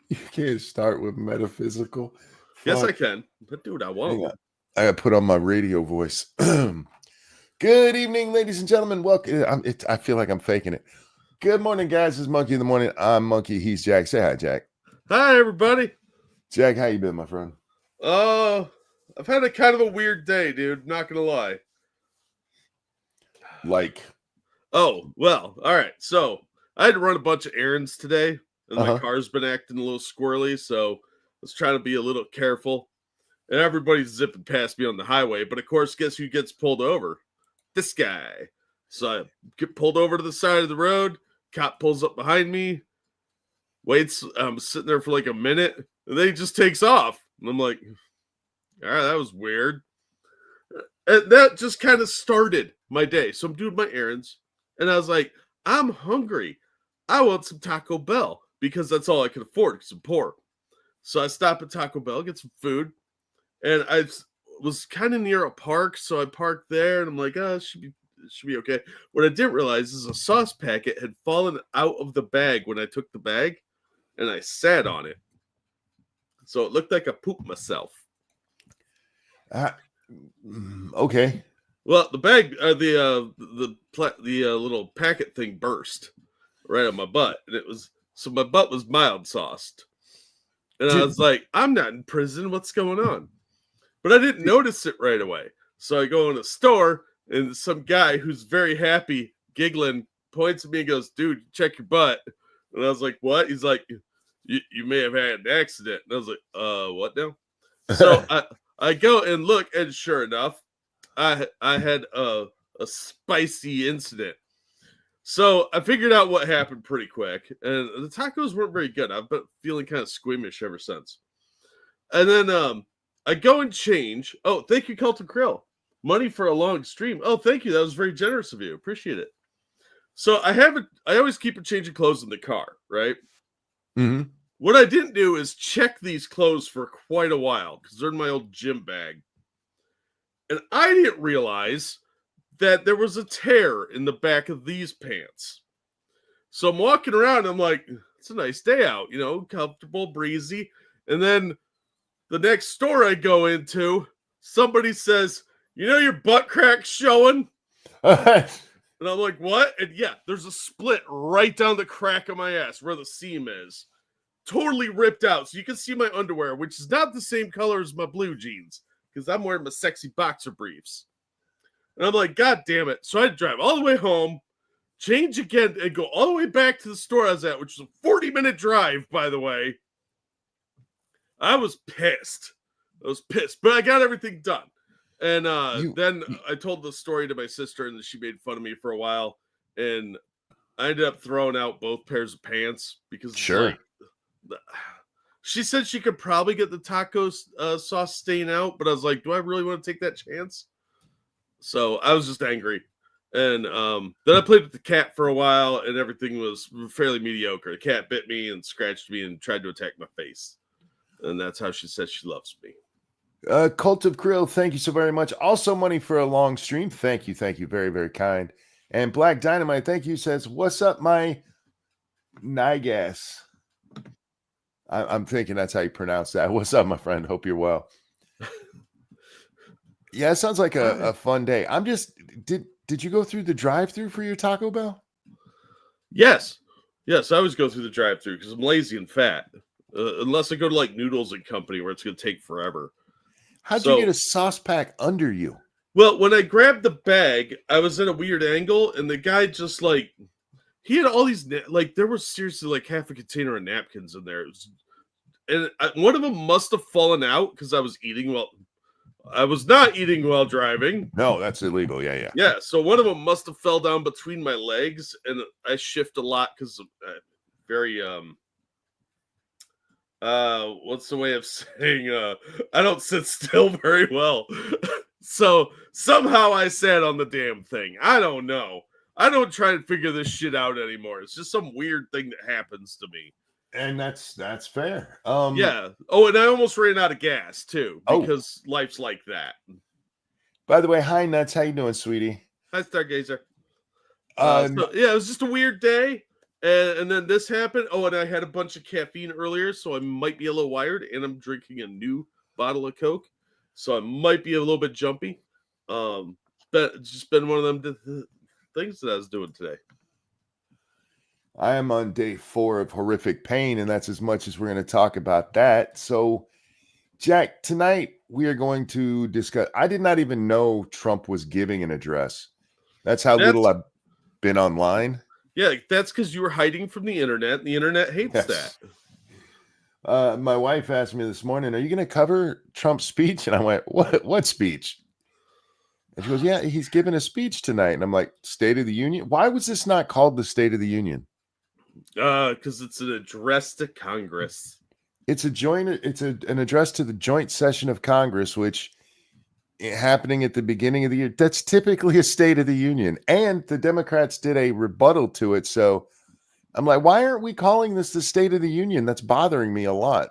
You can't start with metaphysical. Yes, I Fuck. can. But dude, I Hang won't. on. I got to put on my radio voice. Good evening, ladies and gentlemen. Welcome. I feel like I'm faking it. Good morning, guys. It's Monkey in the Morning. I'm Monkey. He's Jack. Say hi, Jack. Hi, everybody. Jack, how you been, my friend? I've had a kind of a weird day, dude. Not gonna lie. Like, Oh, well, all right. So I had to run a bunch of errands today, and my car's been acting a little squirrely, so I was trying to be a little careful. And everybody's zipping past me on the highway, but of course, guess who gets pulled over? This guy. So I get pulled over to the side of the road. Cop pulls up behind me, waits. I'm sitting there for like a minute, and then he just takes off. And I'm like, all right, that was weird. And that just kind of started my day. So I'm doing my errands, and I was like, I'm hungry. I want some Taco Bell because that's all I can afford because I'm poor. So I stop at Taco Bell, get some food, and I was kind of near a park, so I parked there, and I'm like, it should be okay. What I didn't realize is a sauce packet had fallen out of the bag when I took the bag, and I sat on it. So it looked like I pooped myself. Okay. Well, the bag, the little packet thing burst right on my butt, and so my butt was mild sauced, and I was like, I'm not in prison. What's going on? But I didn't notice it right away. So I go in a store, and some guy who's very happy, giggling, points at me and goes, "Dude, check your butt." And I was like, "What?" He's like, "You may have had an accident." And I was like, what now?" So I go and look, and sure enough, I had a spicy incident. So I figured out what happened pretty quick, and the tacos weren't very good. I've been feeling kind of squeamish ever since. And then I go and change. Oh, thank you, Celtic Krill. Money for a long stream. Oh, thank you. That was very generous of you. Appreciate it. So I always keep a change of clothes in the car, right? Mm-hmm. What I didn't do is check these clothes for quite a while because they're in my old gym bag. And I didn't realize that there was a tear in the back of these pants. So I'm walking around, and I'm like, it's a nice day out, comfortable, breezy. And then the next store I go into, somebody says, your butt crack's showing? And I'm like, what? And yeah, there's a split right down the crack of my ass where the seam is. Totally ripped out. So you can see my underwear, which is not the same color as my blue jeans because I'm wearing my sexy boxer briefs. And I'm like, God damn it. So I had to drive all the way home, change again, and go all the way back to the store I was at, which was a 40-minute drive, by the way. I was pissed. But I got everything done. And then I told the story to my sister, and she made fun of me for a while. And I ended up throwing out both pairs of pants because she said she could probably get the taco sauce stain out, but I was like, do I really want to take that chance? So I was just angry. And then I played with the cat for a while, and everything was fairly mediocre. The cat bit me and scratched me and tried to attack my face. And that's how she says she loves me. Cult of Krill, thank you so very much. Also, money for a long stream. Thank you. Very, very kind. And Black Dynamite, thank you, says, what's up, my Nigas? I'm thinking that's how you pronounce that. What's up, my friend? Hope you're well. Yeah, it sounds like a fun day. I'm just, did you go through the drive-through for your Taco Bell? Yes, I always go through the drive-through because I'm lazy and fat. Unless I go to like Noodles and Company where it's going to take forever. How'd you get a sauce pack under you? Well, when I grabbed the bag, I was at a weird angle, and the guy just he had all these, there was seriously like half a container of napkins in there. One of them must have fallen out because I was eating while, I was not eating while driving. No, that's illegal. Yeah. Yeah, so one of them must have fell down between my legs, and I shift a lot because very, what's the way of saying I don't sit still very well. So somehow I sat on the damn thing. I don't know. I don't try to figure this shit out anymore. It's just some weird thing that happens to me. And that's fair. Yeah. Oh, and I almost ran out of gas too because life's like that. By the way, hi Nuts, how you doing, sweetie? Hi, Stargazer. So, yeah, it was just a weird day. And then this happened. Oh, and I had a bunch of caffeine earlier, so I might be a little wired. And I'm drinking a new bottle of Coke, so I might be a little bit jumpy. But it's just been one of them things that I was doing today. I am on day 4 of horrific pain, and that's as much as we're going to talk about that. So, Jack, tonight we are going to discuss. I did not even know Trump was giving an address. That's how little That's I've been online. yeah, that's because you were hiding from the internet, and the internet hates that. My wife asked me this morning, "Are you going to cover Trump's speech?" And I went, "What speech?" And she goes, "Yeah, he's giving a speech tonight." And I'm like, "State of the Union? Why was this not called the State of the Union?" Because it's an address to Congress. It's an address to the joint session of Congress, which happening at the beginning of the year. That's typically a State of the Union. And the Democrats did a rebuttal to it. So I'm like, why aren't we calling this the State of the Union? That's bothering me a lot.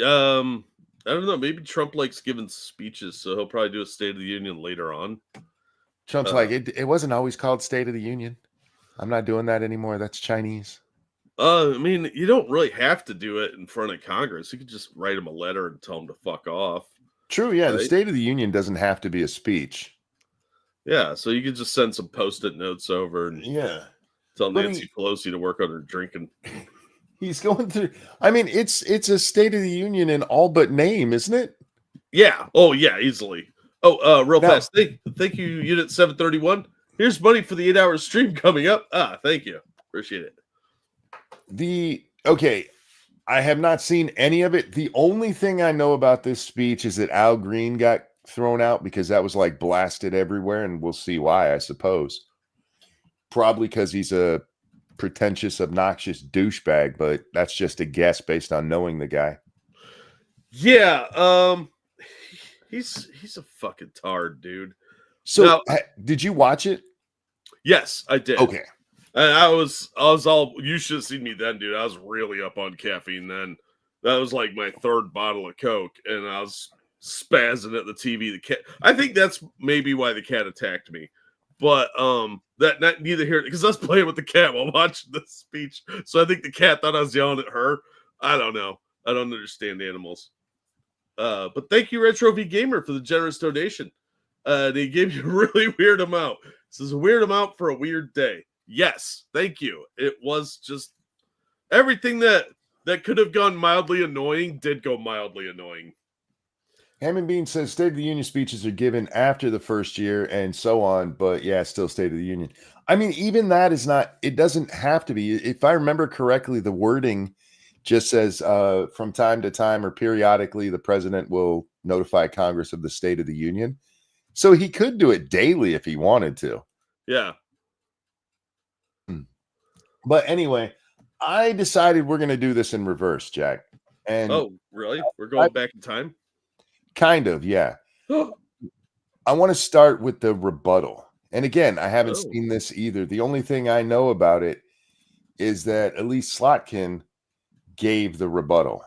I don't know. Maybe Trump likes giving speeches, so he'll probably do a State of the Union later on. Trump's like, it wasn't always called State of the Union. I'm not doing that anymore. That's Chinese. I mean, you don't really have to do it in front of Congress. You could just write them a letter and tell them to fuck off. True, yeah. Right? The State of the Union doesn't have to be a speech. Yeah, so you could just send some post-it notes over and tell Nancy Pelosi to work on her drinking. He's going through. I mean, it's a State of the Union in all but name, isn't it? Yeah. Oh, yeah, easily. Oh, real fast. Thank you, Unit 731. Here's money for the 8-hour stream coming up. Thank you. Appreciate it. Okay, I have not seen any of it. The only thing I know about this speech is that Al Green got thrown out because that was like blasted everywhere, and we'll see why, I suppose. Probably because he's a pretentious, obnoxious douchebag, but that's just a guess based on knowing the guy. Yeah, he's a fucking tard, dude. So, now, did you watch it? Yes, I did. Okay. And I was all, you should have seen me then, dude. I was really up on caffeine then. That was like my 3rd bottle of Coke, and I was spazzing at the TV. The cat, I think that's maybe why the cat attacked me. But that not neither here, because I was playing with the cat while watching the speech. So I think the cat thought I was yelling at her. I don't know. I don't understand animals. But thank you, Retro V Gamer, for the generous donation. They gave you a really weird amount. This is a weird amount for a weird day. Yes, thank you. It was just everything that could have gone mildly annoying did go mildly annoying. Hammond Bean says State of the Union speeches are given after the first year and so on, but yeah, still State of the Union. I mean, even that is not, it doesn't have to be. If I remember correctly, the wording just says from time to time or periodically, the president will notify Congress of the State of the Union. So he could do it daily if he wanted to. Yeah. But anyway, I decided we're going to do this in reverse, Jack. And oh, really? We're going back in time? Kind of, yeah. I want to start with the rebuttal. And again, I haven't seen this either. The only thing I know about it is that Elissa Slotkin gave the rebuttal.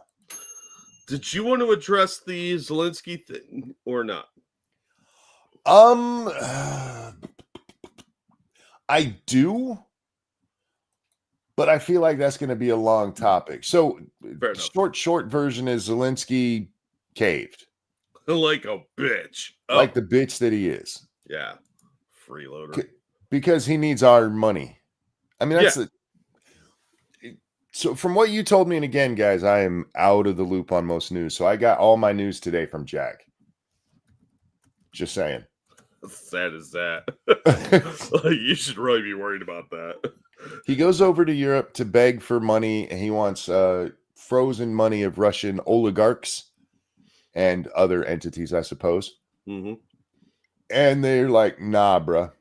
Did you want to address the Zelensky thing or not? I do, but I feel like that's going to be a long topic. So short version is Zelensky caved. Like a bitch. Like the bitch that he is. Yeah. Freeloader. Because he needs our money. I mean, that's So from what you told me, and again, guys, I am out of the loop on most news. So I got all my news today from Jack. Just saying. How sad is that? You should really be worried about that. He goes over to Europe to beg for money, and he wants frozen money of Russian oligarchs and other entities, I suppose. Mm-hmm. And they're like, nah, bruh.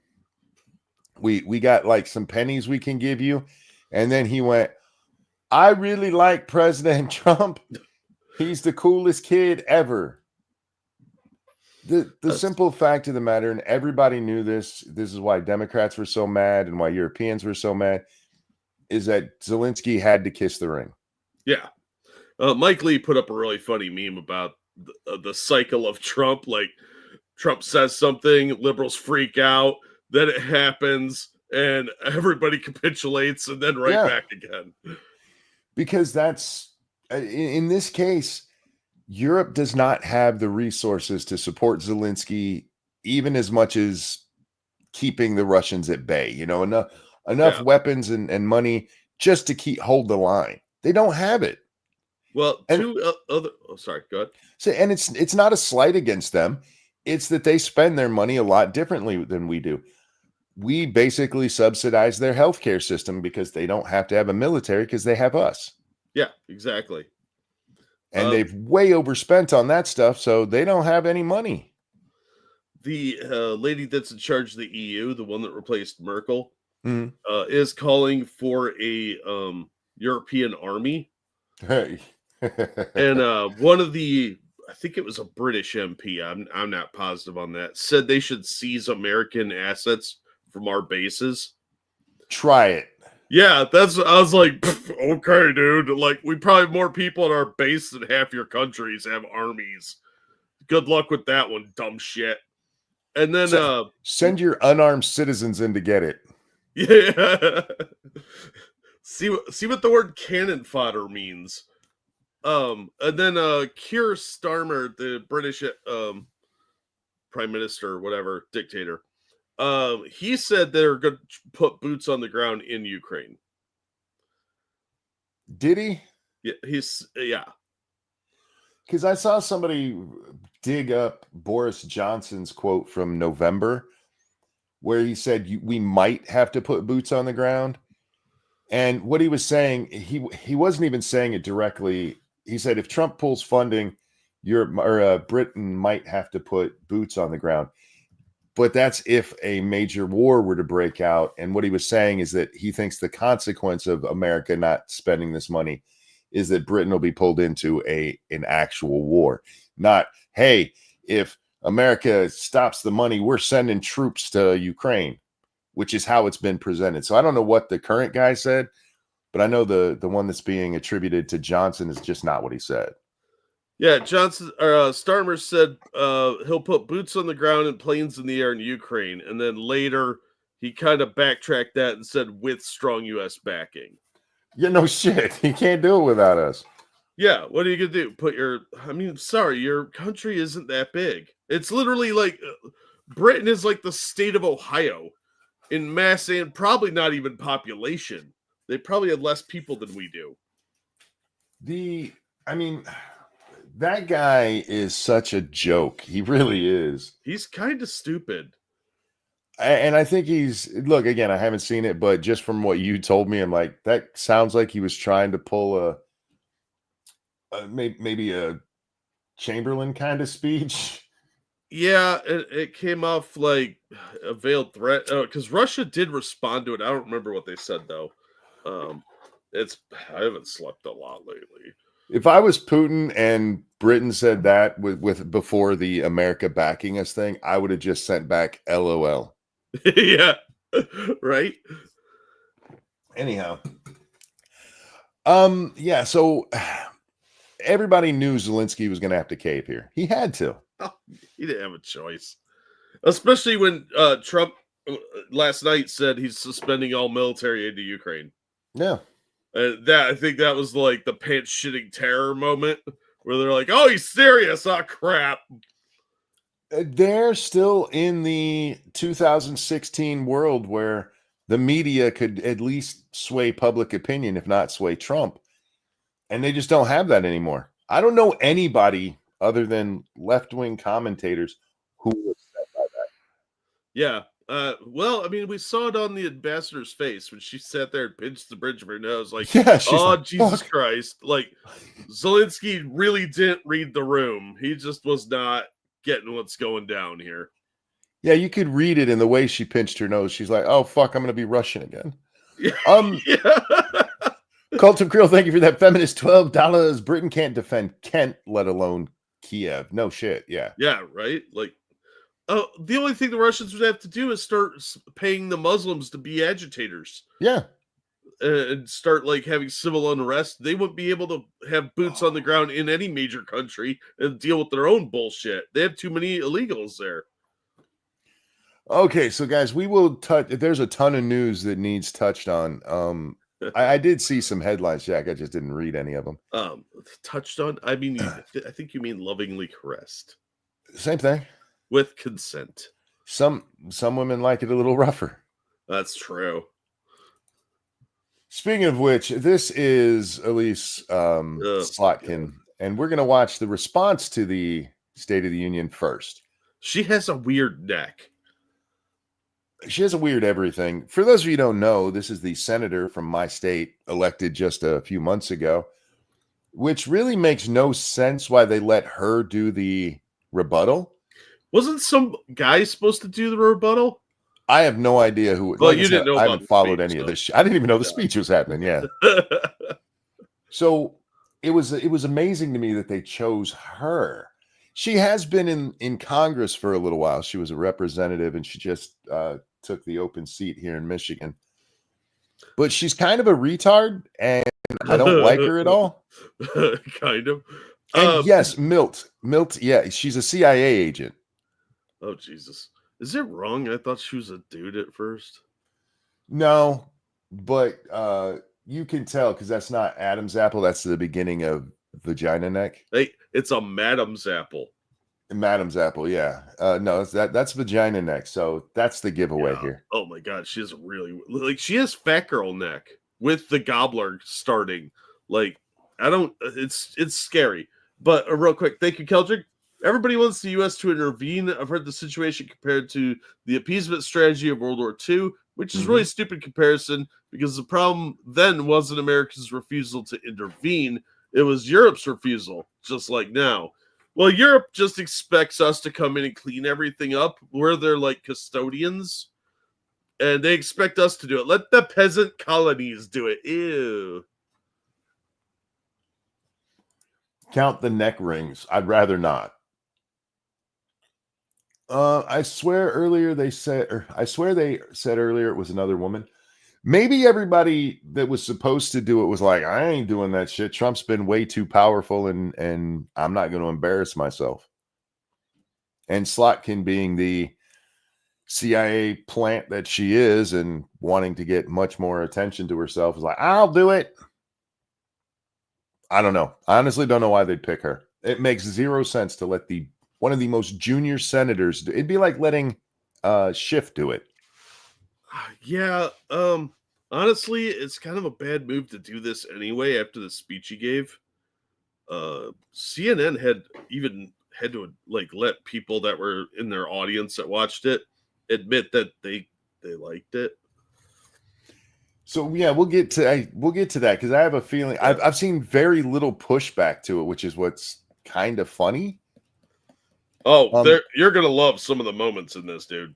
We got like some pennies we can give you. And then he went, I really like President Trump. He's the coolest kid ever. The simple fact of the matter, and everybody knew this is why Democrats were so mad and why Europeans were so mad, is that Zelensky had to kiss the ring. Yeah. Mike Lee put up a really funny meme about the cycle of Trump. Like, Trump says something, liberals freak out, then it happens, and everybody capitulates and then back again. Because that's, in this case, Europe does not have the resources to support Zelensky, even as much as keeping the Russians at bay. Enough weapons and money just to hold the line. They don't have it. Well, sorry, go ahead. So, and it's not a slight against them. It's that they spend their money a lot differently than we do. We basically subsidize their healthcare system because they don't have to have a military because they have us. Yeah, exactly. And they've way overspent on that stuff, so they don't have any money. The lady that's in charge of the EU, the one that replaced Merkel, is calling for a European army. Hey. And one of the, I think it was a British MP, I'm not positive on that, said they should seize American assets from our bases. Try it. Yeah, I was like, okay, dude. Like, we probably have more people at our base than half your countries have armies. Good luck with that one, dumb shit. And then send your unarmed citizens in to get it. Yeah. See what the word cannon fodder means. And then Keir Starmer, the British prime minister, whatever, dictator, he said they're going to put boots on the ground in Ukraine. Did he? Yeah. Because I saw somebody dig up Boris Johnson's quote from November, where he said we might have to put boots on the ground. And what he was saying, he wasn't even saying it directly. He said if Trump pulls funding, Britain might have to put boots on the ground. But that's if a major war were to break out. And what he was saying is that he thinks the consequence of America not spending this money is that Britain will be pulled into an actual war. Not, hey, if America stops the money, we're sending troops to Ukraine, which is how it's been presented. So I don't know what the current guy said, but I know the one that's being attributed to Johnson is just not what he said. Yeah, Starmer said he'll put boots on the ground and planes in the air in Ukraine, and then later he kind of backtracked that and said with strong U.S. backing. Yeah, no shit. He can't do it without us. Yeah, what are you gonna do? Sorry, your country isn't that big. It's literally like Britain is like the state of Ohio in mass and probably not even population. They probably have less people than we do. That guy is such a joke. He really is. He's kind of stupid. And I think look, again, I haven't seen it, but just from what you told me, I'm like, that sounds like he was trying to pull maybe a Chamberlain kind of speech. Yeah, it came off like a veiled threat because Russia did respond to it. I don't remember what they said though. I haven't slept a lot lately. If I was Putin and Britain said that with before the America backing us thing, I would have just sent back LOL. Yeah, right. Anyhow, yeah. So everybody knew Zelensky was going to have to cave here. He had to. Oh, he didn't have a choice, especially when Trump last night said he's suspending all military aid to Ukraine. Yeah. I think that was like the pants shitting terror moment where they're like, "Oh, he's serious! Oh, crap!" They're still in the 2016 world where the media could at least sway public opinion, if not sway Trump, and they just don't have that anymore. I don't know anybody other than left-wing commentators who was upset by that. Yeah. Well, we saw it on the ambassador's face when she sat there and pinched the bridge of her nose, like, yeah, oh, like, Jesus fuck. Christ. Like, Zelensky really didn't read the room. He just was not getting what's going down here. Yeah, you could read it in the way she pinched her nose. She's like, oh, fuck, I'm going to be Russian again. Yeah. Cult of Krill, thank you for that feminist $12. Britain can't defend Kent, let alone Kiev. No shit, yeah. Yeah, right? Like, the only thing the Russians would have to do is start paying the Muslims to be agitators. Yeah. And start like having civil unrest. They wouldn't be able to have boots on the ground in any major country and deal with their own bullshit. They have too many illegals there. Okay, so guys, we will touch. There's a ton of news that needs touched on. I did see some headlines, Jack. I just didn't read any of them. Touched on. I mean, I think you mean lovingly caressed Same thing. with consent. Some women like it a little rougher. That's true. Speaking of which, this is Elise Slotkin, and we're going to watch the response to the State of the Union first. She has a weird neck. She has a weird everything. For those of you who don't know, this is the senator from my state elected just a few months ago, which really makes no sense why they let her do the rebuttal. Wasn't some guy supposed to do the rebuttal? I have no idea who. Well, like you didn't know. I haven't followed any of this. I didn't even know the speech was happening. Yeah. So it was amazing to me that they chose her. She has been in Congress for a little while. She was a representative, and she just took the open seat here in Michigan. But she's kind of a retard, and I don't like her at all. Kind of. And yes, Milt. Yeah, she's a CIA agent. Oh Jesus. Is it wrong? I thought she was a dude at first. No, but you can tell because that's not Adam's apple. That's the beginning of vagina neck. Hey, it's a madam's apple. Madam's apple, yeah. No, that's vagina neck. So that's the giveaway here. Oh my god, she has she has fat girl neck with the gobbler starting. Like, it's scary. But real quick, thank you, Keldrick. Everybody wants the U.S. to intervene. I've heard the situation compared to the appeasement strategy of World War II, which is really a stupid comparison because the problem then wasn't America's refusal to intervene. It was Europe's refusal, just like now. Well, Europe just expects us to come in and clean everything up. We're their, custodians, and they expect us to do it. Let the peasant colonies do it. Ew. Count the neck rings. I'd rather not. I swear they said earlier it was another woman. Maybe everybody that was supposed to do it was like, I ain't doing that shit. Trump's been way too powerful, and I'm not going to embarrass myself. And Slotkin, being the CIA plant that she is and wanting to get much more attention to herself, is like, I'll do it. I don't know. I honestly don't know why they'd pick her. It makes zero sense to let one of the most junior senators do. It'd be like letting Schiff do it. Yeah. Honestly, it's kind of a bad move to do this anyway after the speech he gave. CNN had to let people that were in their audience that watched it admit that they liked it. So yeah, we'll get to that because I have a feeling I've seen very little pushback to it, which is what's kind of funny. Oh, you're gonna love some of the moments in this, dude.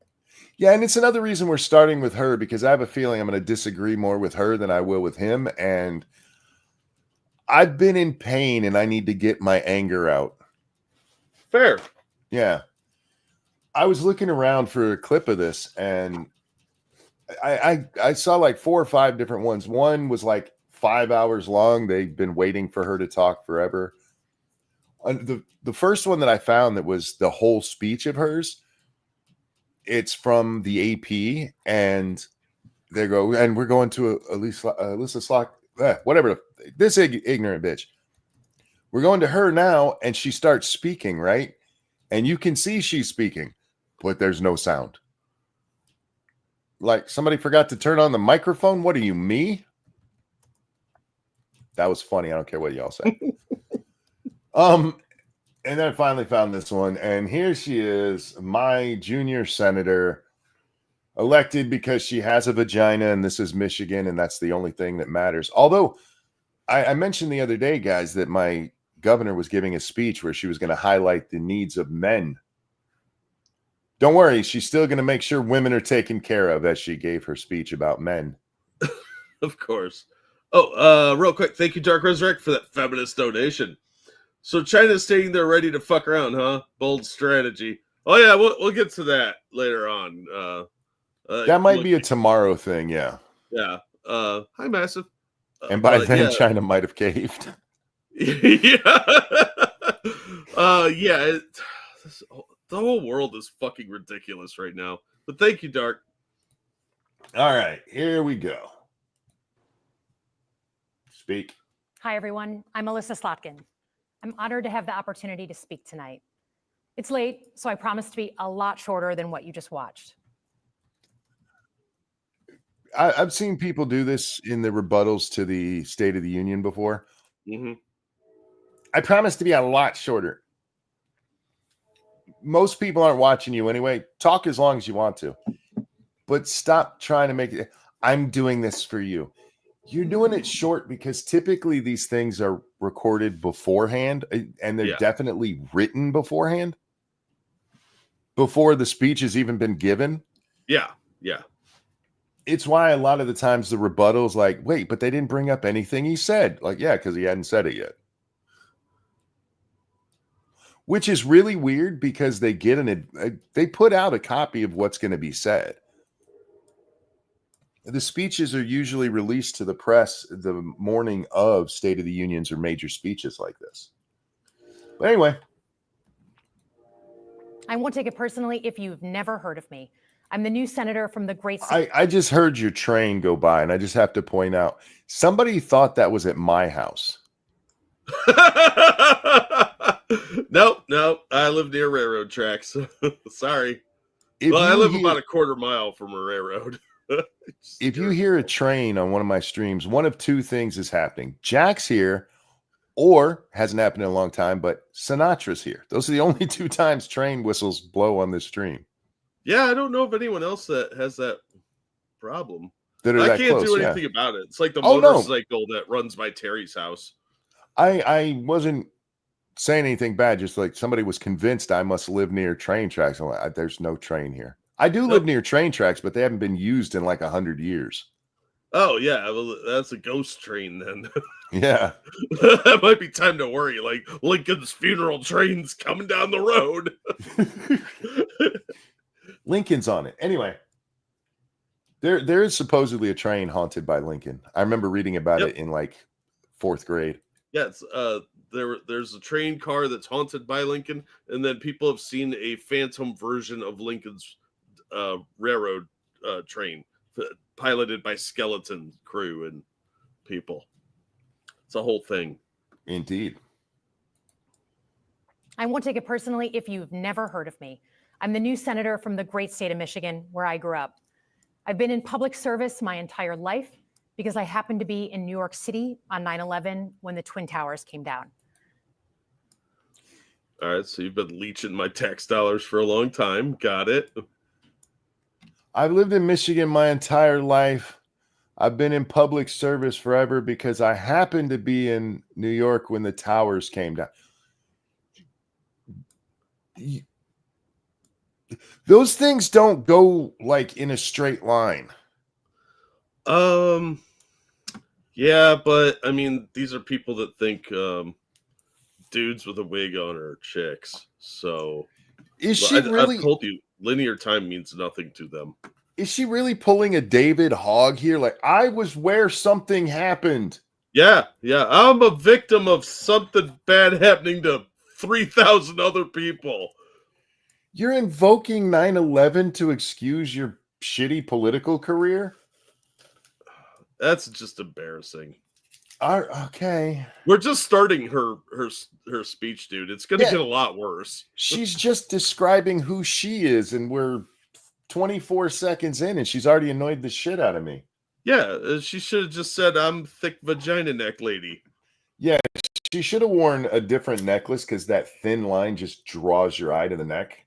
Yeah, and it's another reason we're starting with her because I have a feeling I'm going to disagree more with her than I will with him, and I've been in pain and I need to get my anger out. Fair. Yeah. I was looking around for a clip of this, and I saw like 4 or 5 different ones. One was like 5 hours long. They've been waiting for her to talk forever. The first one that I found that was the whole speech of hers, it's from the AP, and they go, and we're going to Elissa Slotkin, whatever, this ignorant bitch. We're going to her now, and she starts speaking, right? And you can see she's speaking, but there's no sound. Like somebody forgot to turn on the microphone. What are you, me? That was funny. I don't care what y'all say. And then I finally found this one, and here she is, my junior senator, elected because she has a vagina, and this is Michigan, and that's the only thing that matters. Although I mentioned the other day, guys, that my governor was giving a speech where she was going to highlight the needs of men. Don't worry, she's still going to make sure women are taken care of as she gave her speech about men. Of course. Oh, real quick, thank you, Dark Resurrect, for that feminist donation. So China's saying they're ready to fuck around, huh? Bold strategy. Oh yeah, we'll get to that later on. That might be a tomorrow thing, yeah. Yeah. Hi, Massive. And by then, China might have caved. Yeah. The whole world is fucking ridiculous right now. But thank you, Dark. All right, here we go. Speak. Hi, everyone. I'm Elissa Slotkin. I'm honored to have the opportunity to speak tonight. It's late, so I promise to be a lot shorter than what you just watched. I've seen people do this in the rebuttals to the State of the Union before. Mm-hmm. I promise to be a lot shorter. Most people aren't watching you anyway. Talk as long as you want to, but stop trying to make it. I'm doing this for you. You're doing it short because typically these things are recorded beforehand and they're definitely written beforehand before the speech has even been given. Yeah. It's why a lot of the times the rebuttal's like, wait, but they didn't bring up anything he said. Like, yeah, because he hadn't said it yet. Which is really weird because they they put out a copy of what's going to be said. The speeches are usually released to the press the morning of State of the Unions or major speeches like this. But anyway. I won't take it personally if you've never heard of me. I'm the new senator from the great state. I just heard your train go by, and I just have to point out, somebody thought that was at my house. Nope. I live near railroad tracks. Sorry. I live about a quarter mile from a railroad. If you hear a train on one of my streams, one of two things is happening. Jack's here, or hasn't happened in a long time, but Sinatra's here. Those are the only two times train whistles blow on this stream. Yeah, I don't know of anyone else that has that problem. I can't do anything about it. It's like the motorcycle that runs by Terry's house. I wasn't saying anything bad, just like somebody was convinced I must live near train tracks. I'm like, there's no train here. I do live near train tracks, but they haven't been used in like 100 years. Oh, yeah. Well, that's a ghost train then. Yeah. That might be time to worry. Like Lincoln's funeral train's coming down the road. Lincoln's on it. Anyway, there is supposedly a train haunted by Lincoln. I remember reading about it in like 4th grade. Yes, there's a train car that's haunted by Lincoln, and then people have seen a phantom version of Lincoln's railroad train piloted by skeleton crew and people. It's a whole thing. Indeed. I won't take it personally if you've never heard of me. I'm the new senator from the great state of Michigan, where I grew up. I've been in public service my entire life because I happened to be in New York City on 9/11 when the Twin Towers came down. All right, so you've been leeching my tax dollars for a long time. Got it. I've lived in Michigan my entire life. I've been in public service forever because I happened to be in New York when the towers came down. Those things don't go like in a straight line. Yeah, but I mean, these are people that think dudes with a wig on are chicks. So is she really? I've told you, linear time means nothing to them. Is she really pulling a David Hogg here? Like, I was where something happened. Yeah. I'm a victim of something bad happening to 3,000 other people. You're invoking 9/11 to excuse your shitty political career? That's just embarrassing. Okay. We're just starting her speech, dude. It's going to get a lot worse. She's just describing who she is, and we're 24 seconds in, and she's already annoyed the shit out of me. Yeah, she should have just said, I'm thick vagina neck lady. Yeah, she should have worn a different necklace because that thin line just draws your eye to the neck.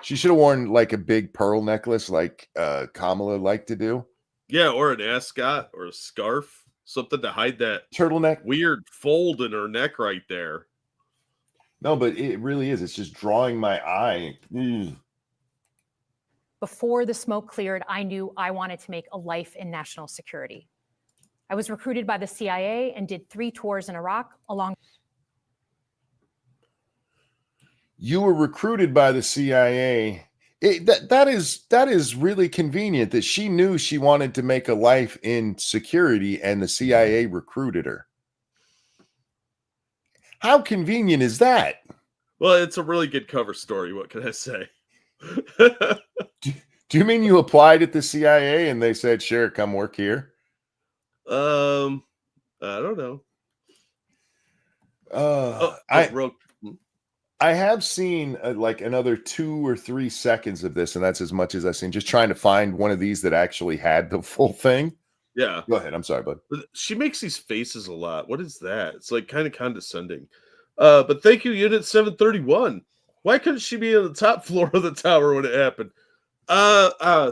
She should have worn like a big pearl necklace like Kamala liked to do. Yeah, or an ascot or a scarf. Something to hide that turtleneck weird fold in her neck right there. No, but it really is. It's just drawing my eye. Before the smoke cleared, I knew I wanted to make a life in national security. I was recruited by the CIA and did 3 tours in Iraq along. You were recruited by the CIA. That is really convenient that she knew she wanted to make a life in security and the CIA recruited her. How convenient is that? Well, it's a really good cover story. What can I say? Do you mean you applied at the CIA and they said, sure, come work here? I don't know. Oh, I real. have seen like another 2 or 3 seconds of this, and that's as much as I've seen. Just trying to find one of these that actually had the full thing. Yeah. Go ahead. I'm sorry, bud. She makes these faces a lot. What is that? It's like kind of condescending. But thank you, Unit 731. Why couldn't she be on the top floor of the tower when it happened?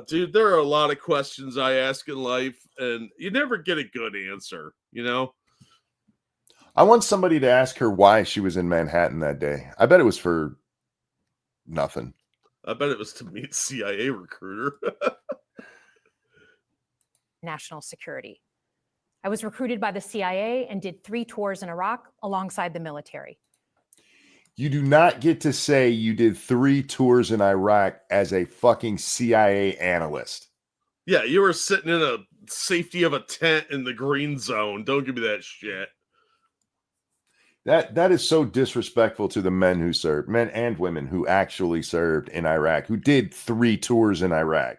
Dude, there are a lot of questions I ask in life, and you never get a good answer, you know? I want somebody to ask her why she was in Manhattan that day. I bet it was for nothing. I bet it was to meet CIA recruiter. national security. I was recruited by the CIA and did 3 tours in Iraq alongside the military. You do not get to say you did 3 tours in Iraq as a fucking CIA analyst. Yeah, you were sitting in a safety of a tent in the green zone. Don't give me that shit. That is so disrespectful to the men who served, men and women who actually served in Iraq, who did 3 tours in Iraq.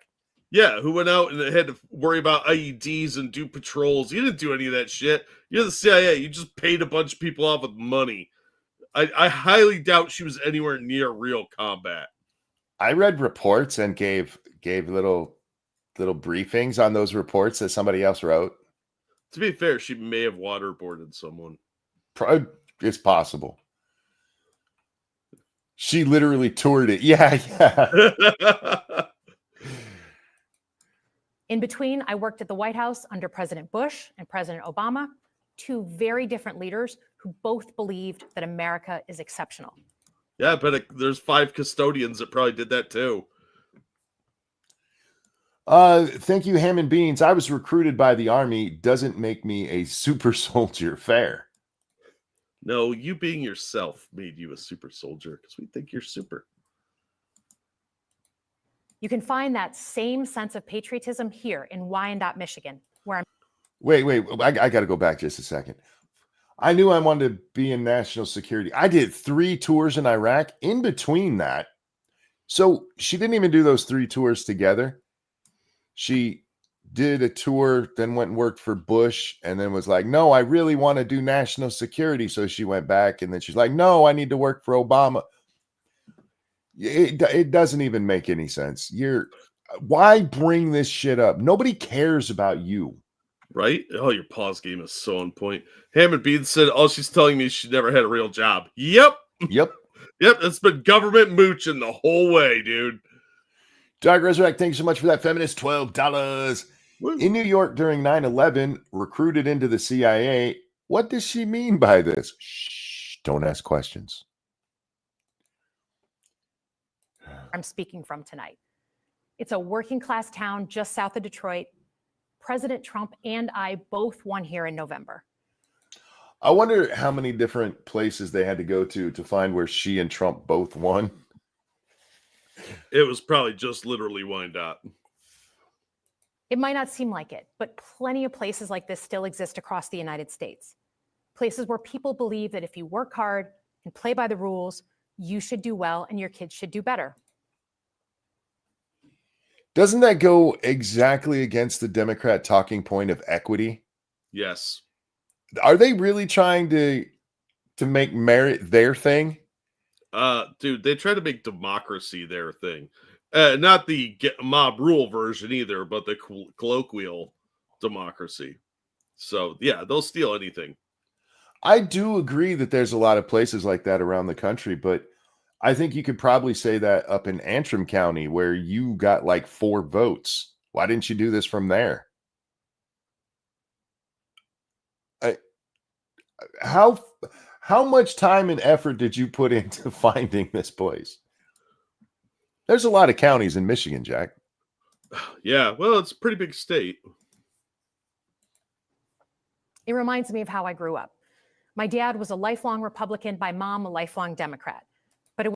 Yeah, who went out and had to worry about IEDs and do patrols. You didn't do any of that shit. You're the CIA. You just paid a bunch of people off with money. I highly doubt she was anywhere near real combat. I read reports and gave little briefings on those reports that somebody else wrote. To be fair, she may have waterboarded someone. It's possible. She literally toured it. Yeah, yeah. In between, I worked at the White House under President Bush and President Obama, 2 very different leaders who both believed that America is exceptional. Yeah, but there's 5 custodians that probably did that too. Thank you, Ham and Beans. I was recruited by the Army. Doesn't make me a super soldier. Fair. No, you being yourself made you a super soldier because we think you're super. You can find that same sense of patriotism here in Wyandotte, Michigan, where I'm. Wait. I got to go back just a second. I knew I wanted to be in national security. I did 3 tours in Iraq in between that. So she didn't even do those 3 tours together. She did a tour, then went and worked for Bush, and then was like, no, I really want to do national security. So she went back, and then she's like, no, I need to work for Obama. It doesn't even make any sense. Why bring this shit up? Nobody cares about you. Right? Oh, your pause game is so on point. Hammond Bean said, all she's telling me is she never had a real job. Yep. Yep. It's been government mooching the whole way, dude. Dark Resurrect, thanks so much for that feminist $12. Woo. In New York during 9/11, recruited into the CIA. What does she mean by this? Shh, don't ask questions. I'm speaking from tonight. It's a working class town just south of Detroit. President Trump and I both won here in November. I wonder how many different places they had to go to find where she and Trump both won. It was probably just literally Wyandotte. It might not seem like it, but plenty of places like this still exist across the United States. Places where people believe that if you work hard and play by the rules, you should do well and your kids should do better. Doesn't that go exactly against the Democrat talking point of equity? Yes. Are they really trying to make merit their thing? Dude, they try to make democracy their thing. Not the mob rule version either, but the colloquial democracy. So, yeah, they'll steal anything. I do agree that there's a lot of places like that around the country, but I think you could probably say that up in Antrim County where you got like 4 votes. Why didn't you do this from there? How much time and effort did you put into finding this place? There's a lot of counties in Michigan, Jack. Yeah, well, it's a pretty big state. It reminds me of how I grew up. My dad was a lifelong Republican, my mom a lifelong Democrat. But it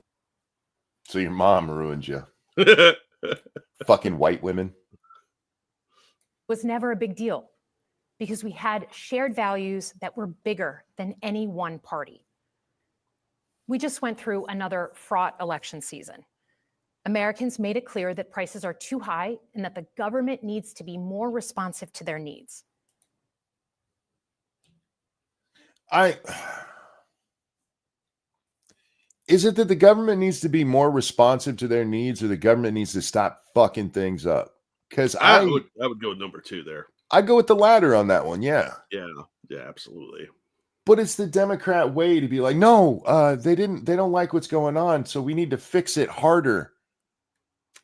So your mom ruined you. Fucking white women. was never a big deal because we had shared values that were bigger than any one party. We just went through another fraught election season. Americans made it clear that prices are too high and that the government needs to be more responsive to their needs. Is it that the government needs to be more responsive to their needs, or the government needs to stop fucking things up? Because I would go with number 2 there. I go with the latter on that one. Yeah. Yeah, absolutely. But it's the Democrat way to be like, no, they don't like what's going on, so we need to fix it harder.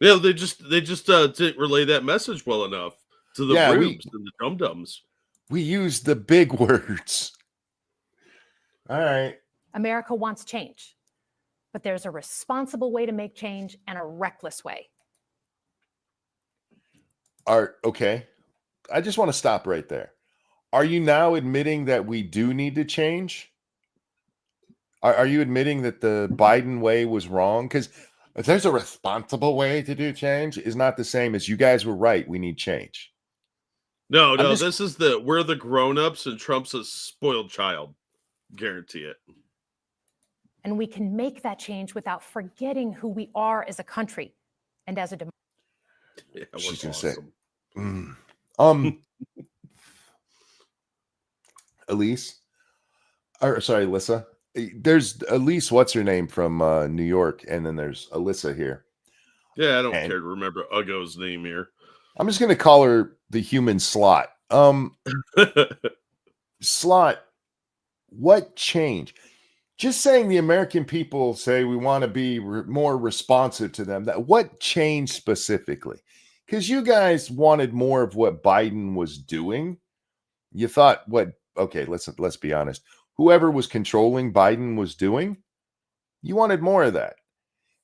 Yeah, they just didn't relay that message well enough to the rubes and the dum-dums. We use the big words. All right. America wants change, but there's a responsible way to make change and a reckless way. Okay. I just want to stop right there. Are you now admitting that we do need to change? Are you admitting that the Biden way was wrong? Because there's a responsible way to do change is not the same as you guys were right. We need change. No, this is we're the grown-ups and Trump's a spoiled child. Guarantee it. And we can make that change without forgetting who we are as a country and as a democracy. Yeah, she's gonna awesome. say, Elissa. There's Elise, what's her name from New York, and then there's Elissa here. Yeah, I don't care to remember Ugo's name here. I'm just gonna call her the human Slot. Slot, what change? Just saying the American people say we want to be more responsive to them. What changed specifically? Because you guys wanted more of what Biden was doing. You thought okay, let's be honest. Whoever was controlling Biden was doing, you wanted more of that.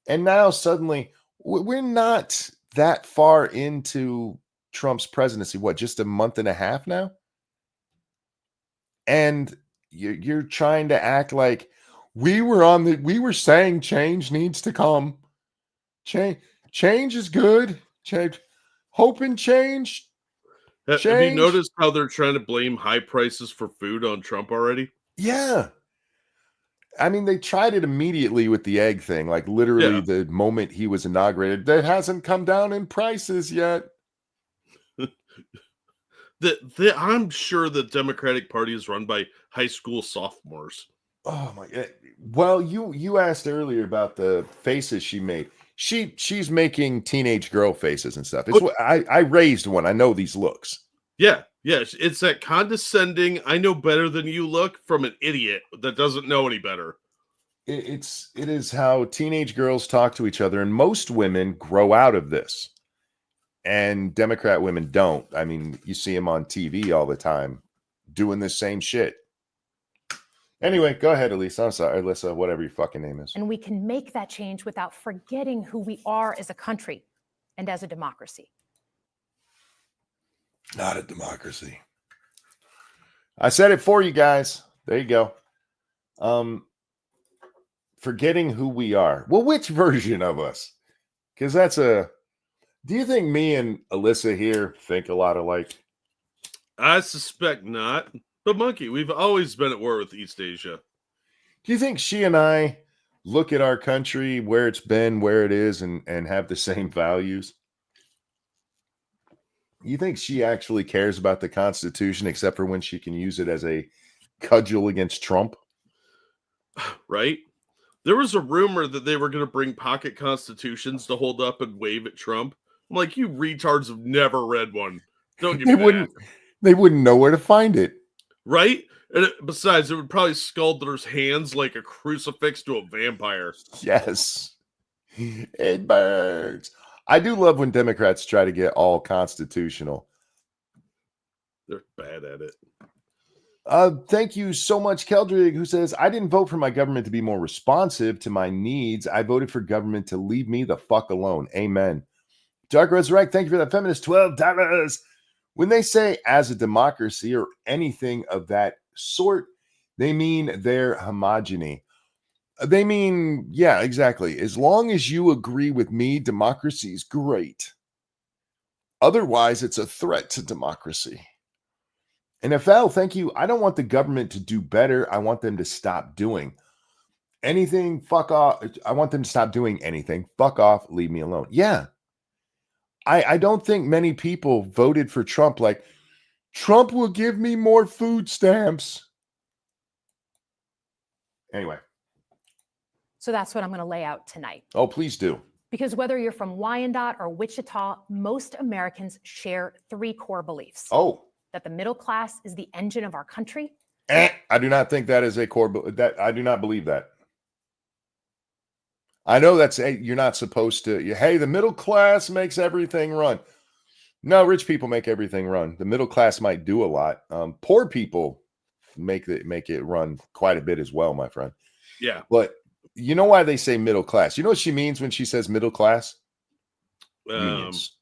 And now suddenly we're not that far into Trump's presidency. What, just a month and a half now? And you're trying to act like we were saying change needs to come. Change is good. Hope and change. Have you noticed how they're trying to blame high prices for food on Trump already? Yeah. I mean, they tried it immediately with the egg thing, like literally the moment he was inaugurated. That hasn't come down in prices yet. I'm sure the Democratic Party is run by high school sophomores. Oh my God. Well, you asked earlier about the faces she made. She's making teenage girl faces and stuff. It's what I raised one. I know these looks. Yeah. It's that condescending, I know better than you look from an idiot that doesn't know any better. It is how teenage girls talk to each other, and most women grow out of this. And Democrat women don't. I mean, you see them on TV all the time doing the same shit. Anyway, go ahead, Elisa. I'm sorry, Elissa, whatever your fucking name is. And we can make that change without forgetting who we are as a country and as a democracy. Not a democracy. I said it for you guys. There you go. Forgetting who we are. Well, which version of us? Because do you think me and Elissa here think a lot alike? I suspect not. But Monkey, we've always been at war with East Asia. Do you think she and I look at our country, where it's been, where it is, and have the same values? You think she actually cares about the Constitution except for when she can use it as a cudgel against Trump? Right? There was a rumor that they were going to bring pocket constitutions to hold up and wave at Trump. I'm like, you retards have never read one. Don't give me that. They wouldn't know where to find it. Right? And besides, it would probably scald their hands like a crucifix to a vampire. Yes. It burns. I do love when Democrats try to get all constitutional. They're bad at it. Thank you so much, Keldrig, who says, I didn't vote for my government to be more responsive to my needs. I voted for government to leave me the fuck alone. Amen. Dark Resurrect, thank you for that feminist $12. When they say as a democracy or anything of that sort, they mean they're homogeny. They mean, yeah, exactly. As long as you agree with me, democracy is great. Otherwise, it's a threat to democracy. And NFL, thank you. I don't want the government to do better. I want them to stop doing. anything, fuck off. I want them to stop doing anything. Fuck off. Leave me alone. Yeah. I don't think many people voted for Trump like, Trump will give me more food stamps. Anyway. So that's what I'm going to lay out tonight. Oh, please do. Because whether you're from Wyandotte or Wichita, most Americans share 3 core beliefs. Oh. That the middle class is the engine of our country. I do not think that is a core. That I do not believe that. I know you're not supposed to. Hey, the middle class makes everything run. No, rich people make everything run. The middle class might do a lot. Poor people make it run quite a bit as well, my friend. Yeah. But you know why they say middle class? You know what she means when she says middle class? Unions.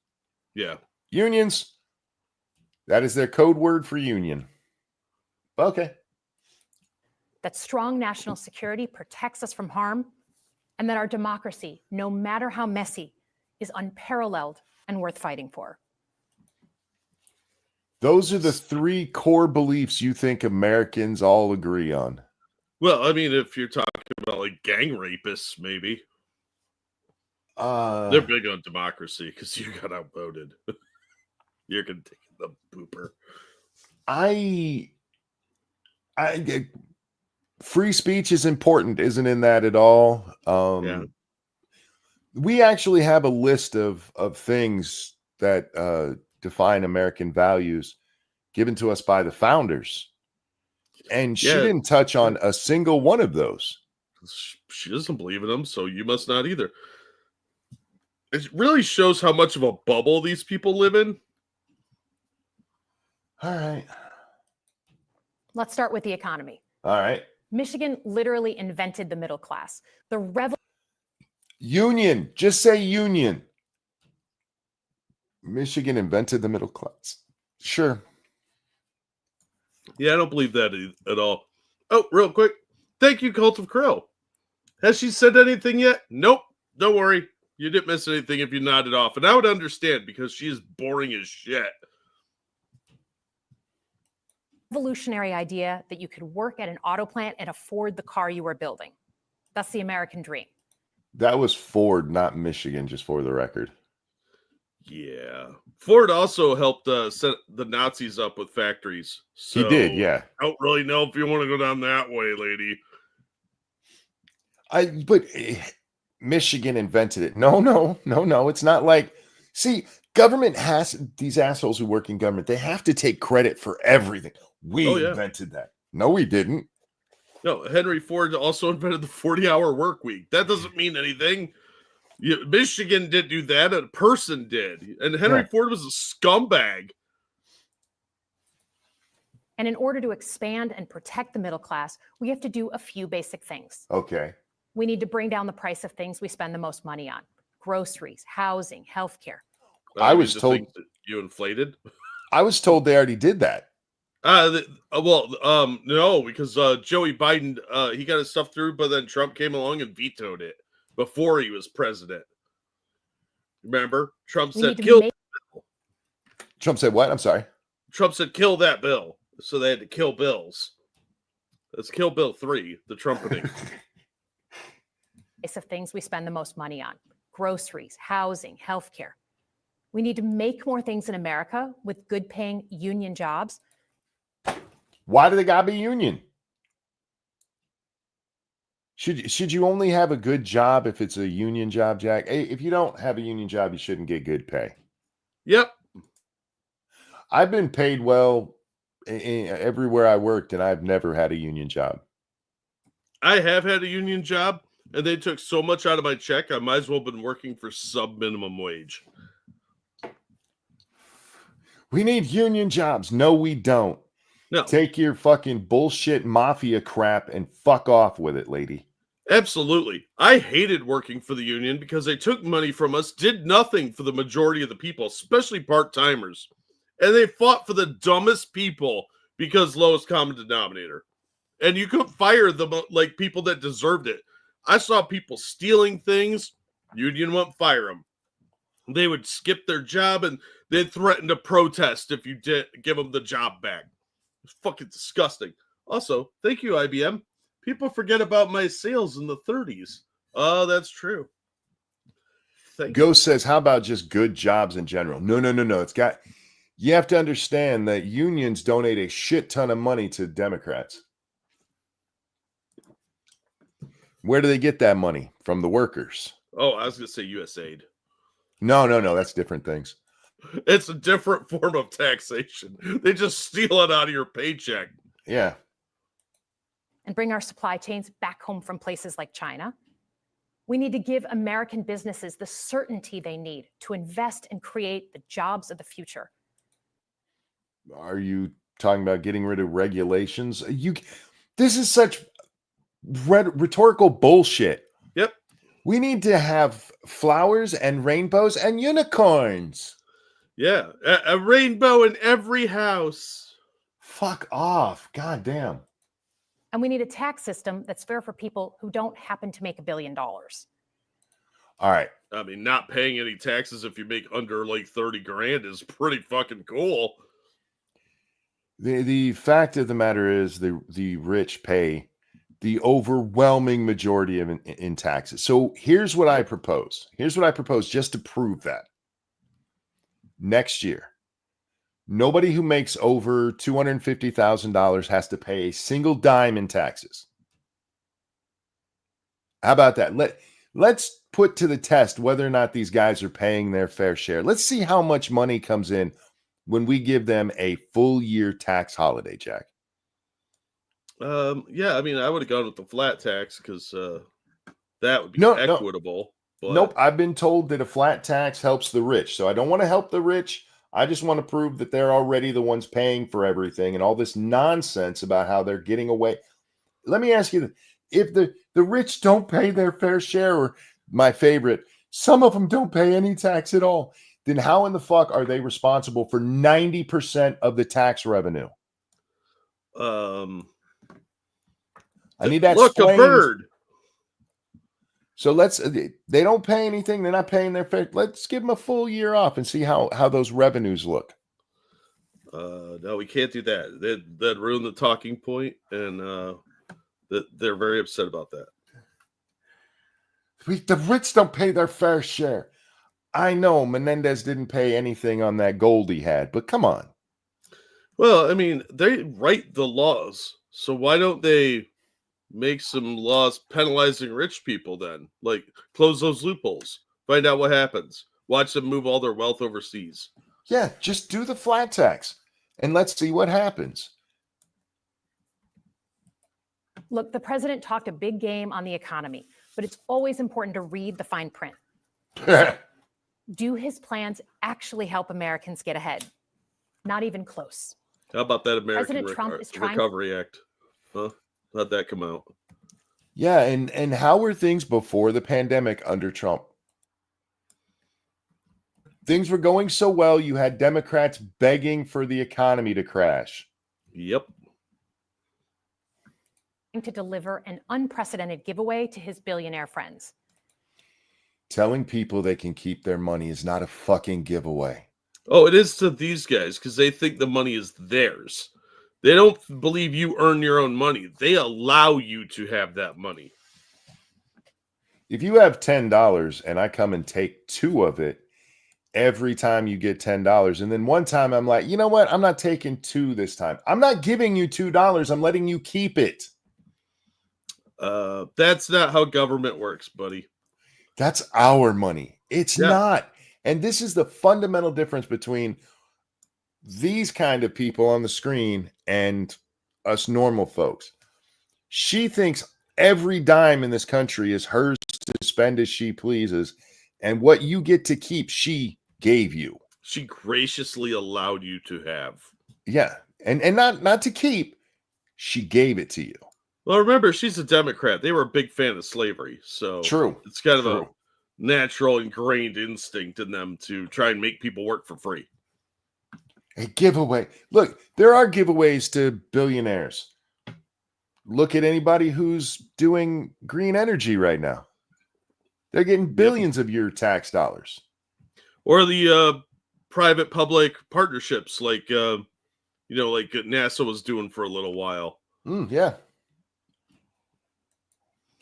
Yeah. Unions. That is their code word for union. Okay. That strong national security protects us from harm, and that our democracy, no matter how messy, is unparalleled and worth fighting for. Those are the 3 core beliefs you think Americans all agree on. Well, I mean, if you're talking about like gang rapists, maybe. They're big on democracy because you got outvoted. You're going to take the pooper. Free speech is important, isn't in that at all. Yeah. We actually have a list of things that define American values given to us by the founders. And she didn't touch on a single one of those. She doesn't believe in them, so you must not either. It really shows how much of a bubble these people live in. All right. Let's start with the economy. All right. Michigan literally invented the middle class. The union. Just say union. Michigan invented the middle class. Sure. Yeah, I don't believe that at all. Oh, real quick. Thank you, Cult of Crow. Has she said anything yet? Nope. Don't worry. You didn't miss anything if you nodded off. And I would understand because she is boring as shit. Revolutionary idea that you could work at an auto plant and afford the car you were building. That's the American dream. That was Ford, not Michigan, just for the record. Yeah. Ford also helped set the Nazis up with factories. So he did, yeah. I don't really know if you want to go down that way, lady. But Michigan invented it. No. It's not like, see, government has, these assholes who work in government, they have to take credit for everything. We invented that. No, we didn't. No, Henry Ford also invented the 40-hour work week. That doesn't mean anything. Michigan didn't do that. A person did. And Henry Ford was a scumbag. And in order to expand and protect the middle class, we have to do a few basic things. Okay. We need to bring down the price of things we spend the most money on. Groceries, housing, healthcare. I was told you inflated. I was told they already did that. No, because Joey Biden, he got his stuff through, but then Trump came along and vetoed it before he was president. Remember? Trump said, kill that bill. Trump said what? I'm sorry. Trump said, kill that bill. So they had to kill bills. Let's kill Bill 3, the trumpeting. Of things we spend the most money on. Groceries, housing, healthcare. We need to make more things in America with good paying union jobs. Why do they gotta be union? Should you only have a good job if it's a union job, Jack? Hey, if you don't have a union job, you shouldn't get good pay. Yep. I've been paid well everywhere I worked, and I've never had a union job. I have had a union job, and they took so much out of my check, I might as well have been working for sub-minimum wage. We need union jobs. No, we don't. No. Take your fucking bullshit mafia crap and fuck off with it, lady. Absolutely. I hated working for the union because they took money from us, did nothing for the majority of the people, especially part-timers. And they fought for the dumbest people because lowest common denominator. And you couldn't fire them like people that deserved it. I saw people stealing things. Union won't fire them. They would skip their job and they'd threaten to protest if you did give them the job back. It's fucking disgusting. Also, thank you, IBM, People forget about my sales in the 30s. Oh, that's true. Ghost says, how about just good jobs in general? No. You have to understand that unions donate a shit ton of money to Democrats. Where do they get that money? From the workers. Oh, I was going to say USAID. No. That's different things. It's a different form of taxation. They just steal it out of your paycheck. Yeah. And bring our supply chains back home from places like China. We need to give American businesses the certainty they need to invest and create the jobs of the future. Are you talking about getting rid of regulations? This is such rhetorical bullshit. Yep. We need to have flowers and rainbows and unicorns. Yeah, a rainbow in every house. Fuck off. God damn. And we need a tax system that's fair for people who don't happen to make $1 billion. All right. I mean, not paying any taxes if you make under like 30 grand is pretty fucking cool. The fact of the matter is the rich pay the overwhelming majority of in taxes. So here's what I propose. Just to prove that. Next year, nobody who makes over $250,000 has to pay a single dime in taxes. How about that? Let's put to the test whether or not these guys are paying their fair share. Let's see how much money comes in when we give them a full year tax holiday, Jack. Yeah, I mean, I would have gone with the flat tax because that would be equitable. But... Nope, I've been told that a flat tax helps the rich. So I don't want to help the rich. I just want to prove that they're already the ones paying for everything and all this nonsense about how they're getting away. Let me ask you, if the rich don't pay their fair share, or my favorite, some of them don't pay any tax at all, then how in the fuck are they responsible for 90% of the tax revenue? I need that. Look, a bird. So they don't pay anything. They're not paying their fair. Let's give them a full year off and see how those revenues look. No, we can't do that. That'd ruin the talking point, and they're very upset about that. The rich don't pay their fair share. I know Menendez didn't pay anything on that gold he had, but come on. Well, I mean, they write the laws, so why don't they make some laws penalizing rich people then? Like, close those loopholes. Find out what happens. Watch them move all their wealth overseas. Yeah, just do the flat tax, and let's see what happens. Look, the president talked a big game on the economy, but it's always important to read the fine print. Do his plans actually help Americans get ahead? Not even close. How about that American President Trump is trying Recovery Act? Huh? How'd that come out? Yeah, and how were things before the pandemic under Trump? Things were going so well, you had Democrats begging for the economy to crash. Yep. To deliver an unprecedented giveaway to his billionaire friends. Telling people they can keep their money is not a fucking giveaway. Oh, it is to these guys because they think the money is theirs. They don't believe you earn your own money. They allow you to have that money. If you have $10 and I come and take $2 of it every time you get $10, and then one time I'm like, you know what? I'm not taking $2 this time. I'm not giving you $2. I'm letting you keep it. That's not how government works, buddy. That's our money. It's not. And this is the fundamental difference between these kind of people on the screen and us normal folks. She thinks every dime in this country is hers to spend as she pleases, and what you get to keep, she gave you. She graciously allowed you to have. Yeah, and not to keep, she gave it to you. Well, remember, she's a Democrat. They were a big fan of slavery, so true. It's kind of a natural, ingrained instinct in them to try and make people work for free. A giveaway. Look, there are giveaways to billionaires. Look at anybody who's doing green energy right now. They're getting billions of your tax dollars. Or the private-public partnerships, like like NASA was doing for a little while. Yeah.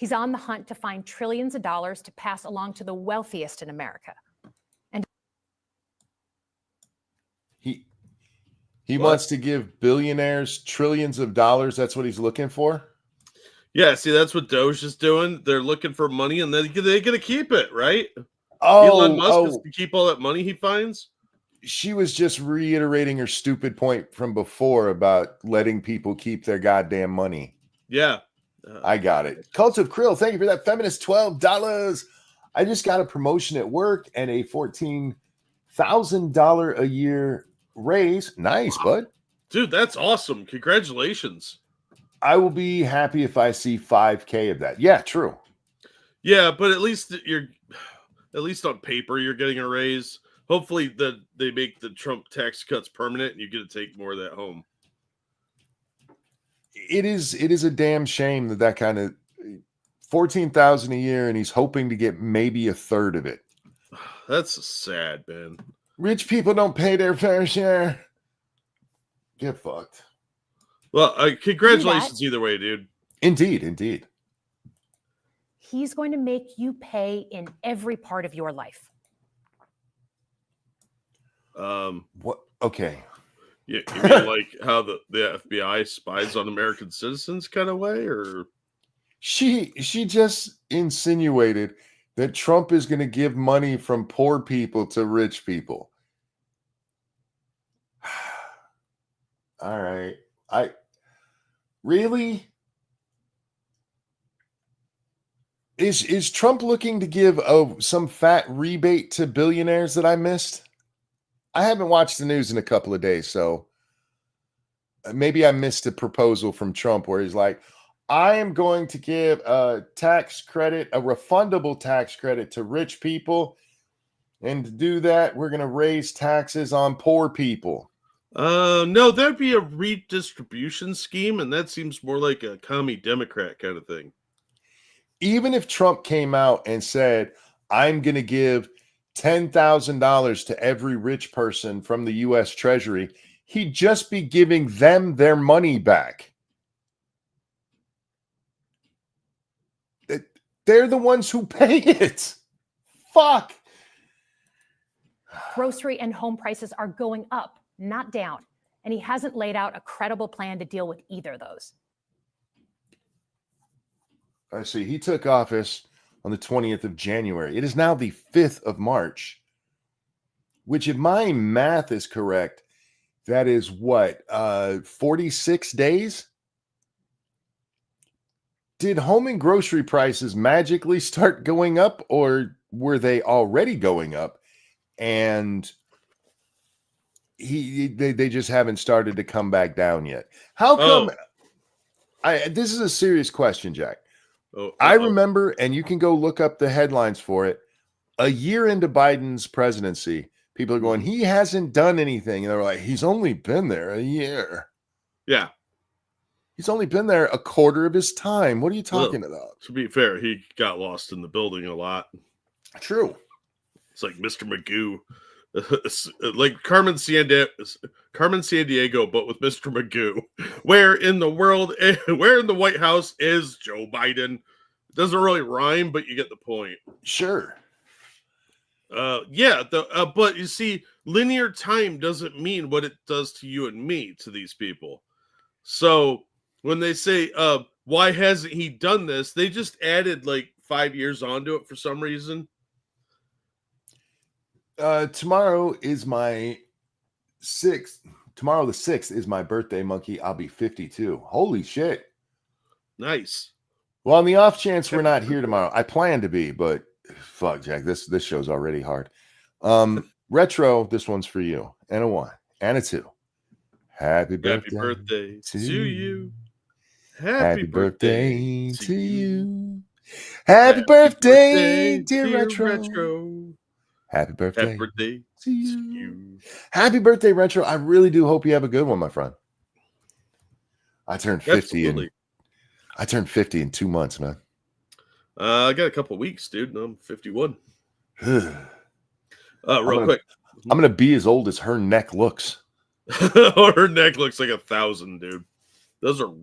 He's on the hunt to find trillions of dollars to pass along to the wealthiest in America. He wants to give billionaires trillions of dollars. That's what he's looking for. Yeah, see, that's what Doge is doing. They're looking for money, and they're going to keep it, right? Elon Musk is to keep all that money he finds. She was just reiterating her stupid point from before about letting people keep their goddamn money. Yeah. I got it. Cult of Krill, thank you for that feminist $12. I just got a promotion at work and a $14,000 a year raise. Nice, bud. Dude, that's awesome. Congratulations. I will be happy if I see 5K of that. Yeah, true. Yeah, but at least on paper, you're getting a raise. Hopefully they make the Trump tax cuts permanent and you get to take more of that home. It is a damn shame that kind of $14,000 a year, and he's hoping to get maybe a third of it. That's sad, man. Rich people don't pay their fair share. Get fucked. Well, congratulations either way, dude. Indeed. He's going to make you pay in every part of your life. What? Okay. Yeah, you mean like how the FBI spies on American citizens kind of way, or she just insinuated that Trump is going to give money from poor people to rich people. All right. Really? Is Trump looking to give some fat rebate to billionaires that I missed? I haven't watched the news in a couple of days, so maybe I missed a proposal from Trump where he's like, I am going to give a tax credit, a refundable tax credit to rich people. And to do that, we're going to raise taxes on poor people. No, that'd be a redistribution scheme, and that seems more like a commie Democrat kind of thing. Even if Trump came out and said, I'm going to give $10,000 to every rich person from the U.S. Treasury, he'd just be giving them their money back. They're the ones who pay it. Fuck. Grocery and home prices are going up, not down. And he hasn't laid out a credible plan to deal with either of those. I see. He took office on the 20th of January. It is now the 5th of March, which if my math is correct, that is what, 46 days? Did home and grocery prices magically start going up, or were they already going up? And they just haven't started to come back down yet. How come? This is a serious question, Jack. I remember, and you can go look up the headlines for it. A year into Biden's presidency, people are going, he hasn't done anything. And they're like, he's only been there a year. Yeah. He's only been there a quarter of his time. What are you talking about? To be fair, he got lost in the building a lot. True. It's like Mr. Magoo. Like Carmen Sandiego, but with Mr. Magoo. Where in the White House is Joe Biden? It doesn't really rhyme, but you get the point. Sure. But you see, linear time doesn't mean what it does to you and me, to these people. So when they say, why hasn't he done this? They just added like 5 years onto it for some reason. Tomorrow is my 6th. Tomorrow the 6th is my birthday, monkey. I'll be 52. Holy shit. Nice. Well, on the off chance we're not here tomorrow, I plan to be, but fuck, Jack, this show's already hard. Retro, this one's for you. And a 1 and a 2. Happy birthday to you. Happy birthday to you. Happy birthday, dear Retro. Happy birthday to you. Happy birthday, Retro. I really do hope you have a good one, my friend. I turned 50 in 2 months, man. I got a couple weeks, dude. I'm 51. Quick. I'm gonna be as old as her neck looks. Her neck looks like 1,000, dude. Those are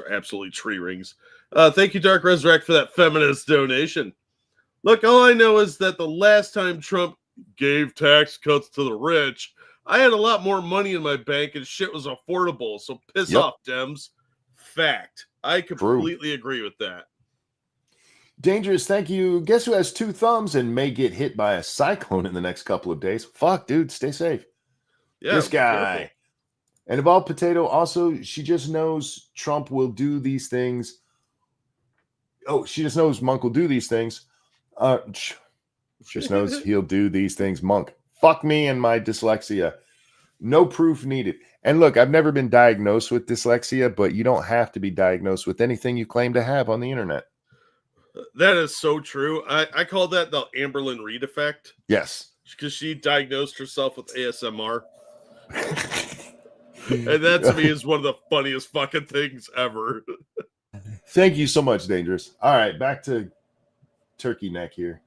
absolutely tree rings. Thank you, Dark Resurrect, for that feminist donation. Look, all I know is that the last time Trump gave tax cuts to the rich, I had a lot more money in my bank and shit was affordable. So piss Yep. off, Dems. Fact. I completely agree with that. Dangerous, thank you. Guess who has 2 thumbs and may get hit by a cyclone in the next couple of days? Fuck, dude, stay safe. Yeah, This guy. careful. And Evolved Potato, also, she just knows Trump will do these things. Oh, she just knows Monk will do these things. Just knows he'll do these things, Monk. Fuck me and my dyslexia. No proof needed. And look, I've never been diagnosed with dyslexia, but you don't have to be diagnosed with anything you claim to have on the internet. That is so true. I call that the Amberlyn Reed effect. Yes. Because she diagnosed herself with ASMR. And that to me is one of the funniest fucking things ever. Thank you so much, Dangerous. All right, back to turkey neck here.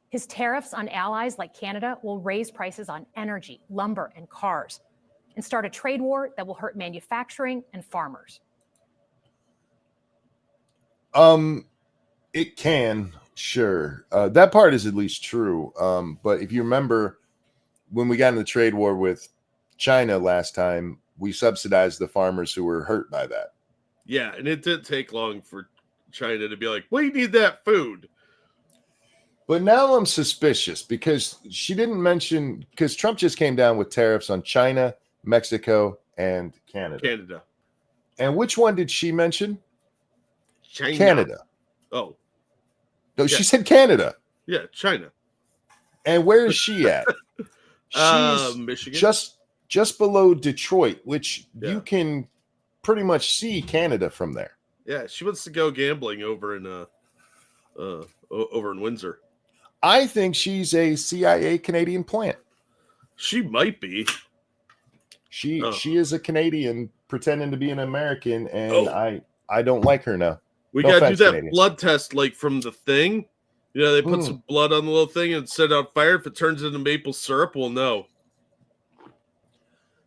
His tariffs on allies like Canada will raise prices on energy, lumber, and cars, and start a trade war that will hurt manufacturing and farmers. It can, sure. That part is at least true. But if you remember, when we got in the trade war with China last time, we subsidized the farmers who were hurt by that. Yeah, and it didn't take long for China to be like, we need that food. But now I'm suspicious because she didn't mention, because Trump just came down with tariffs on China, Mexico, and Canada. And which one did she mention? China. Canada. Oh. No, she said Canada. Yeah, China. And where is she at? She's Michigan. Just below Detroit, which you can pretty much see Canada from there. Yeah, she wants to go gambling over in Windsor. I think she's a CIA Canadian plant. She might be. She is a Canadian pretending to be an American, and I don't like her now. We gotta do that blood test, like from the thing. You know, they put some blood on the little thing and set it on fire. If it turns into maple syrup, we'll know.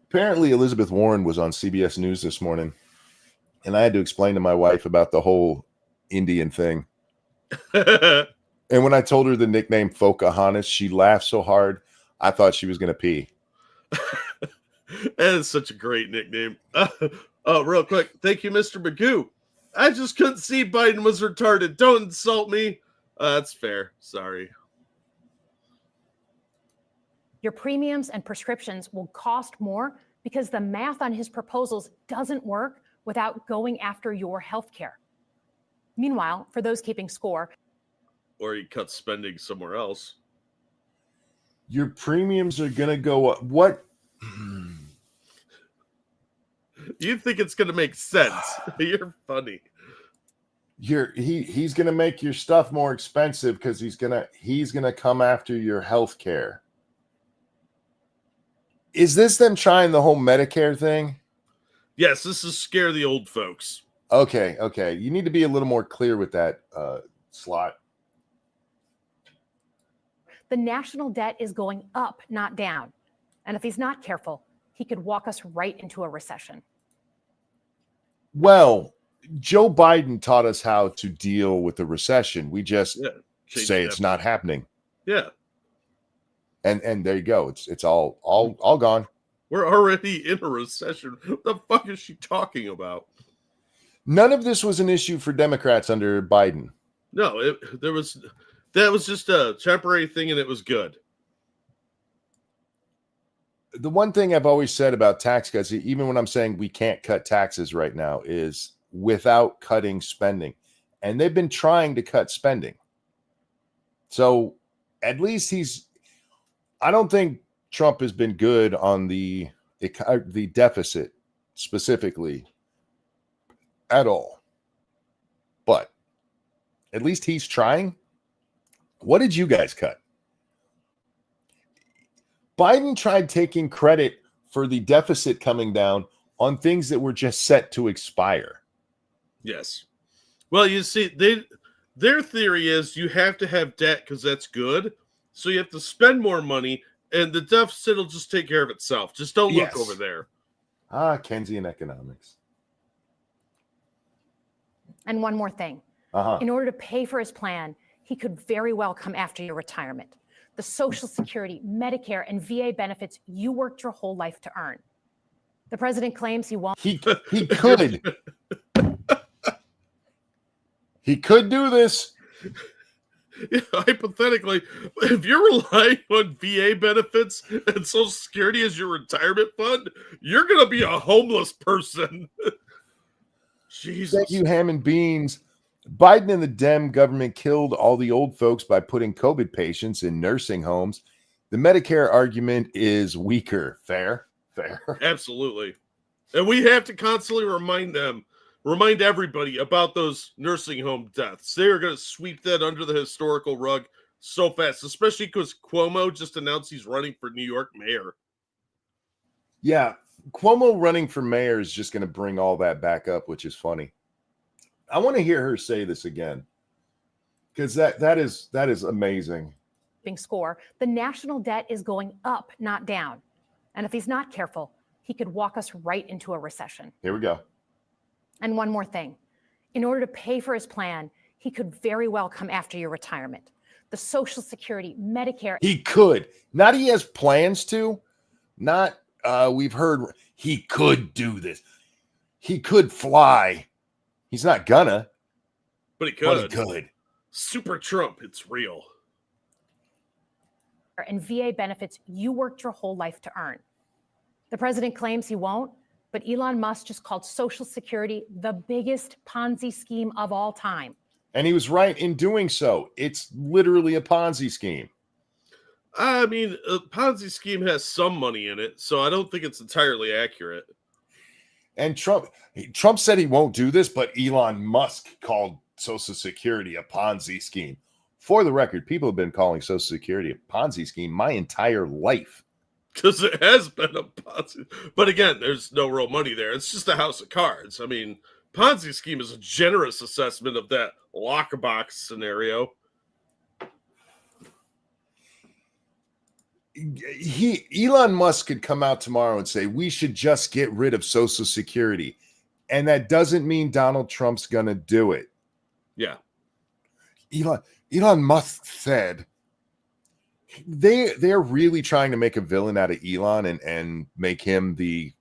Apparently, Elizabeth Warren was on CBS News this morning, and I had to explain to my wife about the whole Indian thing. And when I told her the nickname Pocahontas, she laughed so hard, I thought she was going to pee. That is such a great nickname. Real quick, thank you, Mr. Magoo. I just couldn't see Biden was retarded. Don't insult me. That's fair. Sorry. Your premiums and prescriptions will cost more because the math on his proposals doesn't work without going after your health care. Meanwhile, for those keeping score, or he cuts spending somewhere else. Your premiums are going to go up. What? You think it's going to make sense? You're funny. He's going to make your stuff more expensive because he's going to come after your health care. Is this them trying the whole Medicare thing? Yes, this is scare the old folks. Okay. You need to be a little more clear with that, Slot. The national debt is going up, not down. And if he's not careful, he could walk us right into a recession. Well, Joe Biden taught us how to deal with the recession. We just say it's not happening. Yeah. And there you go. It's all gone. We're already in a recession. What the fuck is she talking about? None of this was an issue for Democrats under Biden. No, that was just a temporary thing, and it was good. The one thing I've always said about tax cuts, even when I'm saying we can't cut taxes right now, is without cutting spending. And they've been trying to cut spending. So at least I don't think Trump has been good on the deficit specifically at all. But at least he's trying. What did you guys cut? Biden tried taking credit for the deficit coming down on things that were just set to expire. Yes. Well, you see, their theory is you have to have debt because that's good. So you have to spend more money, and the deficit will just take care of itself. Just don't look over there. Keynesian economics. And one more thing. Uh-huh. In order to pay for his plan, he could very well come after your retirement. The Social Security, Medicare, and VA benefits you worked your whole life to earn. The president claims he won't. He could. He could do this. Yeah, hypothetically, if you're relying on VA benefits and Social Security as your retirement fund, you're going to be a homeless person. Jesus. Thank you, Ham and Beans. Biden and the Dem government killed all the old folks by putting COVID patients in nursing homes. The Medicare argument is weaker. Fair. Absolutely. And we have to constantly remind everybody about those nursing home deaths. They are going to sweep that under the historical rug so fast, especially because Cuomo just announced he's running for New York mayor. Yeah, Cuomo running for mayor is just going to bring all that back up, which is funny. I want to hear her say this again, because that is amazing. Score. The national debt is going up, not down. And if he's not careful, he could walk us right into a recession. Here we go. And one more thing. In order to pay for his plan, he could very well come after your retirement. The Social Security, Medicare. He could. Not he has plans to. Not we've heard he could do this. He could fly. He's not gonna. But he could. But he could. Super Trump, it's real. And VA benefits you worked your whole life to earn. The president claims he won't, but Elon Musk just called Social Security the biggest Ponzi scheme of all time. And he was right in doing so. It's literally a Ponzi scheme. I mean, a Ponzi scheme has some money in it, so I don't think it's entirely accurate. And Trump said he won't do this, but Elon Musk called Social Security a Ponzi scheme. For the record, people have been calling Social Security a Ponzi scheme my entire life. Because it has been a Ponzi. But again, there's no real money there. It's just a house of cards. I mean, Ponzi scheme is a generous assessment of that lockbox scenario. Elon Musk could come out tomorrow and say, we should just get rid of Social Security. And that doesn't mean Donald Trump's going to do it. Yeah. Elon Musk said they're really trying to make a villain out of Elon and make him the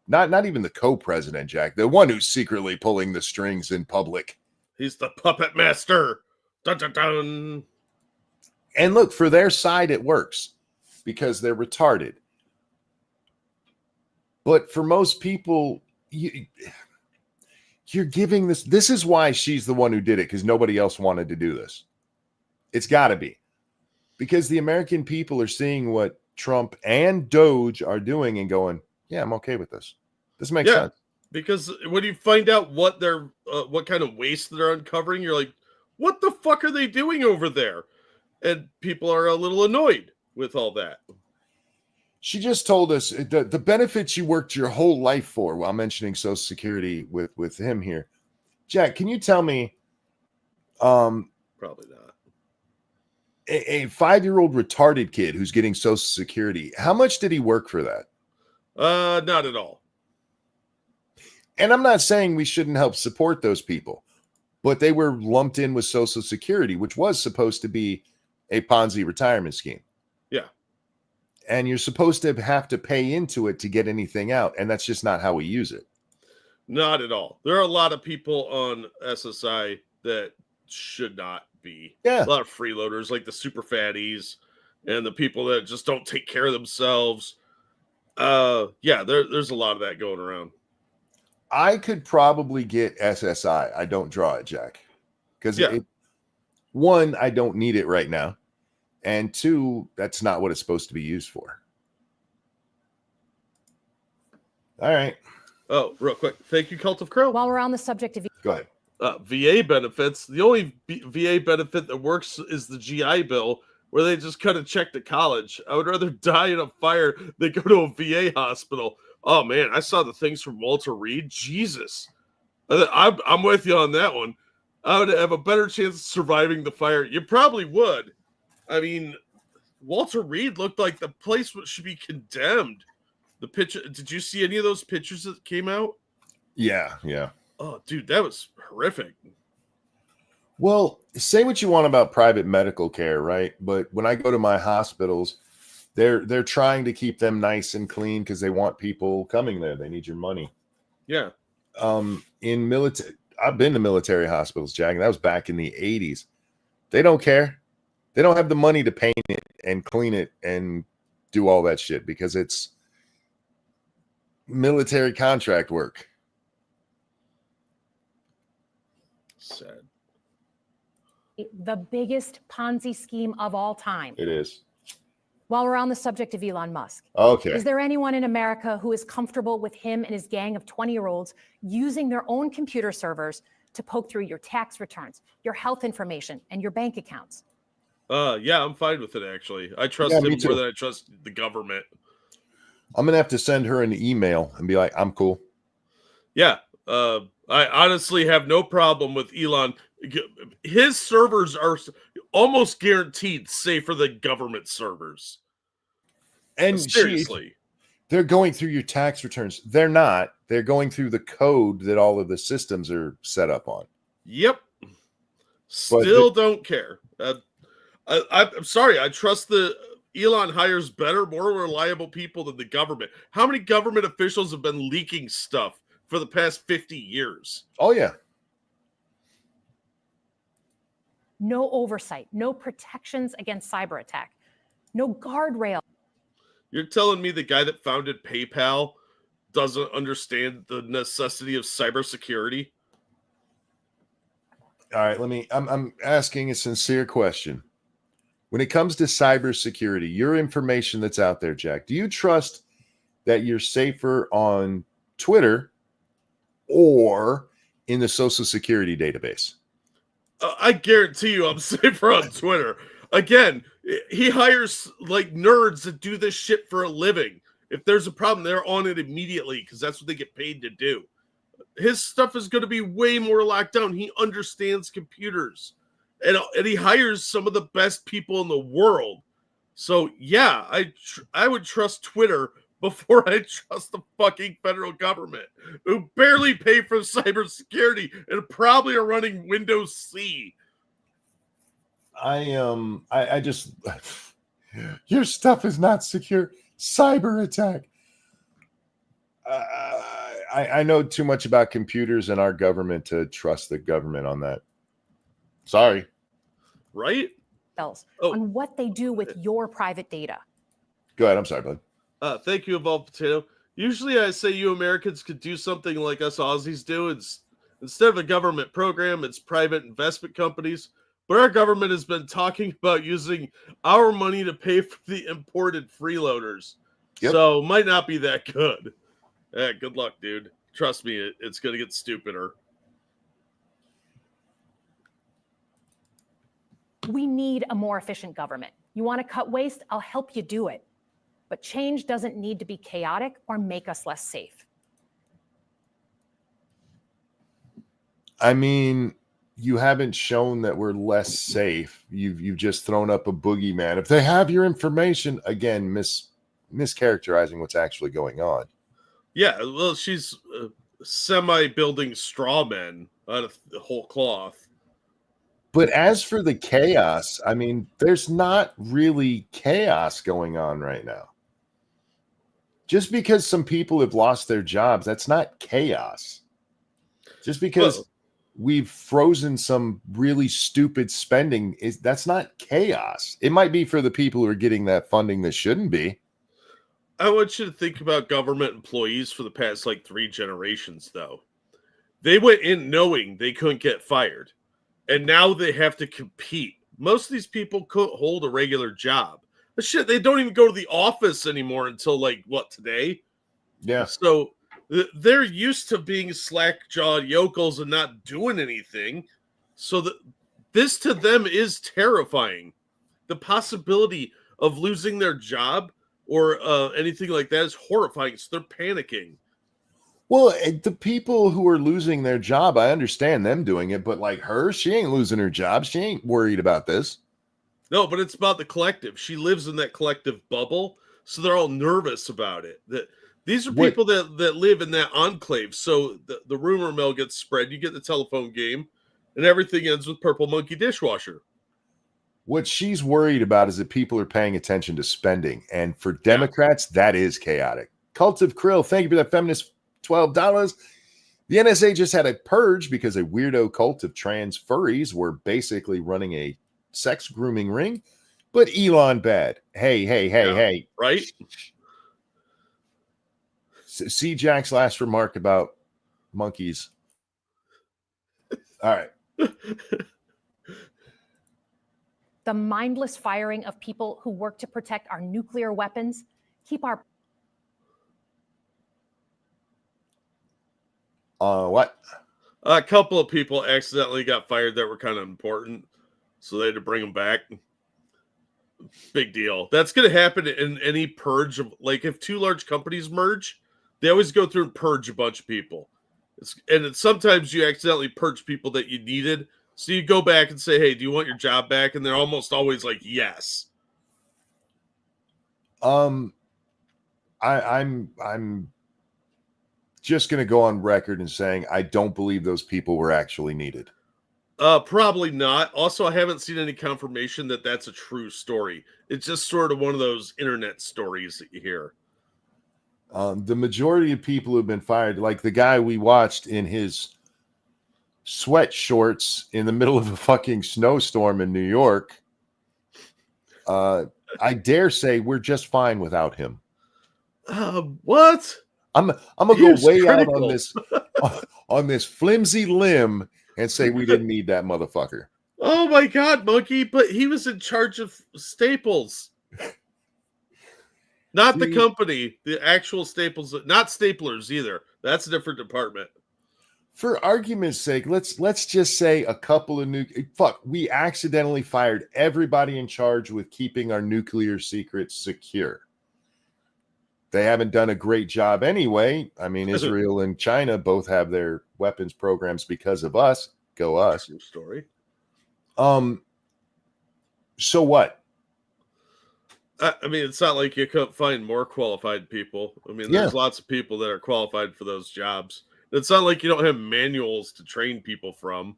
not even the co-president, Jack, the one who's secretly pulling the strings in public. He's the puppet master. Dun, dun, dun. And look, for their side, it works because they're retarded. But for most people, you're giving this. This is why she's the one who did it, because nobody else wanted to do this. It's got to be. Because the American people are seeing what Trump and Doge are doing and going, yeah, I'm okay with this. This makes sense. Because when you find out what they're, what kind of waste they're uncovering, you're like, what the fuck are they doing over there? And people are a little annoyed with all that. She just told us the benefits you worked your whole life for, while mentioning Social Security with him here. Jack, can you tell me, Probably not. A 5-year-old retarded kid who's getting Social Security, how much did he work for that? Not at all. And I'm not saying we shouldn't help support those people, but they were lumped in with Social Security, which was supposed to be a Ponzi retirement scheme. Yeah. And you're supposed to have to pay into it to get anything out. And that's just not how we use it. Not at all. There are a lot of people on SSI that should not be. Yeah. A lot of freeloaders, like the super fatties and the people that just don't take care of themselves. There's a lot of that going around. I could probably get SSI. I don't draw it, Jack. Because one, I don't need it right now. And two, that's not what it's supposed to be used for. All right. Oh, real quick. Thank you, Cult of Crow. While we're on the subject of Go ahead. VA benefits. The only VA benefit that works is the GI Bill, where they just cut a check to college. I would rather die in a fire than go to a VA hospital. Oh, man, I saw the things from Walter Reed. Jesus. I'm with you on that one. I would have a better chance of surviving the fire. You probably would. I mean, Walter Reed looked like the place should be condemned. The picture. Did you see any of those pictures that came out? Yeah. Oh, dude, that was horrific. Well, say what you want about private medical care, right? But when I go to my hospitals, they're trying to keep them nice and clean because they want people coming there. They need your money. Yeah. In military, I've been to military hospitals, Jack, and that was back in the 80s. They don't care. They don't have the money to paint it and clean it and do all that shit because it's military contract work. Sad. The biggest Ponzi scheme of all time. It is. While we're on the subject of Elon Musk, Okay. is there anyone in America who is comfortable with him and his gang of 20-year-olds using their own computer servers to poke through your tax returns, your health information, and your bank accounts? Yeah, I'm fine with it, actually. I trust Yeah, him me too. more than I trust the government. I'm going to have to send her an email and be like, I'm cool. Yeah. I honestly have no problem with Elon. His servers are almost guaranteed safer than government servers. And Seriously. they're going through your tax returns. They're not. They're going through the code that all of the systems are set up on. Yep. Still don't care. I'm sorry. I trust Elon hires better, more reliable people than the government. How many government officials have been leaking stuff for the past 50 years? Oh, yeah. No oversight, no protections against cyber attack, no guardrail. You're telling me the guy that founded PayPal doesn't understand the necessity of cybersecurity? All right, I'm asking a sincere question. When it comes to cybersecurity, your information that's out there, Jack, do you trust that you're safer on Twitter or in the Social Security database? I guarantee you I'm safer on Twitter. Again, he hires like nerds that do this shit for a living. If there's a problem, they're on it immediately because that's what they get paid to do. His stuff is going to be way more locked down. He understands computers. And he hires some of the best people in the world. So, yeah, I would trust Twitter before I trust the fucking federal government, who barely pay for cybersecurity and probably are running Windows C. I just your stuff is not secure. Cyber attack. I know too much about computers and our government to trust the government on that. Sorry. Right? On what they do with your private data. Go ahead. I'm sorry, bud. Thank you, Evolved Potato. Usually I say you Americans could do something like us Aussies do. Instead of a government program, it's private investment companies. But our government has been talking about using our money to pay for the imported freeloaders. Yep. So might not be that good. Good luck, dude. Trust me, it's going to get stupider. We need a more efficient government. You want to cut waste? I'll help you do it. But change doesn't need to be chaotic or make us less safe. I mean, you haven't shown that we're less safe. You've just thrown up a boogeyman. If they have your information, again, mischaracterizing what's actually going on. Yeah, well, she's semi-building straw men out of the whole cloth. But as for the chaos, I mean, there's not really chaos going on right now. Just because some people have lost their jobs, that's not chaos. Just because we've frozen some really stupid spending, that's not chaos. It might be for the people who are getting that funding that shouldn't be. I want you to think about government employees for the past 3 generations, though. They went in knowing they couldn't get fired. And now they have to compete. Most of these people couldn't hold a regular job. But shit, they don't even go to the office anymore until today? Yeah. So they're used to being slack-jawed yokels and not doing anything. So this to them is terrifying. The possibility of losing their job or anything like that is horrifying. So they're panicking. Well, the people who are losing their job, I understand them doing it, but her, she ain't losing her job. She ain't worried about this. No, but it's about the collective. She lives in that collective bubble, so they're all nervous about it. These are people that live in that enclave, so the rumor mill gets spread. You get the telephone game. and everything ends with Purple Monkey dishwasher. What she's worried about is that people are paying attention to spending. And for Democrats, that is chaotic. Cult of Krill, thank you for that feminist $12. The NSA just had a purge because a weirdo cult of trans furries were basically running a sex grooming ring. But Elon bad. Hey. Right? See Jack's last remark about monkeys. All right. The mindless firing of people who work to protect our nuclear weapons, keep our... What? A couple of people accidentally got fired that were kind of important, so they had to bring them back. Big deal. That's going to happen in any purge of, like, if two large companies merge, they always go through and purge a bunch of people. Sometimes you accidentally purge people that you needed, so you go back and say, "Hey, do you want your job back?" And they're almost always like, "Yes." I'm just going to go on record and saying I don't believe those people were actually needed. Probably not. Also, I haven't seen any confirmation that that's a true story. It's just sort of one of those internet stories that you hear. The majority of people who've been fired, like the guy we watched in his sweat shorts in the middle of a fucking snowstorm in New York, I dare say we're just fine without him. What? I'm gonna go way out on this flimsy limb and say we didn't need that motherfucker. Oh my God, Monkey! But he was in charge of Staples, not the company. The actual Staples, not Staplers either. That's a different department. For argument's sake, let's just say a couple of we accidentally fired everybody in charge with keeping our nuclear secrets secure. They haven't done a great job anyway. I mean, Israel and China both have their weapons programs because of us. Go us. True story. So what? I mean, it's not like you couldn't find more qualified people. I mean, there's lots of people that are qualified for those jobs. It's not like you don't have manuals to train people from.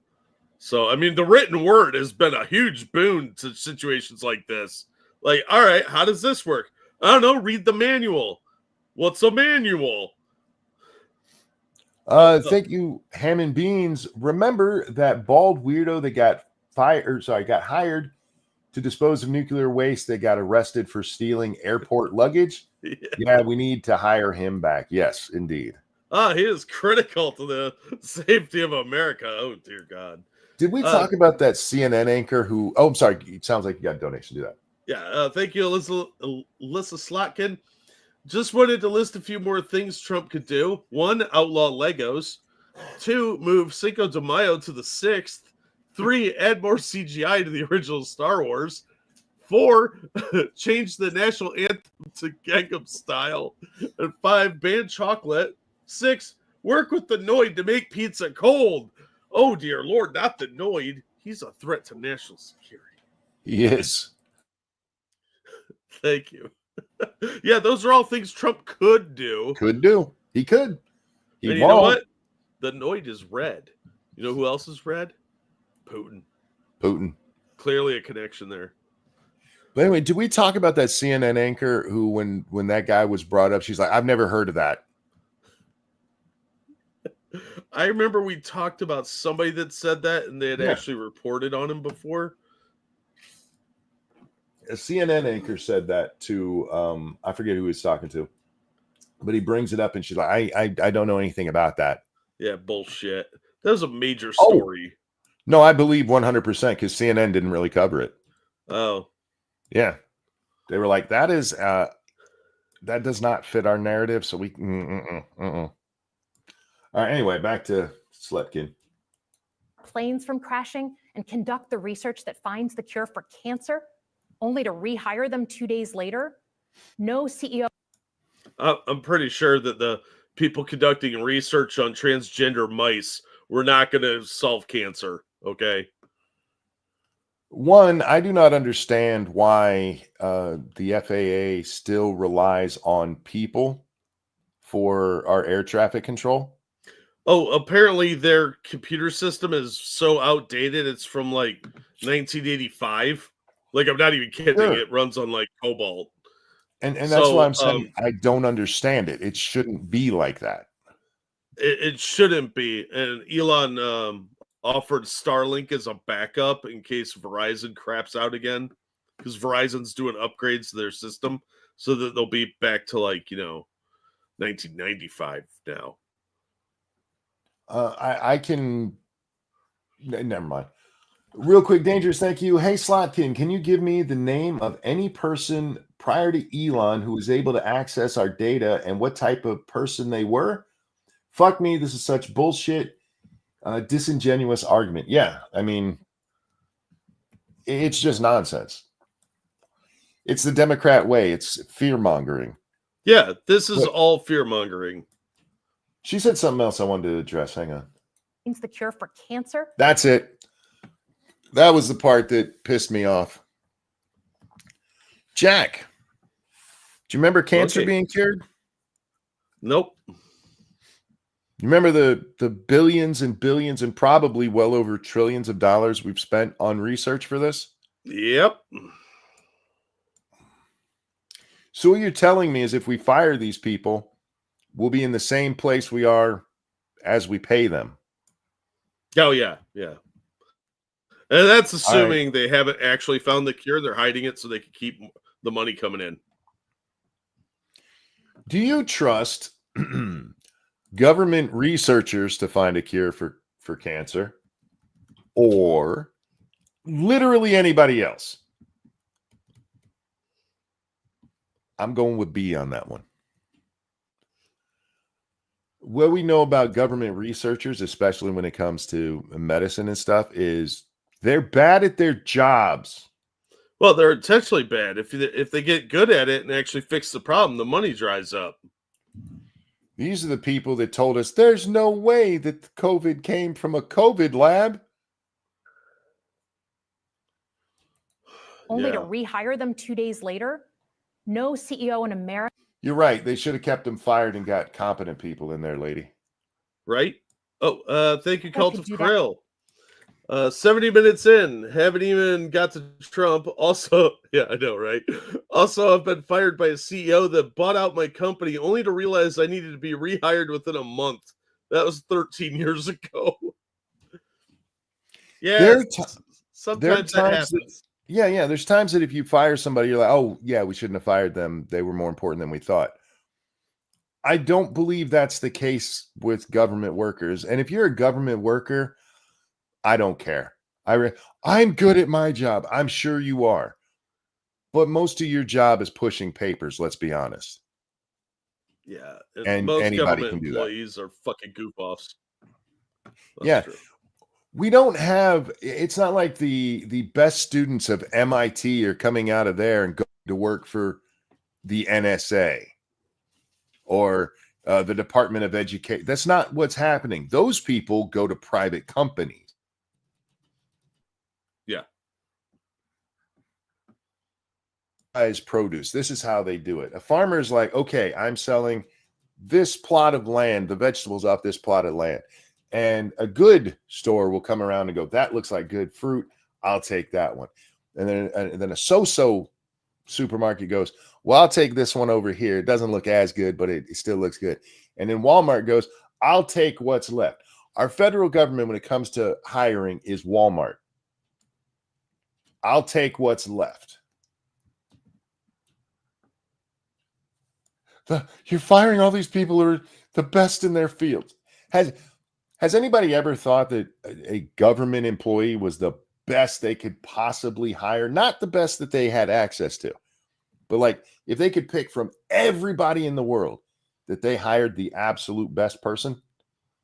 So, I mean, the written word has been a huge boon to situations like this. Like, all right, how does this work? I don't know. Read the manual. What's a manual? Thank you, Ham and Beans. Remember that bald weirdo that got hired to dispose of nuclear waste? They got arrested for stealing airport luggage. Yeah, we need to hire him back. Yes, indeed. He is critical to the safety of America. Oh, dear God. Did we talk about that CNN anchor who... Oh, I'm sorry. It sounds like you got a donation. Do that. Yeah, thank you, Elissa Slotkin. Just wanted to list a few more things Trump could do. 1, outlaw Legos. 2, move Cinco de Mayo to the 6th. 3, add more CGI to the original Star Wars. 4, change the national anthem to Gangnam Style. And 5, ban chocolate. 6, work with the Noid to make pizza cold. Oh, dear Lord, not the Noid. He's a threat to national security. He is. Thank you. Yeah, those are all things Trump could do. He could. And you know what? The Noid is red. You know who else is red? Putin. Clearly a connection there. But anyway, did we talk about that CNN anchor who, when that guy was brought up, she's like, I've never heard of that. I remember we talked about somebody that said that, and they had actually reported on him before. A CNN anchor said that to, I forget who he was talking to, but he brings it up, and she's like, I don't know anything about that. Yeah, bullshit. That was a major story. No, I believe 100% because CNN didn't really cover it. Oh. Yeah. They were like, that does not fit our narrative, so we... All right, anyway, back to Slotkin. Planes from crashing and conduct the research that finds the cure for cancer, only to rehire them 2 days later? No CEO. I'm pretty sure that the people conducting research on transgender mice were not going to solve cancer, okay? One, I do not understand why the FAA still relies on people for our air traffic control. Oh, apparently their computer system is so outdated. It's from like 1985. Like, I'm not even kidding. Sure. It runs on like Cobalt. And that's why So I'm saying I don't understand it. It shouldn't be like that. it shouldn't be. And Elon offered Starlink as a backup in case Verizon craps out again, because Verizon's doing upgrades to their system so that they'll be back to like 1995 now. I can. Never mind. Real quick, Dangerous, thank you. Hey, Slotkin, can you give me the name of any person prior to Elon who was able to access our data and what type of person they were? Fuck me, this is such bullshit, disingenuous argument. Yeah, I mean, it's just nonsense. It's the Democrat way. It's fear-mongering. Yeah, this is all fear-mongering. She said something else I wanted to address. Hang on. Means the cure for cancer? That's it. That was the part that pissed me off. Jack, do you remember cancer being cured? Nope. You remember the billions and billions and probably well over trillions of dollars we've spent on research for this? Yep. So what you're telling me is if we fire these people, we'll be in the same place we are as we pay them. Oh, yeah. Yeah. And that's assuming they haven't actually found the cure. They're hiding it so they can keep the money coming in. Do you trust government researchers to find a cure for cancer or literally anybody else? I'm going with B on that one. What we know about government researchers, especially when it comes to medicine and stuff, is they're bad at their jobs. Well, they're intentionally bad. If they get good at it and actually fix the problem, the money dries up. These are the people that told us there's no way that COVID came from a COVID lab. Only to rehire them 2 days later? No CEO in America. You're right. They should have kept them fired and got competent people in there, lady. Right? Oh, thank you, Cult of Krill. 70 minutes in, haven't even got to Trump. Also, yeah, I know, right? Also, I've been fired by a CEO that bought out my company only to realize I needed to be rehired within a month. That was 13 years ago. Yeah, sometimes that happens. Yeah. There's times that if you fire somebody, you're like, oh, yeah, we shouldn't have fired them. They were more important than we thought. I don't believe that's the case with government workers. And if you're a government worker, I don't care. I'm good at my job. I'm sure you are. But most of your job is pushing papers, let's be honest. Yeah. And most anybody government can do employees are fucking goof-offs. That's true. We don't have, it's not like the best students of MIT are coming out of there and going to work for the NSA or the Department of Education. That's not what's happening. Those people go to private companies. Yeah. As produce. This is how they do it. A farmer is like, okay, I'm selling this plot of land, the vegetables off this plot of land. And a good store will come around and go, that looks like good fruit. I'll take that one. And then a so-so supermarket goes, well, I'll take this one over here. It doesn't look as good, but it still looks good. And then Walmart goes, I'll take what's left. Our federal government, when it comes to hiring, is Walmart. I'll take what's left. You're firing all these people who are the best in their fields. Has anybody ever thought that a government employee was the best they could possibly hire? Not the best that they had access to, but like if they could pick from everybody in the world that they hired the absolute best person,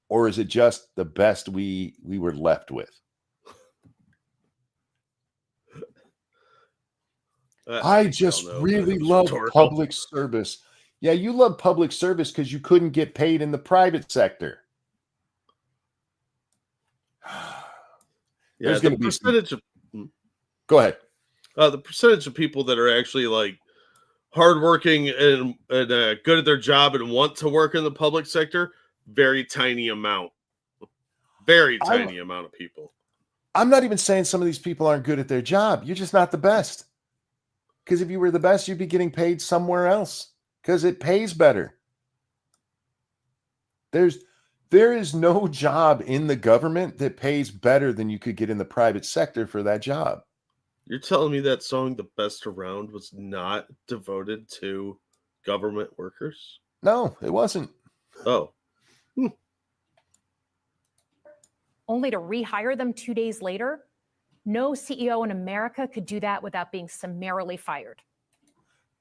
or is it just the best we were left with? I just really love public service. Yeah, you love public service because you couldn't get paid in the private sector. Yeah, the percentage of go ahead. The percentage of people that are actually like hardworking and good at their job and want to work in the public sector very tiny amount. Very tiny amount of people. I'm not even saying some of these people aren't good at their job. You're just not the best. Because if you were the best, you'd be getting paid somewhere else because it pays better. There is no job in the government that pays better than you could get in the private sector for that job. You're telling me that song "The Best Around" was not devoted to government workers? No, it wasn't. Oh. Only to rehire them 2 days later? No CEO in America could do that without being summarily fired.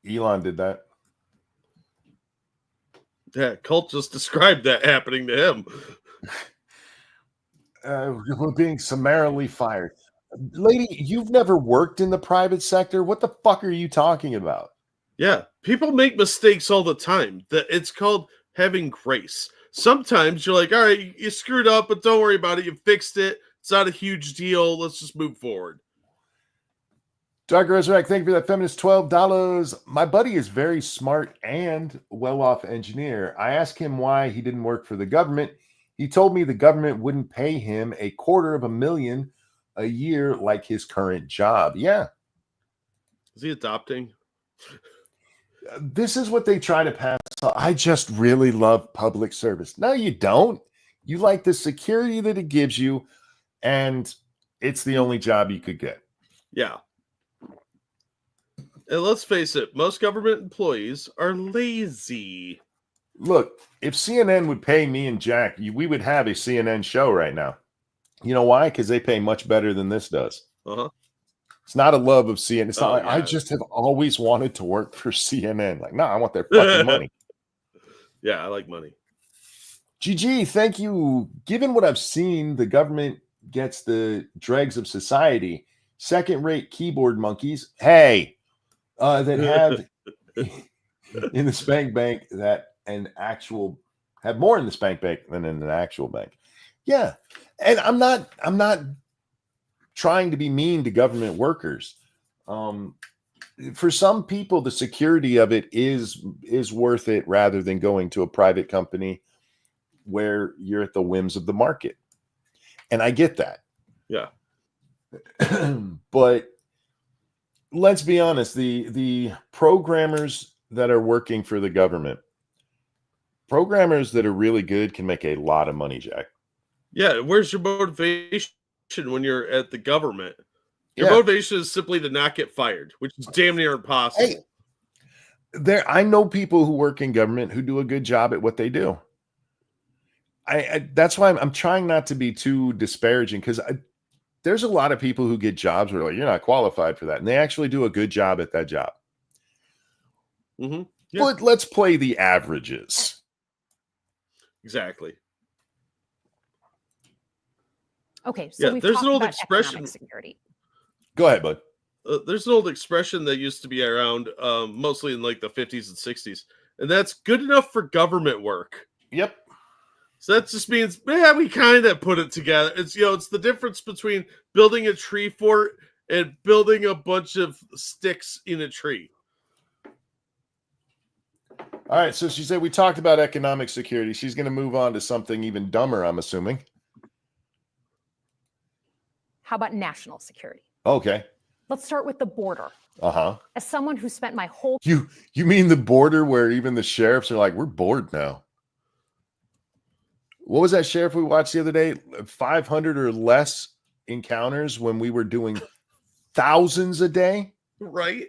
Elon did that. Yeah, Colt just described that happening to him. We're being summarily fired. Lady, you've never worked in the private sector. What the fuck are you talking about? Yeah, people make mistakes all the time. It's called having grace. Sometimes you're like, all right, you screwed up, but don't worry about it. You fixed it. It's not a huge deal. Let's just move forward. Dark Resurrect, thank you for that feminist $12. My buddy is very smart and well-off engineer. I asked him why he didn't work for the government. He told me the government wouldn't pay him $250,000 a year like his current job. Yeah. Is he adopting? This is what they try to pass. I just really love public service. No, you don't. You like the security that it gives you, and it's the only job you could get. Yeah. And let's face it, most government employees are lazy. Look, if CNN would pay me and Jack, we would have a CNN show right now. You know why? Because they pay much better than this does. Uh-huh. It's not a love of CNN. It's not like, yeah. I just have always wanted to work for CNN. Like, no, I want their fucking money. Yeah, I like money. GG, thank you. Given what I've seen, the government gets the dregs of society. Second-rate keyboard monkeys. Hey, that have in the spank bank that an actual have more in the spank bank than in an actual bank. Yeah, and I'm not trying to be mean to government workers. For some people, the security of it is worth it rather than going to a private company where you're at the whims of the market. And I get that. Yeah. But let's be honest, the programmers that are working for the government, programmers that are really good can make a lot of money, Jack. Yeah, where's your motivation when you're at the government? Your motivation is simply to not get fired, which is damn near impossible. Hey, I know people who work in government who do a good job at what they do. That's why I'm trying not to be too disparaging, because there's a lot of people who get jobs where like, you're not qualified for that, and they actually do a good job at that job. Mm-hmm. Yeah. But let's play the averages. Exactly. Okay, so we've there's talked an old about expression. economic security. Go ahead, bud. There's an old expression that used to be around mostly in like the 50s and 60s, and that's good enough for government work. Yep. So that just means, man, we kind of put it together. It's, it's the difference between building a tree fort and building a bunch of sticks in a tree. All right, so she said we talked about economic security. She's going to move on to something even dumber, I'm assuming. How about national security? Okay. Let's start with the border. Uh-huh. As someone who spent my whole... You mean the border where even the sheriffs are like, we're bored now? What was that sheriff we watched the other day? 500 or less encounters when we were doing thousands a day? Right.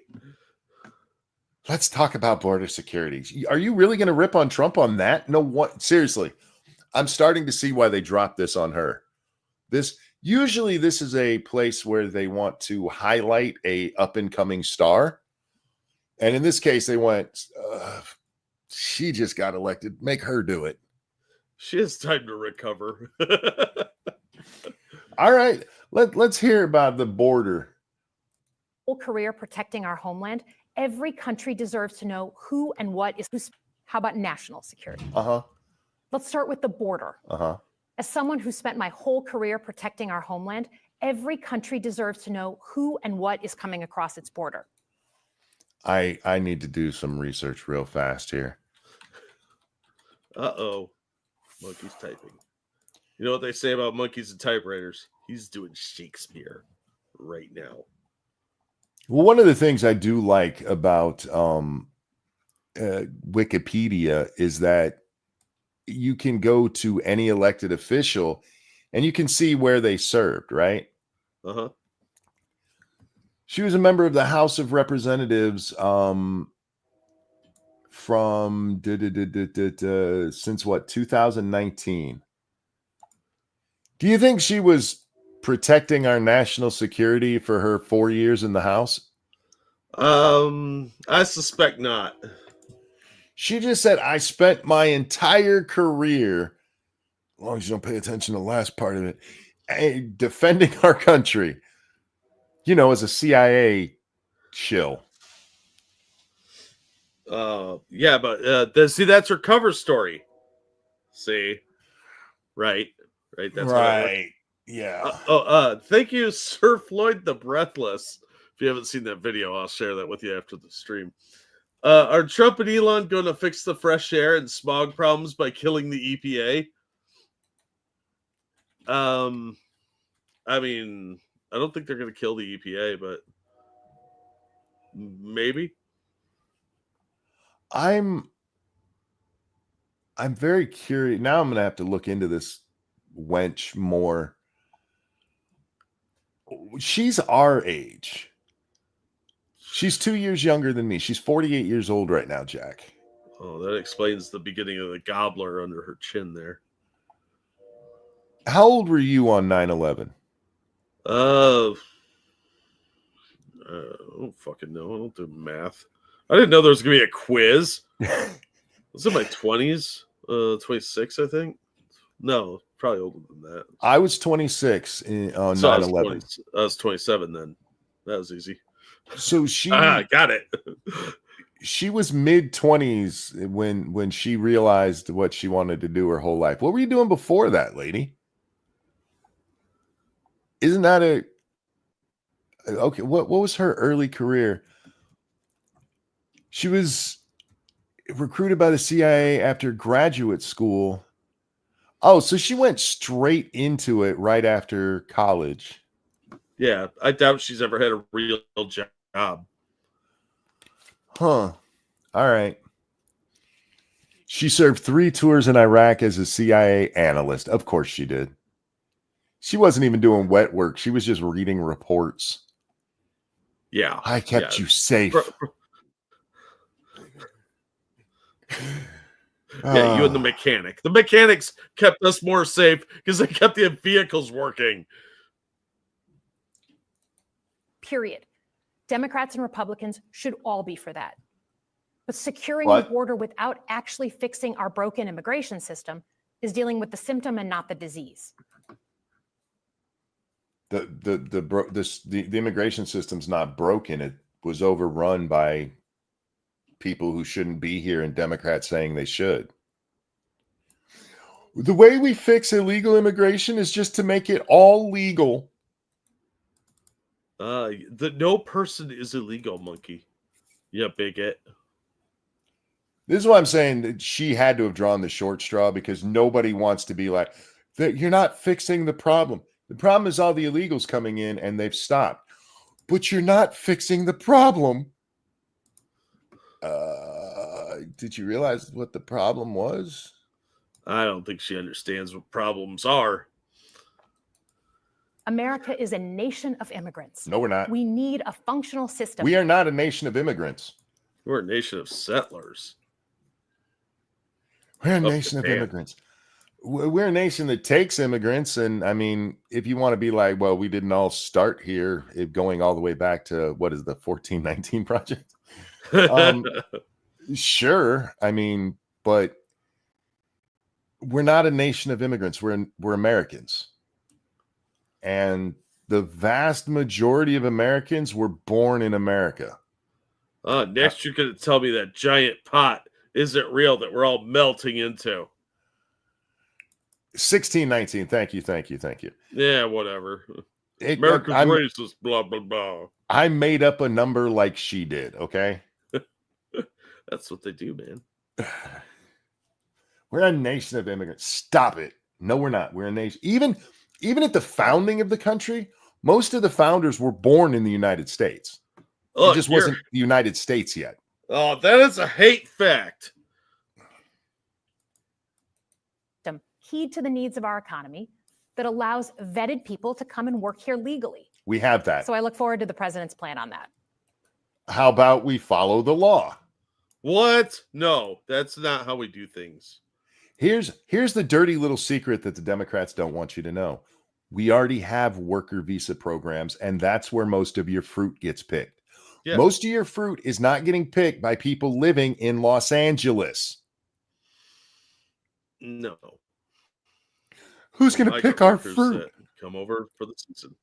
Let's talk about border security. Are you really going to rip on Trump on that? No, what? Seriously, I'm starting to see why they dropped this on her. Usually this is a place where they want to highlight a up-and-coming star. And in this case, they went, she just got elected. Make her do it. She has time to recover. All right. Let's hear about the border. Whole career protecting our homeland. Every country deserves to know who and what is who's. How about national security? Uh-huh. Let's start with the border. Uh-huh. As someone who spent my whole career protecting our homeland, every country deserves to know who and what is coming across its border. I need to do some research real fast here. Uh-oh. Monkey's typing. You know what they say about monkeys and typewriters? He's doing Shakespeare right now. Well, one of the things I do like about Wikipedia is that you can go to any elected official and you can see where they served, right? Uh-huh. She was a member of the House of Representatives from since what, 2019. Do you think she was protecting our national security for her 4 years in the House? I suspect not. She just said, I spent my entire career, as long as you don't pay attention to the last part of it, defending our country, as a CIA shill. Yeah, but see, that's her cover Right. story. See? Right. That's right. Yeah. Thank you, Sir Floyd the Breathless. If you haven't seen that video, I'll share that with you after the stream. Are Trump and Elon going to fix the fresh air and smog problems by killing the EPA? I mean, I don't think they're going to kill the EPA, but maybe. I'm very curious. Now I'm going to have to look into this wench more. She's our age. She's 2 years younger than me. She's 48 years old right now, Jack. Oh, that explains the beginning of the gobbler under her chin there. How old were you on 9/11? I don't fucking know. I don't do math. I didn't know there was going to be a quiz. I was in my 20s. 26, I think. No, probably older than that. I was 26 on 9/11. I was 27 then. That was easy. So she got it. She was mid-20s when she realized what she wanted to do her whole life. What were you doing before that, lady? Isn't that okay? What was her early career? She was recruited by the CIA after graduate school. Oh, so she went straight into it right after college. Yeah, I doubt she's ever had a real job. Huh. All right. She served 3 tours in Iraq as a CIA analyst. Of course she did. She wasn't even doing wet work. She was just reading reports. Yeah. I kept you safe. Yeah, you and the mechanic. The mechanics kept us more safe because they kept the vehicles working. Period. Democrats and Republicans should all be for that. But securing What? the border without actually fixing our broken immigration system is dealing with the symptom and not the disease. The immigration system's not broken. It was overrun by people who shouldn't be here and Democrats saying they should. The way we fix illegal immigration is just to make it all legal. No person is illegal, monkey. Yeah, bigot. This is why I'm saying that she had to have drawn the short straw, because nobody wants to be like, that you're not fixing the problem. The problem is all the illegals coming in and they've stopped. But you're not fixing the problem. Did you realize what the problem was? I don't think she understands what problems are. America is a nation of immigrants. No, we're not. We need a functional system. We are not a nation of immigrants. We're a nation of settlers. We're a nation of immigrants. We're a nation that takes immigrants. And I mean, if you want to be like, well, we didn't all start here, going all the way back to what is the 1419 Project? Sure. I mean, but we're not a nation of immigrants. We're Americans. And the vast majority of Americans were born in America. Next, you're going to tell me that giant pot isn't real that we're all melting into. 1619. Thank you. Yeah, whatever. America's racist, blah, blah, blah. I made up a number like she did, okay? That's what they do, man. We're a nation of immigrants. Stop it. No, we're not. We're a nation. Even at the founding of the country, most of the founders were born in the United States. It just wasn't the United States yet. Oh, that is a hate fact. Heed to the needs of our economy that allows vetted people to come and work here legally. We have that. So I look forward to the president's plan on that. How about we follow the law? What? No, that's not how we do things. Here's the dirty little secret that the Democrats don't want you to know. We already have worker visa programs, and that's where most of your fruit gets picked. Yeah. Most of your fruit is not getting picked by people living in Los Angeles. No. Who's going to pick our fruit? Come over for the season.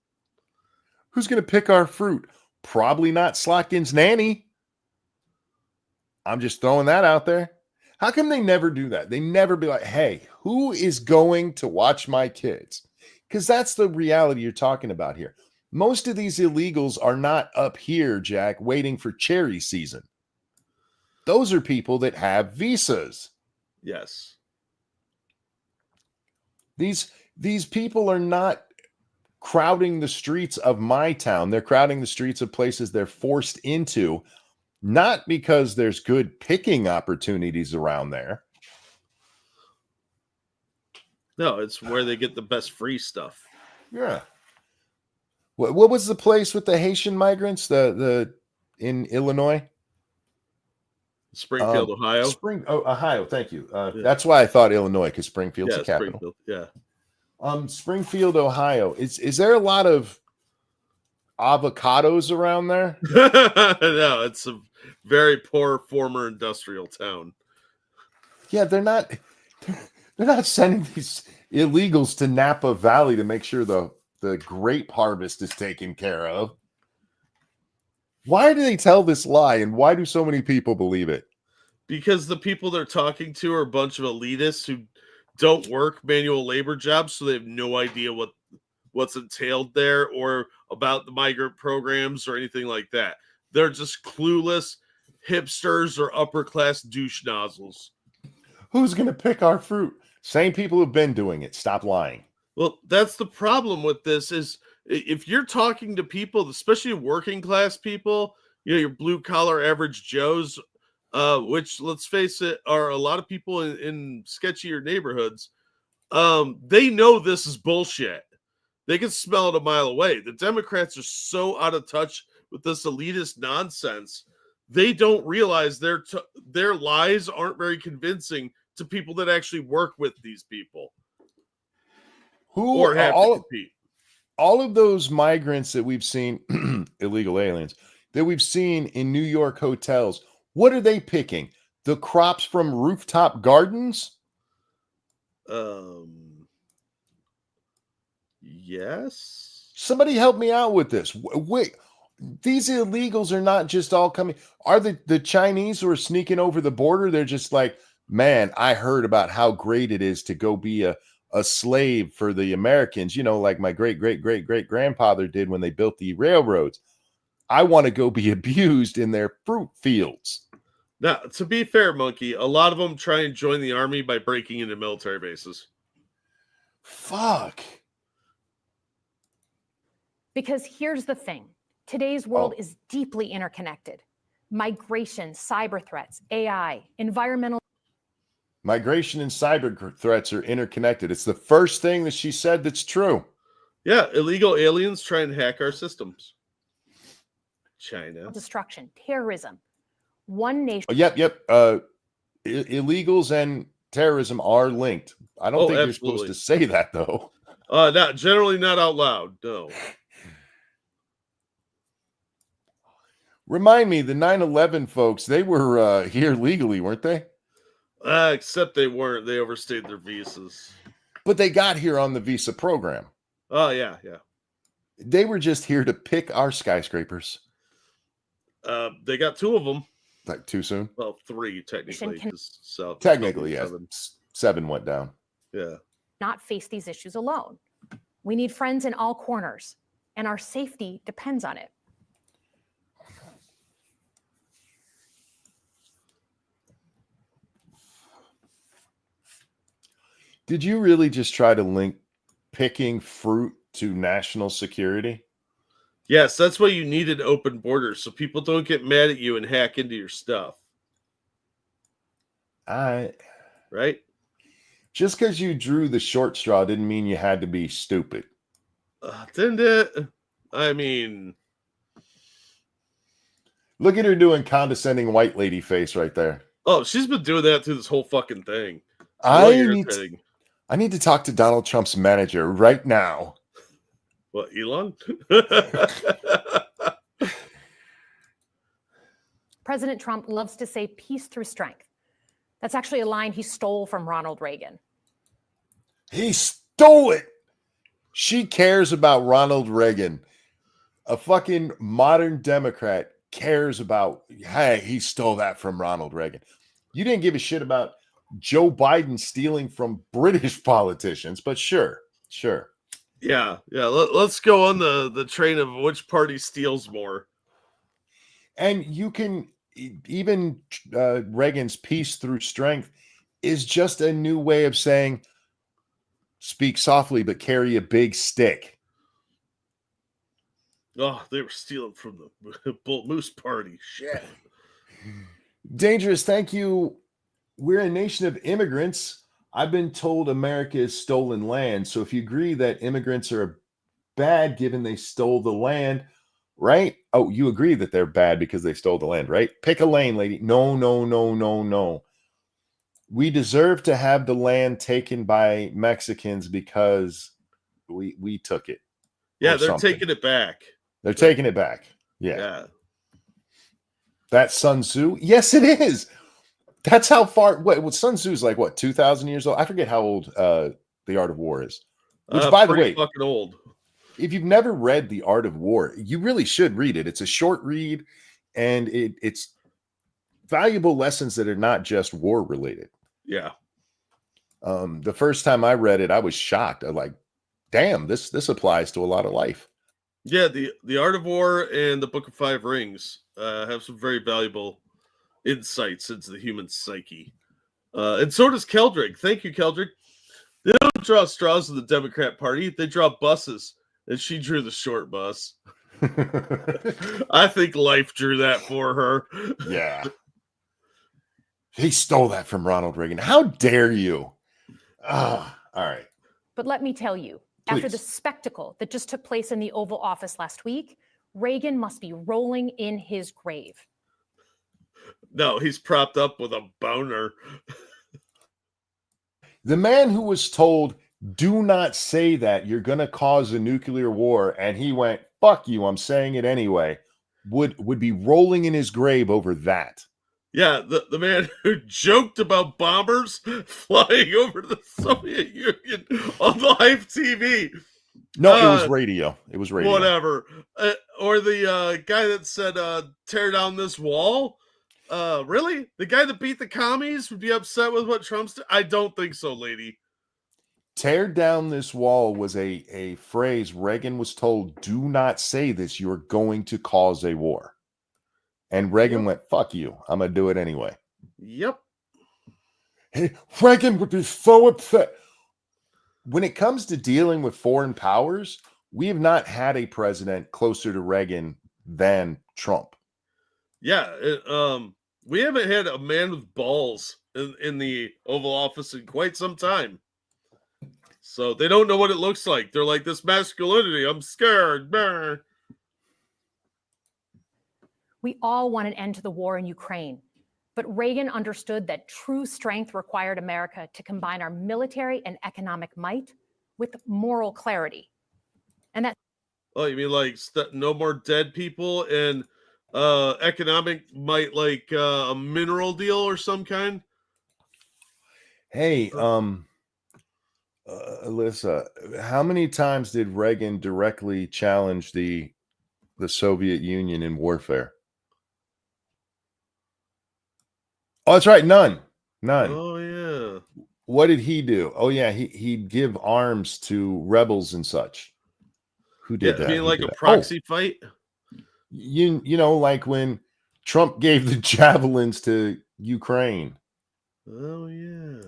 Who's going to pick our fruit? Probably not Slotkin's nanny. I'm just throwing that out there. How come they never do that? They never be like, hey, who is going to watch my kids? Because that's the reality you're talking about here. Most of these illegals are not up here, Jack, waiting for cherry season. Those are people that have visas. Yes. These people are not crowding the streets of my town. They're crowding the streets of places they're forced into, not because there's good picking opportunities around there. No, it's where they get the best free stuff. Yeah. What was the place with the Haitian migrants? The in Illinois? Springfield, Ohio. Ohio. Thank you. That's why I thought Illinois, because Springfield's the capital. Springfield, Springfield, Ohio. Is there a lot of avocados around there? No, it's a very poor former industrial town. Yeah, they're not sending these illegals to Napa Valley to make sure the grape harvest is taken care of. Why do they tell this lie, and why do so many people believe it? Because the people they're talking to are a bunch of elitists who don't work manual labor jobs, so they have no idea what's entailed there or about the migrant programs or anything like that. They're just clueless hipsters or upper-class douche nozzles. Who's going to pick our fruit? Same people who've been doing it. Stop lying. Well, that's the problem with this is if you're talking to people, especially working class people, your blue collar average Joes, which let's face it, are a lot of people in sketchier neighborhoods. They know this is bullshit. They can smell it a mile away. The Democrats are so out of touch with this elitist nonsense. They don't realize their lies aren't very convincing to people that actually work with these people. Who have to compete. All of those migrants that we've seen, illegal aliens, that we've seen in New York hotels, what are they picking? The crops from rooftop gardens? Yes. Somebody help me out with this. Wait, these illegals are not just all coming. Are the Chinese who are sneaking over the border? They're just like, man, I heard about how great it is to go be a slave for the Americans, like my great-great-great-great-grandfather did when they built the railroads. I want to go be abused in their fruit fields. Now, to be fair, Monkey, a lot of them try and join the army by breaking into military bases. Fuck. Because here's the thing. Today's world is deeply interconnected. Migration, cyber threats, AI, environmental. Migration and cyber threats are interconnected. It's the first thing that she said that's true. Yeah, illegal aliens try and hack our systems. China. Destruction, terrorism. One nation. Yep. Illegals and terrorism are linked. I don't think you're supposed to say that, though. Generally not out loud, no. Remind me, the 9/11 folks, they were here legally, weren't they? Except they weren't. They overstayed their visas. But they got here on the visa program. Oh, yeah. They were just here to pick our skyscrapers. They got 2 of them. Like too soon? Well, 3 technically. Technically, yes. 7 went down. Yeah. Not face these issues alone. We need friends in all corners, and our safety depends on it. Did you really just try to link picking fruit to national security? Yes, that's why you needed open borders so people don't get mad at you and hack into your stuff, I right? just because you drew the short straw didn't mean you had to be stupid. Didn't it? I mean, Look at her doing condescending white lady face right there. oh, she's been doing that through this whole fucking thing. It's I really need irritating. I need to talk to Donald Trump's manager right now. What, Elon? President Trump loves to say peace through strength. That's actually a line he stole from Ronald Reagan. He stole it. She cares about Ronald Reagan. A fucking modern Democrat cares about, hey, he stole that from Ronald Reagan. You didn't give a shit about Joe Biden stealing from British politicians, but sure. Yeah. Let's go on the train of which party steals more. And you can even Reagan's peace through strength is just a new way of saying speak softly but carry a big stick. Oh, they were stealing from the Bull Moose party. Shit. Dangerous, thank you. We're a nation of immigrants. I've been told America is stolen land. So if you agree that immigrants are bad given they stole the land, right? Oh, you agree that they're bad because they stole the land, right? Pick a lane, lady. No. We deserve to have the land taken by Mexicans because we took it. Yeah, they're taking it back. They're taking it back. Yeah. That's Sun Tzu? Yes, it is. That's how far. What Sun Tzu's like? What, 2,000 years old? I forget how old The Art of War is. Which, by the way, fucking old. If you've never read The Art of War, you really should read it. It's a short read, and it's valuable lessons that are not just war related. Yeah. The first time I read it, I was shocked. I'm like, damn, this applies to a lot of life. Yeah, the Art of War and the Book of Five Rings have some very valuable insights into the human psyche. And so does Keldrick. Thank you, Keldrick. They don't draw straws in the Democrat Party. They draw buses, and she drew the short bus. I think life drew that for her. Yeah. He stole that from Ronald Reagan. How dare you? All right. But let me tell you, after the spectacle that just took place in the Oval Office last week, Reagan must be rolling in his grave. No, he's propped up with a boner. The man who was told, do not say that, you're going to cause a nuclear war, and he went, fuck you, I'm saying it anyway, would be rolling in his grave over that. Yeah, the man who joked about bombers flying over the Soviet Union on live TV. No, it was radio. It was radio. Whatever. Or the guy that said, tear down this wall. Really? The guy that beat the commies would be upset with what Trump's doing? I don't think so, lady. Tear down this wall was a phrase Reagan was told, do not say this, you're going to cause a war. And Reagan went, fuck you, I'm going to do it anyway. Yep. Hey, Reagan would be so upset. When it comes to dealing with foreign powers, we have not had a president closer to Reagan than Trump. Yeah. We haven't had a man with balls in the Oval Office in quite some time. So they don't know what it looks like. They're like, this masculinity, I'm scared. Brr. We all want an end to the war in Ukraine, but Reagan understood that true strength required America to combine our military and economic might with moral clarity. And that. Oh, you mean like no more dead people and economic might, like a mineral deal or some kind? Hey, Elissa, how many times did Reagan directly challenge the Soviet Union in warfare? Oh, that's right. None. Oh, yeah. What did he do? Oh, yeah. He'd give arms to rebels and such. Who did that? Being like a proxy fight? You know, like when Trump gave the javelins to Ukraine. Oh, yeah.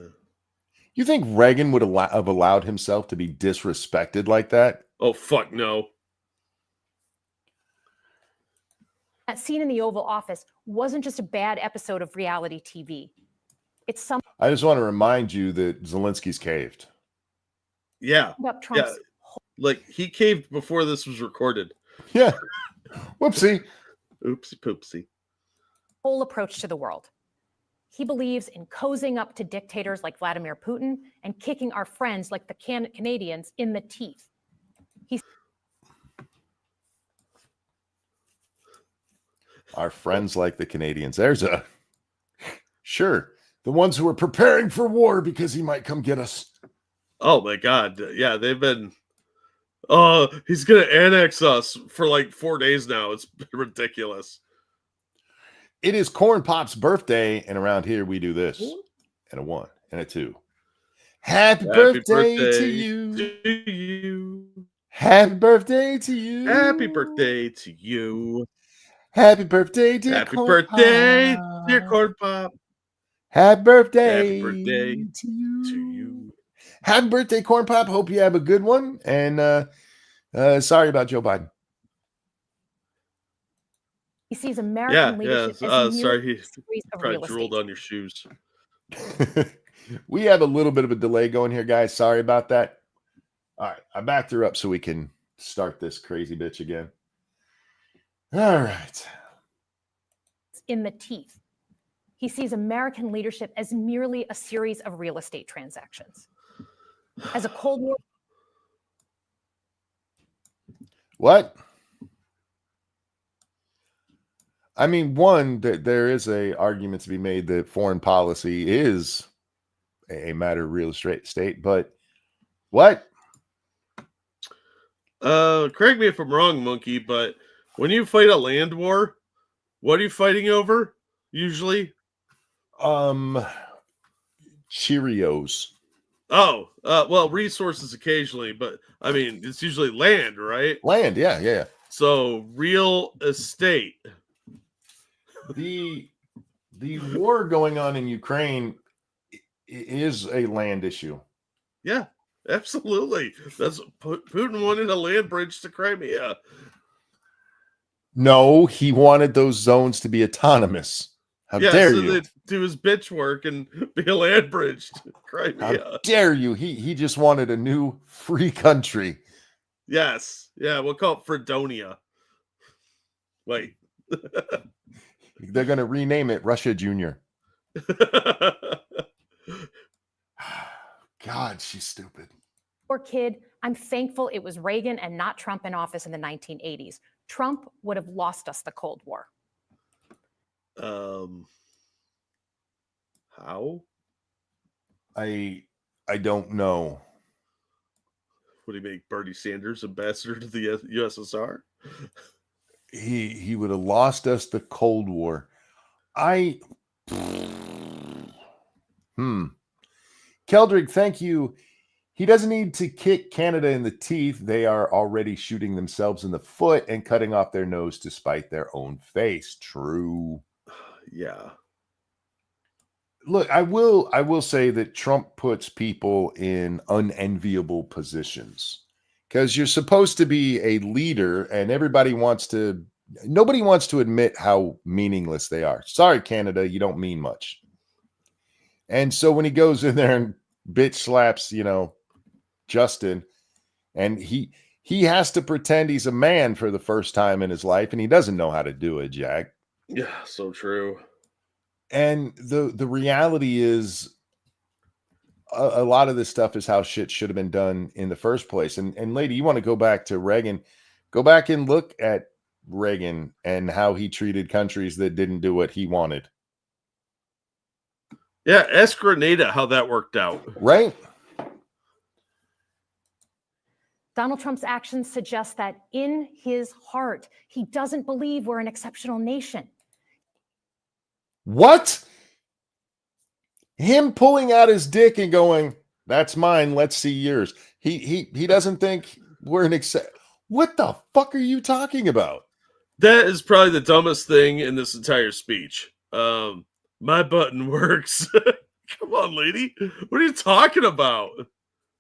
You think Reagan would have allowed himself to be disrespected like that? Oh, fuck no. That scene in the Oval Office wasn't just a bad episode of reality TV. It's something I just want to remind you that Zelensky's caved. Yeah. about Trump's Like, he caved before this was recorded. Yeah. Whoopsie. Oopsie poopsie. whole approach to the world. He believes in cozying up to dictators like Vladimir Putin and kicking our friends like the Canadians in the teeth. Our friends like the Canadians. There's a... Sure. The ones who are preparing for war because he might come get us. Oh my God. Yeah, they've been... Oh, he's going to annex us for like 4 days now. It's ridiculous. It is Corn Pop's birthday, and around here we do this. And a 1 and a 2. Happy birthday to you. To you. Happy birthday to you. Happy birthday to you. Happy birthday, dear Happy Corn birthday, Pop. dear Corn Pop. Happy birthday, Happy birthday to you. To you. Happy birthday, Corn Pop. Hope you have a good one. And sorry about Joe Biden. He sees American leadership as sorry, he of probably real drooled estate. on your shoes. We have a little bit of a delay going here, guys. Sorry about that. All right, I backed her up so we can start this crazy bitch again. All right. In the teeth. He sees American leadership as merely a series of real estate transactions. As a Cold War. What? I mean, one, there is a argument to be made that foreign policy is a matter of real estate, but what? Correct me if I'm wrong, Monkey, but when you fight a land war, what are you fighting over usually? Cheerios. Oh, well, resources occasionally, but I mean, it's usually land, right? Land, yeah. So real estate. The war going on in Ukraine is a land issue. Yeah, absolutely. That's Putin wanted a land bridge to Crimea. No, he wanted those zones to be autonomous. How dare you? They'd do his bitch work and be a land bridge to Crimea. How dare you? He just wanted a new free country. Yes. Yeah, we'll call it Fredonia. Wait. They're going to rename it Russia Junior. God, she's stupid. Poor kid, I'm thankful it was Reagan and not Trump in office in the 1980s. Trump would have lost us the Cold War. How? I don't know. Would he make Bernie Sanders ambassador to the USSR? He would have lost us the Cold War. Keldrick, thank you. He doesn't need to kick Canada in the teeth. They are already shooting themselves in the foot and cutting off their nose to spite their own face. True. Yeah. Look, I will say that Trump puts people in unenviable positions because you're supposed to be a leader and nobody wants to admit how meaningless they are. Sorry, Canada, you don't mean much. And so when he goes in there and bitch slaps, Justin, and he has to pretend he's a man for the first time in his life, and he doesn't know how to do it, Jack. Yeah, so true. And the reality is a lot of this stuff is how shit should have been done in the first place. And lady, you want to go back to Reagan, go back and look at Reagan and how he treated countries that didn't do what he wanted. Yeah, ask Grenada how that worked out. Right? Donald Trump's actions suggest that in his heart, he doesn't believe we're an exceptional nation. What? Him pulling out his dick and going, "That's mine. Let's see yours." He doesn't think we're an What the fuck are you talking about? That is probably the dumbest thing in this entire speech. My button works. Come on, lady. What are you talking about?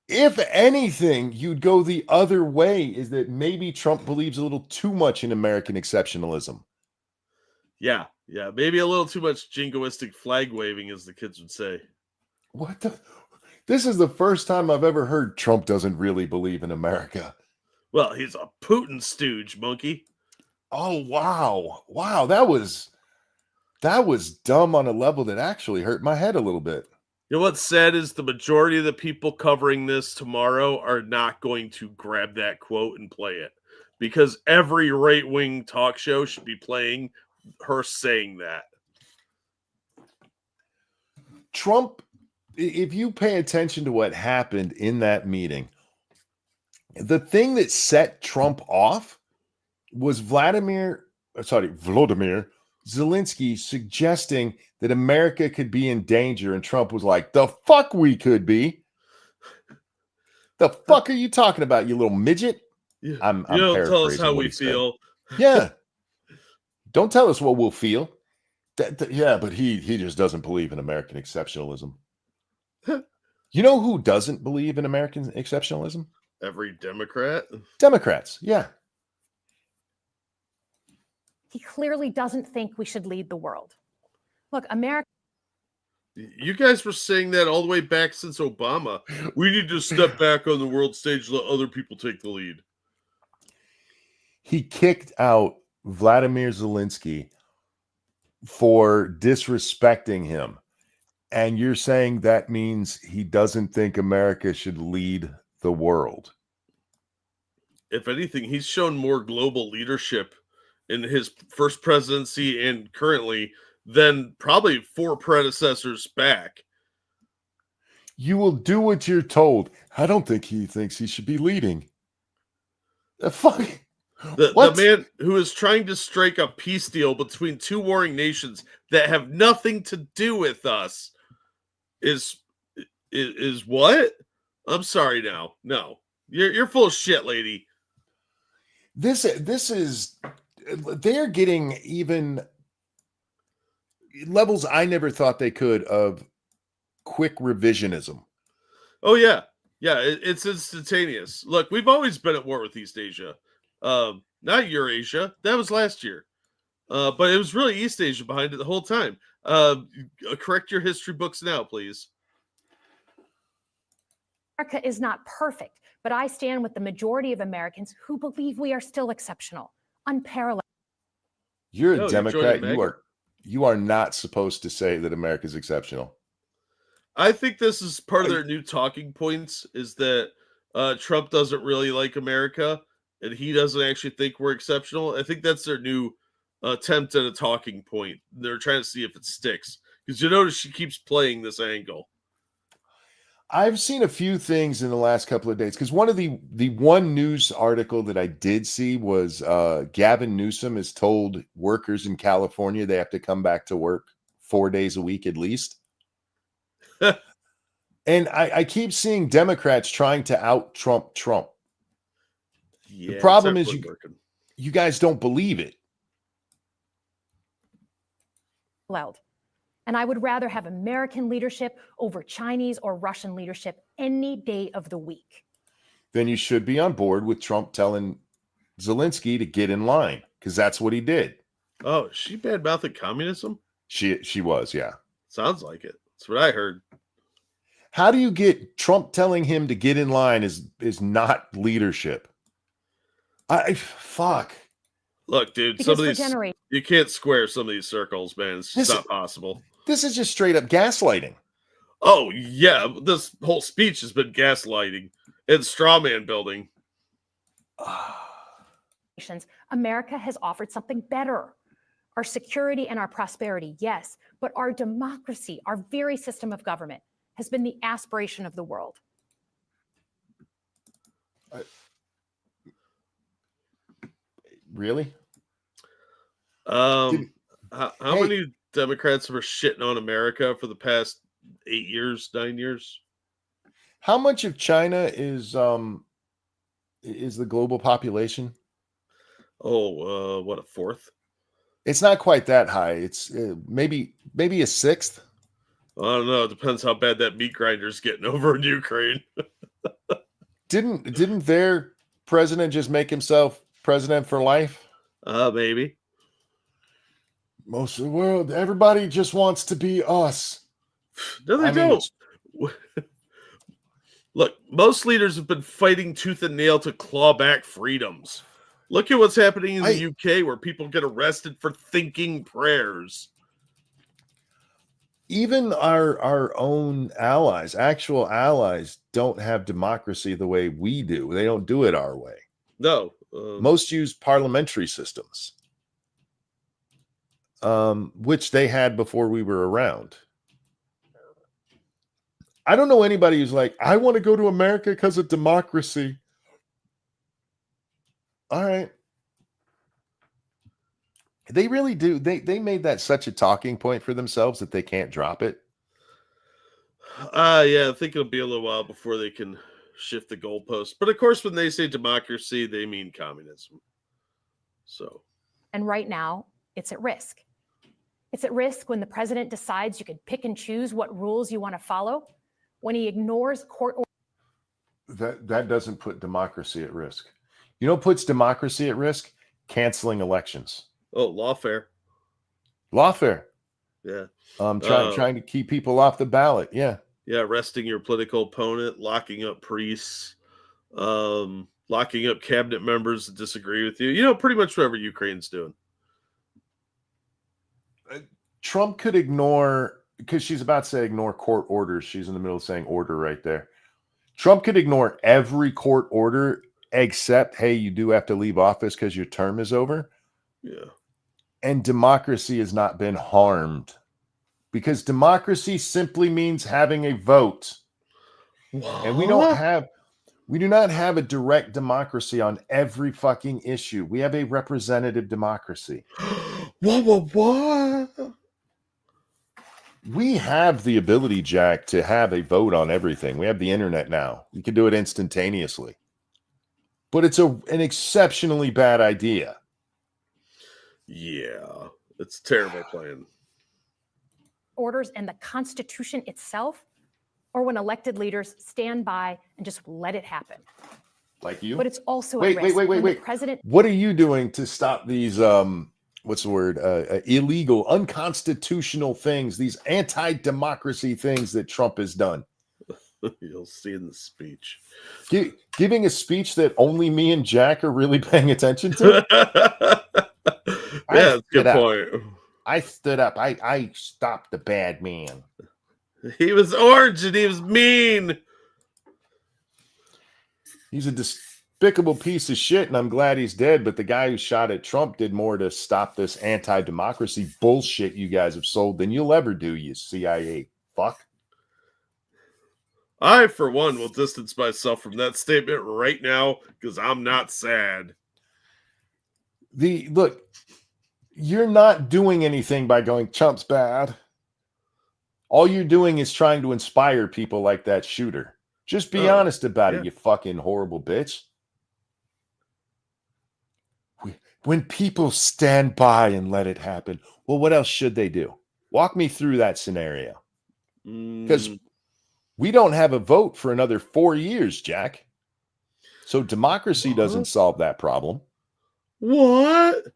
If anything, you'd go the other way, is that maybe Trump believes a little too much in American exceptionalism. Yeah. Maybe a little too much jingoistic flag waving, as the kids would say. What the? This is the first time I've ever heard Trump doesn't really believe in America. Well, he's a Putin stooge, monkey. Oh, wow. Wow, that was dumb on a level that actually hurt my head a little bit. You know what's sad is the majority of the people covering this tomorrow are not going to grab that quote and play it, because every right-wing talk show should be playing her saying that. Trump, if you pay attention to what happened in that meeting, the thing that set Trump off was Volodymyr Zelensky suggesting that America could be in danger, and Trump was like, "The fuck we could be? The fuck are you talking about, you little midget?" I'm you don't tell us paraphrasing how what we he said. feel. Yeah, don't tell us what we'll feel. Yeah, but he just doesn't believe in American exceptionalism. You know who doesn't believe in American exceptionalism? Every Democrat. Democrats. Yeah. He clearly doesn't think we should lead the world. Look, America. You guys were saying that all the way back since Obama. We need to step back on the world stage, let other people take the lead. He kicked out Vladimir Zelensky for disrespecting him. And you're saying that means he doesn't think America should lead the world. If anything, he's shown more global leadership in his first presidency and currently than probably 4 predecessors back. You will do what you're told. I don't think he thinks he should be leading. The fuck? The man who is trying to strike a peace deal between 2 warring nations that have nothing to do with us is what? I'm sorry now. No. You're full of shit, lady. This is, they're getting even levels I never thought they could of quick revisionism. Oh yeah. Yeah, it's instantaneous. Look, we've always been at war with East Asia. Not Eurasia. That was last year. But it was really East Asia behind it the whole time. Correct your history books now, please. America is not perfect, but I stand with the majority of Americans who believe we are still exceptional, unparalleled. You're No, a you're Democrat. joining You are not supposed to say that America's exceptional. I think this is part of their new talking points, is that Trump doesn't really like America and he doesn't actually think we're exceptional. I think that's their new attempt at a talking point. They're trying to see if it sticks, because you notice she keeps playing this angle. I've seen a few things in the last couple of days, because one of the one news article that I did see was Gavin Newsom has told workers in California they have to come back to work 4 days a week at least. And I keep seeing Democrats trying to out Trump. Yeah, The problem is you guys don't believe it. And I would rather have American leadership over Chinese or Russian leadership any day of the week. Then you should be on board with Trump telling Zelensky to get in line, because that's what he did. Oh, is she bad-mouthing communism? She was, yeah. Sounds like it. That's what I heard. How do you get Trump telling him to get in line is not leadership? Fuck. Look, dude, Because some of these you can't square some of these circles, man. It's just not possible. This is just straight up gaslighting. Oh, yeah. This whole speech has been gaslighting and straw man building. America has offered something better. Our security and our prosperity, yes, but our democracy, our very system of government, has been the aspiration of the world. Really? How many Democrats were shitting on America for the past 8 years, 9 years? How much of China is the global population? Oh, what, a fourth? It's not quite that high. It's maybe a sixth. I don't know. It depends how bad that meat grinder's getting over in Ukraine. Didn't their president just make himself president for life? Maybe. Most of the world, everybody just wants to be us. No, they I mean, don't. Look, most leaders have been fighting tooth and nail to claw back freedoms. Look at what's happening in the UK, where people get arrested for thinking prayers. even our own allies, actual allies, don't have democracy the way we do. They don't do it our way. No. Most use parliamentary systems, which they had before we were around. I don't know anybody who's like, I want to go to America because of democracy. All right. They really do. They made that such a talking point for themselves that they can't drop it. Yeah, I think it'll be a little while before they can shift the goalposts. But of course, when they say democracy, they mean communism. So. And right now, it's at risk. It's at risk when the president decides you can pick and choose what rules you want to follow, when he ignores court orders. That doesn't put democracy at risk. You know what puts democracy at risk? Canceling elections. Oh, lawfare. Lawfare. Yeah. Trying to keep people off the ballot. Yeah. Yeah, arresting your political opponent, locking up priests, locking up cabinet members that disagree with you. You know, pretty much whatever Ukraine's doing. Trump could ignore, because she's about to say ignore court orders. She's in the middle of saying order right there. Trump could ignore every court order except, hey, you do have to leave office because your term is over. Yeah. And democracy has not been harmed, because democracy simply means having a vote. What? And we do not have a direct democracy on every fucking issue. We have a representative democracy. What? We have the ability, Jack, to have a vote on everything. We have the internet now. You can do it instantaneously. But it's an exceptionally bad idea. Yeah, it's a terrible plan. Orders and the Constitution itself, or when elected leaders stand by and just let it happen. Like you? But it's also Wait. The president. What are you doing to stop these what's the word? Illegal, unconstitutional things, these anti-democracy things that Trump has done? You'll see in the speech. Giving a speech that only me and Jack are really paying attention to? Yeah, that's a good point. I stood up. I stopped the bad man. He was orange and he was mean. He's a despicable piece of shit, and I'm glad he's dead. But the guy who shot at Trump did more to stop this anti-democracy bullshit you guys have sold than you'll ever do, you CIA fuck. I, for one, will distance myself from that statement right now because I'm not sad. Look, you're not doing anything by going, Trump's bad. All you're doing is trying to inspire people like that shooter. Just be honest about it, you fucking horrible bitch. When people stand by and let it happen, well, what else should they do? Walk me through that scenario. Because we don't have a vote for another 4 years, Jack. So democracy doesn't solve that problem. What?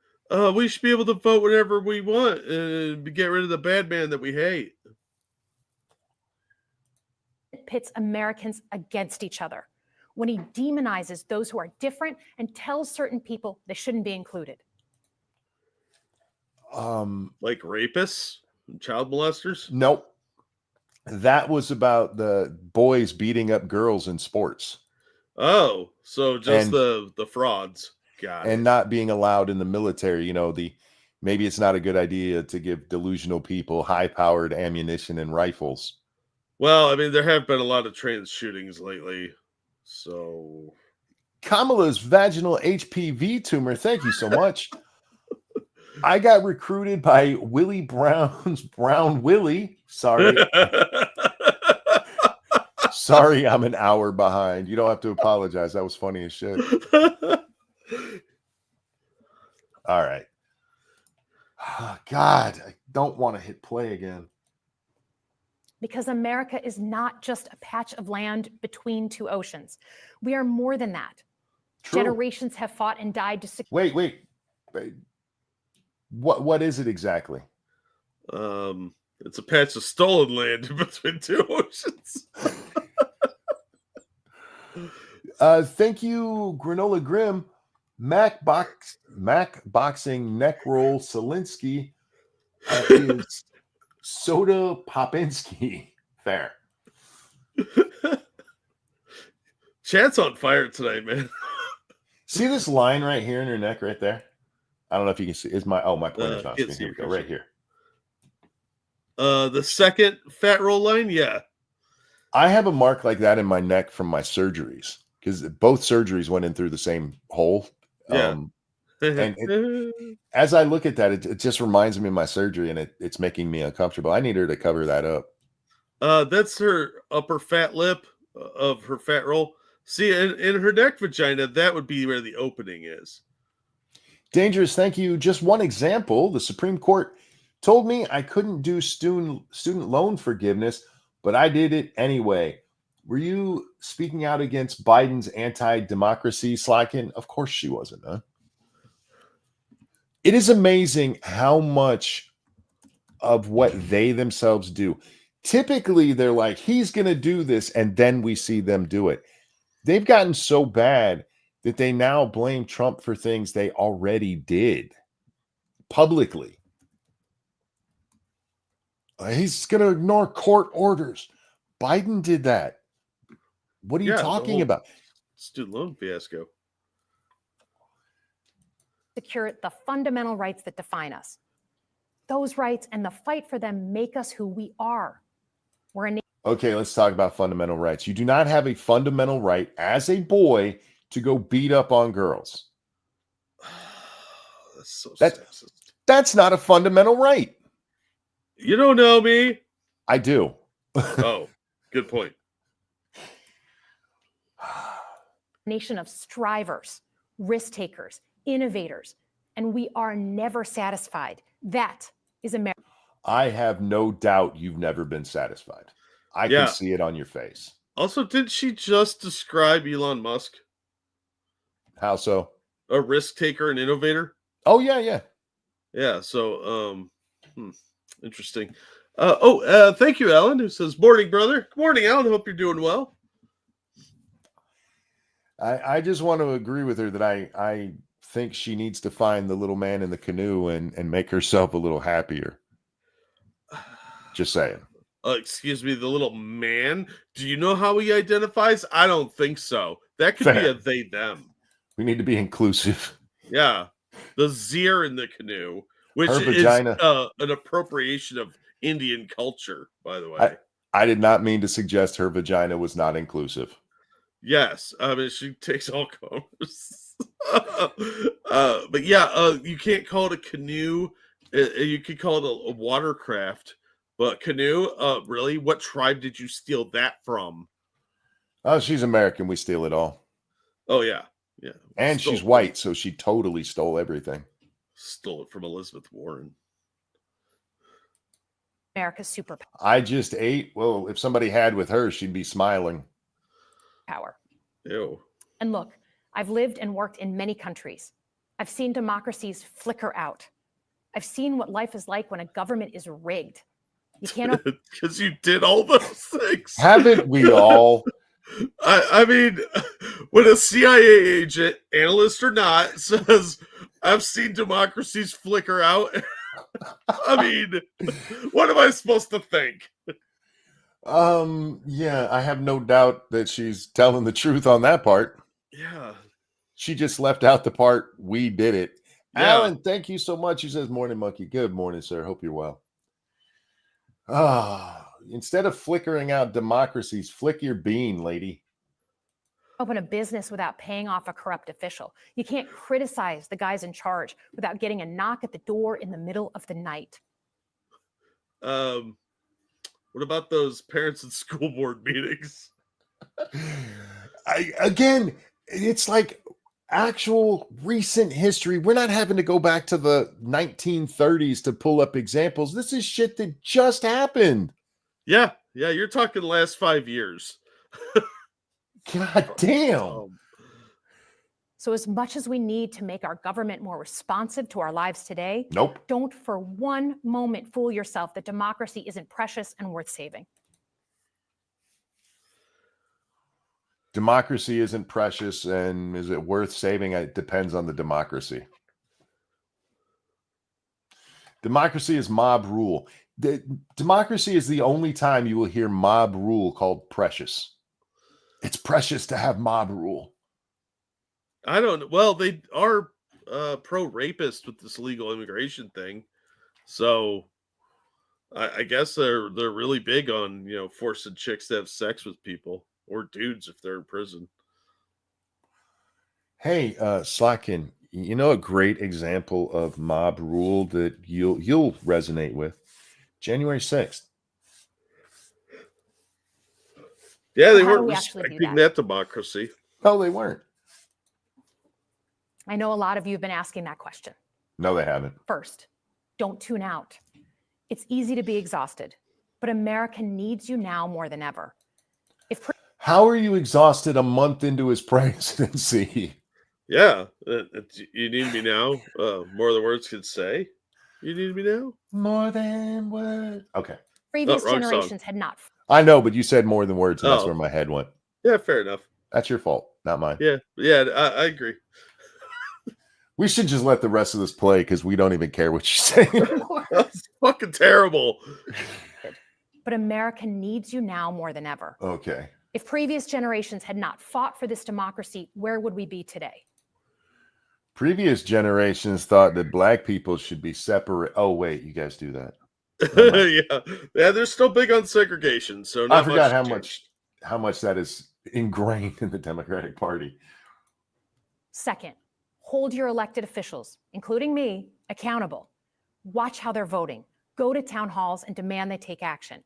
We should be able to vote whenever we want and get rid of the bad man that we hate. It pits Americans against each other when he demonizes those who are different and tells certain people they shouldn't be included. Like rapists and child molesters? Nope. That was about the boys beating up girls in sports. Oh, so just the frauds. And not being allowed in the military. You know, maybe it's not a good idea to give delusional people high-powered ammunition and rifles. Well, I mean, there have been a lot of trans shootings lately, so... Kamala's vaginal HPV tumor, thank you so much. I got recruited by Willie Brown's Brown Willie. Sorry. Sorry, I'm an hour behind. You don't have to apologize. That was funny as shit. All right. Oh, God, I don't want to hit play again. Because America is not just a patch of land between two oceans. We are more than that. True. Generations have fought and died to secure. Wait. What is it exactly? It's a patch of stolen land between two oceans. Thank you, Granola Grim. Mac Boxing Neck Roll Zelensky is Soda Popinski. Fair. Chat's on fire tonight, man. See this line right here in her neck right there? I don't know if you can see. Is my pointer's not screen. Here we go, right here. The second fat roll line, yeah. I have a mark like that in my neck from my surgeries because both surgeries went in through the same hole. Yeah. And as I look at that, it just reminds me of my surgery, and it's making me uncomfortable. I need her to cover that up. That's her upper fat lip of her fat roll. See, in her neck vagina, that would be where the opening is. Dangerous, thank you. Just one example. The Supreme Court told me I couldn't do student loan forgiveness, but I did it anyway. Were you speaking out against Biden's anti-democracy, Slotkin? Of course she wasn't, huh? It is amazing how much of what they themselves do. Typically, they're like, he's going to do this, and then we see them do it. They've gotten so bad that they now blame Trump for things they already did publicly. He's going to ignore court orders. Biden did that. What are you talking about? Student loan fiasco. Secure the fundamental rights that define us. Those rights and the fight for them make us who we are. We're a Okay, let's talk about fundamental rights. You do not have a fundamental right as a boy to go beat up on girls. That's so sexist. That's not a fundamental right. You don't know me. I do. Oh, good point. nation of strivers, risk takers, innovators, and we are never satisfied. That is America. I have no doubt you've never been satisfied. I can see it on your face. Also, did she just describe Elon Musk? How so? A risk taker and innovator? Oh, yeah. Yeah, so, interesting. Thank you, Alan, who says, morning, brother. Good morning, Alan. Hope you're doing well. I just want to agree with her that I think she needs to find the little man in the canoe and make herself a little happier. Just saying. Excuse me, the little man? Do you know how he identifies? I don't think so. That could be a they, them. We need to be inclusive. Yeah. The zir in the canoe, which Her is vagina. An appropriation of Indian culture, by the way. I did not mean to suggest her vagina was not inclusive. Yes. I mean, she takes all comers. But yeah, you can't call it a canoe. You could call it a watercraft. But canoe, really? What tribe did you steal that from? Oh, she's American. We steal it all. Oh, yeah. Yeah. And she's white, so she totally stole everything. Stole it from Elizabeth Warren. America's superpower. I just ate. Well, if somebody had with her, she'd be smiling. Ew. And look, I've lived and worked in many countries. I've seen democracies flicker out. I've seen what life is like when a government is rigged. You can't. Because you did all those things. Haven't we all? I mean, when a CIA agent, analyst or not, says, I've seen democracies flicker out. I mean, what am I supposed to think? Yeah, I have no doubt that she's telling the truth on that part. Yeah. She just left out the part, we did it. Yeah. Alan, thank you so much. He says, morning, monkey. Good morning, sir. Hope you're well. Instead of flickering out democracies, flick your bean, lady. Open a business without paying off a corrupt official. You can't criticize the guys in charge without getting a knock at the door in the middle of the night. What about those parents and school board meetings? Again, it's like actual recent history. We're not having to go back to the 1930s to pull up examples. This is shit that just happened. Yeah. Yeah, you're talking last 5 years. God damn. So as much as we need to make our government more responsive to our lives today, Nope. don't for one moment fool yourself that democracy isn't precious and worth saving. Democracy isn't precious, and is it worth saving? It depends on the democracy. Democracy is mob rule. Democracy is the only time you will hear mob rule called precious. It's precious to have mob rule. I don't know. Well, they are pro-rapist with this legal immigration thing. So I guess they're really big on, forcing chicks to have sex with people, or dudes if they're in prison. Hey, Slotkin, a great example of mob rule that you'll resonate with? January 6th. Yeah, they How do weren't we actually do respecting that? that democracy. No, they weren't. I know a lot of you have been asking that question. No, they haven't. First, don't tune out. It's easy to be exhausted, but America needs you now more than ever. How are you exhausted a month into his presidency? Yeah, you need me now. More than words can say. You need me now. More than words. Okay. Previous wrong song. generations had not. I know, but you said more than words, and that's Oh. where my head went. Yeah, fair enough. That's your fault, not mine. Yeah, I agree. We should just let the rest of this play because we don't even care what you say anymore. That's fucking terrible. But America needs you now more than ever. Okay. If previous generations had not fought for this democracy, where would we be today? Previous generations thought that black people should be separate. Oh, wait, you guys do that. yeah, they're still big on segregation. So I forgot how much that is ingrained in the Democratic Party. Second, hold your elected officials, including me, accountable. Watch how they're voting. Go to town halls and demand they take action.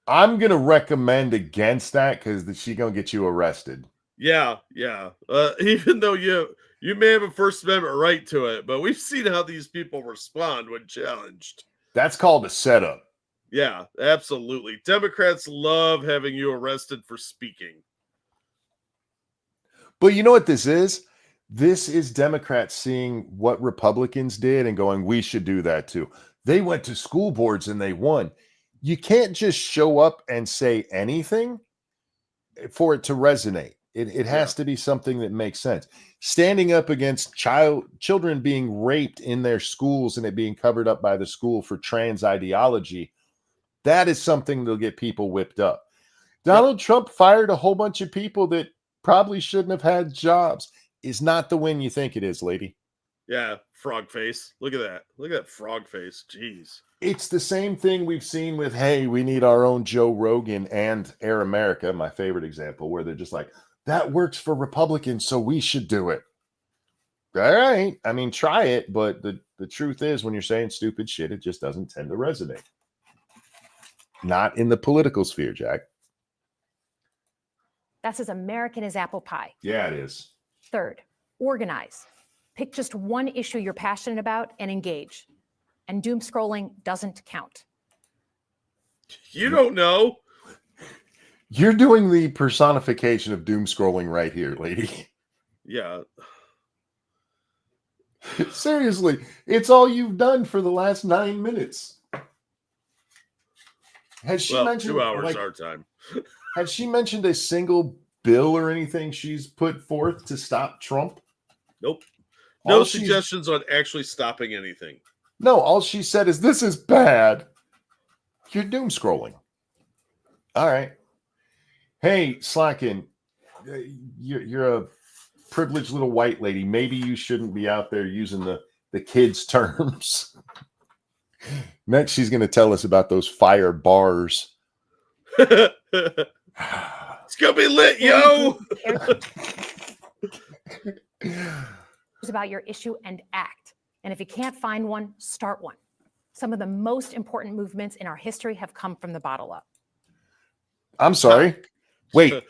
I'm going to recommend against that because she's going to get you arrested. Yeah. Even though you may have a First Amendment right to it, but we've seen how these people respond when challenged. That's called a setup. Yeah, absolutely. Democrats love having you arrested for speaking. But you know what this is? This is Democrats seeing what Republicans did and going, we should do that too. They went to school boards and they won. You can't just show up and say anything for it to resonate. It has to be something that makes sense. Standing up against children being raped in their schools and it being covered up by the school for trans ideology, that is something that'll get people whipped up. Donald Trump fired a whole bunch of people that probably shouldn't have had jobs. Is not the win you think it is, lady. Yeah, frog face. Look at that. Look at that frog face. Jeez. It's the same thing we've seen with, hey, we need our own Joe Rogan and Air America, my favorite example, where they're just like, that works for Republicans, so we should do it. All right. I mean, try it, but the truth is when you're saying stupid shit, it just doesn't tend to resonate. Not in the political sphere, Jack. That's as American as apple pie. Yeah, it is. Third, organize. Pick just one issue you're passionate about and engage. And doom scrolling doesn't count. You don't know. You're doing the personification of doom scrolling right here, lady. Yeah. Seriously, it's all you've done for the last 9 minutes. Has she mentioned 2 hours our time? Has she mentioned a single bill or anything she's put forth to stop Trump? Nope. No suggestions on actually stopping anything. No, all she said is, this is bad. You're doom scrolling. All right. Hey, Slotkin, you're a privileged little white lady. Maybe you shouldn't be out there using the kids' terms. Next, she's going to tell us about those fire bars. It's going to be lit, yo! It's about your issue and act. And if you can't find one, start one. Some of the most important movements in our history have come from the bottle up. I'm sorry. Wait.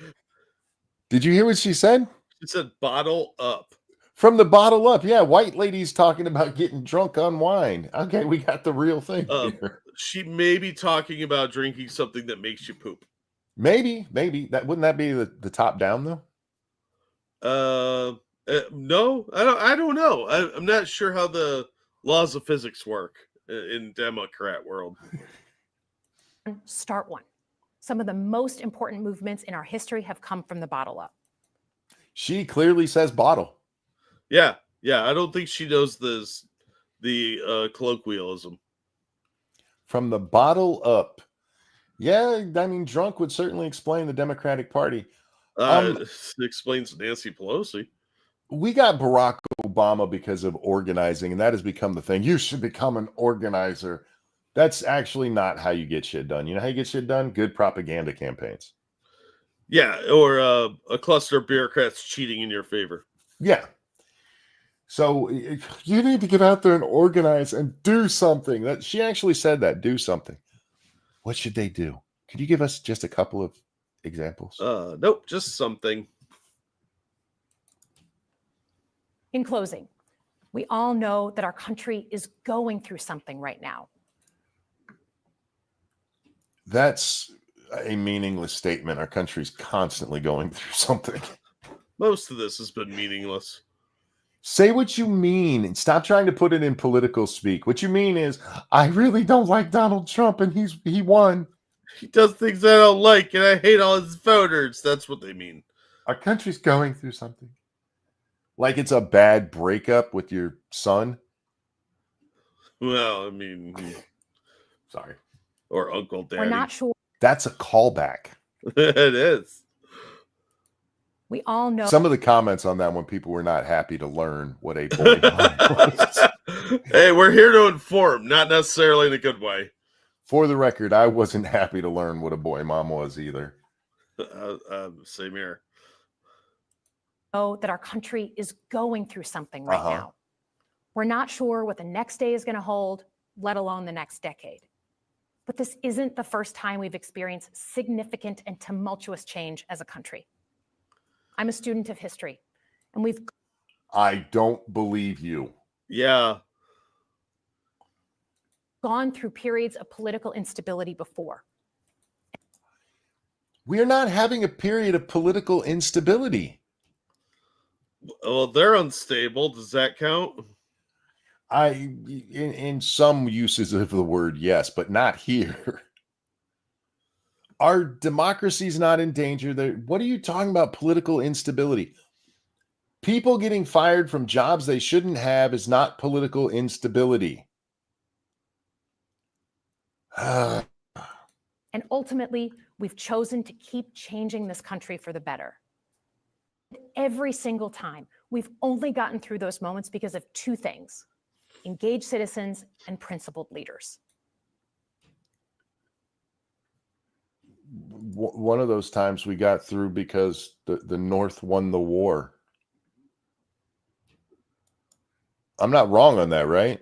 Did you hear what she said? She said bottle up. From the bottle up. Yeah, white ladies talking about getting drunk on wine. Okay, we got the real thing here. She may be talking about drinking something that makes you poop. Maybe that wouldn't that be the top down though? No, I don't know. I'm not sure how the laws of physics work in Democrat world. Start one. Some of the most important movements in our history have come from the bottle up. She clearly says bottle. Yeah. I don't think she knows the colloquialism. From the bottle up. Yeah, I mean, drunk would certainly explain the Democratic Party. It explains Nancy Pelosi. We got Barack Obama because of organizing, and that has become the thing. You should become an organizer. That's actually not how you get shit done. You know how you get shit done? Good propaganda campaigns. Yeah, or a cluster of bureaucrats cheating in your favor. Yeah. So you need to get out there and organize and do something. That she actually said that. Do something. What should they do? Could you give us just a couple of examples? Nope, just something. In closing, we all know that our country is going through something right now. That's a meaningless statement. Our country's constantly going through something. Most of this has been meaningless. Say what you mean and stop trying to put it in political speak. What you mean is, I really don't like Donald Trump and he won. He does things I don't like and I hate all his voters. That's what they mean. Our country's going through something. Like it's a bad breakup with your son. Well, I mean, Sorry. Or Uncle Daddy. We're not sure. That's a callback. It is. We all know. Some of the comments on that one, people were not happy to learn what a boy was. Hey, we're here to inform, not necessarily in a good way. For the record, I wasn't happy to learn what a boy mom was either. Same here. Know that our country is going through something right now. We're not sure what the next day is going to hold, let alone the next decade. But this isn't the first time we've experienced significant and tumultuous change as a country. I'm a student of history, and we've... I don't believe you. Yeah. Gone through periods of political instability before. We are not having a period of political instability. Well, they're unstable. Does that count? In some uses of the word, yes, but not here. Our democracy is not in danger. What are you talking about? Political instability. People getting fired from jobs they shouldn't have is not political instability. And ultimately, we've chosen to keep changing this country for the better. Every single time, we've only gotten through those moments because of two things: engaged citizens and principled leaders. One of those times we got through because the North won the war. I'm not wrong on that, right?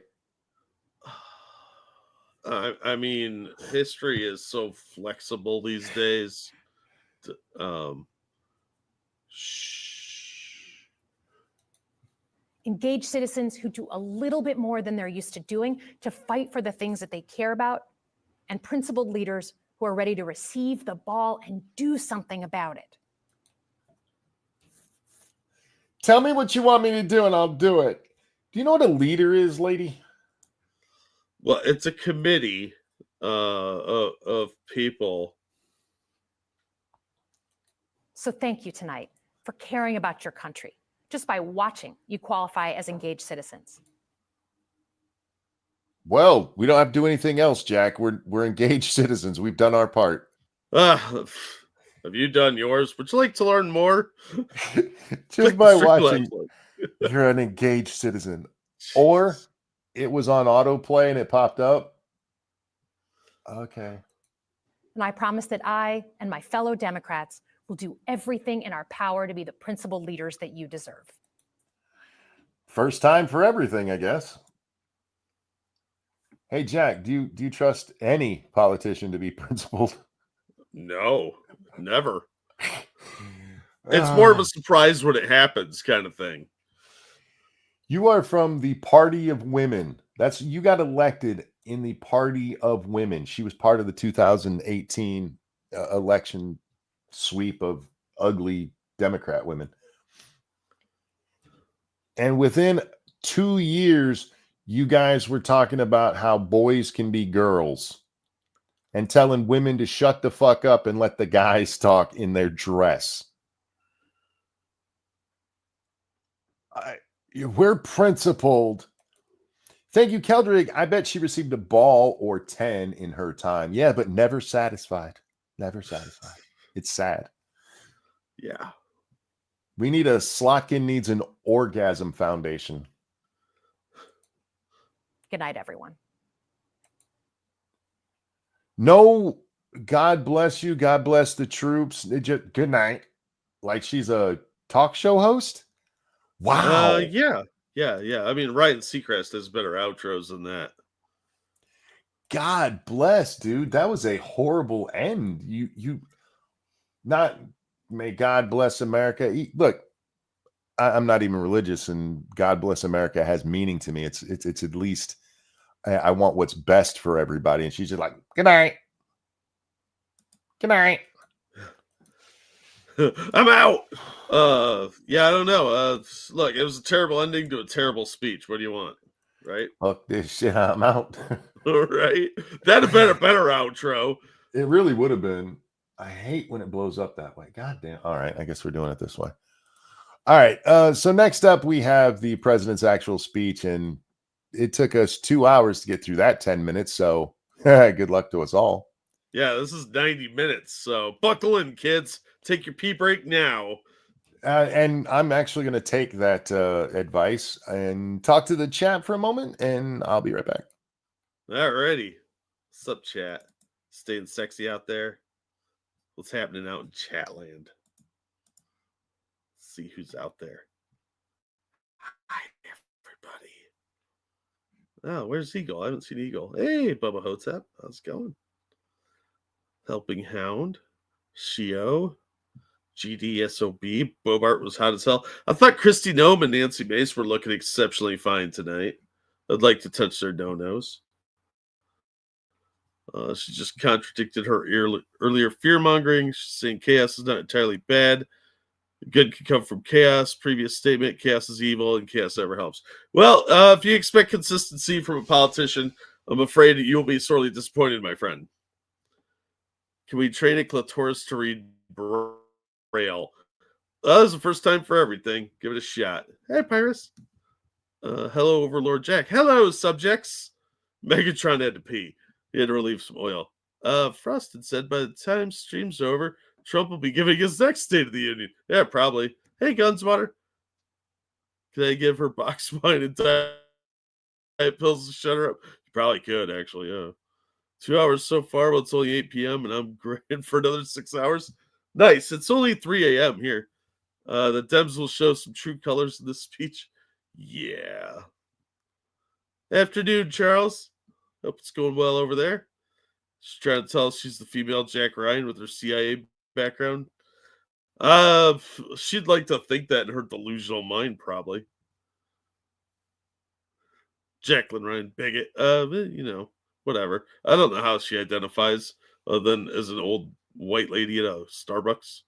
I mean, history is so flexible these days. Engaged citizens who do a little bit more than they're used to doing to fight for the things that they care about, and principled leaders who are ready to receive the ball and do something about it. Tell me what you want me to do and I'll do it. Do you know what a leader is, lady? Well, it's a committee of people. So thank you tonight for caring about your country. Just by watching, you qualify as engaged citizens. Well, we don't have to do anything else, Jack. We're engaged citizens. We've done our part. Have you done yours? Would you like to learn more? Just by watching, you're an engaged citizen. Or it was on autoplay and it popped up. Okay. And I promise that I and my fellow Democrats will do everything in our power to be the principled leaders that you deserve. First time for everything, I guess. Hey, Jack, do you trust any politician to be principled? No, never. It's more of a surprise when it happens kind of thing. You are from the party of women. You got elected in the party of women. She was part of the 2018 election sweep of ugly Democrat women. And within 2 years, you guys were talking about how boys can be girls and telling women to shut the fuck up and let the guys talk in their dress. We're principled. Thank you, Keldrig. I bet she received a ball or 10 in her time. Yeah, but never satisfied. Never satisfied. It's sad. Yeah. We need a Slotkin needs an orgasm foundation. Good night, everyone. No, God bless you. God bless the troops. Good night. Like she's a talk show host? Wow. Yeah. I mean, Ryan Seacrest has better outros than that. God bless, dude. That was a horrible end. You not may God bless America. Look, I'm not even religious, and God bless America has meaning to me. It's at least I want what's best for everybody. And she's just like, good night. Good night. I'm out. Yeah, I don't know. Look, it was a terrible ending to a terrible speech. What do you want? Right? Fuck this shit. I'm out. Right? That'd have been a better outro. It really would have been. I hate when it blows up that way. God damn. All right. I guess we're doing it this way. All right. So next up, we have the president's actual speech, and it took us 2 hours to get through that 10 minutes. So good luck to us all. Yeah, this is 90 minutes. So buckle in, kids. Take your pee break now. And I'm actually going to take that advice and talk to the chat for a moment, and I'll be right back. Alrighty. What's up, chat? Staying sexy out there? What's happening out in Chatland? Let's see who's out there. Hi, everybody. Oh, where's Eagle? I haven't seen Eagle. Hey, Bubba Hotep. How's it going? Helping Hound. Shio. GDSOB. Bobart was hot as hell. I thought Christy Nome and Nancy Mace were looking exceptionally fine tonight. I'd like to touch their no-nos. She just contradicted her earlier fear-mongering. She's saying chaos is not entirely bad. Good can come from chaos. Previous statement, chaos is evil and chaos never helps. Well, if you expect consistency from a politician, I'm afraid you'll be sorely disappointed, my friend. Can we train a clitoris to read Braille? That was the first time for everything. Give it a shot. Hey, Pyrus. Hello, Overlord Jack. Hello, subjects. Megatron had to pee. He had to relieve some oil. Frost had said by the time stream's over, Trump will be giving his next State of the Union. Yeah, probably. Hey, Gunswatter. Can I give her box wine and diet pills to shut her up? You probably could, actually, yeah. 2 hours so far, but it's only 8 p.m. and I'm grading for another 6 hours. Nice. It's only 3 a.m. here. The Dems will show some true colors in this speech. Yeah. Afternoon, Charles. Hope it's going well over there. She's trying to tell us she's the female Jack Ryan with her CIA background. She'd like to think that in her delusional mind, probably. Jacqueline Ryan, bigot. Whatever. I don't know how she identifies other than as an old white lady at a Starbucks.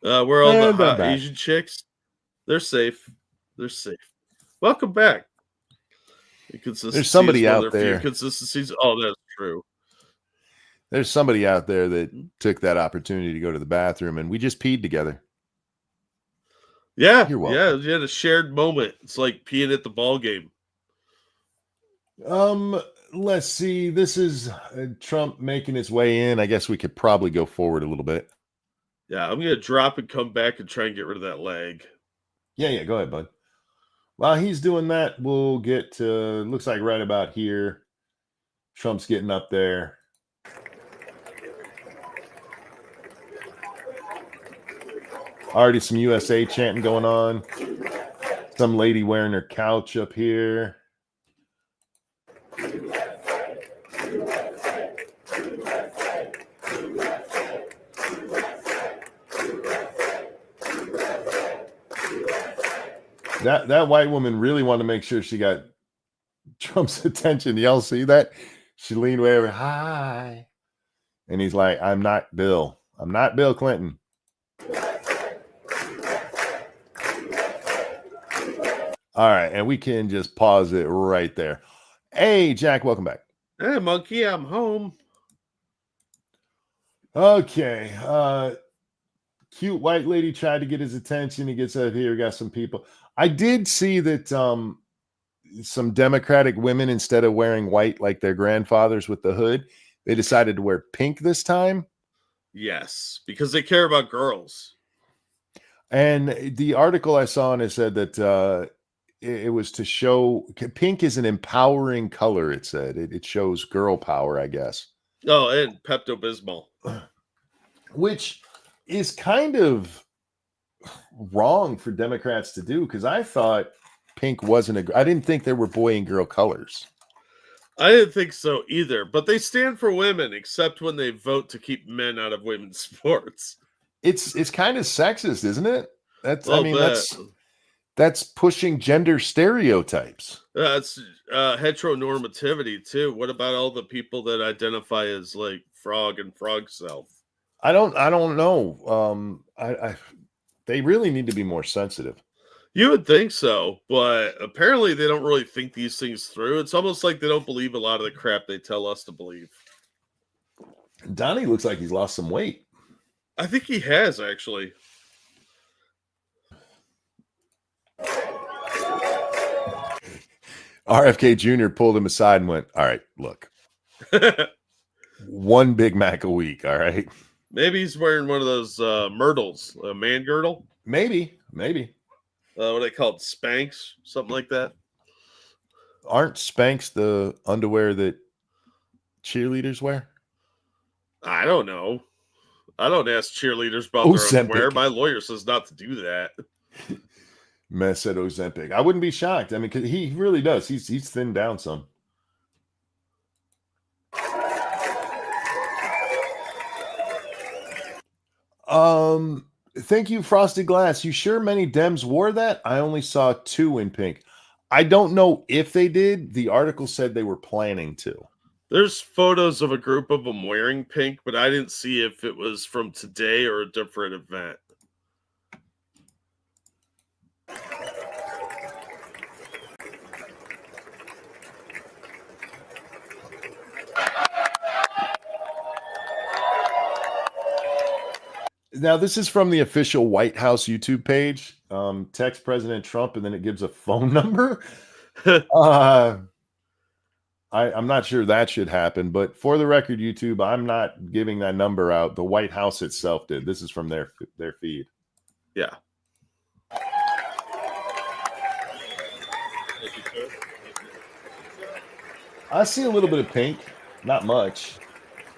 Where all the hot Asian chicks? They're safe. They're safe. Welcome back. There's somebody out there. Consistencies. Oh, that's true. There's somebody out there that took that opportunity to go to the bathroom, and we just peed together. Yeah, you're welcome. Yeah, you had a shared moment. It's like peeing at the ball game. Let's see. This is Trump making his way in. I guess we could probably go forward a little bit. Yeah, I'm gonna drop and come back and try and get rid of that leg. Yeah, go ahead, bud. While he's doing that, we'll get to, looks like right about here. Trump's getting up there. Already some USA chanting going on. Some lady wearing her couch up here. That white woman really wanted to make sure she got Trump's attention. Y'all see that? She leaned way over. Hi. And he's like, I'm not Bill. I'm not Bill Clinton. All right. And we can just pause it right there. Hey, Jack, welcome back. Hey, monkey, I'm home. Okay. Cute white lady tried to get his attention. He gets out here, got some people. I did see that some Democratic women, instead of wearing white like their grandfathers with the hood, they decided to wear pink this time. Yes, because they care about girls. And the article I saw, and it said that it was to show pink is an empowering color. It said it shows girl power, I guess. Oh, and Pepto-Bismol. Which is kind of wrong for Democrats to do, because I thought pink wasn't I didn't think there were boy and girl colors. I didn't think so either, but they stand for women, except when they vote to keep men out of women's sports. It's kind of sexist, isn't it? Well, that's pushing gender stereotypes. that's heteronormativity too. What about all the people that identify as like frog and frog self? I don't know. They really need to be more sensitive. You would think so, but apparently they don't really think these things through. It's almost like they don't believe a lot of the crap they tell us to believe. Donnie looks like he's lost some weight. I think he has, actually. RFK Jr. pulled him aside and went, all right, look, one Big Mac a week, all right? Maybe he's wearing one of those myrtles, a man girdle. Maybe. What are they called? Spanx? Something like that? Aren't Spanx the underwear that cheerleaders wear? I don't know. I don't ask cheerleaders about their underwear. My lawyer says not to do that. Mess said Ozempic. I wouldn't be shocked. I mean, cause he really does. He's thinned down some. Thank you, Frosted Glass. You sure many Dems wore that? I only saw 2 in pink. I don't know if they did. The article said they were planning to. There's photos of a group of them wearing pink, but I didn't see if it was from today or a different event. Now, this is from the official White House YouTube page. Text President Trump, and then it gives a phone number. I'm not sure that should happen, but for the record, YouTube, I'm not giving that number out. The White House itself did. This is from their feed. Yeah. I see a little bit of pink, not much.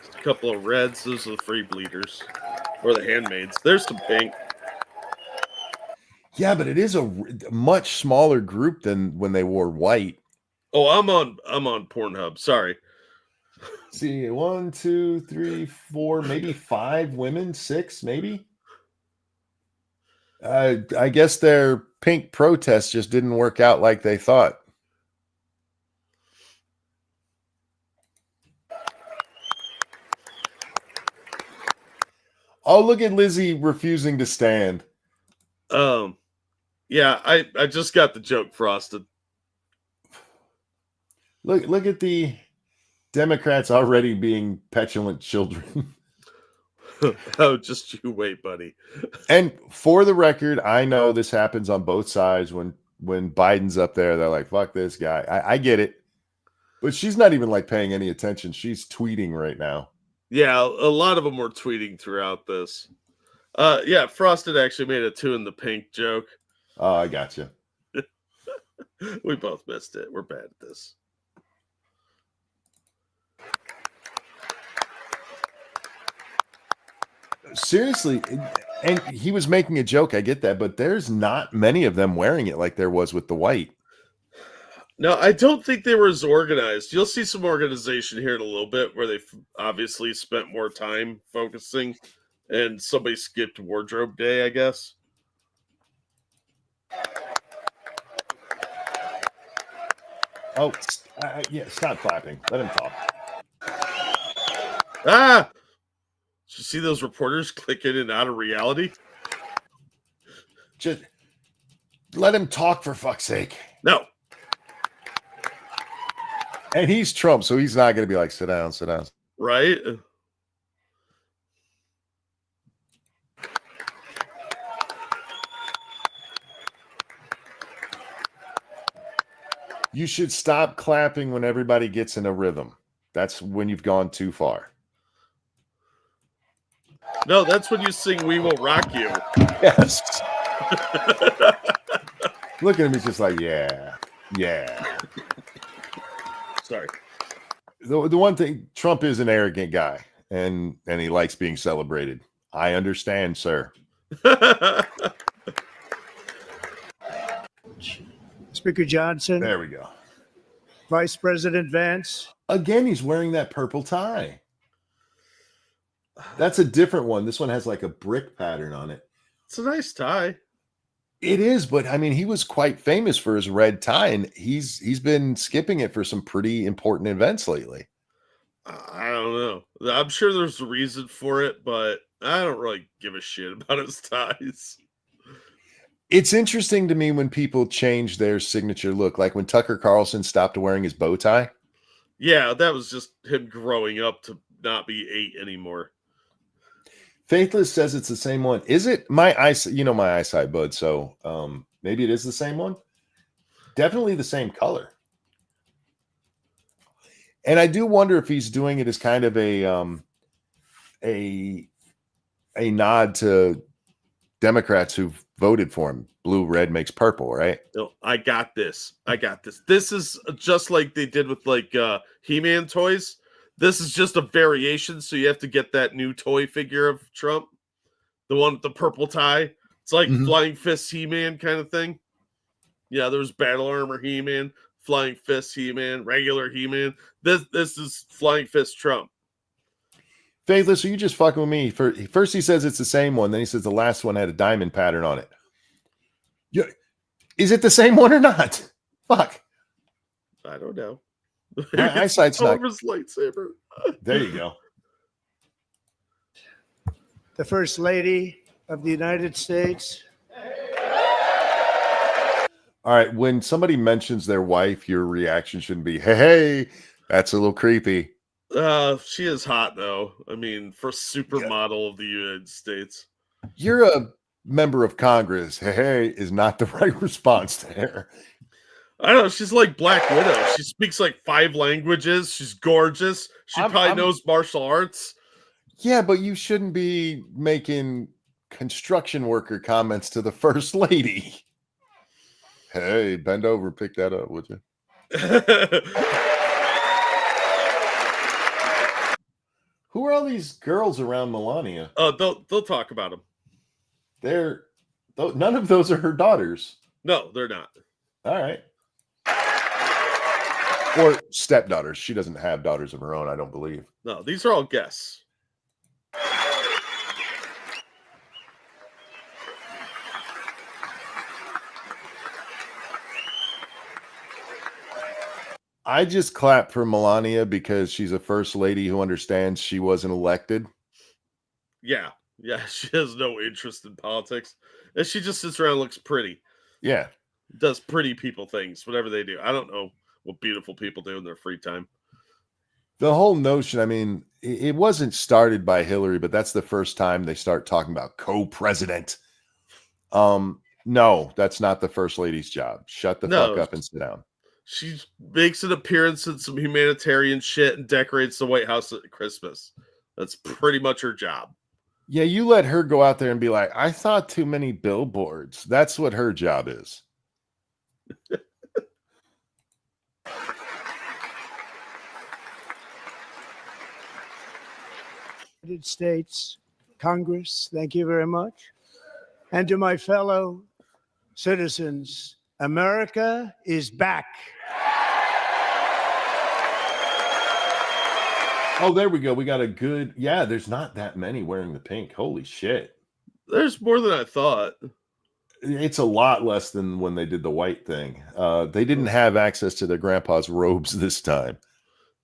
Just a couple of reds. Those are the free bleeders. Or the handmaids. There's some pink. Yeah, but it is a much smaller group than when they wore white. Oh, I'm on Pornhub. Sorry. See, 1, 2, 3, 4, maybe 5 women, 6, maybe. I guess their pink protest just didn't work out like they thought. Oh, look at Lizzie refusing to stand. Yeah, I just got the joke, Frosted. Look at the Democrats already being petulant children. Oh, just you wait, buddy. And for the record, I know this happens on both sides. When Biden's up there, they're like, fuck this guy. I get it. But she's not even like paying any attention. She's tweeting right now. Yeah, a lot of them were tweeting throughout this. Yeah, Frosted actually made a 2 in the pink joke. Oh, I got you. We both missed it. We're bad at this. Seriously, and he was making a joke. I get that, but there's not many of them wearing it like there was with the white. No, I don't think they were as organized. You'll see some organization here in a little bit where they've obviously spent more time focusing, and somebody skipped wardrobe day, I guess. Oh, yeah. Stop clapping. Let him talk. Ah! Did you see those reporters click in and out of reality? Just let him talk, for fuck's sake. No. And he's Trump, so he's not going to be like, sit down, sit down. Right? You should stop clapping when everybody gets in a rhythm. That's when you've gone too far. No, that's when you sing We Will Rock You. Yes. Look at him. He's just like, yeah. Sorry. The one thing, Trump is an arrogant guy, and he likes being celebrated. I understand, sir. Speaker Johnson. There we go. Vice President Vance. Again, he's wearing that purple tie. That's a different one. This one has like a brick pattern on it. It's a nice tie. It is, but I mean, he was quite famous for his red tie, and he's been skipping it for some pretty important events lately. I don't know. I'm sure there's a reason for it, but I don't really give a shit about his ties. It's interesting to me when people change their signature look, like when Tucker Carlson stopped wearing his bow tie. Yeah, that was just him growing up to not be 8 anymore. Faithless says it's the same one. Is it? My eyesight, my eyesight, bud. So maybe it is the same one. Definitely the same color. And I do wonder if he's doing it as kind of a nod to Democrats who've voted for him. Blue, red makes purple, right? No, I got this. This is just like they did with He-Man toys. This is just a variation, so you have to get that new toy figure of Trump, the one with the purple tie. It's like Flying Fist He-Man kind of thing. Yeah, there was Battle Armor He-Man, Flying Fist He-Man, regular He-Man. This is Flying Fist Trump. Faithless, are you just fucking with me? First he says it's the same one, then he says the last one had a diamond pattern on it. Yeah, is it the same one or not? Fuck. I don't know. My eyesight's not. His lightsaber. There you go. The First Lady of the United States. All right. When somebody mentions their wife, your reaction shouldn't be, hey, that's a little creepy. She is hot, though. I mean, for supermodel of the United States. You're a member of Congress. Hey, is not the right response there. I don't know. She's like Black Widow. She speaks like 5 languages. She's gorgeous. She probably knows martial arts. Yeah, but you shouldn't be making construction worker comments to the First Lady. Hey, bend over and pick that up, would you? Who are all these girls around Melania? They'll talk about them. None of those are her daughters. No, they're not. All right. Or stepdaughters. She doesn't have daughters of her own, I don't believe. No, these are all guests. I just clap for Melania because she's a first lady who understands she wasn't elected. Yeah, she has no interest in politics. And she just sits around and looks pretty. Yeah. Does pretty people things, whatever they do. I don't know what beautiful people do in their free time. The whole notion, I mean, it wasn't started by Hillary, but that's the first time they start talking about co-president. No, that's not the first lady's job. Shut the fuck up and sit down. She makes an appearance in some humanitarian shit and decorates the White House at Christmas. That's pretty much her job. Yeah, you let her go out there and be like, I saw too many billboards. That's what her job is. United States Congress, thank you very much. And to my fellow citizens, America is back. Oh, there we go. We got a good, there's not that many wearing the pink. Holy shit. There's more than I thought. It's a lot less than when they did the white thing. They didn't have access to their grandpa's robes this time.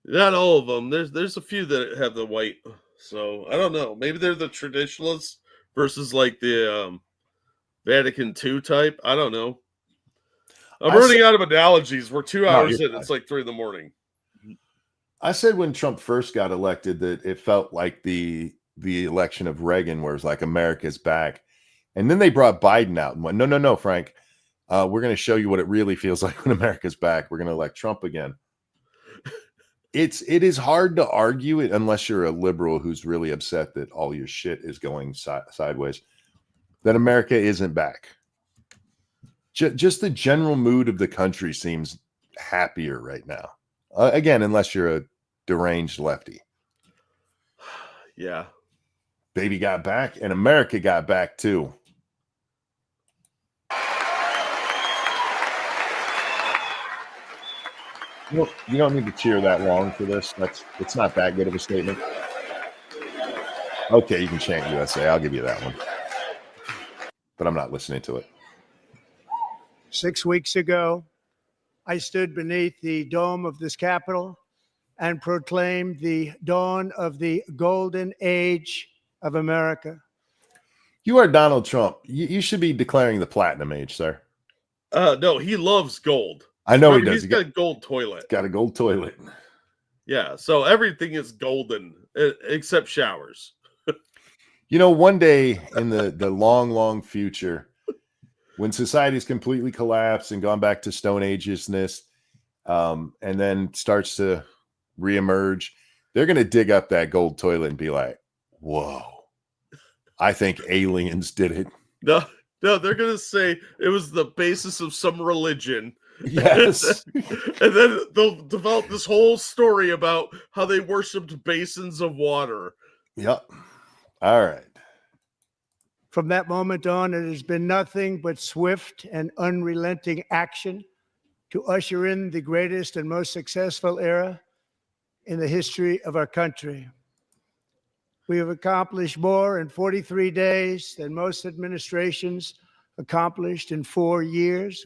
Not all of them. There's a few that have the white. So I don't know. Maybe they're the traditionalists versus like the Vatican II type. I don't know. I'm running out of analogies. We're 2 hours in. It's like 3 in the morning. I said when Trump first got elected that it felt like the election of Reagan, where it's like America's back. And then they brought Biden out and went, no, Frank, we're going to show you what it really feels like when America's back. We're going to elect Trump again. It is hard to argue it unless you're a liberal who's really upset that all your shit is going sideways, that America isn't back. Just the general mood of the country seems happier right now. Again, unless you're a deranged lefty. Yeah. Baby got back, and America got back too. You don't need to cheer that long for this. It's not that good of a statement. Okay, you can chant USA. I'll give you that one. But I'm not listening to it. 6 weeks ago, I stood beneath the dome of this Capitol and proclaimed the dawn of the golden age of America. You are Donald Trump. You should be declaring the platinum age, sir. No, he loves gold. I know Remember, he does. He's got a gold toilet. Got a gold toilet. Yeah, so everything is golden except showers. One day in the long, long future, when society's completely collapsed and gone back to Stone Ageisness, and then starts to reemerge, they're going to dig up that gold toilet and be like, whoa, I think aliens did it. No, they're going to say it was the basis of some religion. Yes. And then they'll develop this whole story about how they worshipped basins of water. Yep. All right. From that moment on, it has been nothing but swift and unrelenting action to usher in the greatest and most successful era in the history of our country. We have accomplished more in 43 days than most administrations accomplished in 4 years.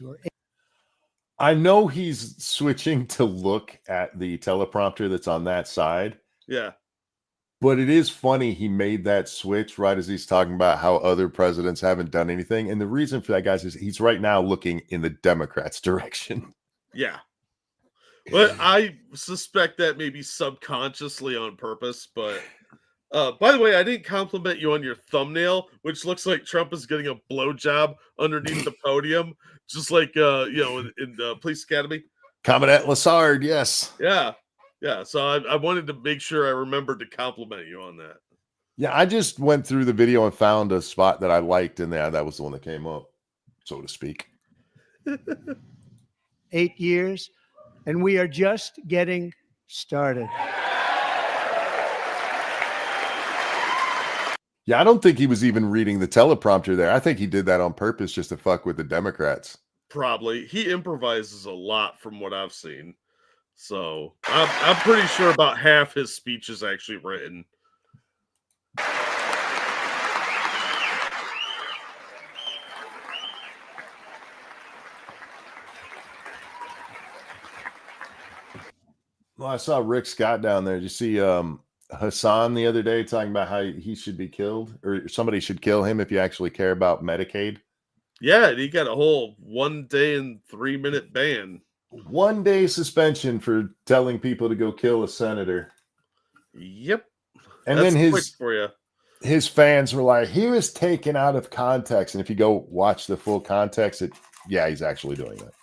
I know he's switching to look at the teleprompter that's on that side. Yeah. But it is funny he made that switch right as he's talking about how other presidents haven't done anything. And the reason for that, guys, is he's right now looking in the Democrats' direction. Yeah. But I suspect that maybe subconsciously on purpose. But by the way, I didn't compliment you on your thumbnail, which looks like Trump is getting a blowjob underneath the podium, just like in the Police Academy. Commandant Lassard, yes. Yeah. Yeah, so I wanted to make sure I remembered to compliment you on that. Yeah, I just went through the video and found a spot that I liked in there. That was the one that came up, so to speak. 8 years, and we are just getting started. Yeah, I don't think he was even reading the teleprompter there. I think he did that on purpose just to fuck with the Democrats. Probably. He improvises a lot from what I've seen. So I'm pretty sure about half his speech is actually written. Well, I saw Rick Scott down there. Did you see Hassan the other day talking about how he should be killed, or somebody should kill him if you actually care about Medicaid? Yeah, he got a whole 1 day and 3 minute ban. 1 day suspension for telling people to go kill a senator. Yep. And That's then quick for you. His fans were like, he was taken out of context. And if you go watch the full context, he's actually doing that.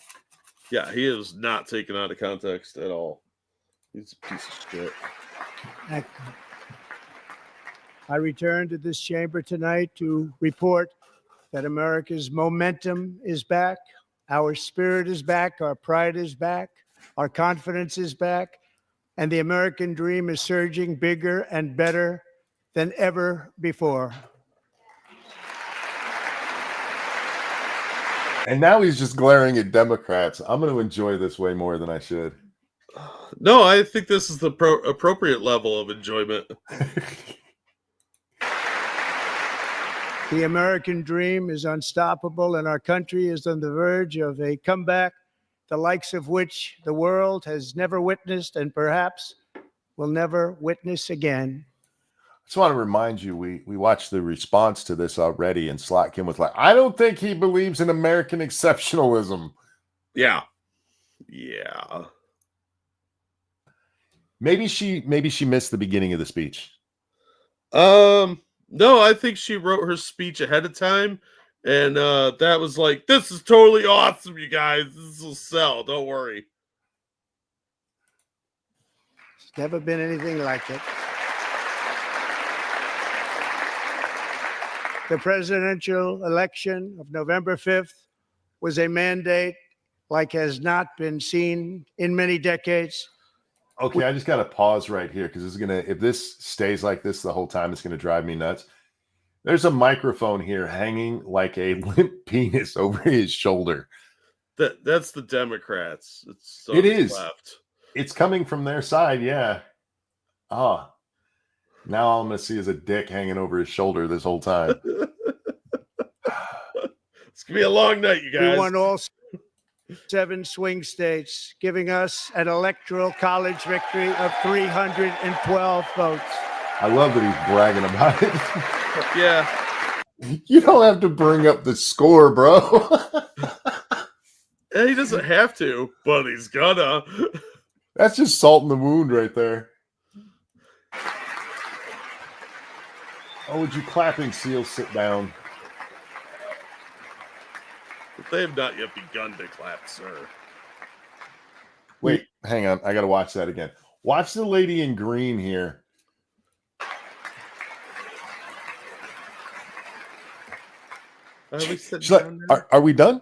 Yeah, he is not taken out of context at all. He's a piece of shit. I returned to this chamber tonight to report that America's momentum is back. Our spirit is back. Our pride is back. Our confidence is back. And the American dream is surging bigger and better than ever before. And now he's just glaring at Democrats. I'm going to enjoy this way more than I should. No, I think this is the appropriate level of enjoyment. The American dream is unstoppable, and our country is on the verge of a comeback, the likes of which the world has never witnessed and perhaps will never witness again. I just want to remind you, we watched the response to this already, and Slotkin was like, I don't think he believes in American exceptionalism. Yeah. Yeah. Maybe she missed the beginning of the speech. No, I think she wrote her speech ahead of time, and that was like, this is totally awesome, you guys. This will sell. Don't worry. It's never been anything like it. The presidential election of November 5th was a mandate like has not been seen in many decades. Okay, I just got to pause right here because if this stays like this the whole time, it's going to drive me nuts. There's a microphone here hanging like a limp penis over his shoulder. That's the Democrats. It is. Left. It's coming from their side, yeah. Ah. Now all I'm going to see is a dick hanging over his shoulder this whole time. It's going to be a long night, you guys. We won all 7 swing states, giving us an electoral college victory of 312 votes. I love that he's bragging about it. Yeah. You don't have to bring up the score, bro. He doesn't have to, but he's gonna. That's just salt in the wound right there. Oh, would you clapping seals sit down? But they have not yet begun to clap, sir. Wait, hang on. I got to watch that again. Watch the lady in green here. She's like, are we done?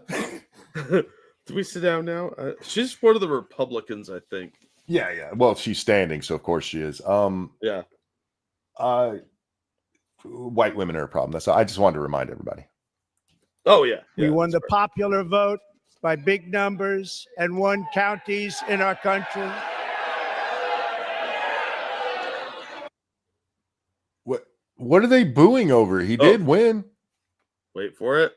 Do we sit down now? She's one of the Republicans, I think. Yeah. Well, she's standing, so of course she is. Yeah. White women are a problem. That's all. I just wanted to remind everybody. Oh, yeah. We won the popular vote by big numbers and won counties in our country. What are they booing over? He did win. Wait for it.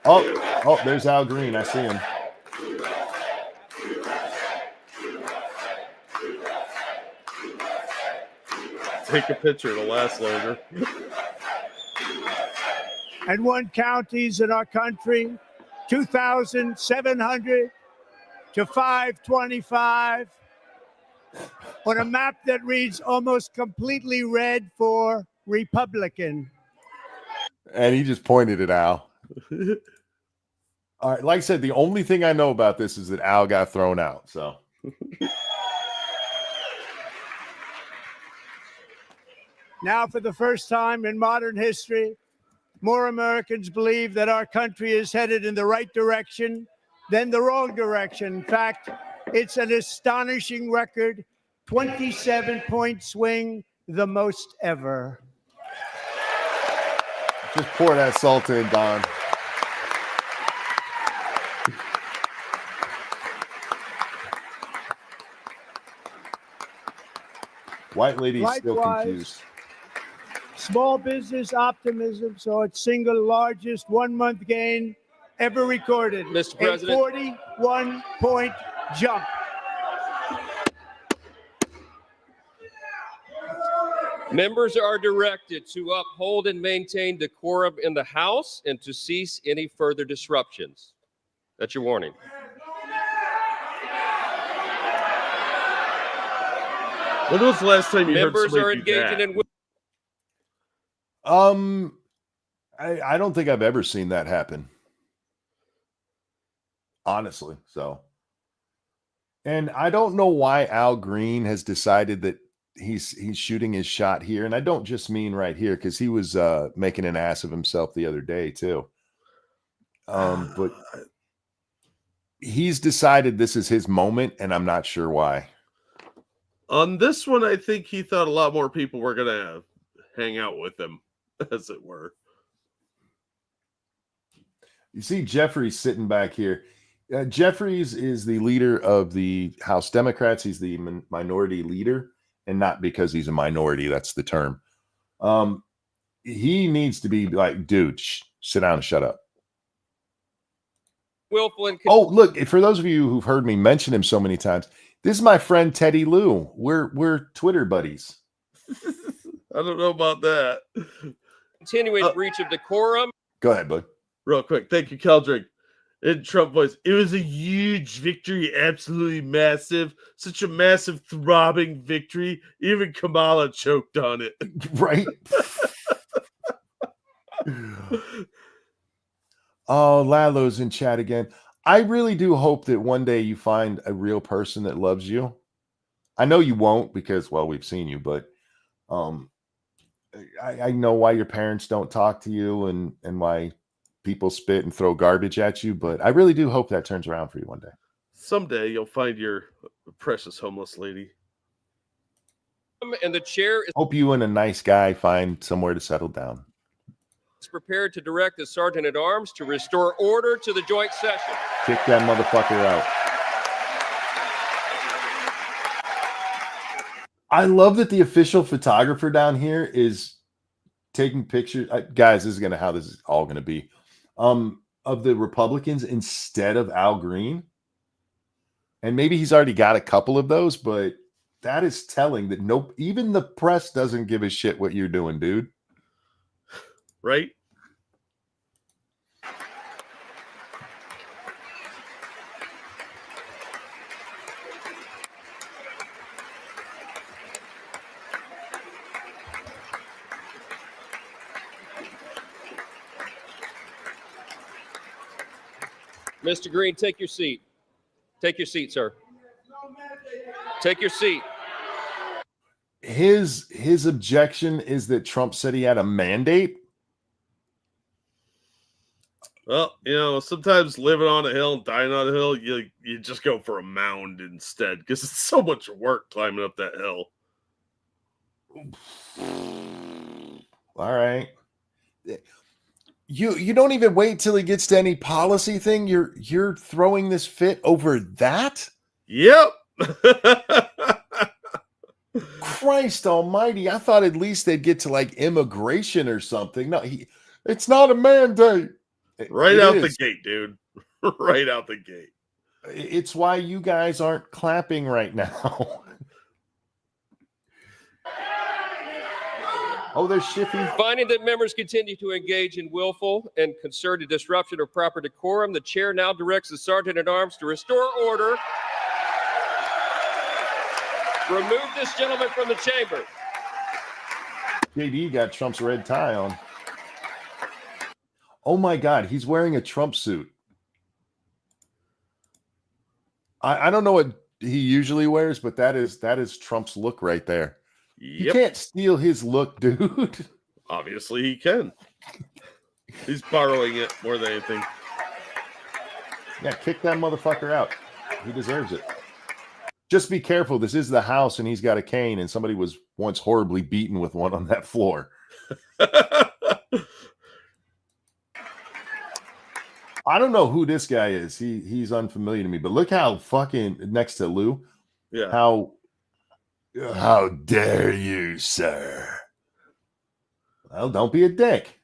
Oh, there's Al Green. I see him. Take a picture. It'll last longer. And won counties in our country, 2,700 to 525, on a map that reads almost completely red for Republican. And he just pointed at Al. All right, like I said, the only thing I know about this is that Al got thrown out. So now, for the first time in modern history, more Americans believe that our country is headed in the right direction than the wrong direction. In fact, it's an astonishing record, 27-point swing, the most ever. just pour that salt in, Don. White lady is still confused. Small business optimism saw its single largest one-month gain ever recorded. Mr. President. A 41-point jump. Members are directed to uphold and maintain decorum in the House and to cease any further disruptions. That's your warning. When was the last time you Members heard are somebody do engaging that? in. I don't think I've ever seen that happen. Honestly, so. And I don't know why Al Green has decided that he's shooting his shot here. And I don't just mean right here, because he was making an ass of himself the other day too. But he's decided this is his moment, and I'm not sure why. On this one, I think he thought a lot more people were going to hang out with him, as it were. You see Jeffrey sitting back here. Jeffries is the leader of the House Democrats. He's the minority leader, and not because he's a minority. That's the term. He needs to be like, dude, sit down and shut up. Willful and Oh, look, for those of you who've heard me mention him so many times, this is my friend Teddy Lou. We're Twitter buddies. I don't know about that. continuing breach of decorum. Go ahead, bud. Real quick. Thank you, Keldrick. In Trump voice, it was a huge victory, absolutely massive. Such a massive, throbbing victory. Even Kamala choked on it. Right? Oh, Lalo's in chat again. I really do hope that one day you find a real person that loves you. I know you won't because, well, we've seen you, but I know why your parents don't talk to you and why people spit and throw garbage at you, but I really do hope that turns around for you one day. Someday you'll find your precious homeless lady. And the chair is Hope you and a nice guy find somewhere to settle down. prepared to direct the Sergeant at Arms to restore order to the joint session. Kick that motherfucker out. I love that the official photographer down here is taking pictures. Guys, this is how this is all going to be. Of the Republicans instead of Al Green. And maybe he's already got a couple of those, but that is telling that even the press doesn't give a shit what you're doing, dude. Right? Mr. Green, take your seat. Take your seat, sir. Take your seat. His objection is that Trump said he had a mandate. Well, sometimes living on a hill and dying on a hill, you just go for a mound instead because it's so much work climbing up that hill. All right. You don't even wait till he gets to any policy thing. You're throwing this fit over that? Yep. Christ almighty. I thought at least they'd get to like immigration or something. No, it's not a mandate. Right out the gate, dude. Right out the gate. It's why you guys aren't clapping right now. Oh, there's Shiffy. Finding that members continue to engage in willful and concerted disruption of proper decorum, the chair now directs the Sergeant at Arms to restore order. Remove this gentleman from the chamber. JD got Trump's red tie on. Oh my God, he's wearing a Trump suit. I don't know what he usually wears, but that is Trump's look right there. Yep. You can't steal his look, dude. Obviously he can. He's borrowing it more than anything. Yeah, kick that motherfucker out. He deserves it. Just be careful. This is the house, and he's got a cane, and somebody was once horribly beaten with one on that floor. I don't know who this guy is. He's unfamiliar to me, but look how fucking next to Lou. Yeah. How dare you, sir? Well, don't be a dick.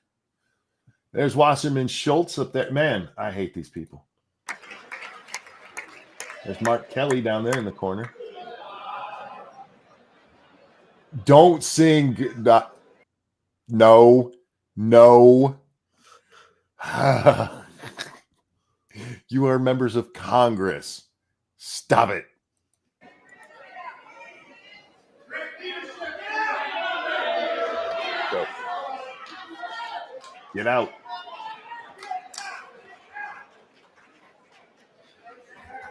There's Wasserman Schultz up there. Man, I hate these people. There's Mark Kelly down there in the corner. Don't sing. No. You are members of Congress. Stop it. Go. Get out.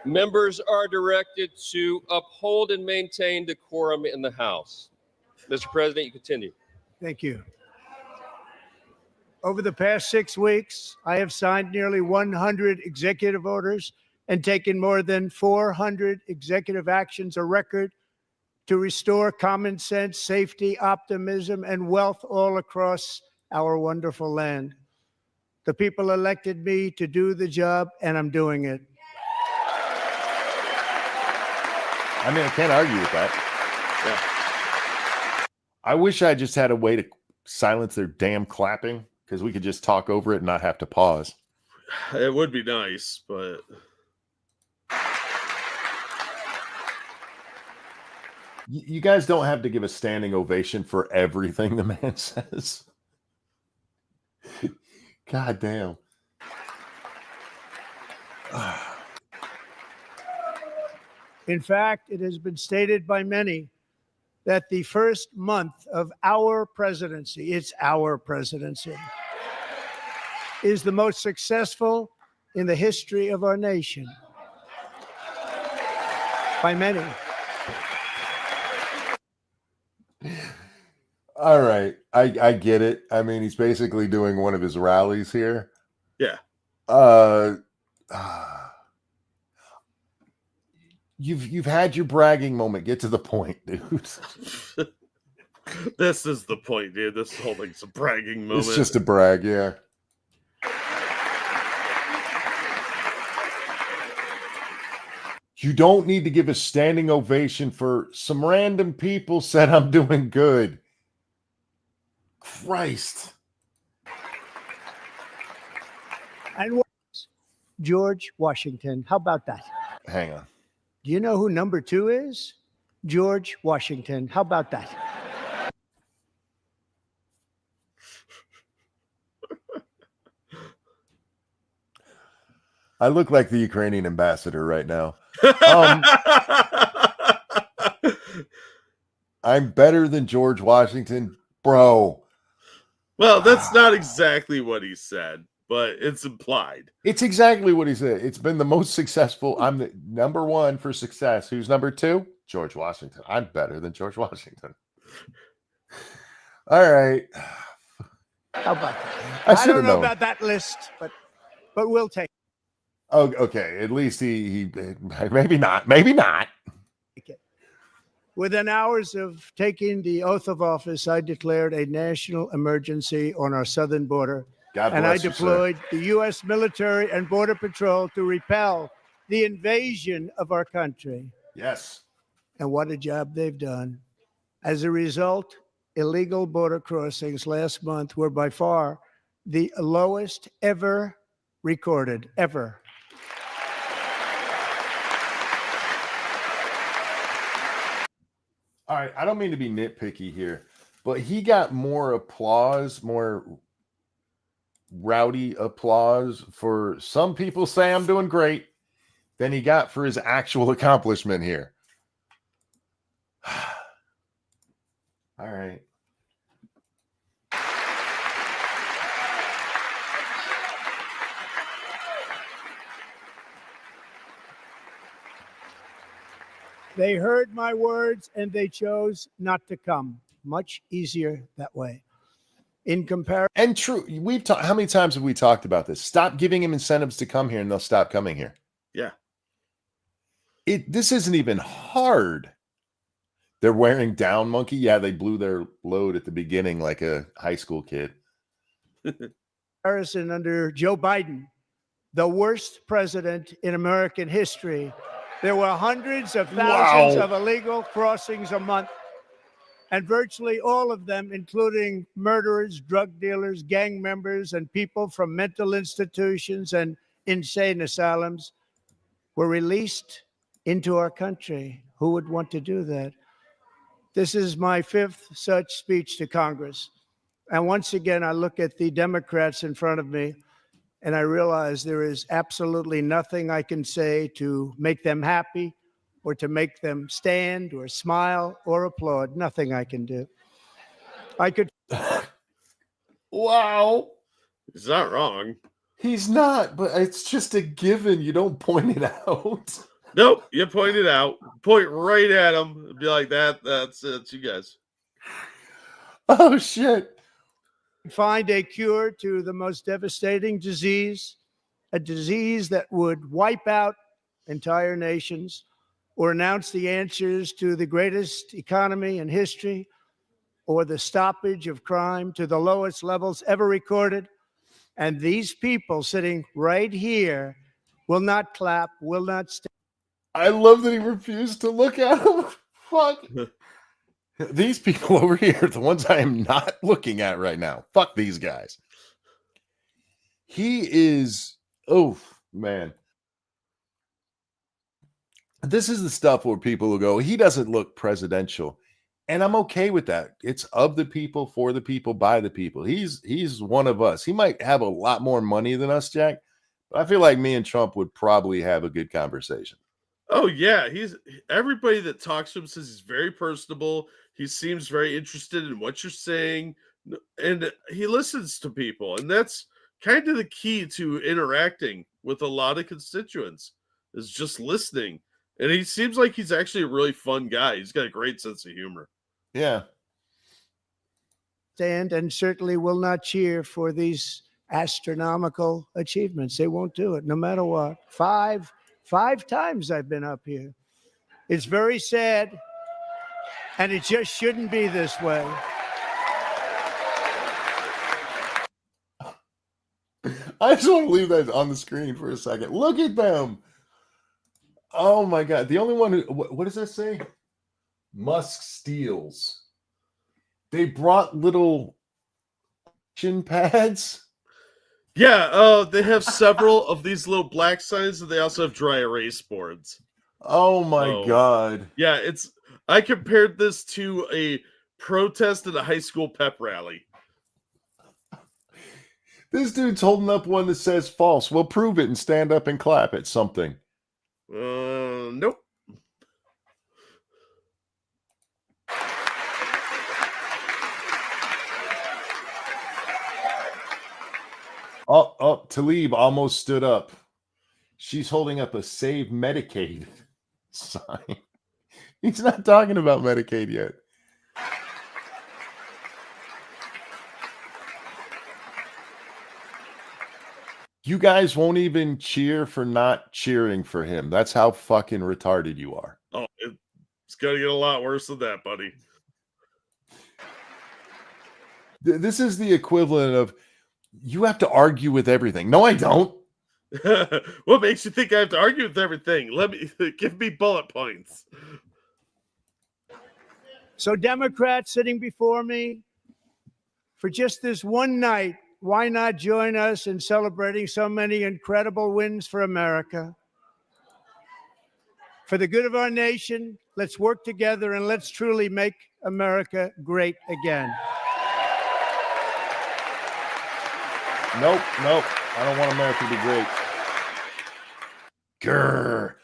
Members are directed to uphold and maintain decorum in the House. Mr. President, you continue. Thank you. Over the past 6 weeks, I have signed nearly 100 executive orders and taken more than 400 executive actions, a record, to restore common sense, safety, optimism, and wealth all across our wonderful land. The people elected me to do the job, and I'm doing it. I mean, I can't argue with that. Yeah. I wish I just had a way to silence their damn clapping because we could just talk over it and not have to pause. It would be nice, but You guys don't have to give a standing ovation for everything the man says. God damn. In fact, it has been stated by many that the first month of our presidency, it's our presidency, is the most successful in the history of our nation. By many. All right. I get it. I mean, he's basically doing one of his rallies here. yeah. You've had your bragging moment. Get to the point, dude. This is the point, dude. This whole thing's a bragging moment. It's just a brag, yeah. You don't need to give a standing ovation for some random people said I'm doing good. Christ. And George Washington. How about that? Hang on. Do you know who number 2 is? George Washington. How about that? I look like the Ukrainian ambassador right now. I'm better than George Washington, bro. Well, that's not exactly what he said, but it's implied. It's exactly what he said. It's been the most successful. I'm the number 1 for success. Who's number 2? George Washington. I'm better than George Washington. All right. How about that? I don't know known. about that list, but we'll take it. Oh, okay. At least he maybe not. Maybe not. Within hours of taking the oath of office, I declared a national emergency on our southern border. God bless and I you, deployed the U.S. military and border patrol to repel the invasion of our country. Yes. And what a job they've done. As a result, illegal border crossings last month were by far the lowest ever recorded, ever. All right, I don't mean to be nitpicky here, but he got more applause, more rowdy applause for some people say I'm doing great than he got for his actual accomplishment here. All right. They heard my words and they chose not to come. Much easier that way. In comparison. And true, we've talked. How many times have we talked about this? Stop giving him incentives to come here and they'll stop coming here. Yeah. This isn't even hard. They're wearing down monkey. Yeah, they blew their load at the beginning like a high school kid. Comparison under Joe Biden, the worst president in American history. There were hundreds of thousands of illegal crossings a month, and virtually all of them, including murderers, drug dealers, gang members, and people from mental institutions and insane asylums, were released into our country. Who would want to do that? This is my 5th such speech to Congress. And once again, I look at the Democrats in front of me, and I realize there is absolutely nothing I can say to make them happy or to make them stand or smile or applaud. Nothing I can do. I could. Wow. He's not wrong. He's not, but it's just a given. You don't point it out. Nope. You point it out. Point right at him. And be like, that's you guys. Oh, shit. Find a cure to the most devastating disease, a disease that would wipe out entire nations, or announce the answers to the greatest economy in history, or the stoppage of crime to the lowest levels ever recorded. And these people sitting right here will not clap, will not stand. I love that he refused to look at him. Fuck. These people over here are the ones I am not looking at right now. Fuck these guys. He is, oh, man. This is the stuff where people will go, he doesn't look presidential. And I'm okay with that. It's of the people, for the people, by the people. He's one of us. He might have a lot more money than us, Jack, but I feel like me and Trump would probably have a good conversation. Oh yeah, he's everybody that talks to him says he's very personable. He seems very interested in what you're saying, and he listens to people, and that's kind of the key to interacting with a lot of constituents is just listening. And he seems like he's actually a really fun guy. He's got a great sense of humor. Yeah. And certainly will not cheer for these astronomical achievements. They won't do it, no matter what. Five times I've been up here. It's very sad, and it just shouldn't be this way. I just want to leave that on the screen for a second. Look at them. Oh my God. The only one who, what does that say? Musk steals. They brought little chin pads. Yeah, they have several of these little black signs, and they also have dry erase boards. Oh my God. Yeah, I compared this to a protest at a high school pep rally. This dude's holding up one that says false. Well, prove it and stand up and clap at something. Nope. Oh, Talib almost stood up. She's holding up a Save Medicaid sign. He's not talking about Medicaid yet. You guys won't even cheer for not cheering for him. That's how fucking retarded you are. Oh, it's going to get a lot worse than that, buddy. This is the equivalent of, you have to argue with everything. No, I don't. What makes you think I have to argue with everything? Give me bullet points. So Democrats sitting before me, for just this one night, why not join us in celebrating so many incredible wins for America? For the good of our nation, let's work together and let's truly make America great again. Nope. I don't want America to be great. Grr.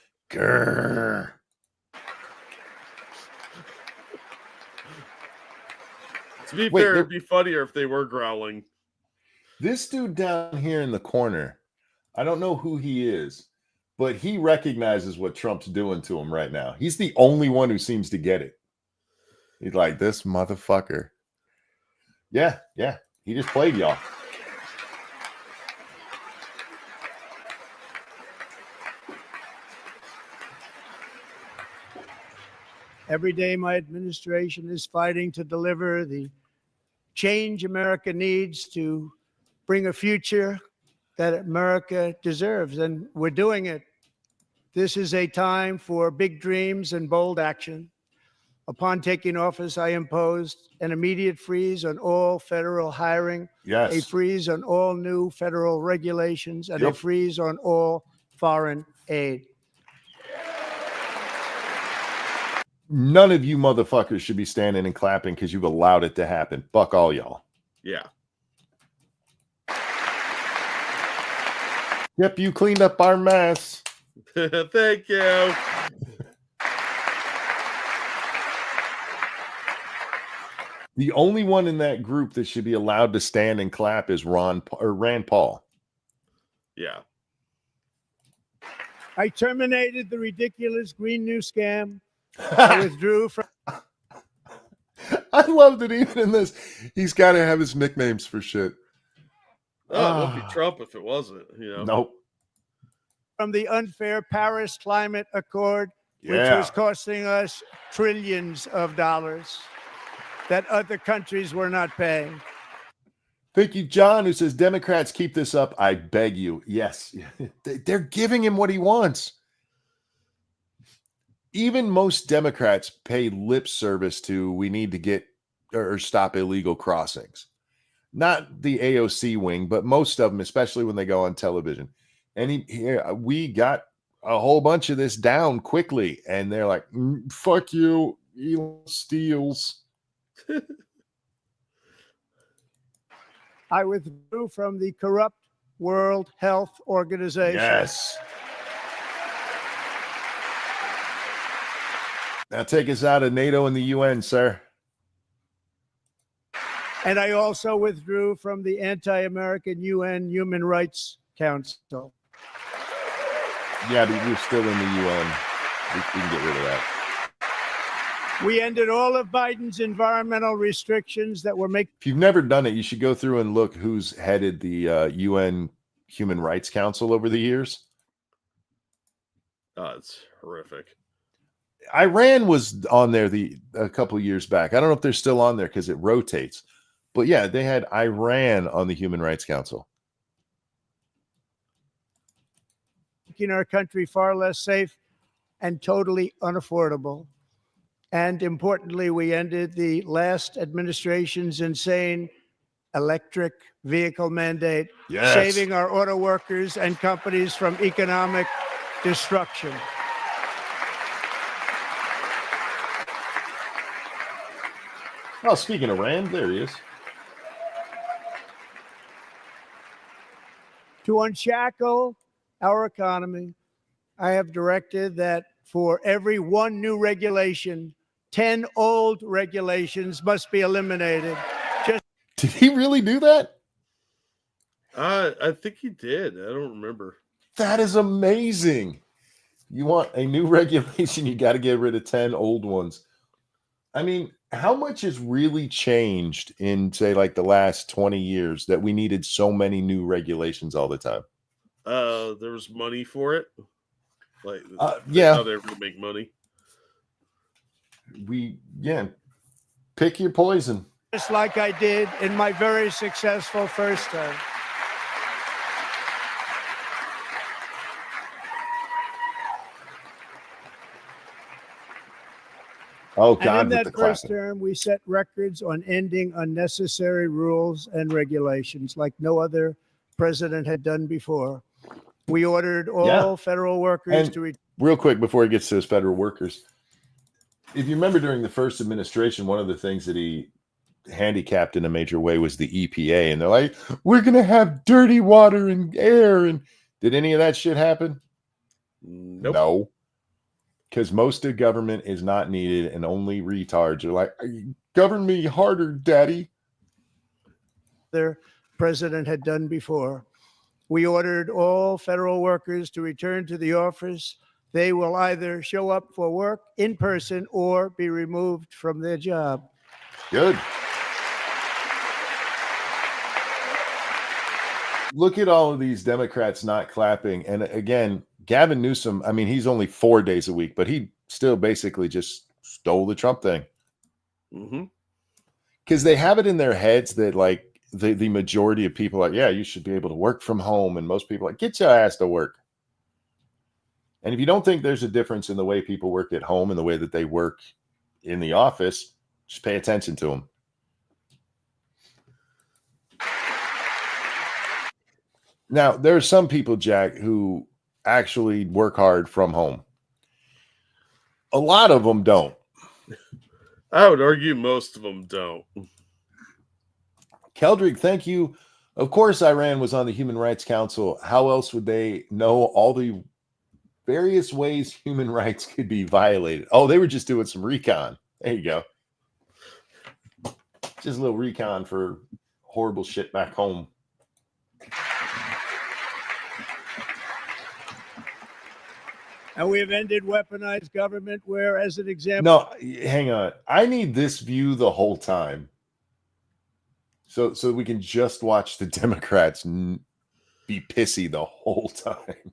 To be fair, it'd be funnier if they were growling. This dude down here in the corner, I don't know who he is, but he recognizes what Trump's doing to him right now. He's the only one who seems to get it. He's like, this motherfucker. Yeah. He just played y'all. Every day, my administration is fighting to deliver the change America needs to bring a future that America deserves, and we're doing it. This is a time for big dreams and bold action. Upon taking office, I imposed an immediate freeze on all federal hiring, a freeze on all new federal regulations, and a freeze on all foreign aid. None of you motherfuckers should be standing and clapping because you've allowed it to happen. Fuck all y'all. Yeah. Yep, you cleaned up our mess. Thank you. The only one in that group that should be allowed to stand and clap is Rand Paul. Yeah. I terminated the ridiculous Green New Scam. I withdrew from. I love that even in this, he's got to have his nicknames for shit. Oh, it would be Trump if it wasn't, Nope. From the unfair Paris Climate Accord, which was costing us trillions of dollars that other countries were not paying. Thank you, John, who says, Democrats, keep this up. I beg you. Yes. They're giving him what he wants. even most Democrats pay lip service to we need to get or stop illegal crossings. Not the AOC wing, but most of them, especially when they go on television. And we got a whole bunch of this down quickly, and they're like, fuck you, Elon steals. I withdrew from the corrupt World Health Organization. Yes. Now take us out of NATO and the UN, sir. And I also withdrew from the anti-American UN Human Rights Council. Yeah, but you're still in the UN. We can get rid of that. We ended all of Biden's environmental restrictions that were making. If you've never done it, you should go through and look who's headed the UN Human Rights Council over the years. Oh, it's horrific. Iran was on there a couple of years back. I don't know if they're still on there because it rotates. But yeah, they had Iran on the Human Rights Council. Making our country far less safe and totally unaffordable. And importantly, we ended the last administration's insane electric vehicle mandate, Yes. saving our auto workers and companies from economic destruction. Oh, speaking of Rand, there he is. To unshackle our economy, I have directed that for every one new regulation, 10 old regulations must be eliminated. Did he really do that? I think he did. I don't remember. That is amazing. You want a new regulation, you got to get rid of 10 old ones. I mean, how much has really changed in, say, like the last 20 years that we needed so many new regulations all the time? There was money for it. Like, yeah. How they were gonna make money. Pick your poison. Just like I did in my very successful first term. Oh, And God, in with that the first clapping. term, we set records on ending unnecessary rules and regulations like no other president had done before. We ordered all federal workers to real quick before he gets to his federal workers. If you remember during the first administration, one of the things that he handicapped in a major way was the EPA. And they're like, we're going to have dirty water and air. And did any of that shit happen? Nope. No. Because most of government is not needed and only retards are like, govern me harder, daddy. the president had done before. We ordered all federal workers to return to the office. They will either show up for work in person or be removed from their job. Good. Look at all of these Democrats not clapping. And again, Gavin Newsom, I mean, he's only 4 days a week, but he still basically just stole the Trump thing. Because they have it in their heads that like the majority of people are like, yeah, you should be able to work from home. And most people are like, get your ass to work. And if you don't think there's a difference in the way people work at home and the way that they work in the office, just pay attention to them. Now, there are some people, Jack, who actually work hard from home. A lot of them don't. I would argue most of them don't. Keldrick, thank you. Of course, Iran was on the Human Rights Council. How else would they know all the various ways human rights could be violated? Oh, they were just doing some recon. There you go. Just a little recon for horrible shit back home. And we have ended weaponized government where, as an example... No, hang on. I need this view the whole time. So we can just watch the Democrats be pissy the whole time.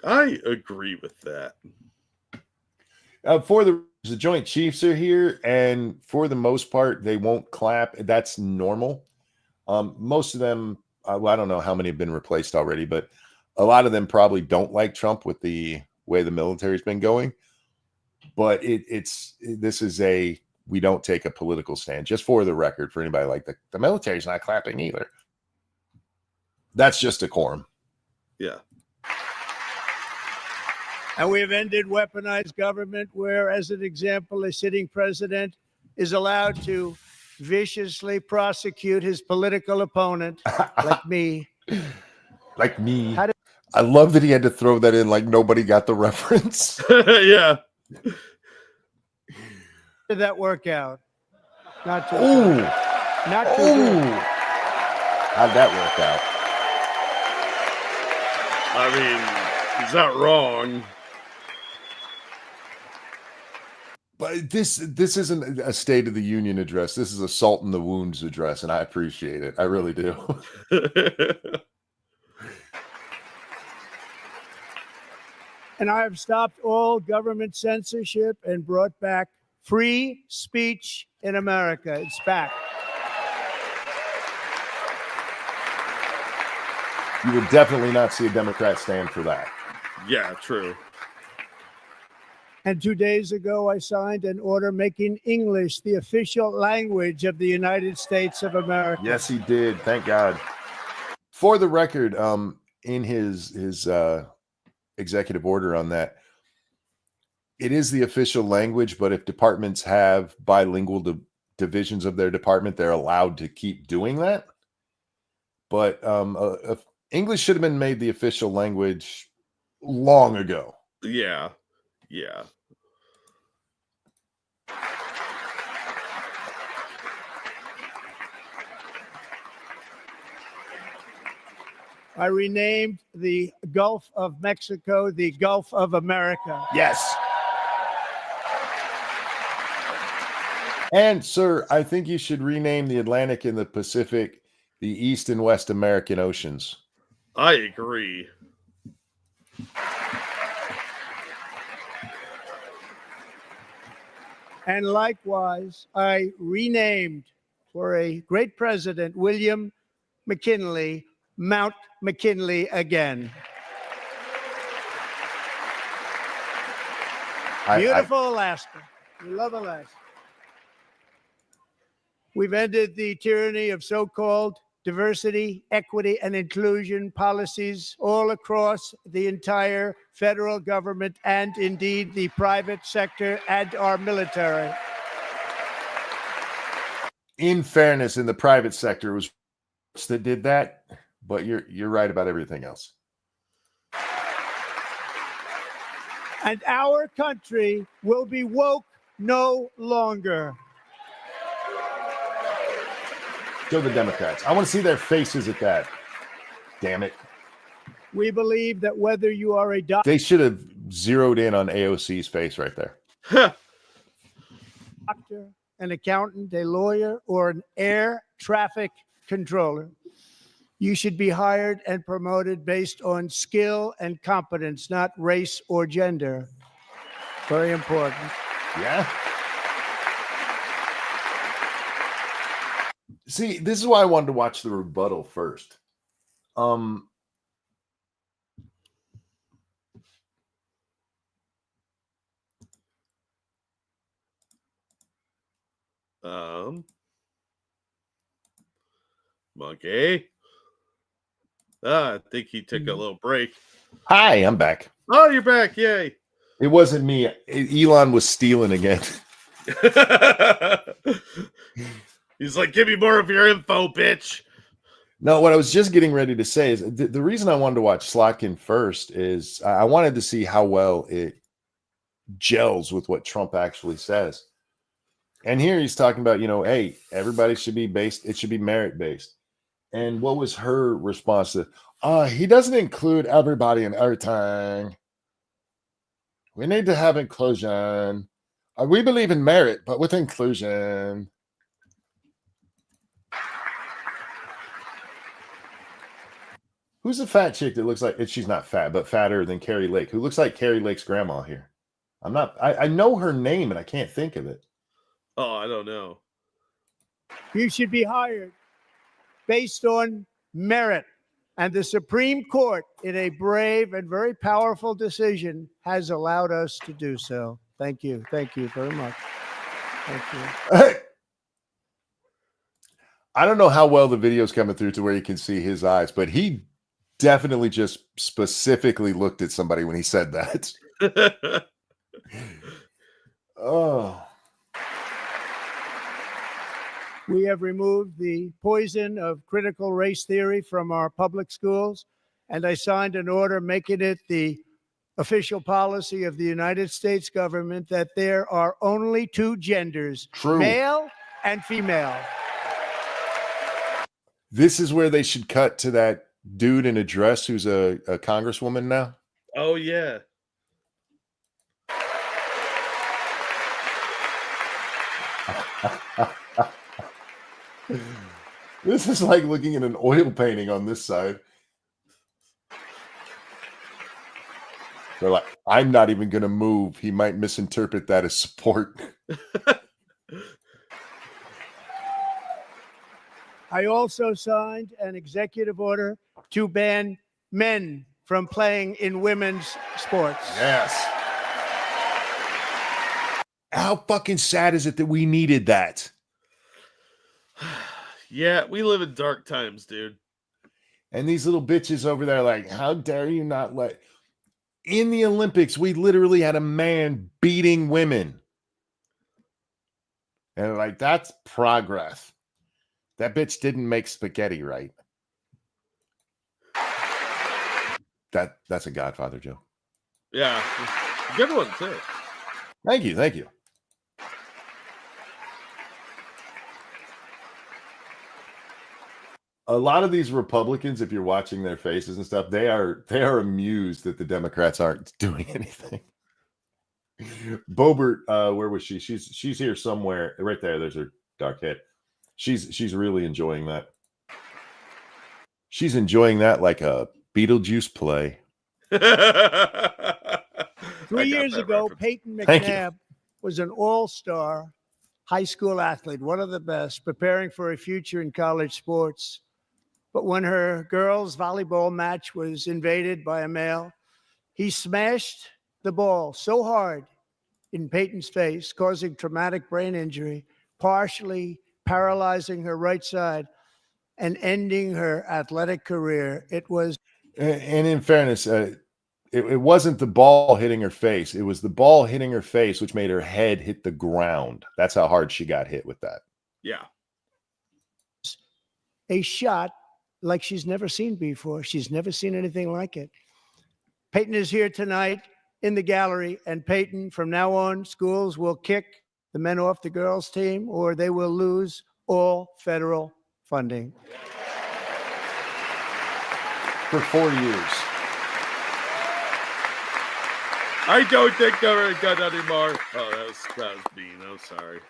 I agree with that. For the Joint Chiefs are here, and for the most part, they won't clap. That's normal. Most of them, well, I don't know how many have been replaced already, but a lot of them probably don't like Trump with the way the military's been going. But this is we don't take a political stand, just for the record, for anybody like the military's not clapping either. That's just decorum. Yeah. And we have ended weaponized government where, as an example, a sitting president is allowed to viciously prosecute his political opponent, like me. Like me. I love that he had to throw that in like nobody got the reference. Yeah. Did that work out? Not too Ooh. good. Not too Ooh. good. How'd that work out? I mean, he's not wrong. But this isn't a State of the Union address. This is a Salt in the Wounds address, and I appreciate it. I really do. And I have stopped all government censorship and brought back free speech in America. It's back. You will definitely not see a Democrat stand for that. Yeah, true. And 2 days ago, I signed an order making English the official language of the United States of America. Yes, he did. Thank God. For the record, in his executive order on that, it is the official language, but if departments have bilingual divisions of their department, they're allowed to keep doing that. But English should have been made the official language long ago. Yeah. Yeah. I renamed the Gulf of Mexico the Gulf of America. Yes. And, sir, I think you should rename the Atlantic and the Pacific the East and West American Oceans. I agree. And likewise, I renamed for a great president, William McKinley, Mount McKinley again. Beautiful Alaska. We love Alaska. We've ended the tyranny of so-called diversity, equity, and inclusion policies all across the entire federal government and indeed the private sector and our military. In fairness, in the private sector, it was that did that, but you're right about everything else. And our country will be woke no longer. Show the Democrats. I want to see their faces at that. Damn it. We believe that whether you are a doctor, They should have zeroed in on AOC's face right there. an accountant, a lawyer, or an air traffic controller, you should be hired and promoted based on skill and competence, not race or gender. Very important. Yeah. See, this is why I wanted to watch the rebuttal first. Monkey. I think he took a little break. Hi, I'm back. Oh, you're back. Yay. It wasn't me. Elon was stealing again. He's like, give me more of your info, bitch. No, what I was just getting ready to say is the reason I wanted to watch Slotkin first is I wanted to see how well it gels with what Trump actually says. And here he's talking about, hey, everybody should be based. It should be merit based. And what was her response to, he doesn't include everybody in everything. We need to have inclusion. We believe in merit, but with inclusion. Who's the fat chick that looks like, she's not fat, but fatter than Carrie Lake, who looks like Carrie Lake's grandma here? I know her name and I can't think of it. Oh, I don't know. You should be hired based on merit, And the Supreme Court, in a brave and very powerful decision, has allowed us to do so. Thank you. Thank you very much. Thank you. I don't know how well the video's coming through to where you can see his eyes, but he definitely just specifically looked at somebody when he said that. Oh. We have removed the poison of critical race theory from our public schools, and I signed an order making it the official policy of the United States government that there are only two genders, True. male and female. This is where they should cut to that dude in a dress who's a congresswoman now. Oh, yeah. This is like looking at an oil painting on this side. They're like, I'm not even going to move. He might misinterpret that as support. I also signed an executive order to ban men from playing in women's sports. Yes. How fucking sad is it that we needed that? Yeah, we live in dark times, dude. And these little bitches over there like, how dare you not let... In the Olympics, we literally had a man beating women. And like, that's progress. That bitch didn't make spaghetti right. That's a Godfather joke. Yeah. Good one, too. Thank you. Thank you. A lot of these Republicans, if you're watching their faces and stuff, they are amused that the Democrats aren't doing anything. Boebert, where was she? She's here somewhere. Right there. There's her dark head. She's really enjoying that. She's enjoying that like a Beetlejuice play. 3 years ago, Peyton McNabb was an all-star high school athlete, one of the best, preparing for a future in college sports. But when her girls' volleyball match was invaded by a male, he smashed the ball so hard in Peyton's face, causing traumatic brain injury, partially paralyzing her right side and ending her athletic career. It was... And in fairness, it wasn't the ball hitting her face. It was the ball hitting her face, which made her head hit the ground. That's how hard she got hit with that. Yeah. A shot like she's never seen before. She's never seen anything like it. Peyton is here tonight in the gallery, and Peyton, from now on, schools will kick the men off the girls' team, or they will lose all federal funding. For 4 years. I don't think they're good anymore. Oh, that was mean. I'm sorry.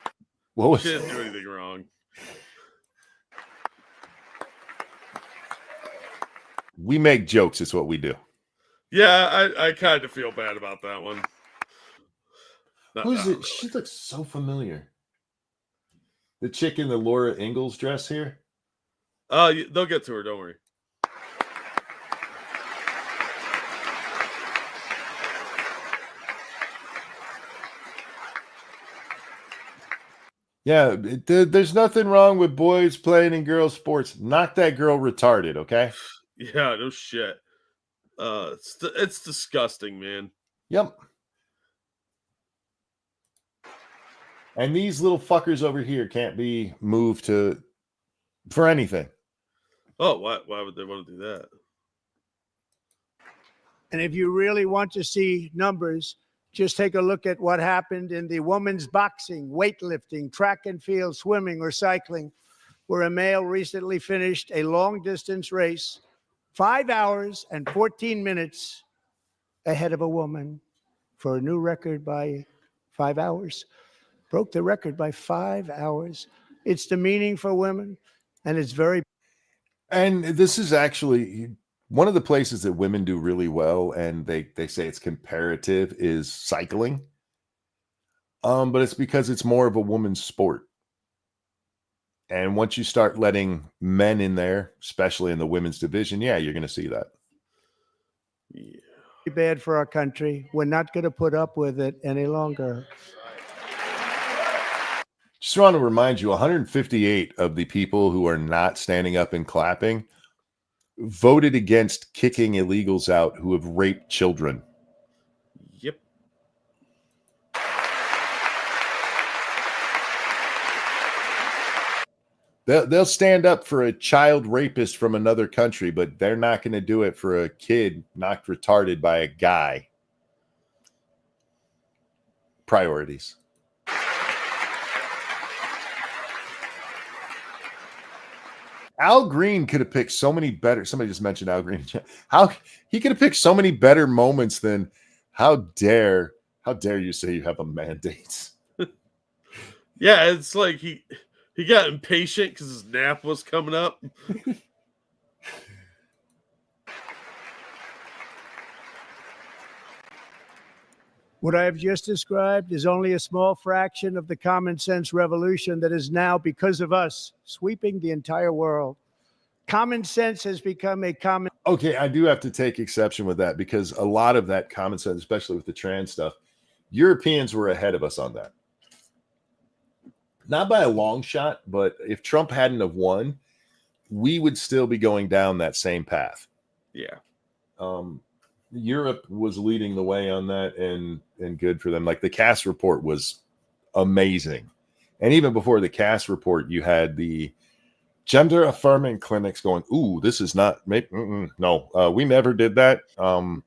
What was She didn't do anything wrong. We make jokes, it's what we do. Yeah, I kind of feel bad about that one. Who's it? Really. She looks so familiar. The chick in the Laura Ingalls dress here? They'll get to her, don't worry. Yeah, there's nothing wrong with boys playing in girls' sports. Knock that girl retarded, okay? Yeah, no shit. It's disgusting, man. Yep. And these little fuckers over here can't be moved for anything. Oh, why would they want to do that? And if you really want to see numbers, just take a look at what happened in the women's boxing, weightlifting, track and field, swimming, or cycling, where a male recently finished a long-distance race 5 hours and 14 minutes ahead of a woman for a new record by 5 hours. Broke the record by 5 hours. It's demeaning for women, and it's very... And this is actually one of the places that women do really well, and they say it's comparative, is cycling. But it's because it's more of a woman's sport. And once you start letting men in there, especially in the women's division, yeah, you're going to see that. Yeah. Bad for our country. We're not going to put up with it any longer. Just want to remind you, 158 of the people who are not standing up and clapping voted against kicking illegals out who have raped children. Yep. They'll stand up for a child rapist from another country, but they're not going to do it for a kid knocked retarded by a guy. Priorities. Al Green could have picked so many better. Somebody just mentioned Al Green. How he could have picked so many better moments than how dare you say you have a mandate? Yeah, it's like he got impatient because his nap was coming up. What I have just described is only a small fraction of the common sense revolution that is now, because of us, sweeping the entire world. Common sense has become a common. Okay, I do have to take exception with that because a lot of that common sense, especially with the trans stuff, Europeans were ahead of us on that. Not by a long shot, but if Trump hadn't have won, we would still be going down that same path. Yeah. Europe was leading the way on that, and good for them. Like the Cass report was amazing. And even before the Cass report, you had the gender affirming clinics going, ooh, this is not, no, we never did that. I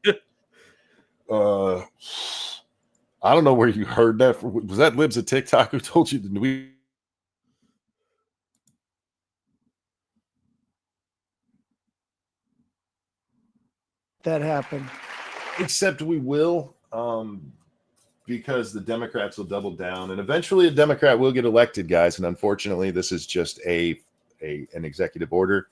don't know where you heard that. Was that Libs of TikTok who told you that we? That happened. Except we will, because the Democrats will double down, and eventually a Democrat will get elected, guys. And unfortunately, this is just an executive order,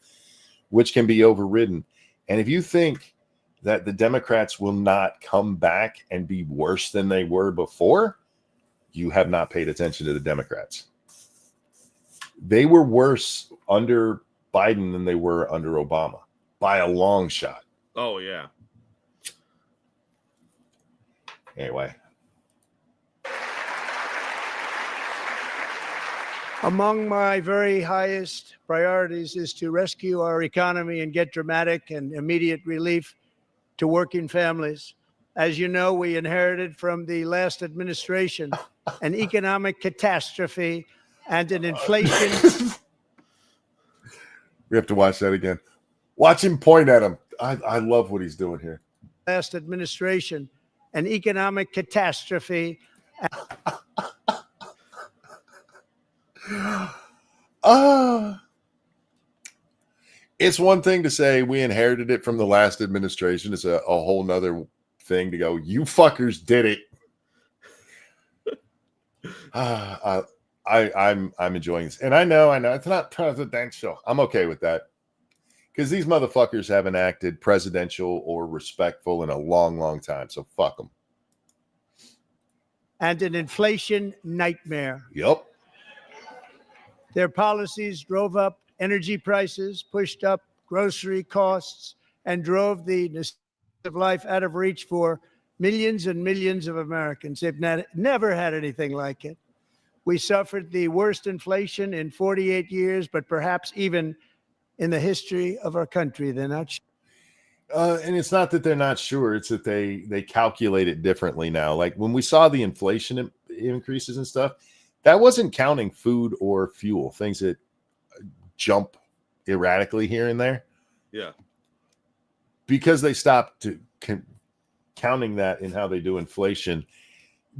which can be overridden. And if you think that the Democrats will not come back and be worse than they were before, you have not paid attention to the Democrats. They were worse under Biden than they were under Obama by a long shot. Oh, yeah. Anyway. Among my very highest priorities is to rescue our economy and get dramatic and immediate relief to working families. As you know, we inherited from the last administration an economic catastrophe and an inflation. We have to watch that again. Watch him point at him. I love what he's doing here. Last administration, an economic catastrophe. It's one thing to say we inherited it from the last administration. It's a whole nother thing to go, you fuckers did it. I'm enjoying this. And I know it's not presidential. I'm okay with that. Because these motherfuckers haven't acted presidential or respectful in a long, long time. So fuck them. And an inflation nightmare. Yep. Their policies drove up energy prices, pushed up grocery costs, and drove the necessities of life out of reach for millions and millions of Americans. They've never had anything like it. We suffered the worst inflation in 48 years, but perhaps even in the history of our country. They're not sure. And it's not that they're not sure. It's that they calculate it differently now. Like when we saw the inflation increases and stuff, that wasn't counting food or fuel, things that jump erratically here and there. Yeah. Because they stopped counting that in how they do inflation.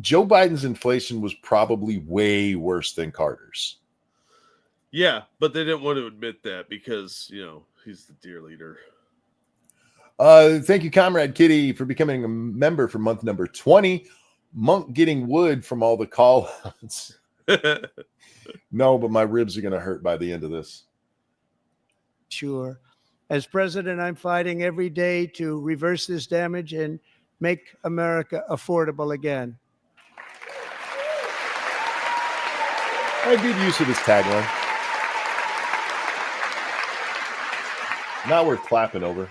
Joe Biden's inflation was probably way worse than Carter's. Yeah, but they didn't want to admit that because, he's the dear leader. Thank you, Comrade Kitty, for becoming a member for month number 20. Monk getting wood from all the call-outs. No, but my ribs are going to hurt by the end of this. Sure. As president, I'm fighting every day to reverse this damage and make America affordable again. I did use of this tagline. Not worth clapping over.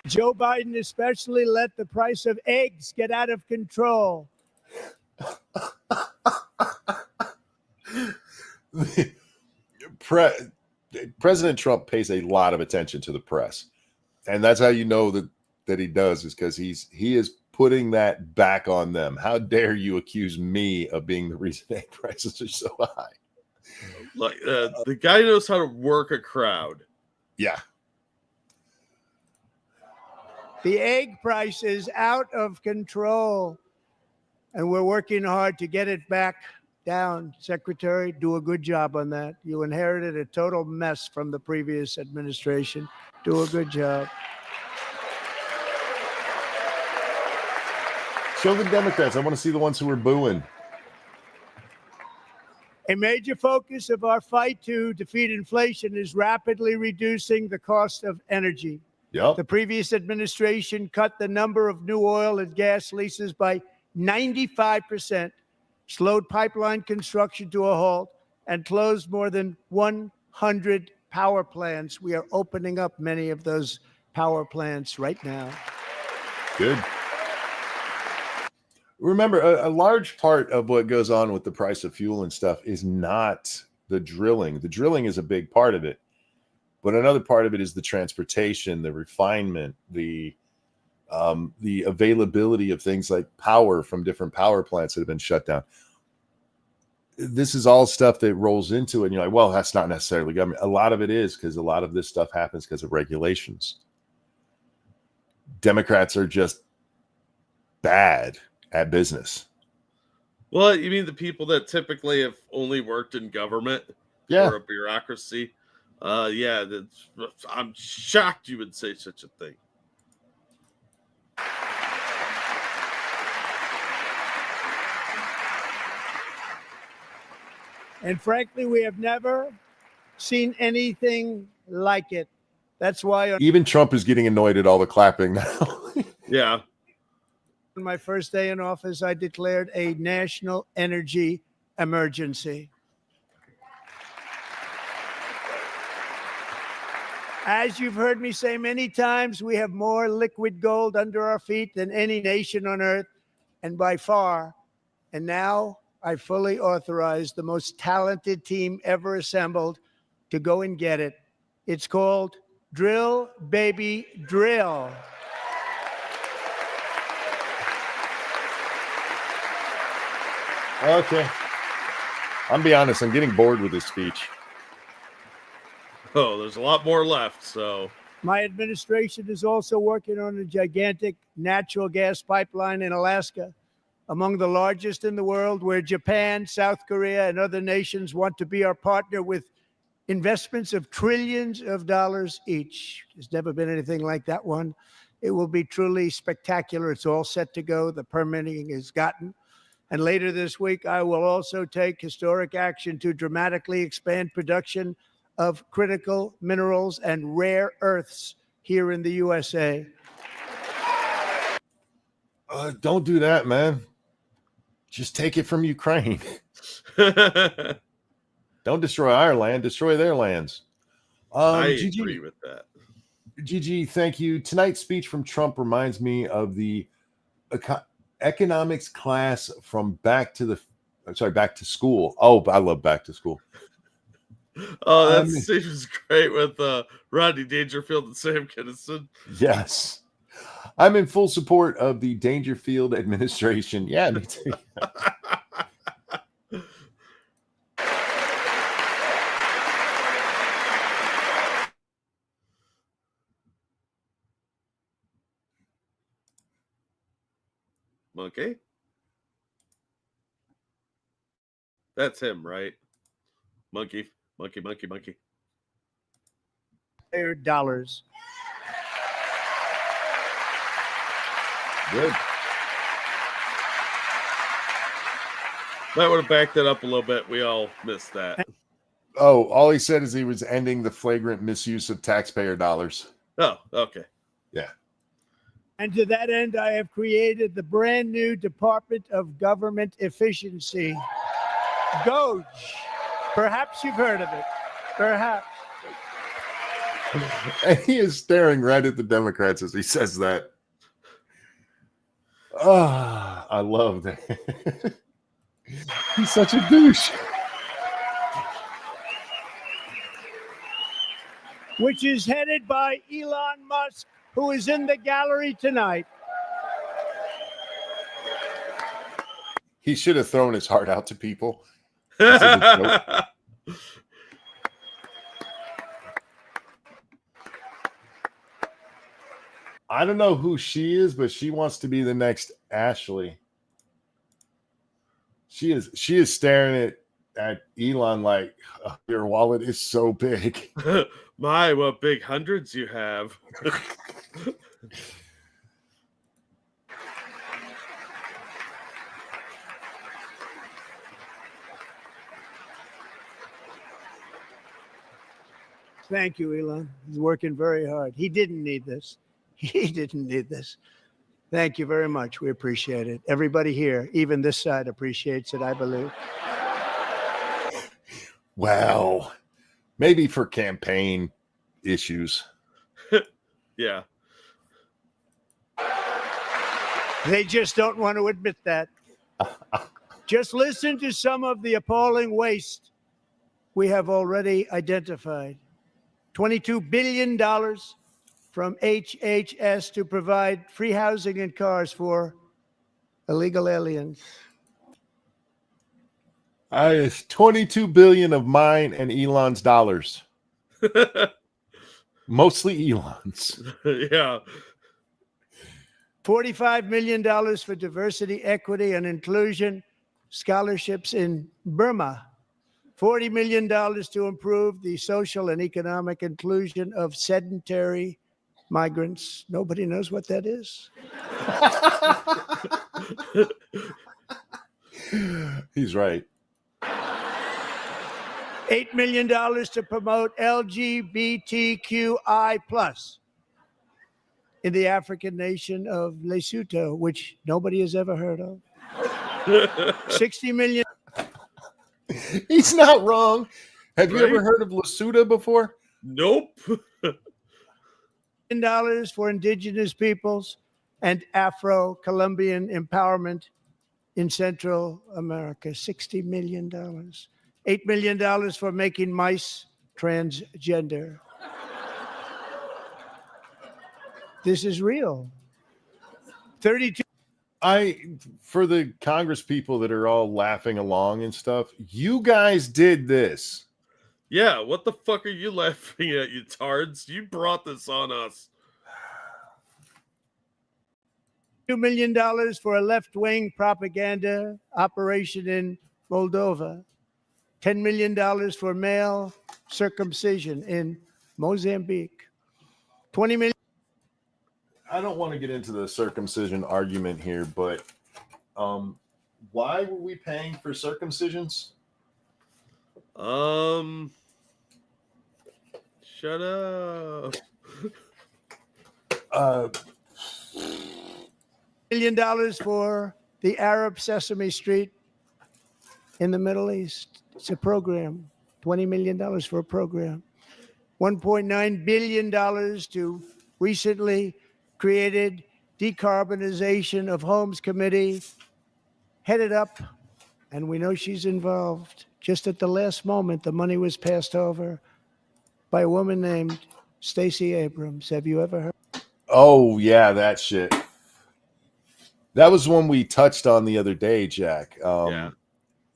Joe Biden especially let the price of eggs get out of control. President Trump pays a lot of attention to the press, and that's how you know that he does, is because he is putting that back on them. How dare you accuse me of being the reason egg prices are so high? Like the guy knows how to work a crowd. Yeah. The egg price is out of control, and we're working hard to get it back down. Secretary, do a good job on that. You inherited a total mess from the previous administration. Do a good job. Show the Democrats. I want to see the ones who are booing. A major focus of our fight to defeat inflation is rapidly reducing the cost of energy. Yep. The previous administration cut the number of new oil and gas leases by 95%, slowed pipeline construction to a halt, and closed more than 100 power plants. We are opening up many of those power plants right now. Good. Remember, a large part of what goes on with the price of fuel and stuff is not the drilling. The drilling is a big part of it. But another part of it is the transportation, the refinement, the availability of things like power from different power plants that have been shut down. This is all stuff that rolls into it. And you're like, well, that's not necessarily government. A lot of it is, because a lot of this stuff happens because of regulations. Democrats are just bad at business. Well, you mean the people that typically have only worked in government or a bureaucracy? Yeah, I'm shocked you would say such a thing. And frankly, we have never seen anything like it. That's why even Trump is getting annoyed at all the clapping now. Yeah. On my first day in office, I declared a national energy emergency. As you've heard me say many times, we have more liquid gold under our feet than any nation on earth, and by far. And now I fully authorize the most talented team ever assembled to go and get it. It's called Drill, Baby, Drill. Okay. I'm be honest, I'm getting bored with this speech. Oh, there's a lot more left, so. My administration is also working on a gigantic natural gas pipeline in Alaska, among the largest in the world, where Japan, South Korea, and other nations want to be our partner with investments of trillions of dollars each. There's never been anything like that one. It will be truly spectacular. It's all set to go. The permitting is gotten. And later this week, I will also take historic action to dramatically expand production of critical minerals and rare earths here in the USA. Don't do that, man. Just take it from Ukraine. Don't destroy our land, destroy their lands. I Gigi, agree with that. Gigi, thank you. Tonight's speech from Trump reminds me of the economics class from Back to School. Oh, I love Back to School. Oh, that scene was great with Rodney Dangerfield and Sam Kinison. Yes. I'm in full support of the Dangerfield administration. Yeah, me too. Monkey? That's him, right? Monkey. $. Good. Might want to back that up a little bit. We all missed that. Oh, all he said is he was ending the flagrant misuse of taxpayer dollars. Oh, okay. Yeah. And to that end, I have created the brand new Department of Government Efficiency, DOGE. Perhaps you've heard of it. Perhaps. And he is staring right at the Democrats as he says that. Ah, I love that. He's such a douche. Which is headed by Elon Musk, who is in the gallery tonight. He should have thrown his heart out to people. This is a joke. I don't know who she is, but she wants to be the next Ashley. She is staring at Elon like, oh, your wallet is so big. My, what big hundreds you have. Thank you, Elon. He's working very hard. He didn't need this. He didn't need this. Thank you very much. We appreciate it. Everybody here, even this side, appreciates it, I believe. Well, maybe for campaign issues. Yeah. They just don't want to admit that. Just listen to some of the appalling waste we have already identified. $22 billion from HHS to provide free housing and cars for illegal aliens. It's 22 billion of mine and Elon's dollars. Mostly Elon's. Yeah. $45 million for diversity, equity, and inclusion scholarships in Burma. $40 million to improve the social and economic inclusion of sedentary migrants. Nobody knows what that is. He's right. $8 million to promote LGBTQI+ in the African nation of Lesotho, which nobody has ever heard of. $60 million. He's not wrong. Have you Right? ever heard of Lesotho before? Nope. Dollars for indigenous peoples and Afro-Colombian empowerment in Central America. $60 million. $8 million for making mice transgender. This is real. 32. For the Congress people that are all laughing along and stuff, you guys did this. Yeah, what the fuck are you laughing at, you tards? You brought this on us. $2 million for a left-wing propaganda operation in Moldova. $10 million for male circumcision in Mozambique. $20 million. I don't want to get into the circumcision argument here, but why were we paying for circumcisions? Shut up. $1 million for the Arab Sesame Street in the Middle East. It's a program. $20 million for a program. $1.9 billion to recently created Decarbonization of Homes Committee, headed up, and we know she's involved. Just at the last moment, the money was passed over by a woman named Stacey Abrams. Have you ever heard? Oh, yeah, that shit. That was one we touched on the other day, Jack. Yeah.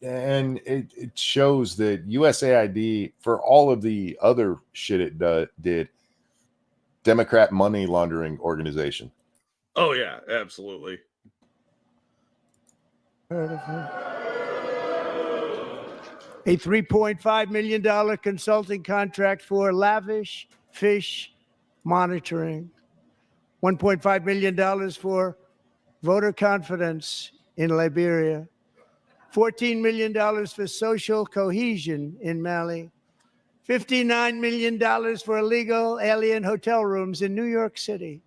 And it shows that USAID, for all of the other shit it did, Democrat money laundering organization. Oh, yeah, absolutely. Heard of her? A $3.5 million consulting contract for lavish fish monitoring. $1.5 million for voter confidence in Liberia. $14 million for social cohesion in Mali. $59 million for illegal alien hotel rooms in New York City.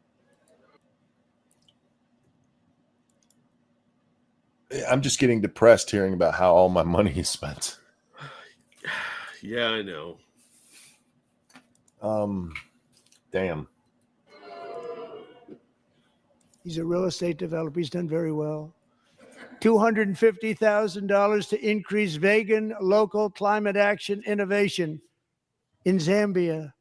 I'm just getting depressed hearing about how all my money is spent. Yeah, I know. Damn. He's a real estate developer. He's done very well. $250,000 to increase vegan local climate action innovation in Zambia.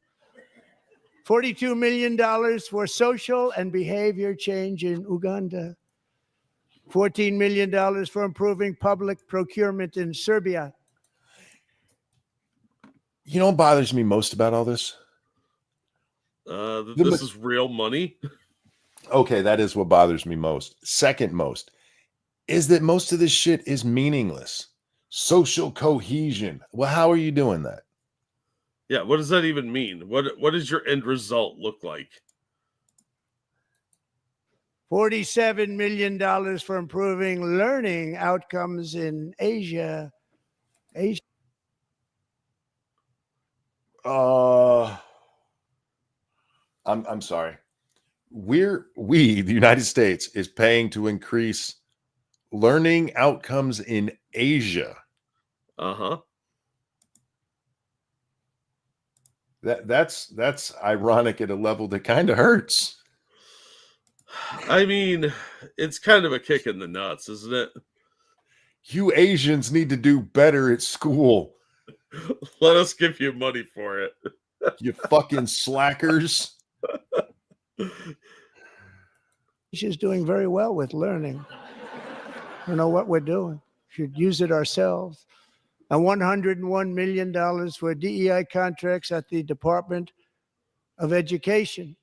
$42 million for social and behavior change in Uganda. $14 million for improving public procurement in Serbia. You know what bothers me most about all this? This is real money. Okay, that is what bothers me most. Second most is that most of this shit is meaningless. Social cohesion. Well, how are you doing that? Yeah, what does that even mean? What does your end result look like? $47 million for improving learning outcomes in Asia. I'm sorry. We, the United States, is paying to increase learning outcomes in Asia. Uh-huh. That's ironic at a level that kind of hurts. I mean, it's kind of a kick in the nuts, isn't it? You Asians need to do better at school. Let us give you money for it. You fucking slackers. Asia's doing very well with learning. I don't know what we're doing. Should use it ourselves. And $101 million for DEI contracts at the Department of Education,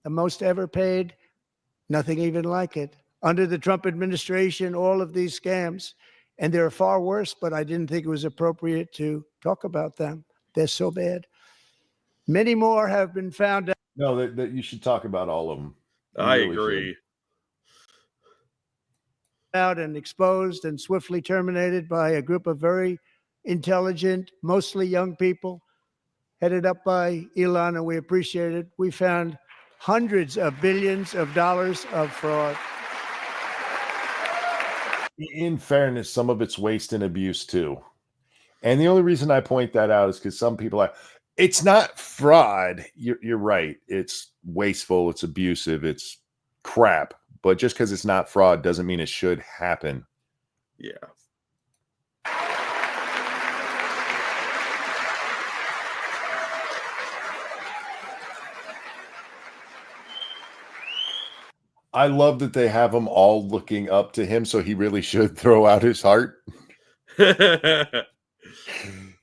the most ever paid, nothing even like it. Under the Trump administration, all of these scams, and they're far worse, but I didn't think it was appropriate to talk about them. They're so bad. Many more have been found out. No, that you should talk about all of them. I agree. Out and exposed and swiftly terminated by a group of very intelligent, mostly young people, headed up by Elon, and we appreciate it. We found hundreds of billions of dollars of fraud. In fairness, some of it's waste and abuse too. And the only reason I point that out is because some people are, it's not fraud. You're right. It's wasteful. It's abusive. It's crap. But just because it's not fraud doesn't mean it should happen. Yeah. I love that they have them all looking up to him, so he really should throw out his heart.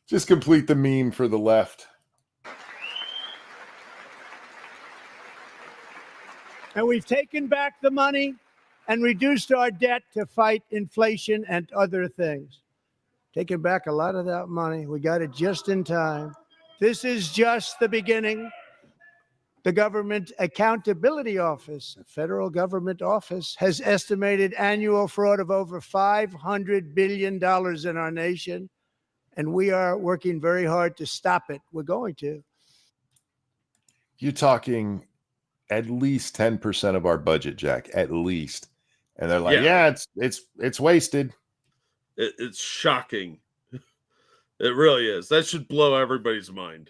Just complete the meme for the left. And we've taken back the money and reduced our debt to fight inflation and other things. Taking back a lot of that money. We got it just in time. This is just the beginning. The Government Accountability Office, a federal government office, has estimated annual fraud of over $500 billion in our nation, and we are working very hard to stop it. We're going to. You're talking at least 10% of our budget, Jack, at least. And they're like, yeah it's wasted. It's shocking. It really is. That should blow everybody's mind.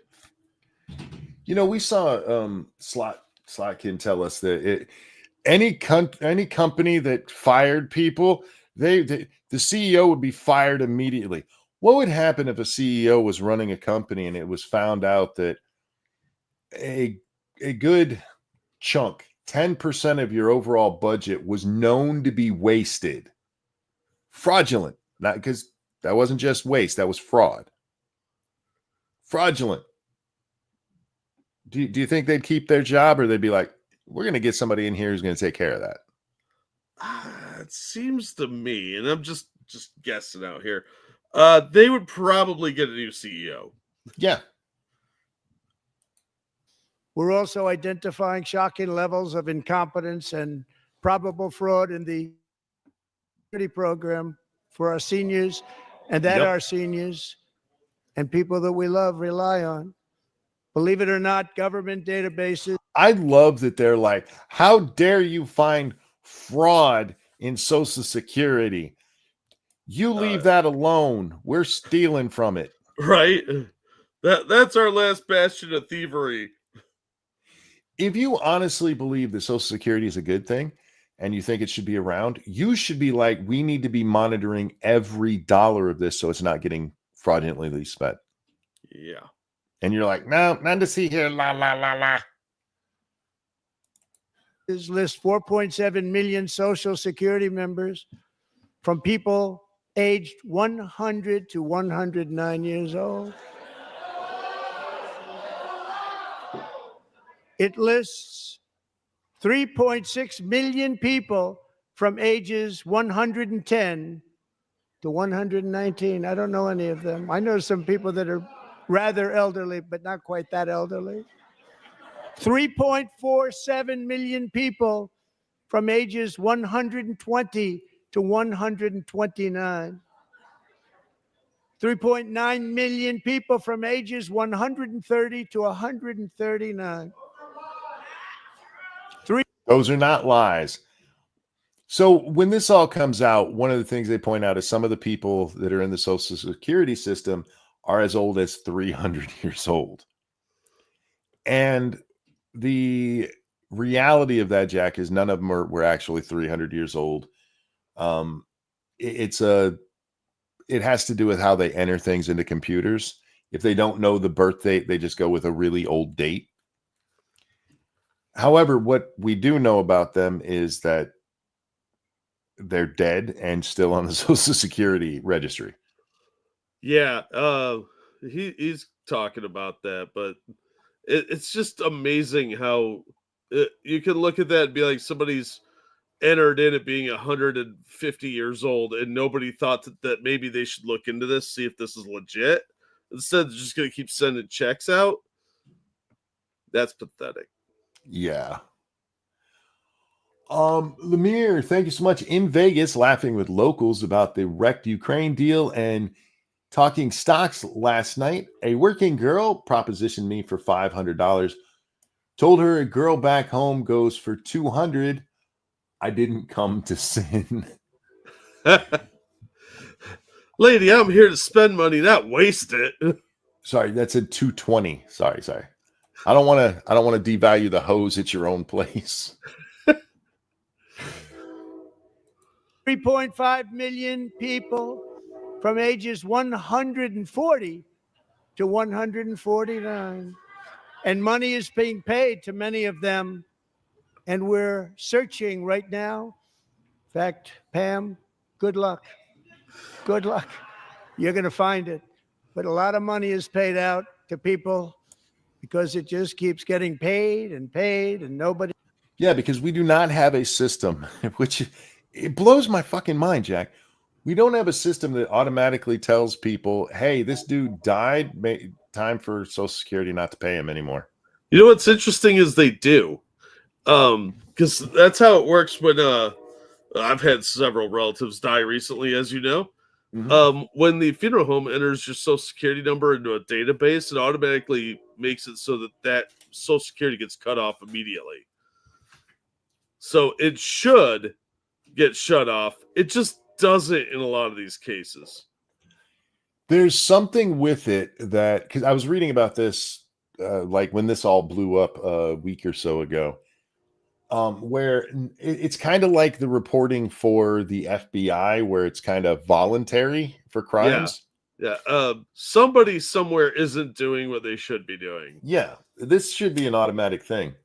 You know, we saw Slotkin tell us that any company that fired people, the CEO would be fired immediately. What would happen if a CEO was running a company and it was found out that a good chunk, 10% of your overall budget was known to be wasted? Fraudulent. Not because that wasn't just waste, that was fraud. Fraudulent. Do you think they'd keep their job, or they'd be like, we're going to get somebody in here who's going to take care of that? It seems to me, and I'm just guessing out here, they would probably get a new CEO. Yeah. We're also identifying shocking levels of incompetence and probable fraud in the security program for our seniors, and that our seniors and people that we love rely on. Believe it or not, government databases. I love that they're like, how dare you find fraud in Social Security? You leave that alone. We're stealing from it. Right? That's our last bastion of thievery. If you honestly believe that Social Security is a good thing and you think it should be around, you should be like, we need to be monitoring every dollar of this so it's not getting fraudulently spent. Yeah. And you're like, no, none to see here. La, la, la, la. This lists 4.7 million Social Security members from people aged 100 to 109 years old. It lists 3.6 million people from ages 110 to 119. I don't know any of them. I know some people that are rather elderly, but not quite that elderly. 3.47 million people from ages 120 to 129. 3.9 million people from ages 130 to 139. Those are not lies. So when this all comes out, one of the things they point out is some of the people that are in the Social Security system are as old as 300 years old. And the reality of that, Jack, is none of them were actually 300 years old. It has to do with how they enter things into computers. If they don't know the birth date, they just go with a really old date. However, what we do know about them is that they're dead and still on the Social Security registry. Yeah, he's talking about that, but it's just amazing how you can look at that and be like, somebody's entered in at being 150 years old, and nobody thought that maybe they should look into this, see if this is legit. Instead, they're just going to keep sending checks out. That's pathetic. Yeah. Lemire, thank you so much. In Vegas, laughing with locals about the wrecked Ukraine deal and talking stocks last night. A working girl propositioned me for $500. Told her a girl back home goes for $200. I didn't come to sin. Lady, I'm here to spend money, not waste it. Sorry, that's a 220. Sorry. I don't want to devalue the hose at your own place. 3.5 million people from ages 140 to 149. And money is being paid to many of them. And we're searching right now. In fact, Pam, good luck. Good luck. You're going to find it. But a lot of money is paid out to people because it just keeps getting paid and nobody. Yeah, because we do not have a system, which it blows my fucking mind, Jack. We don't have a system that automatically tells people, hey, this dude died, time for Social Security not to pay him anymore. You know what's interesting is they do. Because that's how it works when I've had several relatives die recently, as you know. Mm-hmm. When the funeral home enters your Social Security number into a database, it automatically makes it so that Social Security gets cut off immediately. So it should get shut off. It just doesn't in a lot of these cases. There's something with it that, because I was reading about this, like when this all blew up a week or so ago, where it's kind of like the reporting for the FBI, where it's kind of voluntary for crimes. Yeah. Somebody somewhere isn't doing what they should be doing. Yeah. This should be an automatic thing.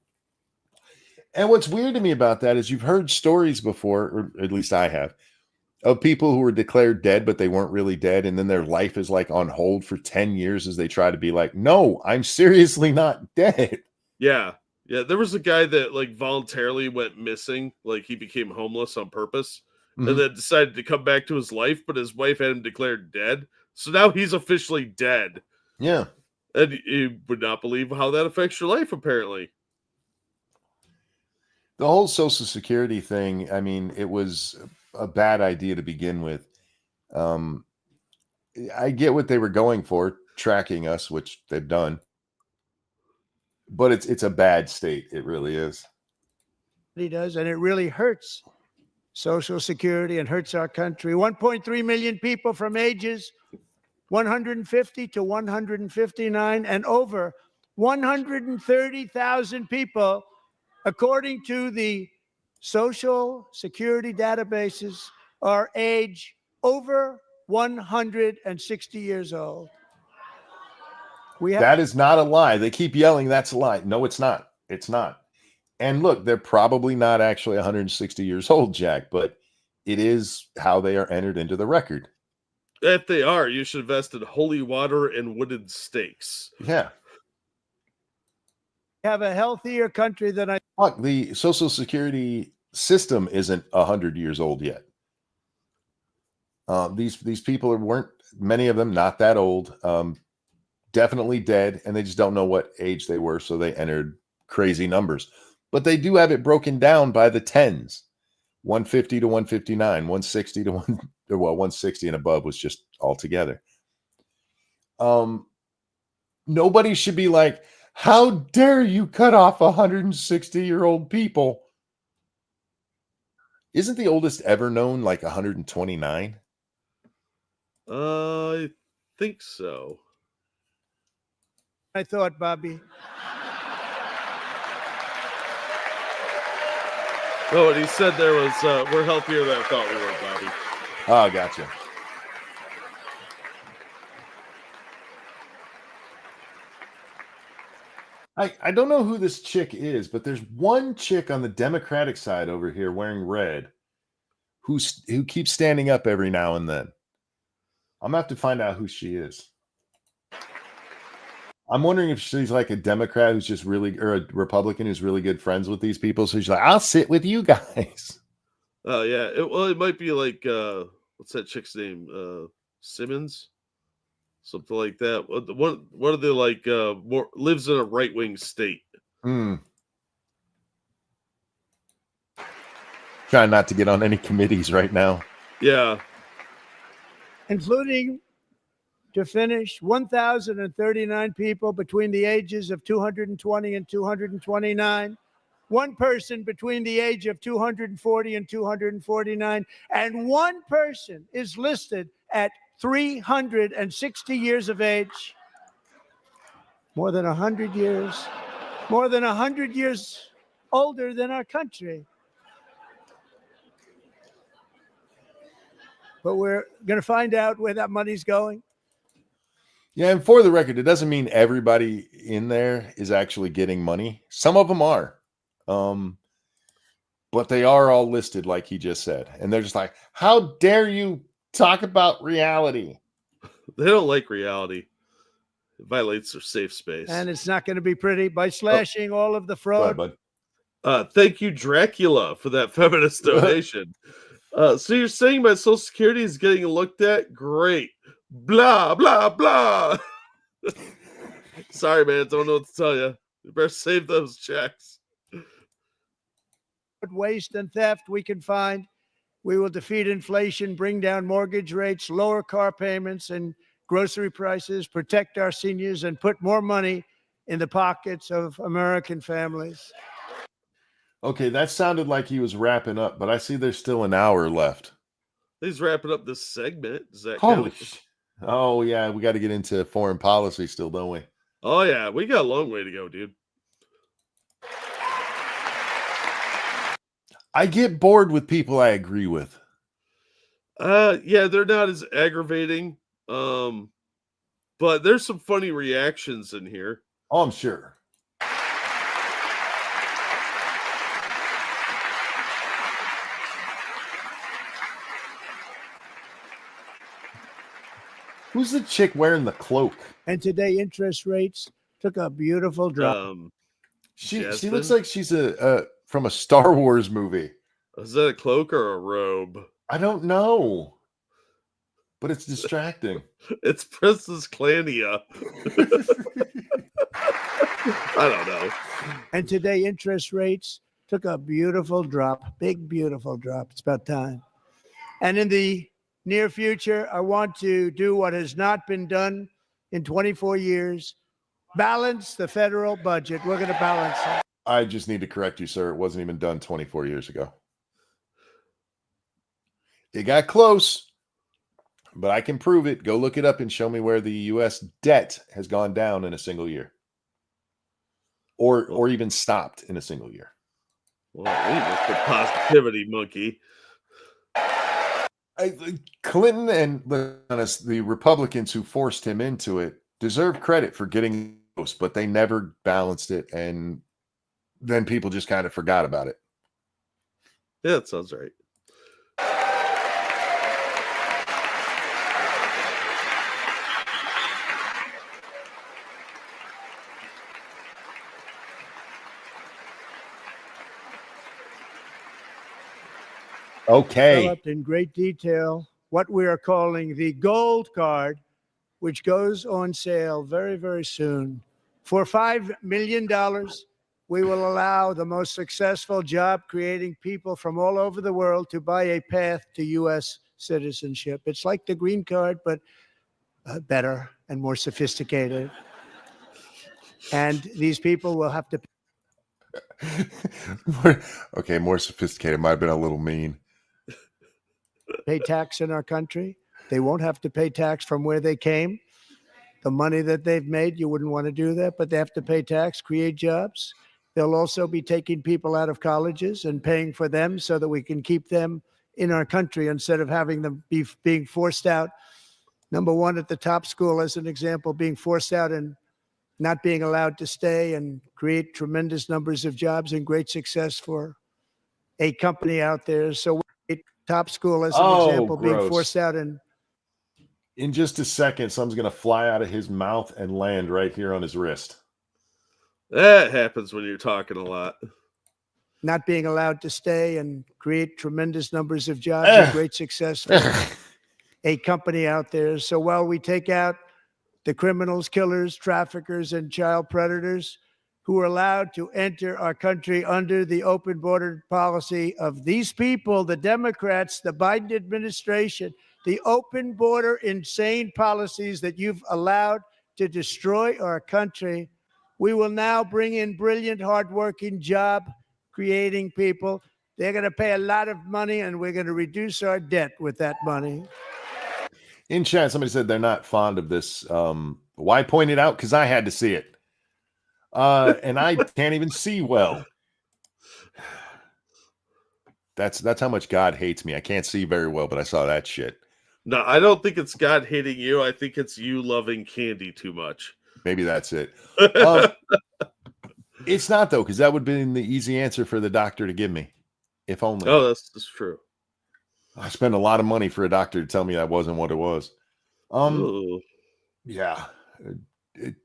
And what's weird to me about that is you've heard stories before, or at least I have, of people who were declared dead, but they weren't really dead. And then their life is like on hold for 10 years as they try to be like, no, I'm seriously not dead. Yeah. Yeah. There was a guy that like voluntarily went missing. Like he became homeless on purpose and then decided to come back to his life, but his wife had him declared dead. So now he's officially dead. Yeah. And you would not believe how that affects your life, apparently. The whole Social Security thing, I mean, it was a bad idea to begin with. I get what they were going for, tracking us, which they've done. But it's a bad state. It really is. He does, and it really hurts Social Security and hurts our country. 1.3 million people from ages 150 to 159, and over 130,000 people, according to the Social Security databases, are age over 160 years old. That is not a lie. They keep yelling that's a lie. No, it's not. It's not. And look, they're probably not actually 160 years old, Jack, but it is how they are entered into the record. If they are, you should invest in holy water and wooden stakes. Yeah. have a healthier country than I. Look, the Social Security system isn't 100 years old yet. These people weren't, many of them, not that old. Definitely dead, and they just don't know what age they were, so they entered crazy numbers. But they do have it broken down by the tens. 150 to 159, 160 to 160 and above was just all together. Nobody should be like, how dare you cut off 160-year-old people? Isn't the oldest ever known like 129? I think so. I thought, Bobby. Oh, and he said there was, we're healthier than I thought we were, Bobby. Oh, gotcha. I don't know who this chick is, but there's one chick on the Democratic side over here wearing red who keeps standing up every now and then. I'm going to have to find out who she is. I'm wondering if she's like a Democrat who's just really, or a Republican who's really good friends with these people. So she's like, I'll sit with you guys. Oh, yeah. It might be like, what's that chick's name? Simmons? Something like that. What are they like? More lives in a right-wing state. Trying not to get on any committees right now. Yeah. Including, to finish, 1,039 people between the ages of 220 and 229, one person between the age of 240 and 249, and one person is listed at 360 years of age. More than 100 years older than our country. But we're going to find out where that money's going. Yeah, and for the record, it doesn't mean everybody in there is actually getting money. Some of them are. But they are all listed like he just said. And they're just like, how dare you talk about reality? They don't like reality. It violates their safe space. And it's not going to be pretty by slashing all of the fraud. Go ahead, bud. Thank you, Dracula, for that feminist donation. So you're saying my Social Security is getting looked at? Great. Blah, blah, blah. Sorry, man. Don't know what to tell you. You better save those checks. Waste and theft we can find. We will defeat inflation, bring down mortgage rates, lower car payments and grocery prices, protect our seniors, and put more money in the pockets of American families. Okay, that sounded like he was wrapping up, but I see there's still an hour left. He's wrapping up this segment. Does that Holy count? Oh, yeah, we got to get into foreign policy still, don't we? Oh, yeah. We got a long way to go, dude. I get bored with people I agree with. Yeah, they're not as aggravating. But there's some funny reactions in here. Oh, I'm sure. Who's the chick wearing the cloak? And today interest rates took a beautiful drop. She looks like she's from a Star Wars movie. Is that a cloak or a robe? I don't know, but it's distracting. It's Princess Claudia. I don't know. And today interest rates took a beautiful drop, big, beautiful drop. It's about time. And in the near future, I want to do what has not been done in 24 years, balance the federal budget. We're going to balance it. I just need to correct you, sir. It wasn't even done 24 years ago. It got close. but I can prove it. Go look it up and show me where the U.S. debt has gone down in a single year, or even stopped in a single year. Well, the positivity monkey. Clinton and the Republicans who forced him into it deserve credit for getting close, but they never balanced it, and then people just kind of forgot about it. Yeah, that sounds right. Okay. Developed in great detail what we are calling the gold card, which goes on sale very, very soon. For $5 million, we will allow the most successful job-creating people from all over the world to buy a path to U.S. citizenship. It's like the green card, but better and more sophisticated. And these people will have to Okay, more sophisticated. Might have been a little mean. pay tax in our country. They won't have to pay tax from where they came. The money that they've made, you wouldn't want to do that, but they have to pay tax, create jobs. They'll also be taking people out of colleges and paying for them so that we can keep them in our country instead of having them being forced out. Number one, at the top school, as an example, being forced out and not being allowed to stay and create tremendous numbers of jobs and great success for a company out there. So top school, as an example, being forced out and in just a second, something's going to fly out of his mouth and land right here on his wrist. That happens when you're talking a lot. Not being allowed to stay and create tremendous numbers of jobs and great success for a company out there. So while we take out the criminals, killers, traffickers, and child predators who are allowed to enter our country under the open border policy of these people, the Democrats, the Biden administration, the open border insane policies that you've allowed to destroy our country, we will now bring in brilliant, hardworking, job-creating people. They're going to pay a lot of money, and we're going to reduce our debt with that money. In chat, somebody said they're not fond of this. Why point it out? Because I had to see it. And I can't even see well. That's how much God hates me. I can't see very well, but I saw that shit. No, I don't think it's God hating you. I think it's you loving candy too much. Maybe that's it. It's not, though, because that would have been the easy answer for the doctor to give me. If only. Oh, that's true. I spent a lot of money for a doctor to tell me that wasn't what it was. Yeah.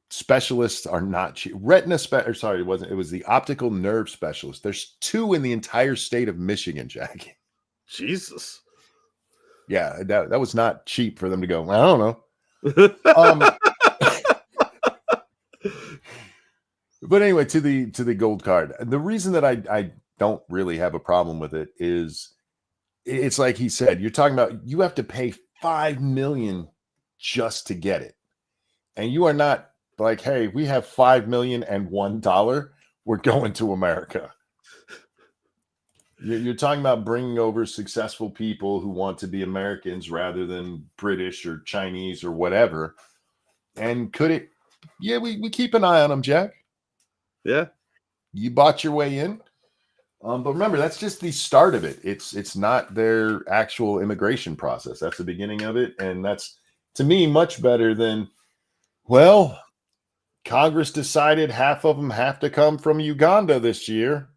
Specialists are not cheap. It was the optical nerve specialist. There's 2 in the entire state of Michigan, Jack. Jesus. Yeah, that was not cheap for them to go, I don't know. But anyway, to the gold card. The reason that I don't really have a problem with it is it's like he said, you're talking about you have to pay $5 million just to get it. And you are not like, hey, we have $5,000,001. We're going to America. You're talking about bringing over successful people who want to be Americans rather than British or Chinese or whatever. And could it? Yeah, we keep an eye on them, Jack. Yeah. You bought your way in. But remember, that's just the start of it. It's not their actual immigration process. That's the beginning of it. And that's, to me, much better than, well, Congress decided half of them have to come from Uganda this year.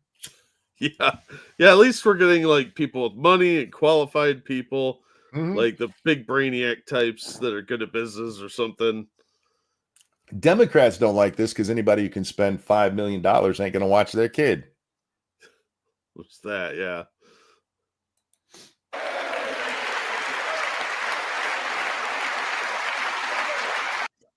Yeah. At least we're getting like people with money and qualified people, like the big brainiac types that are good at business or something. Democrats don't like this because anybody who can spend $5 million ain't going to watch their kid. What's that? Yeah.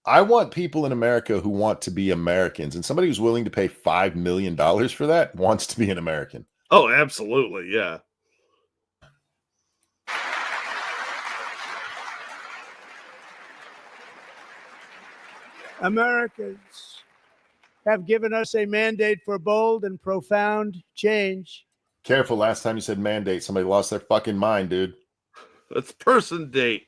I want people in America who want to be Americans, and somebody who's willing to pay $5 million for that wants to be an American. Oh, absolutely. Yeah. Americans have given us a mandate for bold and profound change. Careful, last time you said mandate, somebody lost their fucking mind, dude. That's person date.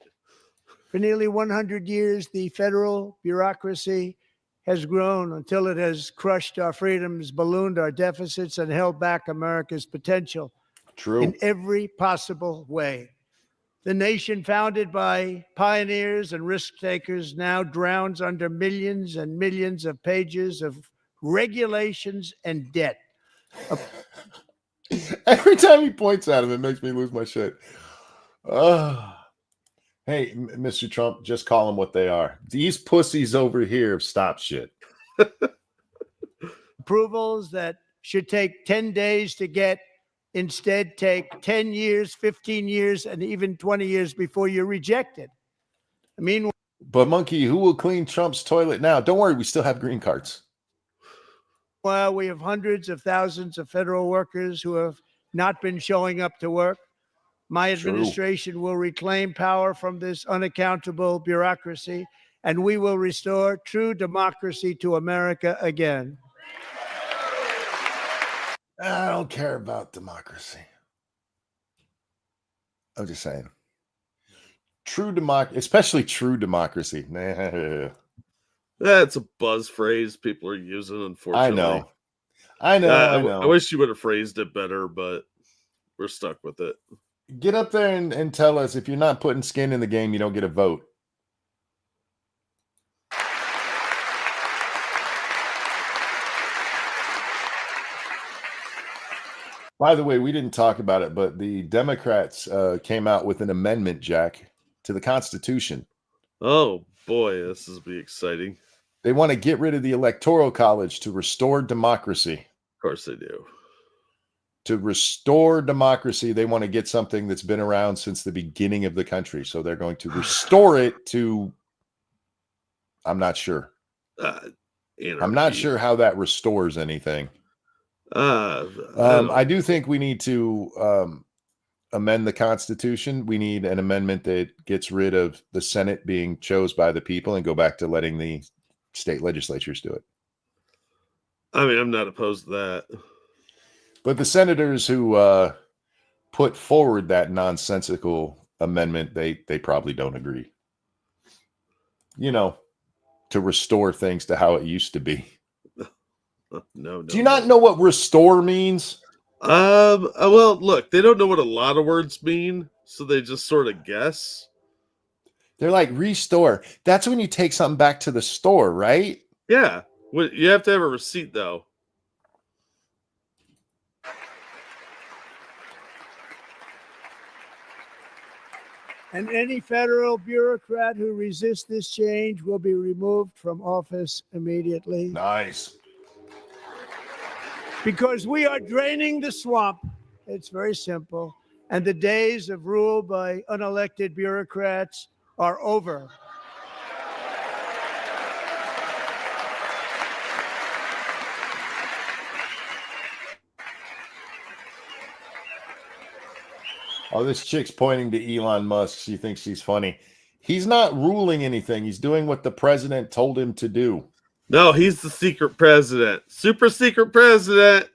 For nearly 100 years, the federal bureaucracy has grown until it has crushed our freedoms, ballooned our deficits, and held back America's potential True. in every possible way. The nation founded by pioneers and risk takers now drowns under millions and millions of pages of regulations and debt. Every time he points at him, it makes me lose my shit. Hey, Mr. Trump, just call them what they are. These pussies over here have stopped shit. Approvals that should take 10 days to get instead take 10 years, 15 years, and even 20 years before you're rejected. Meanwhile, But Monkey, who will clean Trump's toilet now? Don't worry, we still have green cards. we have hundreds of thousands of federal workers who have not been showing up to work. My administration will reclaim power from this unaccountable bureaucracy, and we will restore true democracy to America again. I don't care about democracy. I'm just saying. True democracy, especially true democracy. Nah. That's a buzz phrase people are using, unfortunately. I know. I wish you would have phrased it better, but we're stuck with it. Get up there and tell us if you're not putting skin in the game, you don't get a vote. By the way, we didn't talk about it, but the Democrats came out with an amendment, Jack, to the Constitution. Oh, boy, this is be exciting. They want to get rid of the Electoral College to restore democracy. Of course they do. To restore democracy, they want to get something that's been around since the beginning of the country. So they're going to restore it to, I'm not sure. I'm not sure how that restores anything. I do think we need to amend the Constitution. We need an amendment that gets rid of the Senate being chose by the people and go back to letting the state legislatures do it. I mean, I'm not opposed to that. But the senators who put forward that nonsensical amendment, they probably don't agree. You know, to restore things to how it used to be. No. Do you not know what restore means? Well, look, they don't know what a lot of words mean, so they just sort of guess. They're like, restore. That's when you take something back to the store, right? Yeah. You have to have a receipt, though. And any federal bureaucrat who resists this change will be removed from office immediately. Nice. Because we are draining the swamp. It's very simple. And the days of rule by unelected bureaucrats are over. Oh, this chick's pointing to Elon Musk. She thinks she's funny. He's not ruling anything. He's doing what the president told him to do. No, he's the secret president. Super secret president.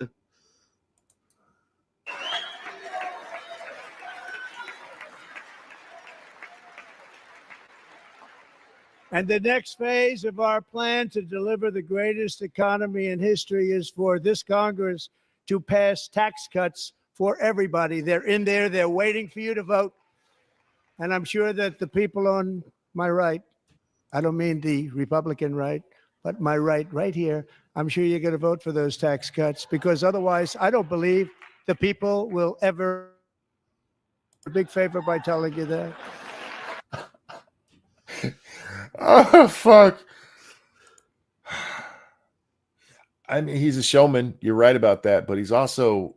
And the next phase of our plan to deliver the greatest economy in history is for this Congress to pass tax cuts for everybody. They're in there. They're waiting for you to vote. And I'm sure that the people on my right, I don't mean the Republican right, but my right here, I'm sure you're going to vote for those tax cuts, because otherwise I don't believe the people will ever do a big favor by telling you that. Oh, fuck. I mean, he's a showman. You're right about that. But he's also,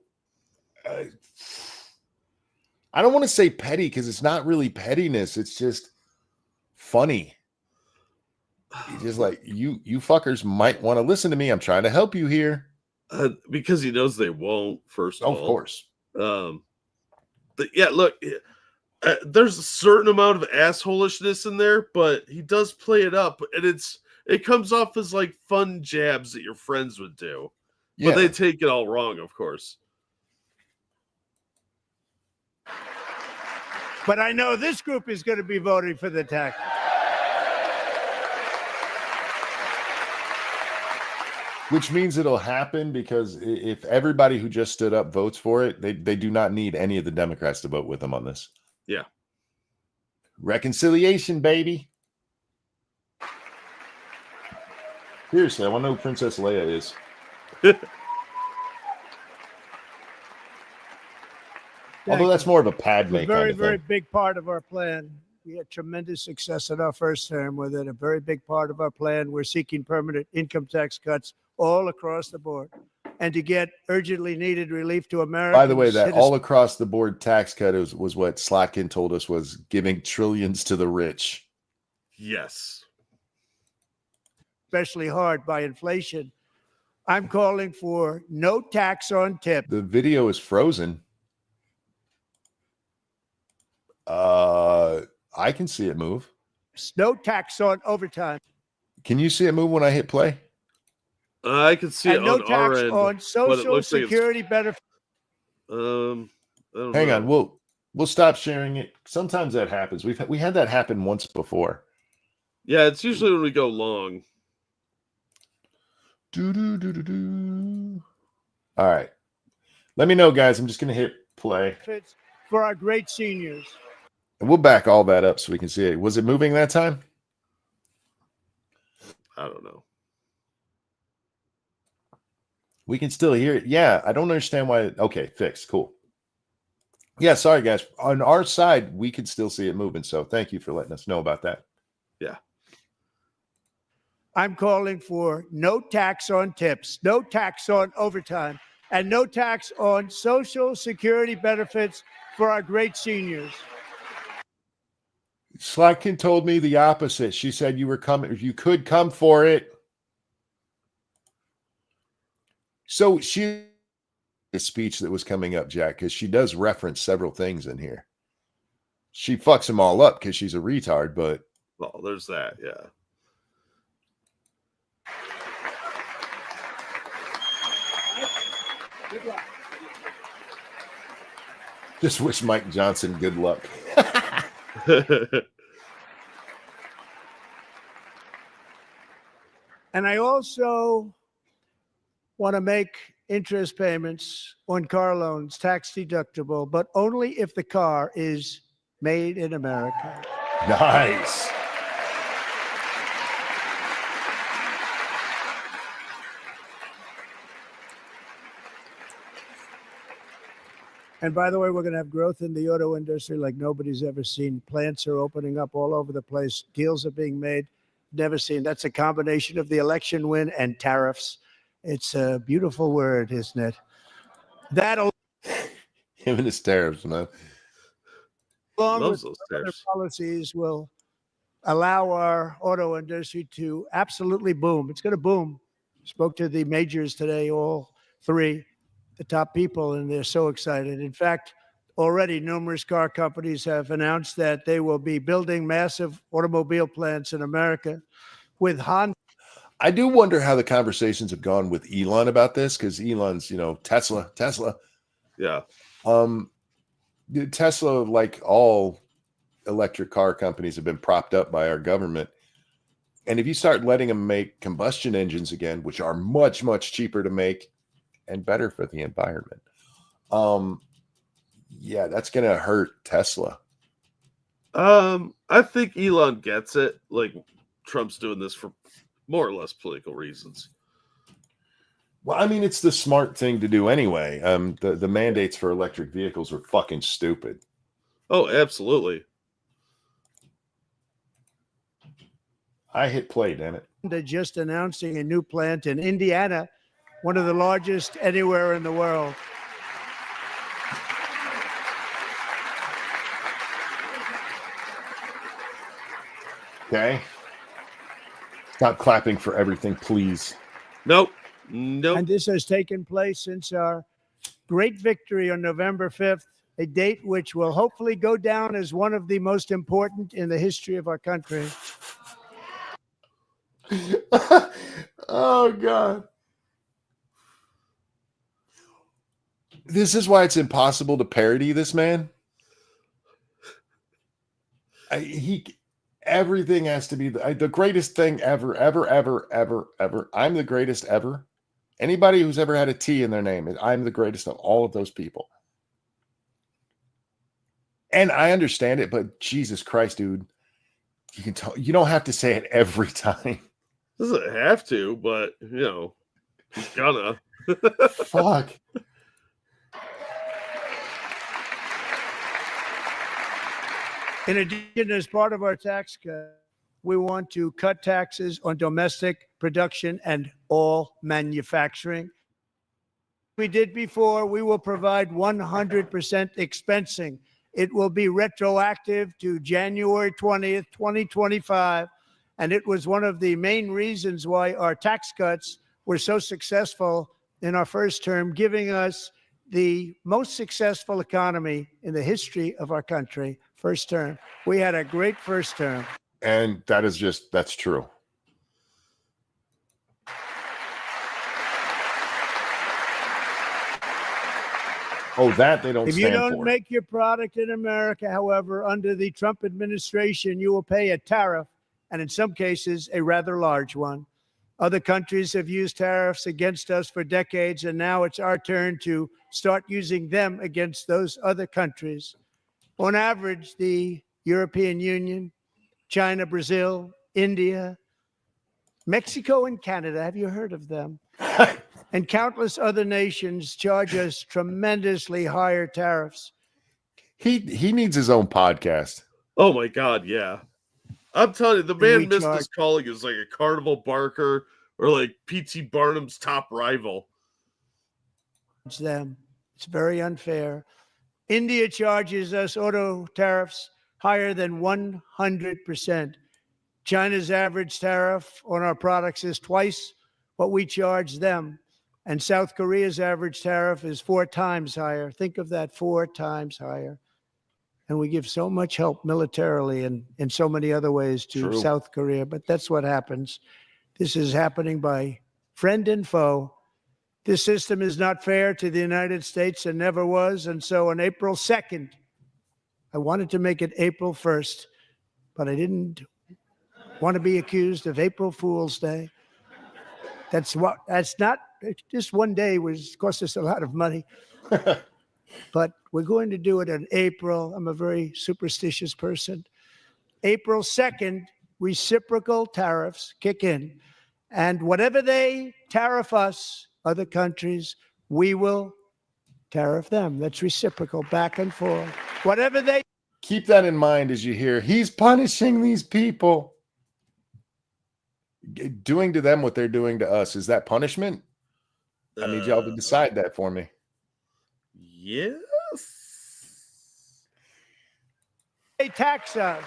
I don't want to say petty, because it's not really pettiness. It's just funny. He's just like, you fuckers might want to listen to me. I'm trying to help you here. Because he knows they won't, first of all. Of course. But yeah, look, there's a certain amount of assholishness in there, but he does play it up, and it comes off as like fun jabs that your friends would do. Yeah. But they take it all wrong, of course. But I know this group is going to be voting for the tax. Which means it'll happen because if everybody who just stood up votes for it, they do not need any of the Democrats to vote with them on this. Yeah. Reconciliation, baby. Seriously, I want to know who Princess Leia is. Although that's more of a Padme a very, kind of very thing. big part of our plan. We had tremendous success in our first term with it. A very big part of our plan. We're seeking permanent income tax cuts all across the board, and to get urgently needed relief to Americans. By the way, that all across the board tax cut was what Slotkin told us was giving trillions to the rich. Yes. Especially hard by inflation. I'm calling for no tax on tips. The video is frozen. I can see it move. No tax on overtime. Can you see it move when I hit play? I can see and it no on our tax end. on Social Security benefits. I don't Hang know. on, we'll stop sharing it. Sometimes that happens. We had that happen once before. Yeah, it's usually when we go long. All right. Let me know, guys. I'm just going to hit play. For our great seniors. And we'll back all that up so we can see it. Was it moving that time? I don't know. We can still hear it. Yeah, I don't understand why. Okay, fixed. Cool. Yeah, sorry, guys. On our side, we can still see it moving. So thank you for letting us know about that. Yeah. I'm calling for no tax on tips, no tax on overtime, and no tax on Social Security benefits for our great seniors. Slotkin told me the opposite. She said you were coming, you could come for it. So she a speech that was coming up, Jack, because she does reference several things in here. She fucks them all up because she's a retard, but well, there's that, yeah. Good luck. Just wish Mike Johnson good luck. And I also want to make interest payments on car loans tax deductible, but only if the car is made in America. Nice. And by the way, we're going to have growth in the auto industry like nobody's ever seen. Plants are opening up all over the place. Deals are being made. Never seen. That's a combination of the election win and tariffs. It's a beautiful word, isn't it? That'll Him and his tariffs, man. along with other policies will allow our auto industry to absolutely boom. It's going to boom. Spoke to the majors today, all three, the top people, and they're so excited. In fact, already numerous car companies have announced that they will be building massive automobile plants in America with Honda. I do wonder how the conversations have gone with Elon about this, because Elon's, Tesla. Yeah. Tesla, like all electric car companies, have been propped up by our government. And if you start letting them make combustion engines again, which are much, much cheaper to make and better for the environment, yeah, that's going to hurt Tesla. I think Elon gets it. Like, Trump's doing this for more or less political reasons. Well, I mean, it's the smart thing to do anyway. The mandates for electric vehicles are fucking stupid. Oh, absolutely. I hit play, damn it. They're just announcing a new plant in Indiana, one of the largest anywhere in the world. Okay. Stop clapping for everything, please. Nope. And this has taken place since our great victory on November 5th, a date which will hopefully go down as one of the most important in the history of our country. Oh, God. This is why it's impossible to parody this man. Everything has to be the greatest thing ever, ever, ever, ever, ever. I'm the greatest ever. Anybody who's ever had a T in their name, I'm the greatest of all of those people. And I understand it, but Jesus Christ, dude, you can tell you don't have to say it every time. Doesn't have to, but you know, he's gonna. Fuck. In addition, as part of our tax cut, we want to cut taxes on domestic production and all manufacturing. We did before, we will provide 100% expensing. It will be retroactive to January 20th, 2025. And it was one of the main reasons why our tax cuts were so successful in our first term, giving us the most successful economy in the history of our country. First term. We had a great first term. And that's true. Oh, that they don't If stand you don't for. make your product in America, however, under the Trump administration, you will pay a tariff, and in some cases, a rather large one. Other countries have used tariffs against us for decades, and now it's our turn to start using them against those other countries. On average, the European Union, China, Brazil, India, Mexico, and Canada, have you heard of them? And countless other nations charge us tremendously higher tariffs. He needs his own podcast. Oh my God, yeah. I'm telling you, the man we missed charge- his calling as like a carnival barker or like P.T. Barnum's top rival. Them. It's very unfair. India charges us auto tariffs higher than 100%. China's average tariff on our products is twice what we charge them. And South Korea's average tariff is 4 times higher. Think of that, 4 times higher. And we give so much help militarily and in so many other ways to True. South Korea. But that's what happens. This is happening by friend and foe. This system is not fair to the United States and never was. And so on April 2nd, I wanted to make it April 1st, but I didn't want to be accused of April Fool's Day. That's not just one day was cost us a lot of money, but we're going to do it in April. I'm a very superstitious person. April 2nd, reciprocal tariffs kick in, and whatever they tariff us, other countries, we will tariff them. That's reciprocal, back and forth. Whatever they Keep that in mind as you hear he's punishing these people. Doing to them what they're doing to us. Is that punishment? I need y'all to decide that for me. Yes. they tax us,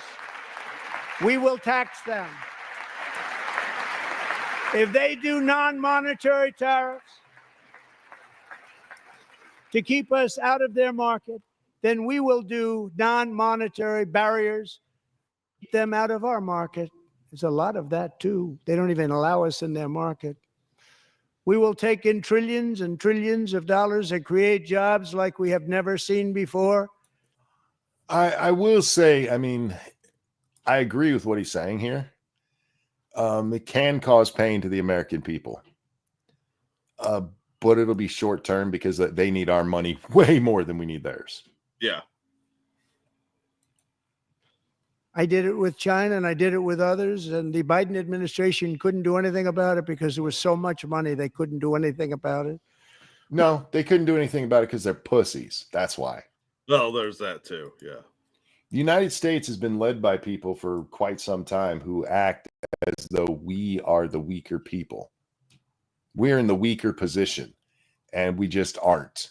we will tax them. If they do non-monetary tariffs to keep us out of their market, then we will do non-monetary barriers, keep them out of our market. There's a lot of that too. They don't even allow us in their market. We will take in trillions and trillions of dollars and create jobs like we have never seen before. I will say, I mean, I agree with what he's saying here. It can cause pain to the American people. But it'll be short term because they need our money way more than we need theirs. Yeah. I did it with China and I did it with others, and the Biden administration couldn't do anything about it because there was so much money they couldn't do anything about it. No, they couldn't do anything about it because they're pussies. That's why. Well, there's that too. Yeah. The United States has been led by people for quite some time who act as though we are the weaker people. We're in the weaker position, and we just aren't.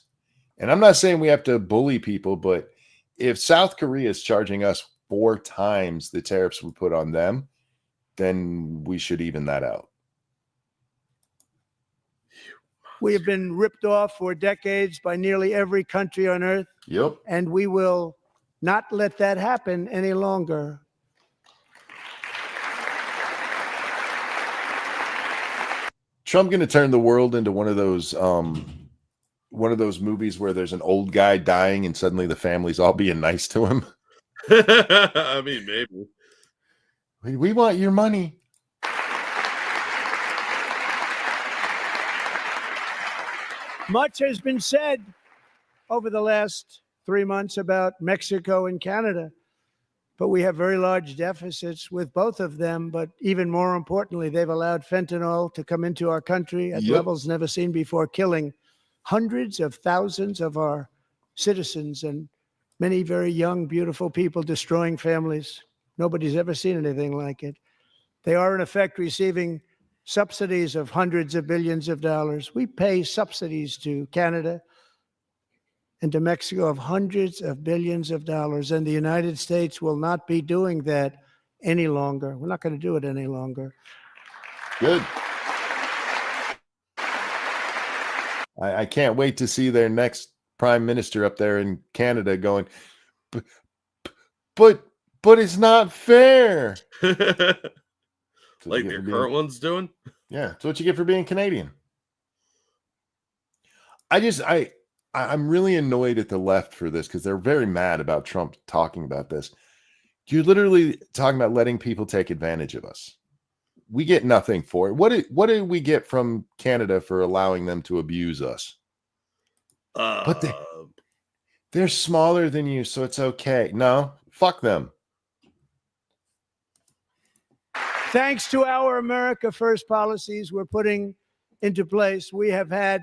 And I'm not saying we have to bully people, but if South Korea is charging us 4 times the tariffs we put on them, then we should even that out. We have been ripped off for decades by nearly every country on earth, Yep. and we will not let that happen any longer. Trump going to turn the world into one of those movies where there's an old guy dying and suddenly the family's all being nice to him. I mean, maybe. We want your money. Much has been said over the last 3 months about Mexico and Canada, but we have very large deficits with both of them. But even more importantly, they've allowed fentanyl to come into our country at levels never seen before, killing hundreds of thousands of our citizens and many very young, beautiful people, destroying families. Nobody's ever seen anything like it. They are, in effect, receiving subsidies of hundreds of billions of dollars. We pay subsidies to Canada and to Mexico of hundreds of billions of dollars, and the United States will not be doing that any longer. We're not going to do it any longer. Good. I can't wait to see their next prime minister up there in Canada going, but it's not fair. Like their current one's doing? Yeah, that's what you get for being Canadian. I'm really annoyed at the left for this because they're very mad about Trump talking about this. You're literally talking about letting people take advantage of us. We get nothing for it. What did we get from Canada for allowing them to abuse us? But they're smaller than you, so it's okay. No, fuck them. Thanks to our America First policies we're putting into place, we have had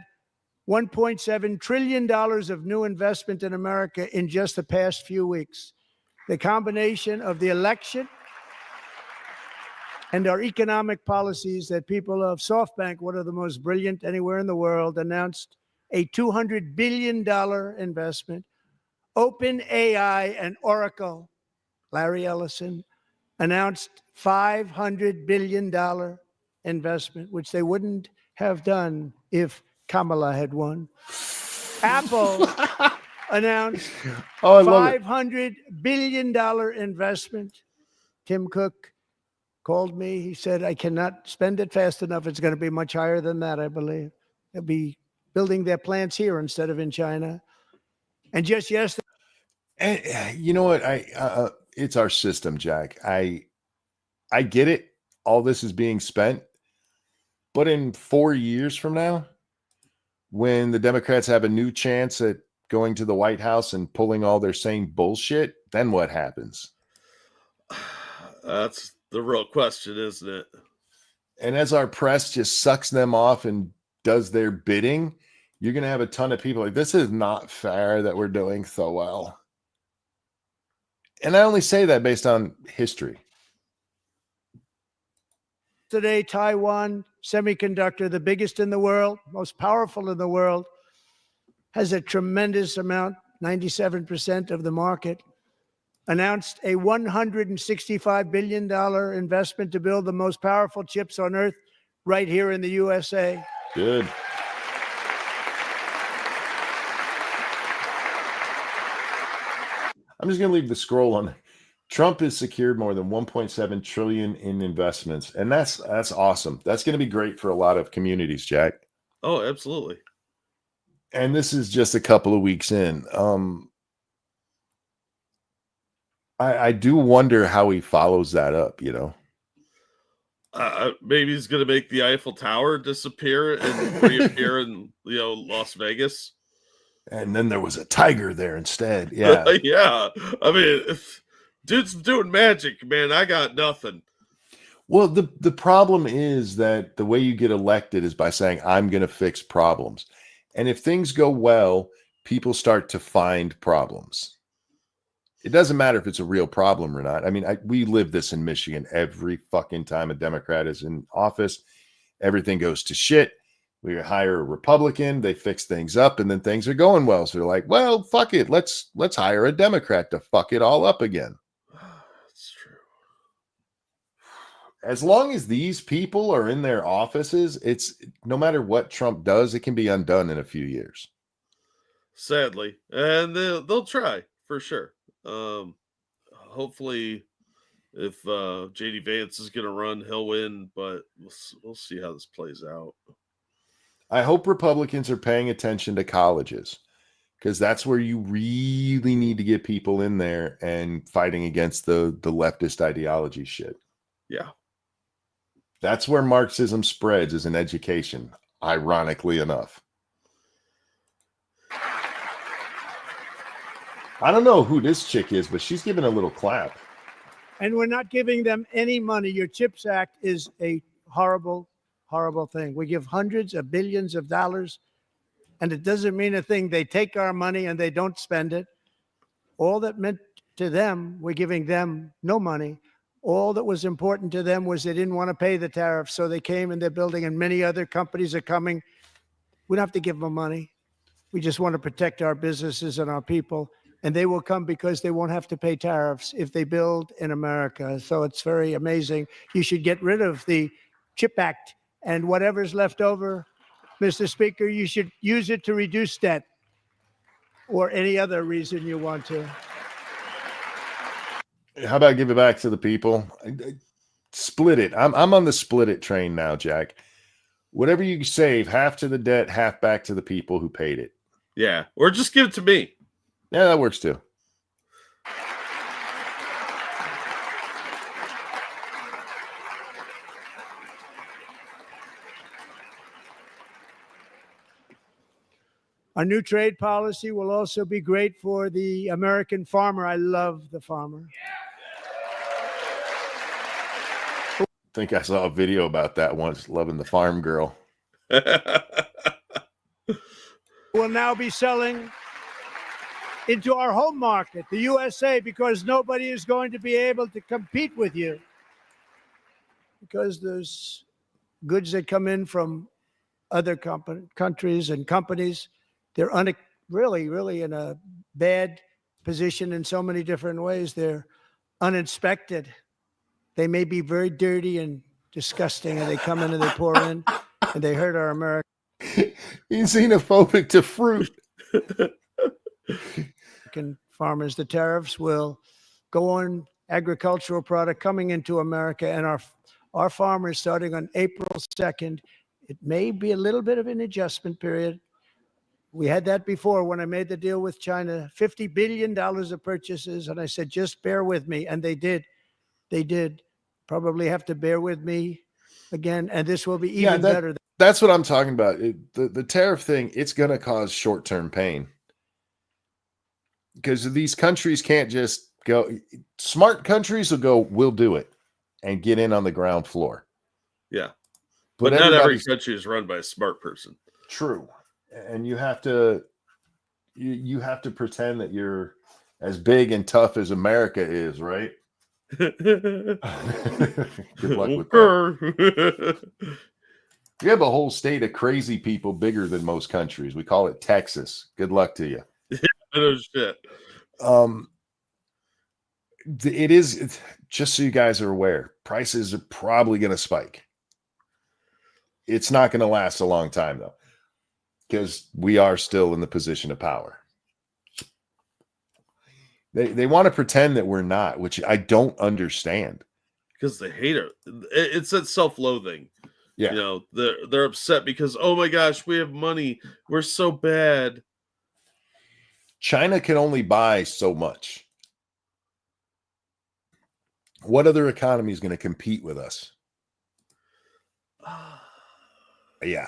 $1.7 trillion of new investment in America in just the past few weeks. The combination of the election and our economic policies that people of SoftBank, one of the most brilliant anywhere in the world, announced a $200 billion investment. OpenAI and Oracle, Larry Ellison, announced $500 billion investment, which they wouldn't have done if Kamala had won. Apple announced $500 billion investment. Tim Cook called me. He said, I cannot spend it fast enough. It's going to be much higher than that, I believe. They'll be building their plants here instead of in China. And just yesterday. And you know what? It's our system, Jack. I get it. All this is being spent. But in 4 years from now, when the Democrats have a new chance at going to the White House and pulling all their same bullshit, then what happens? That's the real question, isn't it? And as our press just sucks them off and does their bidding, you're going to have a ton of people like, this is not fair that we're doing so well. And I only say that based on history. Today, Taiwan Semiconductor, the biggest in the world, most powerful in the world, has a tremendous amount, 97% of the market, announced a $165 billion investment to build the most powerful chips on earth right here in the USA. Good. I'm just going to leave the scroll on. Trump has secured more than 1.7 trillion in investments, and that's awesome. That's going to be great for a lot of communities, Jack. Oh, absolutely. And this is just a couple of weeks in. I do wonder how he follows that up, you know. Maybe he's going to make the Eiffel Tower disappear and reappear in, Las Vegas. And then there was a tiger there instead. Yeah. Yeah. I mean, dude's doing magic, man. I got nothing. Well, the problem is that the way you get elected is by saying, I'm going to fix problems. And if things go well, people start to find problems. It doesn't matter if it's a real problem or not. I mean, we live this in Michigan every fucking time a Democrat is in office. Everything goes to shit. We hire a Republican, they fix things up, and then things are going well. So they're like, well, fuck it. Let's hire a Democrat to fuck it all up again. That's true. As long as these people are in their offices, it's no matter what Trump does, it can be undone in a few years. Sadly. And they'll try for sure. Hopefully if JD Vance is going to run, he'll win, but we'll see how this plays out. I hope Republicans are paying attention to colleges, because that's where you really need to get people in there and fighting against the leftist ideology shit. Yeah. That's where Marxism spreads, is in education, ironically enough. I don't know who this chick is, but she's giving a little clap. And we're not giving them any money. Your CHIPS Act is a horrible, horrible thing. We give hundreds of billions of dollars, and it doesn't mean a thing. They take our money and they don't spend it. All that meant to them, we're giving them no money. All that was important to them was they didn't want to pay the tariffs, so they came and they're building, and many other companies are coming. We don't have to give them money. We just want to protect our businesses and our people, and they will come because they won't have to pay tariffs if they build in America. So it's very amazing. You should get rid of the CHIP Act, and whatever's left over, Mr. Speaker, you should use it to reduce debt or any other reason you want to. How about give it back to the people? Split it. I'm on the split it train now, Jack. Whatever you save, half to the debt, half back to the people who paid it. Yeah, or just give it to me. Yeah, that works too. Our new trade policy will also be great for the American farmer. I love the farmer. I think I saw a video about that once, loving the farm girl. We'll now be selling into our home market, the USA, because nobody is going to be able to compete with you. Because there's goods that come in from other countries and companies. They're really in a bad position in so many different ways. They're uninspected. They may be very dirty and disgusting, and they come in and they pour in, and they hurt our American. He's xenophobic to fruit. Farmers. The tariffs will go on agricultural product coming into America, and our farmers, starting on April 2nd, it may be a little bit of an adjustment period. We had that before when I made the deal with China, $50 billion of purchases. And I said, just bear with me. And they did. They did. Probably have to bear with me again. And this will be even better. That's what I'm talking about. The tariff thing, it's going to cause short-term pain. Because these countries can't just go. Smart countries will go, we'll do it, and get in on the ground floor. Yeah. But not every country is run by a smart person. True. And you have to pretend that you're as big and tough as America is, right? Good luck with that. You have a whole state of crazy people bigger than most countries. We call it Texas. Good luck to you. No shit. It is, just so you guys are aware, prices are probably going to spike. It's not going to last a long time, though, because we are still in the position of power. They want to pretend that we're not, which I don't understand. Because they hate it. It's that self-loathing. Yeah. You know, they're upset because, oh my gosh, we have money. We're so bad. China can only buy so much. What other economy is going to compete with us? Yeah.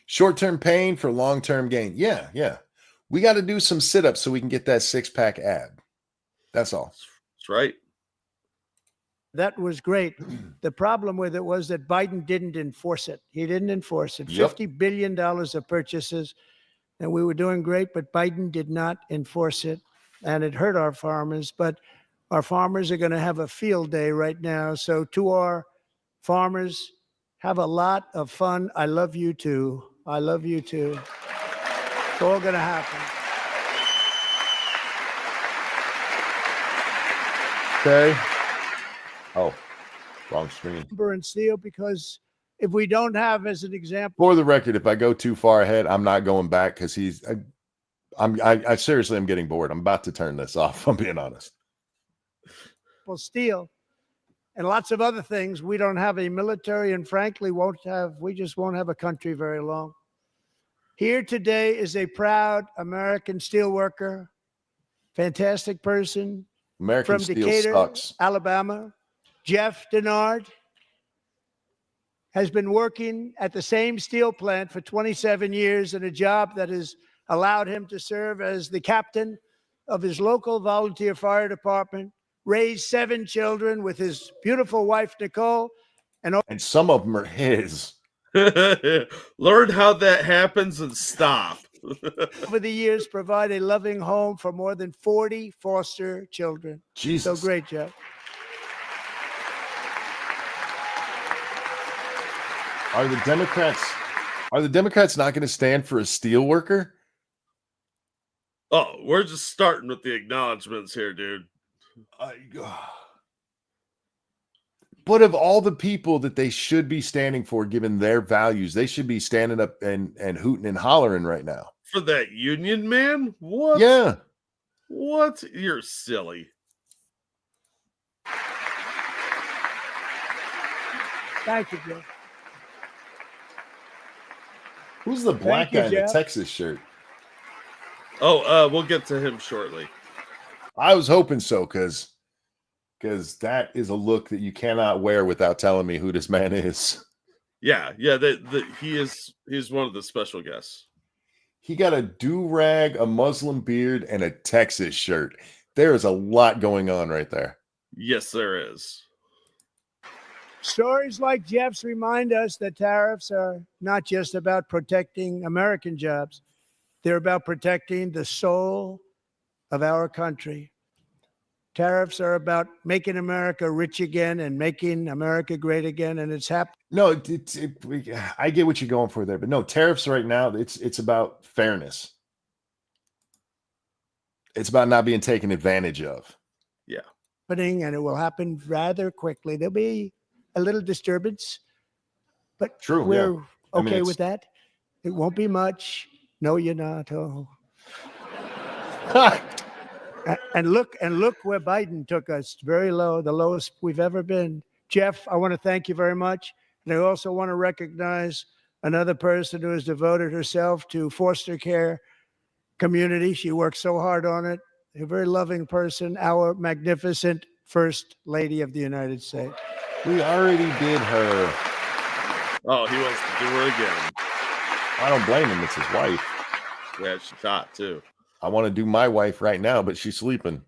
Short-term pain for long-term gain. Yeah. We got to do some sit-ups so we can get that six-pack ab. That's all. That's right. That was great. The problem with it was that Biden didn't enforce it. He didn't enforce it. Yep. $50 billion of purchases, and we were doing great, but Biden did not enforce it, and it hurt our farmers. But our farmers are going to have a field day right now. So to our farmers, have a lot of fun. I love you too. I love you too. It's all going to happen. Okay. Oh, wrong screen. And steel, because if we don't have, as an example, For the record, if I go too far ahead, I'm not going back because I seriously am getting bored. I'm about to turn this off. I'm being honest. Steel and lots of other things, we don't have a military, and frankly we just won't have a country very long. Here today is a proud American steelworker, fantastic person, American from steel Decatur, sucks. Alabama. Jeff Denard has been working at the same steel plant for 27 years in a job that is allowed him to serve as the captain of his local volunteer fire department, raised 7 children with his beautiful wife, Nicole. And some of them are his. Learn how that happens and stop. Over the years, provide a loving home for more than 40 foster children. Jesus. So great, Jeff. Are the Democrats not going to stand for a steel worker? Oh, we're just starting with the acknowledgments here, dude. But of all the people that they should be standing for, given their values, they should be standing up and hooting and hollering right now. For that union man? What? Yeah. What? You're silly. Thank you, Jeff. Who's the black you, guy in the Jeff. Texas shirt? Oh, we'll get to him shortly. I was hoping so, because that is a look that you cannot wear without telling me who this man is. Yeah. He's one of the special guests. He got a do-rag, a Muslim beard, and a Texas shirt. There is a lot going on right there. Yes, there is. Stories like Jeff's remind us that tariffs are not just about protecting American jobs. They're about protecting the soul of our country. Tariffs are about making America rich again and making America great again, and it's happening. No, I get what you're going for there, but no, tariffs right now, it's about fairness. It's about not being taken advantage of. Yeah. And it will happen rather quickly. There'll be a little disturbance, but True, we're yeah. I mean, okay with that. It won't be much. No, you're not. Oh. And look where Biden took us, very low, the lowest we've ever been. Jeff, I want to thank you very much. And I also want to recognize another person who has devoted herself to foster care community. She works so hard on it. A very loving person, our magnificent First Lady of the United States. We already did her. Oh, he wants to do her again. I don't blame him. It's his wife. Yeah, she's hot too. I want to do my wife right now, but she's sleeping.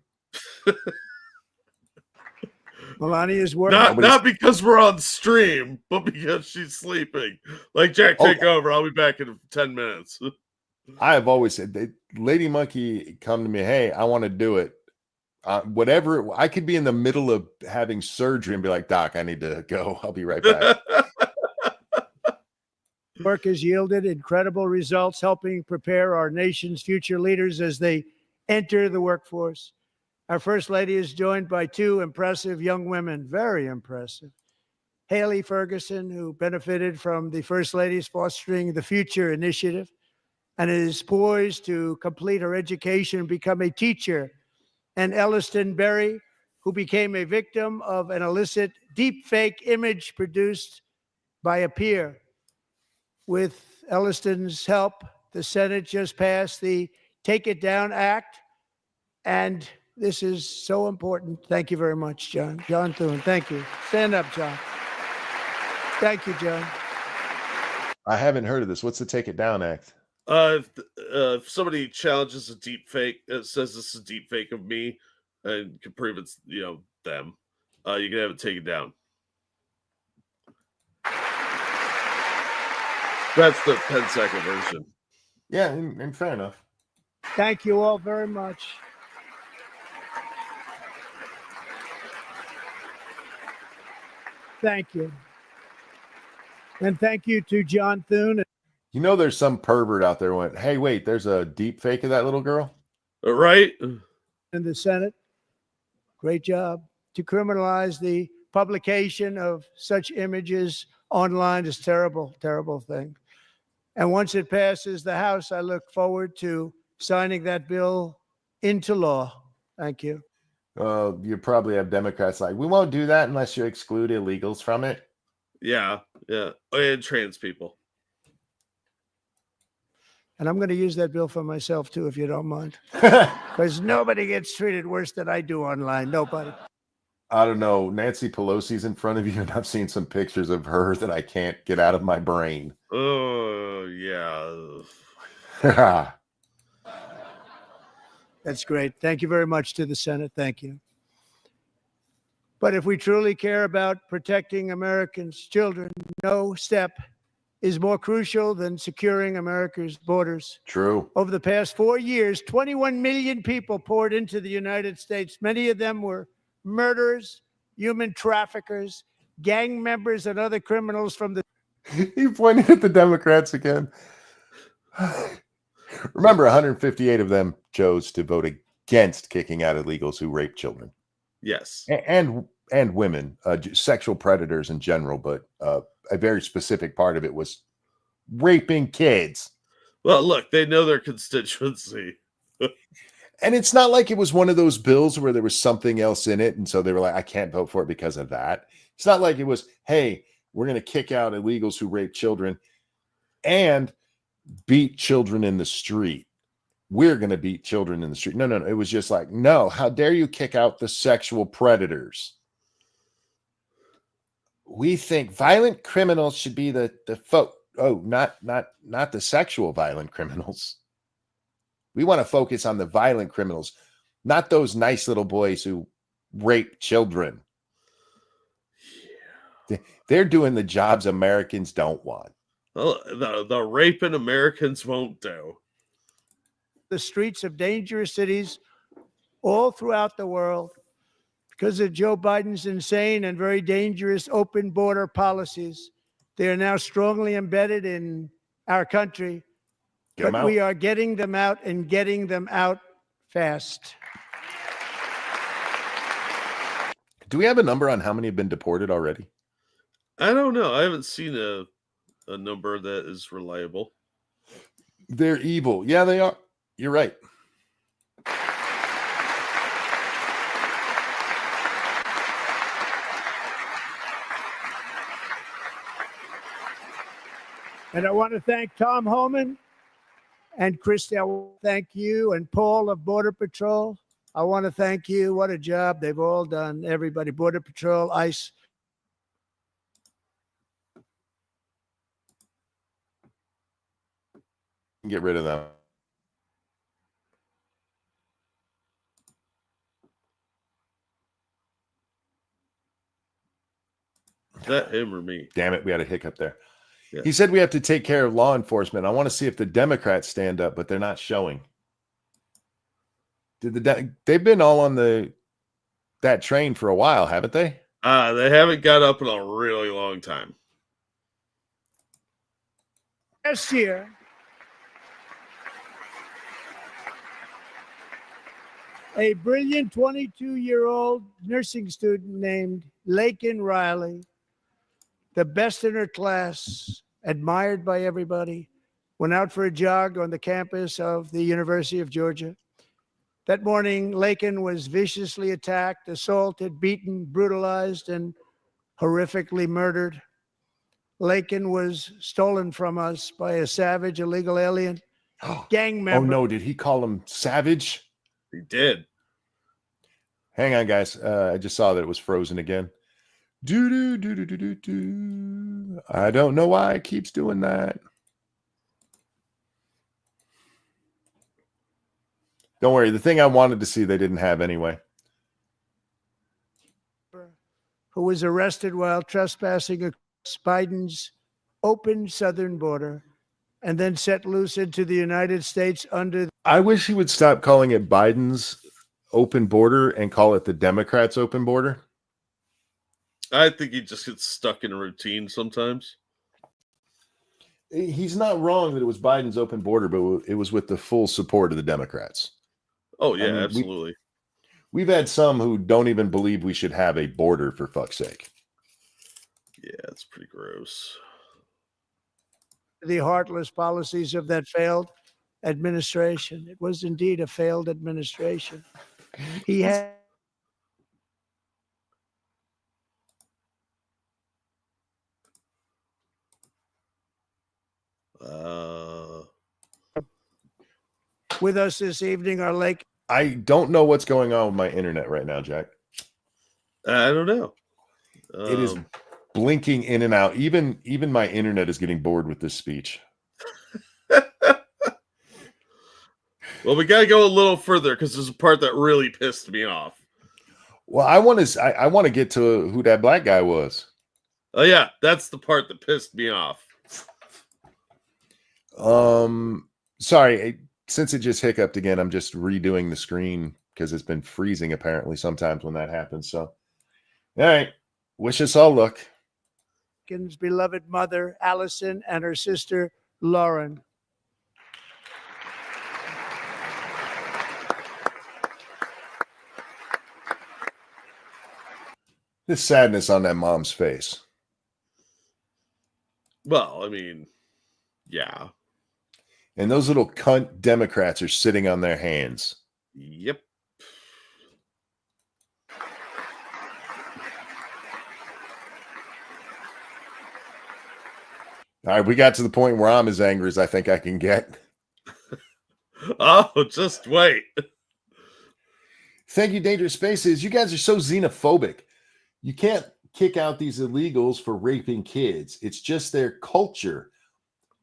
Melania's working. Not because we're on stream, but because she's sleeping. Like, Jack, take over. I'll be back in 10 minutes. I have always said, Lady Monkey, come to me. Hey, I want to do it. Whatever. I could be in the middle of having surgery and be like, Doc, I need to go. I'll be right back. Work has yielded incredible results, helping prepare our nation's future leaders as they enter the workforce. Our First Lady is joined by 2 impressive young women, very impressive. Haley Ferguson, who benefited from the First Lady's Fostering the Future initiative and is poised to complete her education and become a teacher. And Elliston Berry, who became a victim of an illicit deepfake image produced by a peer. With Elliston's help, the Senate just passed the Take It Down Act, and this is so important. Thank you very much, John. John Thune, thank you. Stand up, John. Thank you, John. I haven't heard of this. What's the Take It Down Act? If somebody challenges a deep fake, says this is a deep fake of me, and can prove it's them, you can have it taken down. That's the 10-second version. Yeah, and fair enough. Thank you all very much. Thank you. And thank you to John Thune. You know, there's some pervert out there went, hey, wait, there's a deep fake of that little girl? Right? In the Senate. Great job. To criminalize the publication of such images online is terrible, terrible thing. And once it passes the House, I look forward to signing that bill into law. Thank you. You probably have Democrats like, we won't do that unless you exclude illegals from it. Yeah. And trans people. And I'm going to use that bill for myself, too, if you don't mind. Because nobody gets treated worse than I do online. Nobody. I don't know. Nancy Pelosi's in front of you, and I've seen some pictures of her that I can't get out of my brain. Oh, yeah. That's great. Thank you very much to the Senate. Thank you. But if we truly care about protecting Americans' children, no step is more crucial than securing America's borders. True. Over the past 4 years, 21 million people poured into the United States. Many of them were murderers, human traffickers, gang members, and other criminals from the He pointed at the Democrats again. Remember, 158 of them chose to vote against kicking out illegals who rape children. Yes. And women, sexual predators in general, but a very specific part of it was raping kids. Well, look, they know their constituency. And it's not like it was one of those bills where there was something else in it, and so they were like, I can't vote for it because of that. It's not like it was, hey, we're going to kick out illegals who rape children and beat children in the street. We're going to beat children in the street. No. It was just like, no, how dare you kick out the sexual predators? We think violent criminals should be the not the sexual violent criminals. We want to focus on the violent criminals, not those nice little boys who rape children. They're doing the jobs Americans don't want. Well, the raping Americans won't do. The streets of dangerous cities all throughout the world because of Joe Biden's insane and very dangerous open border policies. They are now strongly embedded in our country, but we are getting them out and getting them out fast. Do we have a number on how many have been deported already? I don't know. I haven't seen a number that is reliable. They're evil. Yeah, they are. You're right. And I want to thank Tom Homan and Christy. I want to thank you and Paul of Border Patrol. I want to thank you. What a job they've all done. Everybody, Border Patrol, ICE. Get rid of them. Is that him or me? Damn it, we had a hiccup there. Yeah. He said we have to take care of law enforcement. I want to see if the Democrats stand up, but they're not showing. They've been all on that train for a while, haven't they? They haven't got up in a really long time. Last year, a brilliant 22-year-old nursing student named Lakin Riley, the best in her class, admired by everybody, went out for a jog on the campus of the University of Georgia. That morning, Lakin was viciously attacked, assaulted, beaten, brutalized, and horrifically murdered. Lakin was stolen from us by a savage illegal alien gang member. Oh, no. Did he call him savage? He did. Hang on, guys. I just saw that it was frozen again. Do. I don't know why it keeps doing that. Don't worry. The thing I wanted to see, they didn't have anyway. Who was arrested while trespassing across Biden's open southern border and then set loose into the United States under. I wish he would stop calling it Biden's open border and call it the Democrats' open border. I think he just gets stuck in a routine sometimes. He's not wrong that it was Biden's open border, but it was with the full support of the Democrats. Oh, yeah, I mean, absolutely. We've had some who don't even believe we should have a border, for fuck's sake. Yeah, it's pretty gross. The heartless policies of that failed administration. It was indeed a failed administration. He had. With us this evening are Lake. I don't know what's going on with my internet right now, Jack. I don't know. It is blinking in and out. Even my internet is getting bored with this speech. Well, we got to go a little further because there's a part that really pissed me off. Well, I want to get to who that black guy was. Oh yeah, that's the part that pissed me off. Sorry, since it just hiccuped again, I'm just redoing the screen because it's been freezing apparently sometimes when that happens. So, all right, wish us all luck. Lincoln's beloved mother, Allison, and her sister, Lauren. This sadness on that mom's face. Well, I mean, yeah. And those little cunt Democrats are sitting on their hands. Yep. All right, we got to the point where I'm as angry as I think I can get. Oh, just wait. Thank you, Dangerous Spaces. You guys are so xenophobic. You can't kick out these illegals for raping kids. It's just their culture.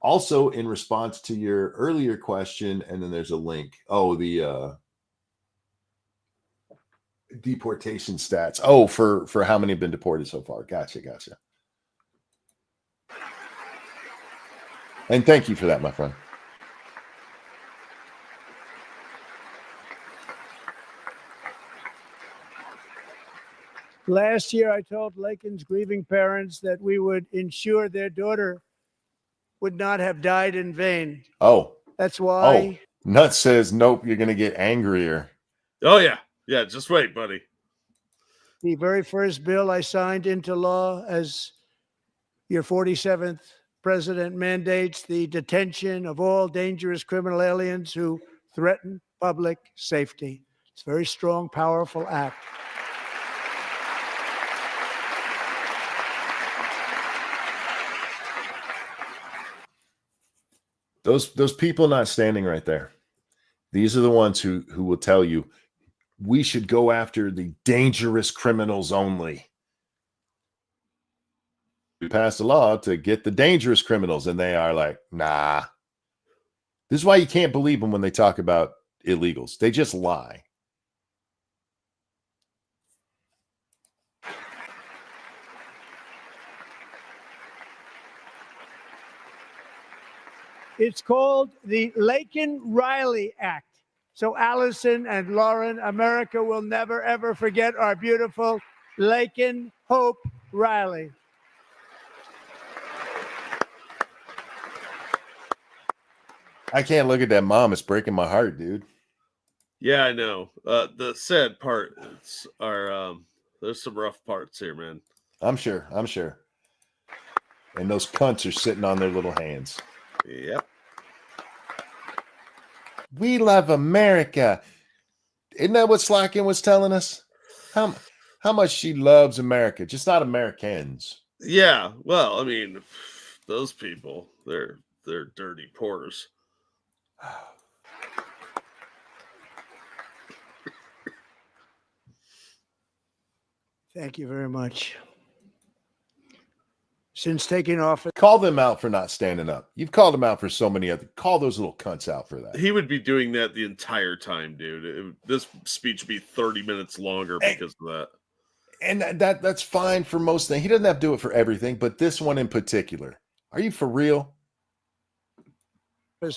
Also, in response to your earlier question, and then there's a link. Oh, the deportation stats. Oh, for how many have been deported so far. Gotcha. And thank you for that, my friend. Last year, I told Lakin's grieving parents that we would ensure their daughter would not have died in vain. Oh. That's why. Oh, Nut says, nope, you're going to get angrier. Oh, yeah. Yeah, just wait, buddy. The very first bill I signed into law as your 47th president mandates the detention of all dangerous criminal aliens who threaten public safety. It's a very strong, powerful act. Those people not standing right there. These are the ones who will tell you we should go after the dangerous criminals only. We passed a law to get the dangerous criminals, and they are like, nah. This is why you can't believe them when they talk about illegals. They just lie. It's called the Lakin-Riley Act. So Allison and Lauren, America will never, ever forget our beautiful Lakin Hope Riley. I can't look at that mom. It's breaking my heart, dude. Yeah, I know. The sad part are there's some rough parts here, man. I'm sure. And those cunts are sitting on their little hands. Yep. We love America. Isn't that what Slotkin was telling us? How much she loves America, just not Americans. Yeah. Well, I mean, those people, they're dirty pores. Thank you very much. Since taking office, Call them out for not standing up. You've called them out for so many other. Call those little cunts out for that. He would be doing that the entire time, dude. This speech would be 30 minutes longer because of that. And that's fine for most things. He doesn't have to do it for everything, but this one in particular. Are you for real?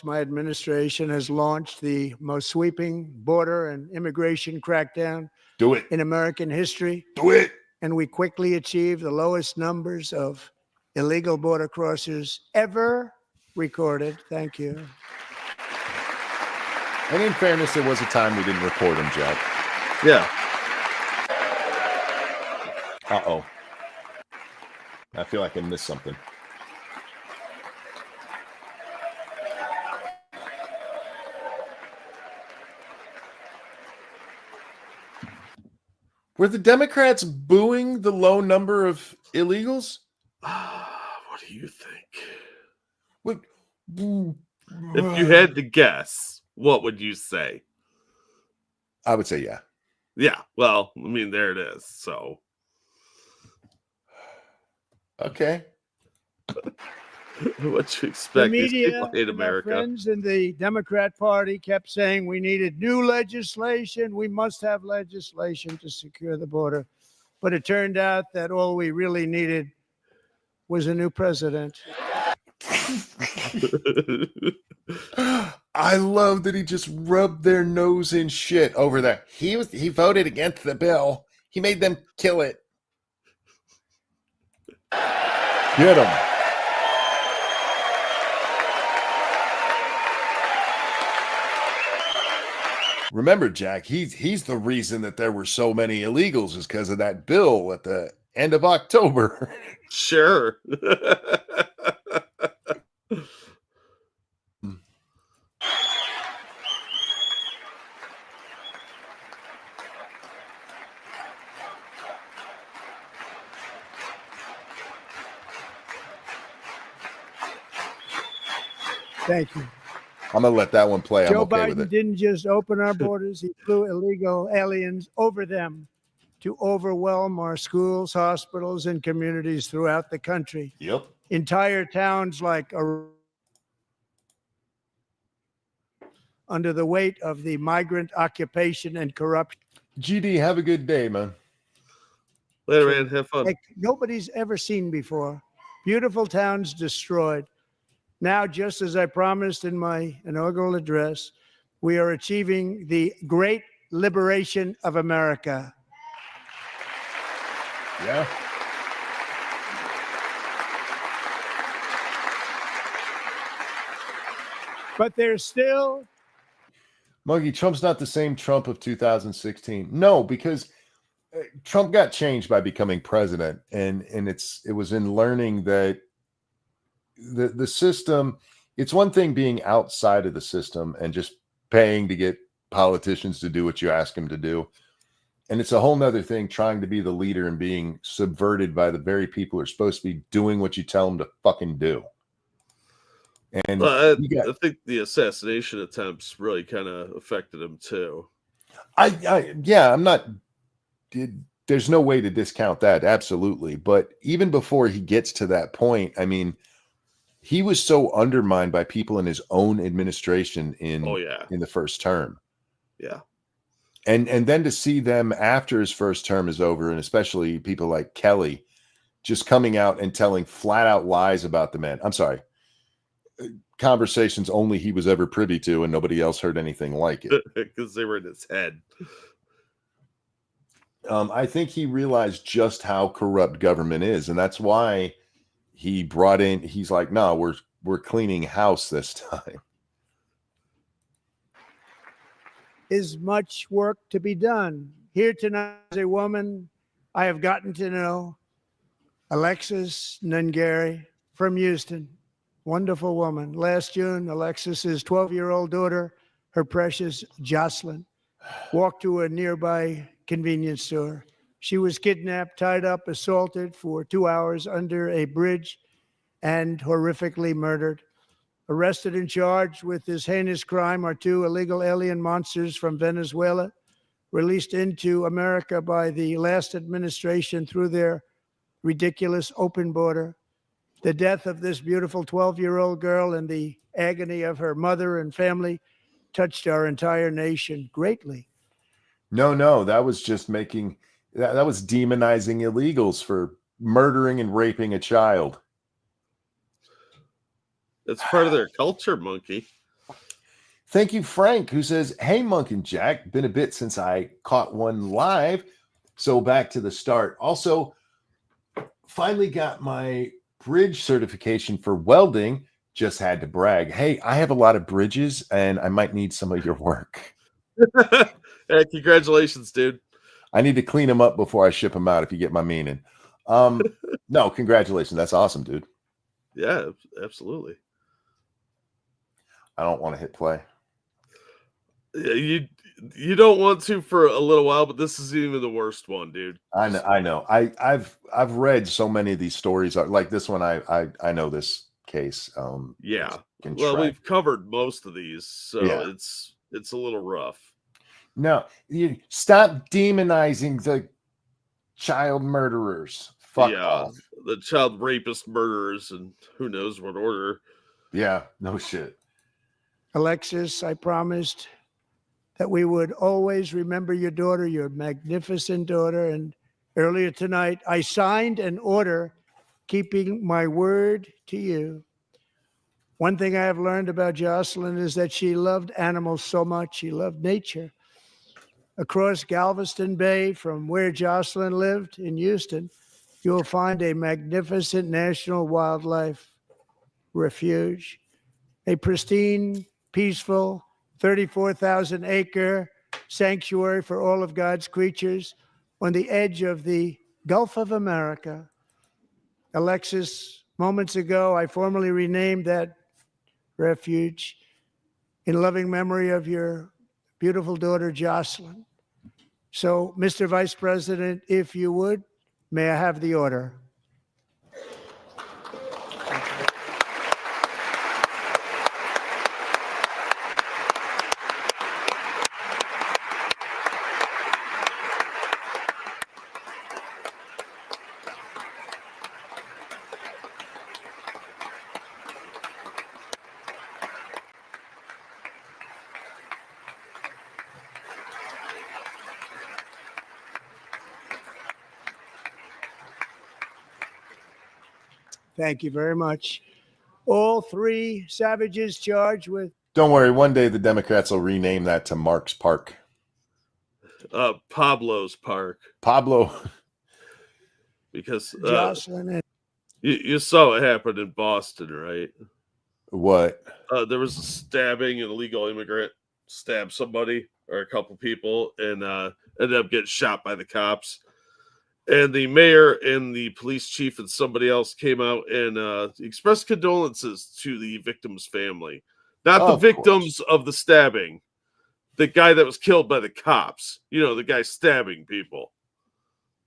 my administration has launched the most sweeping border and immigration crackdown Do it. in American history. Do it. And we quickly achieved the lowest numbers of illegal border crossers ever recorded. Thank you. And in fairness, there was a time we didn't report them, Jack. Yeah. Uh-oh. I feel like I missed something. Were the Democrats booing the low number of illegals? What do you think? What? If you had to guess, what would you say? I would say yeah. Yeah, well, I mean, there it is. So, Okay. What you The expect? These media people hate and our America. friends in the Democrat Party kept saying we needed new legislation. We must have legislation to secure the border. But it turned out that all we really needed was a new president. I love that he just rubbed their nose in shit over there. He voted against the bill. He made them kill it. Get him. Remember, Jack, he's the reason that there were so many illegals is because of that bill at the end of October. Sure. Thank you. I'm gonna let that one play. I'm Joe okay with Biden it. didn't just open our borders, he flew illegal aliens over them to overwhelm our schools, hospitals, and communities throughout the country. Yep. Entire towns like under the weight of the migrant occupation and corruption. GD, have a good day, man. Later, man. Have fun. Like nobody's ever seen before. Beautiful towns destroyed. Now, just as I promised in my inaugural address, we are achieving the great liberation of America. Yeah. But there's still Monkey, Trump's not the same Trump of 2016. No, because Trump got changed by becoming president, and it was in learning that the system, it's one thing being outside of the system and just paying to get politicians to do what you ask them to do. And it's a whole nother thing trying to be the leader and being subverted by the very people who are supposed to be doing what you tell them to fucking do. And I think the assassination attempts really kind of affected him too. I'm not, there's no way to discount that. Absolutely. But even before he gets to that point, I mean, he was so undermined by people in his own administration in the first term. Yeah. And then to see them after his first term is over, and especially people like Kelly just coming out and telling flat out lies about the man. I'm sorry. Conversations only he was ever privy to, and nobody else heard anything like it. Because they were in his head. I think he realized just how corrupt government is, and that's why he brought in, he's like, no, we're cleaning house this time. Is much work to be done. Here tonight is a woman I have gotten to know, Alexis Nungari from Houston. Wonderful woman. Last June, Alexis's 12-year-old daughter, her precious Jocelyn, walked to a nearby convenience store. She was kidnapped, tied up, assaulted for 2 hours under a bridge, and horrifically murdered. Arrested and charged with this heinous crime are two illegal alien monsters from Venezuela, released into America by the last administration through their ridiculous open border. The death of this beautiful 12-year-old girl and the agony of her mother and family touched our entire nation greatly. No, that was just making, that was demonizing illegals for murdering and raping a child. It's part of their culture, Monkey. Thank you, Frank, who says, hey, Monk and Jack, been a bit since I caught one live. So back to the start. Also, finally got my bridge certification for welding. Just had to brag. Hey, I have a lot of bridges and I might need some of your work. Hey, congratulations, dude. I need to clean them up before I ship them out, if you get my meaning. No, congratulations. That's awesome, dude. Yeah, absolutely. I don't want to hit play. You don't want to for a little while, but this is even the worst one, dude. I know. I've read so many of these stories. Like this one, I know this case. Yeah. Well, we've covered most of these, so yeah. it's a little rough. No, you stop demonizing the child murderers. Fuck off. the child rapist murderers and who knows what order. Yeah, no shit. Alexis, I promised that we would always remember your daughter, your magnificent daughter. And earlier tonight, I signed an order keeping my word to you. One thing I have learned about Jocelyn is that she loved animals so much. She loved nature. Across Galveston Bay, from where Jocelyn lived in Houston, you will find a magnificent national wildlife refuge, a pristine, peaceful, 34,000-acre sanctuary for all of God's creatures on the edge of the Gulf of America. Alexis, moments ago, I formally renamed that refuge in loving memory of your beautiful daughter, Jocelyn. So, Mr. Vice President, if you would, may I have the order? Thank you very much. All three savages charged with Don't worry. One day the Democrats will rename that to Mark's Park. Pablo's Park. Pablo. Because Jocelyn and you saw what happened in Boston, right? What? There was a stabbing, an illegal immigrant stabbed somebody or a couple people and ended up getting shot by the cops. And the mayor and the police chief and somebody else came out and expressed condolences to the victim's family. Not the victims of the stabbing. The guy that was killed by the cops. You know, the guy stabbing people.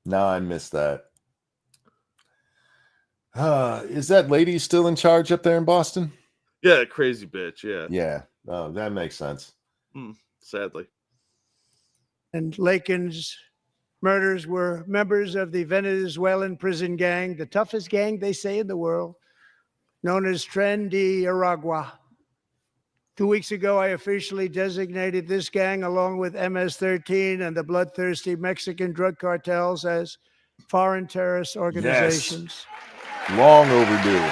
No, I missed that. Is that lady still in charge up there in Boston? Yeah, crazy bitch, yeah. Yeah. Oh, that makes sense. Sadly. and Lakin's murders were members of the Venezuelan prison gang, the toughest gang, they say, in the world, known as Tren de Aragua. 2 weeks ago, I officially designated this gang, along with MS-13 and the bloodthirsty Mexican drug cartels, as foreign terrorist organizations. Yes. Long overdue.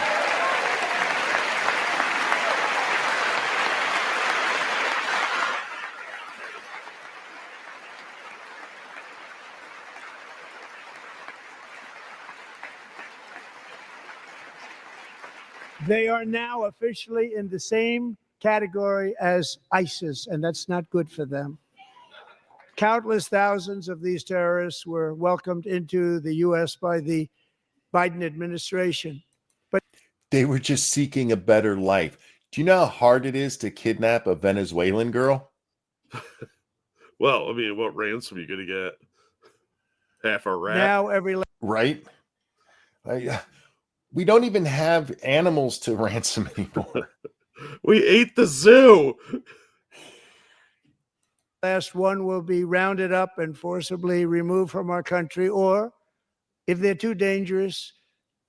They are now officially in the same category as ISIS, and that's not good for them. Countless thousands of these terrorists were welcomed into the U.S. by the Biden administration. But they were just seeking a better life. Do you know how hard it is to kidnap a Venezuelan girl? Well, I mean, what ransom are you going to get? Half a rat? Now every... Right? We don't even have animals to ransom anymore. We ate the zoo. Last one will be rounded up and forcibly removed from our country, or if they're too dangerous,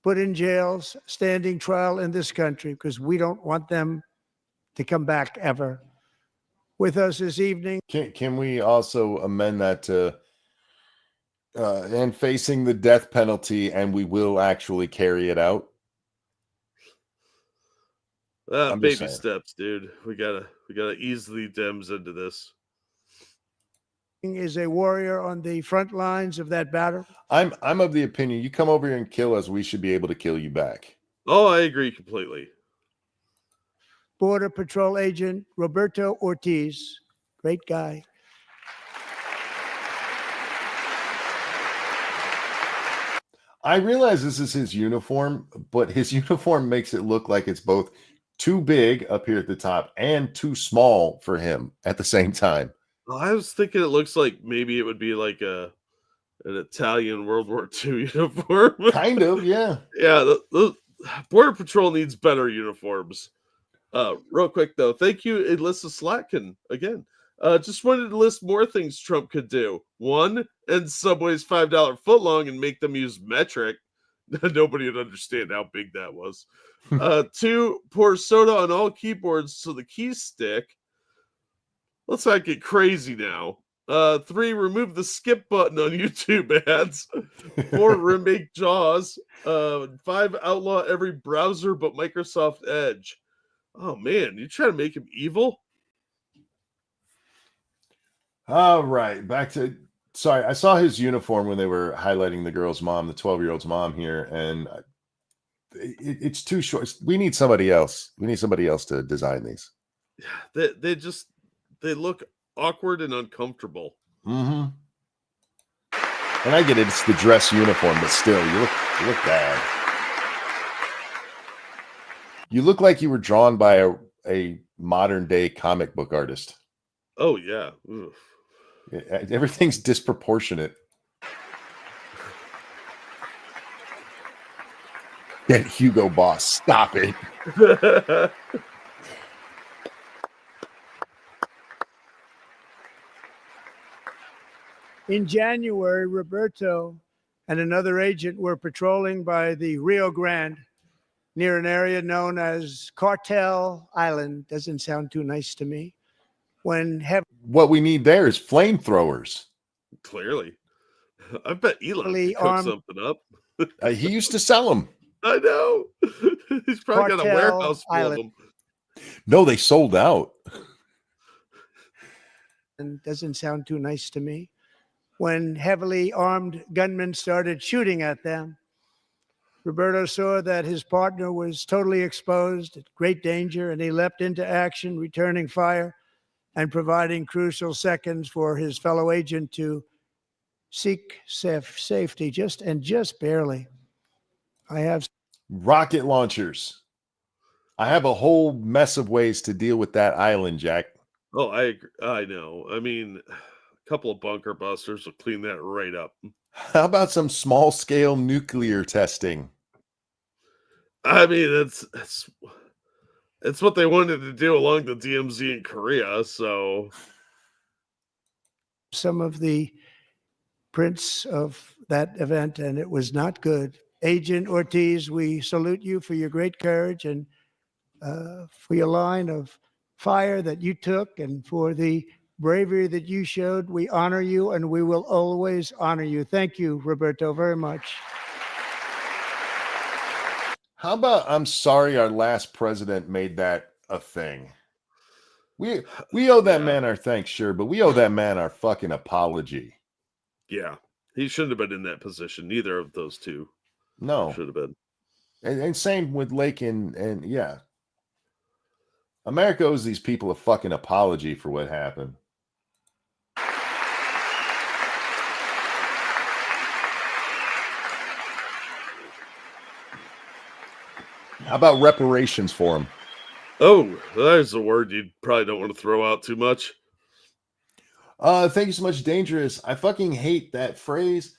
put in jails, standing trial in this country, because we don't want them to come back ever. With us this evening. Can we also amend that to and facing the death penalty, and we will actually carry it out? Baby steps, dude. We gotta ease the Dems into this. Is a warrior on the front lines of that battle. I'm of the opinion you come over here and kill us, we should be able to kill you back. Oh, I agree completely. Border Patrol agent Roberto Ortiz, great guy. I realize this is his uniform, but his uniform makes it look like it's both too big up here at the top and too small for him at the same time. Well, I was thinking it looks like maybe it would be like an Italian World War II uniform. Kind of, yeah. Yeah, the Border Patrol needs better uniforms. Real quick, though, thank you, Elissa Slotkin, again. Just wanted to list more things Trump could do. 1, end Subway's $5 footlong and make them use metric. Nobody would understand how big that was. 2, pour soda on all keyboards so the keys stick. Let's not get crazy now. 3, remove the skip button on YouTube ads. 4, remake Jaws. 5, outlaw every browser but Microsoft Edge. Oh man, you try to make him evil? All right, back to. Sorry, I saw his uniform when they were highlighting the girl's mom, the 12-year-old's mom here, and it's too short. We need somebody else. We need somebody else to design these. They look awkward and uncomfortable. Mm-hmm. And I get it; it's the dress uniform, but still, you look bad. You look like you were drawn by a modern day comic book artist. Oh yeah. Oof. Everything's disproportionate. Get Hugo Boss. Stop it. In January, Roberto and another agent were patrolling by the Rio Grande near an area known as Cartel Island. Doesn't sound too nice to me. When What we need there is flamethrowers. Clearly. I bet Elon Heavily could cook armed- something up. He used to sell them. I know. He's probably got a Cartel warehouse full of Island. them. No, they sold out. and doesn't sound too nice to me. When heavily armed gunmen started shooting at them, Roberto saw that his partner was totally exposed, at great danger, and he leapt into action, returning fire and providing crucial seconds for his fellow agent to seek safety, just barely. I have Rocket launchers. I have a whole mess of ways to deal with that island, Jack. Oh, I agree. I know. I mean, a couple of bunker busters will clean that right up. How about some small scale nuclear testing? I mean, it's what they wanted to do along the DMZ in Korea. So some of the prints of that event, and it was not good. Agent Ortiz, we salute you for your great courage and for your line of fire that you took and for the bravery that you showed. We honor you, and we will always honor you. Thank you, Roberto, very much. How about I'm sorry our last president made that a thing? We owe that man our thanks, sure, but we owe that man our fucking apology. yeah, he shouldn't have been in that position. Neither of those two. No. Should have been. And same with Lake and yeah. America owes these people a fucking apology for what happened. How about reparations for them? Oh, there's a word you probably don't want to throw out too much. Thank you so much, Dangerous. I fucking hate that phrase.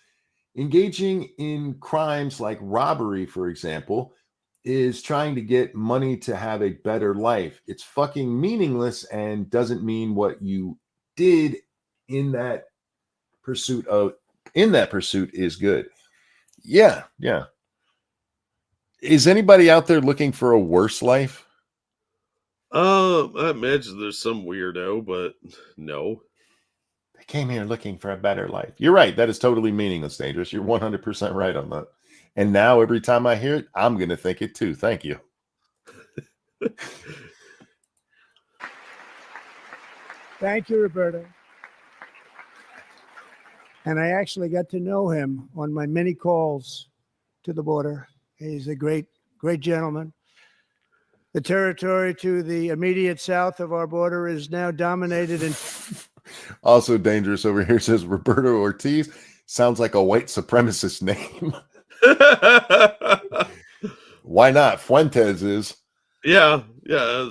Engaging in crimes like robbery, for example, is trying to get money to have a better life. It's fucking meaningless and doesn't mean what you did in that pursuit is good. Yeah. Is anybody out there looking for a worse life? I imagine there's some weirdo, but no. They came here looking for a better life. You're right. That is totally meaningless, Dangerous. You're 100% right on that. And now every time I hear it, I'm going to think it too. Thank you. Thank you, Roberto. And I actually got to know him on my many calls to the border. He's a great gentleman. The territory to the immediate south of our border is now dominated in... Also Dangerous over here says Roberto Ortiz sounds like a white supremacist name. Why not? Fuentes is. Yeah.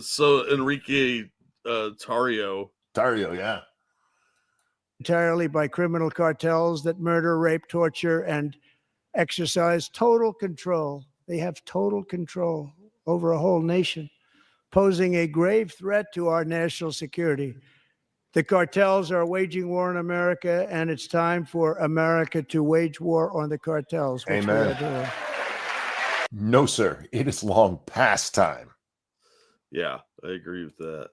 So Enrique Tarrio, yeah. Entirely by criminal cartels that murder, rape, torture, and exercise total control. They have total control over a whole nation, posing a grave threat to our national security. The cartels are waging war in America, and it's time for America to wage war on the cartels. Which Amen. we are doing. No, sir. It is long past time. Yeah, I agree with that.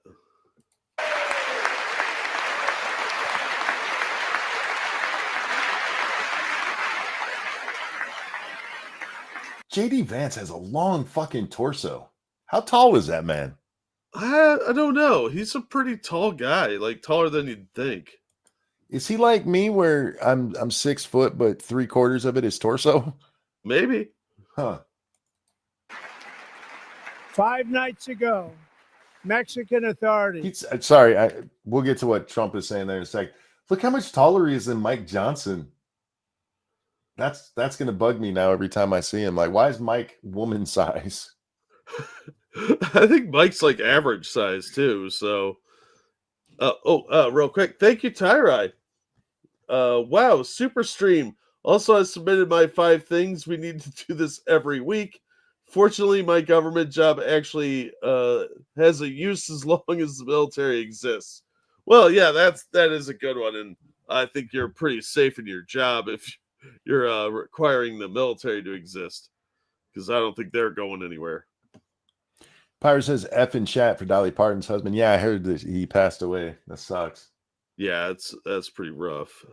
JD Vance has a long fucking torso. How tall is that man? I don't know. He's a pretty tall guy, like taller than you'd think. Is he like me where I'm 6 foot, but 3/4 of it is torso? Maybe. Huh. 5 nights ago, Mexican authorities. Sorry, we'll get to what Trump is saying there in a second. Look how much taller he is than Mike Johnson. That's going to bug me now every time I see him. Like, why is Mike woman size? I think Mike's like average size too. So, real quick, thank you, Tyrai. Wow, super stream. Also, I submitted my 5 things. We need to do this every week. Fortunately, my government job actually has a use as long as the military exists. Well, yeah, that is a good one, and I think you're pretty safe in your job if you're requiring the military to exist, because I don't think they're going anywhere. Pyro says F in chat for Dolly Parton's husband. Yeah, I heard that he passed away. That sucks. Yeah, that's pretty rough.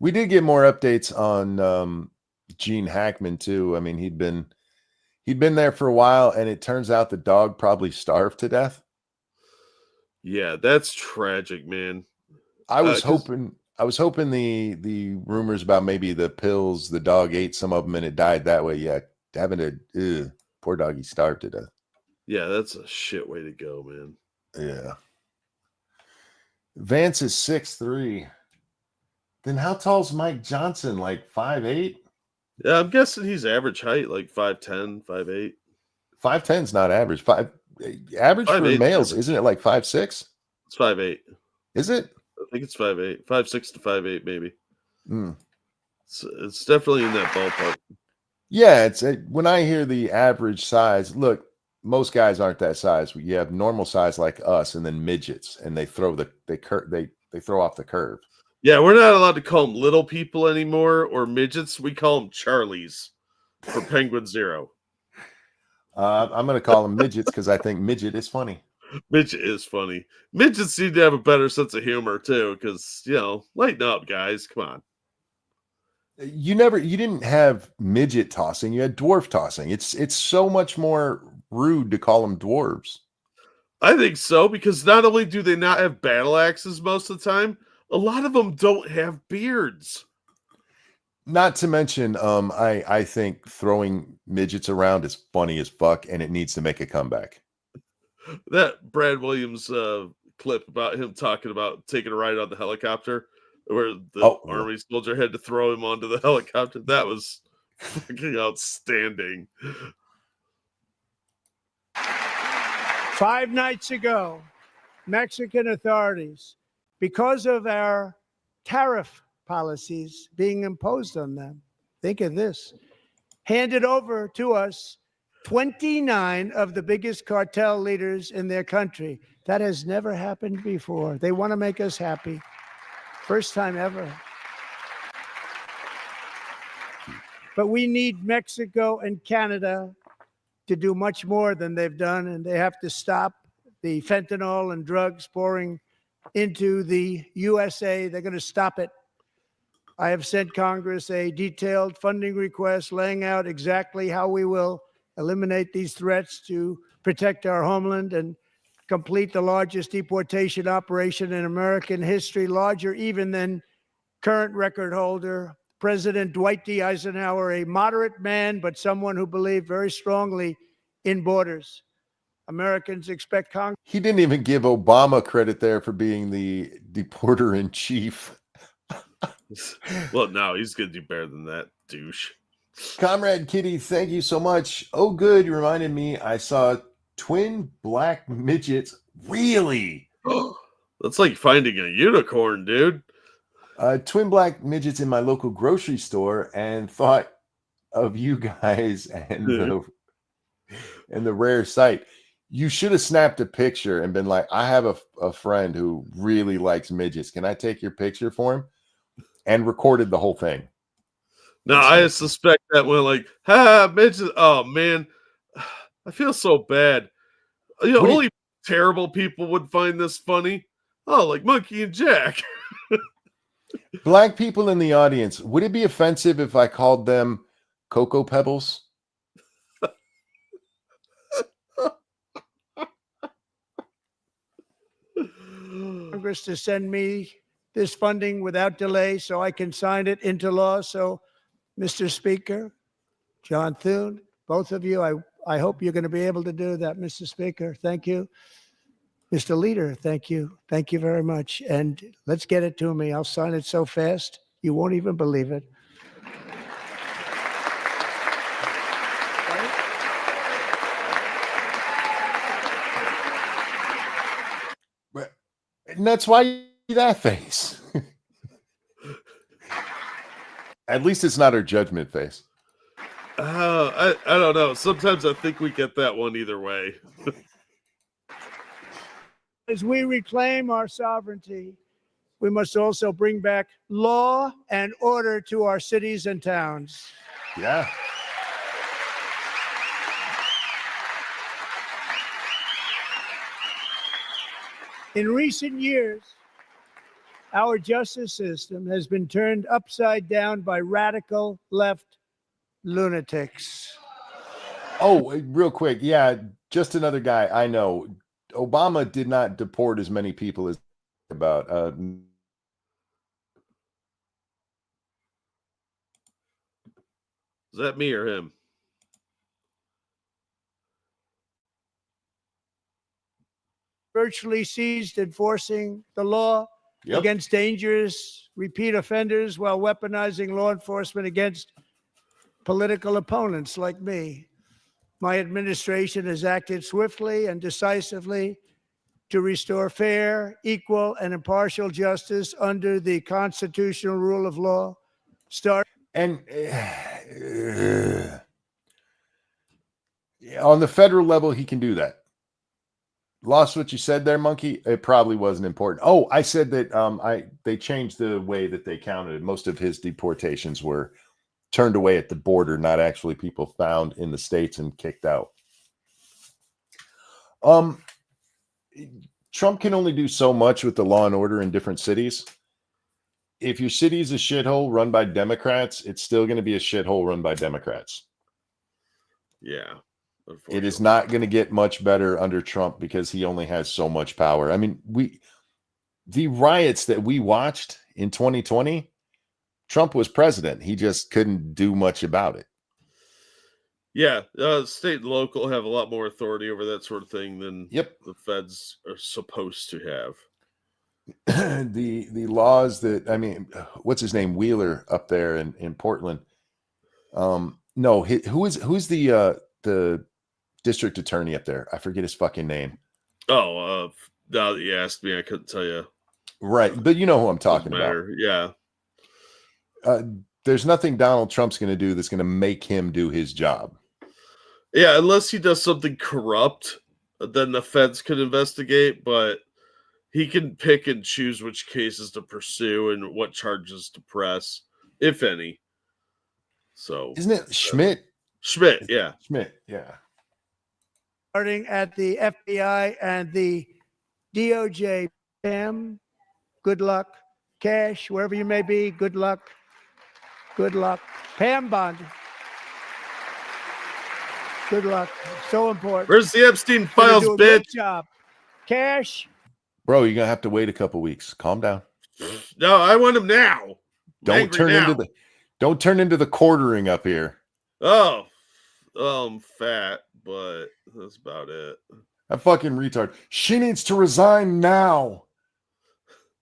We did get more updates on Gene Hackman too. I mean, he'd been there for a while, and it turns out the dog probably starved to death. Yeah, that's tragic, man. I was hoping the rumors about maybe the pills the dog ate, some of them, and it died that way. Yeah, poor doggy starved to death. Yeah, that's a shit way to go, man. Yeah. Vance is 6'3". Then how tall's Mike Johnson? Like 5'8"? Yeah, I'm guessing he's average height, like 5'10", 5'8". 5'10's not average. Average for 5'8's males, average. isn't it like 5'6"? It's 5'8". Is it? I think it's 5'8", 5'6" to 5'8", maybe. Mm. It's definitely in that ballpark. Yeah, when I hear the average size, look, most guys aren't that size. You have normal size like us, and then midgets, and they throw they throw off the curve. Yeah, we're not allowed to call them little people anymore or midgets. We call them Charlies for Penguin Zero. I'm going to call them midgets because I think midget is funny. Midget is funny. Midgets seem to have a better sense of humor too, because lighten up, guys. Come on. You didn't have midget tossing. You had dwarf tossing. It's so much more rude to call them dwarves. I think so, because not only do they not have battle axes most of the time, a lot of them don't have beards. Not to mention, I think throwing midgets around is funny as fuck, and it needs to make a comeback. That Brad Williams clip about him talking about taking a ride on the helicopter, where the army soldier had to throw him onto the helicopter, that was fucking outstanding. 5 nights ago, Mexican authorities, because of our tariff policies being imposed on them, think of this, handed over to us 29 of the biggest cartel leaders in their country. That has never happened before. They want to make us happy. First time ever. But we need Mexico and Canada to do much more than they've done, and they have to stop the fentanyl and drugs pouring into the USA. They're going to stop it. I have sent Congress a detailed funding request laying out exactly how we will eliminate these threats to protect our homeland and complete the largest deportation operation in American history, larger even than current record holder President Dwight D. Eisenhower, a moderate man, but someone who believed very strongly in borders. Americans expect Congress. He didn't even give Obama credit there for being the deporter in chief. Well, no, he's going to do better than that, douche. Comrade Kitty, thank you so much. Oh, good. You reminded me. I saw twin black midgets. Really? That's like finding a unicorn, dude. Twin black midgets in my local grocery store, and thought of you guys and the rare sight. You should have snapped a picture and been like, I have a friend who really likes midgets. Can I take your picture for him? And recorded the whole thing. No, I suspect that when like, mention. Oh man, I feel so bad. Only terrible people would find this funny. Oh, like Monkey and Jack. Black people in the audience, would it be offensive if I called them Cocoa Pebbles? Congress to send me this funding without delay so I can sign it into law. So, Mr. Speaker, John Thune, both of you, I hope you're going to be able to do that, Mr. Speaker. Thank you. Mr. Leader, thank you. Thank you very much. And let's get it to me. I'll sign it so fast, you won't even believe it. And that's why you see that face. At least it's not her judgment face. I don't know. Sometimes I think we get that one either way. As we reclaim our sovereignty, we must also bring back law and order to our cities and towns. Yeah. In recent years, our justice system has been turned upside down by radical left lunatics. Oh, real quick. Yeah, just another guy. I know. Obama did not deport as many people as about. Is that me or him? Virtually ceased enforcing the law against dangerous repeat offenders while weaponizing law enforcement against political opponents like me. My administration has acted swiftly and decisively to restore fair, equal, and impartial justice under the constitutional rule of law. And on the federal level, he can do that. Lost what you said there, Monkey. It probably wasn't important. Oh, I said that they changed the way that they counted. Most of his deportations were turned away at the border, not actually people found in the states and kicked out. Trump can only do so much with the law and order in different cities. If your city is a shithole run by Democrats, it's still going to be a shithole run by Democrats. Yeah. It is not going to get much better under Trump because he only has so much power. I mean, the riots that we watched in 2020, Trump was president. He just couldn't do much about it. Yeah, state and local have a lot more authority over that sort of thing than the feds are supposed to have. The laws that, I mean, what's his name? Wheeler up there in Portland. No, who's the district attorney up there? I forget his fucking name. Oh, now that you asked me, I couldn't tell you. Right, but you know who I'm talking about. Yeah. There's nothing Donald Trump's going to do that's going to make him do his job. Yeah, unless he does something corrupt, then the feds could investigate, but he can pick and choose which cases to pursue and what charges to press, if any. So, isn't it Schmidt? Schmidt, yeah. Schmidt, yeah. Starting at the FBI and the DOJ. Pam, good luck. Cash, wherever you may be, good luck. Good luck. Pam Bond. Good luck. So important. Where's the Epstein files, do a bitch? Good job. Cash. Bro, you're gonna have to wait a couple weeks. Calm down. No, I want him now. Don't turn into the quartering up here. Oh, I'm fat, but that's about it. That fucking retard. She needs to resign now.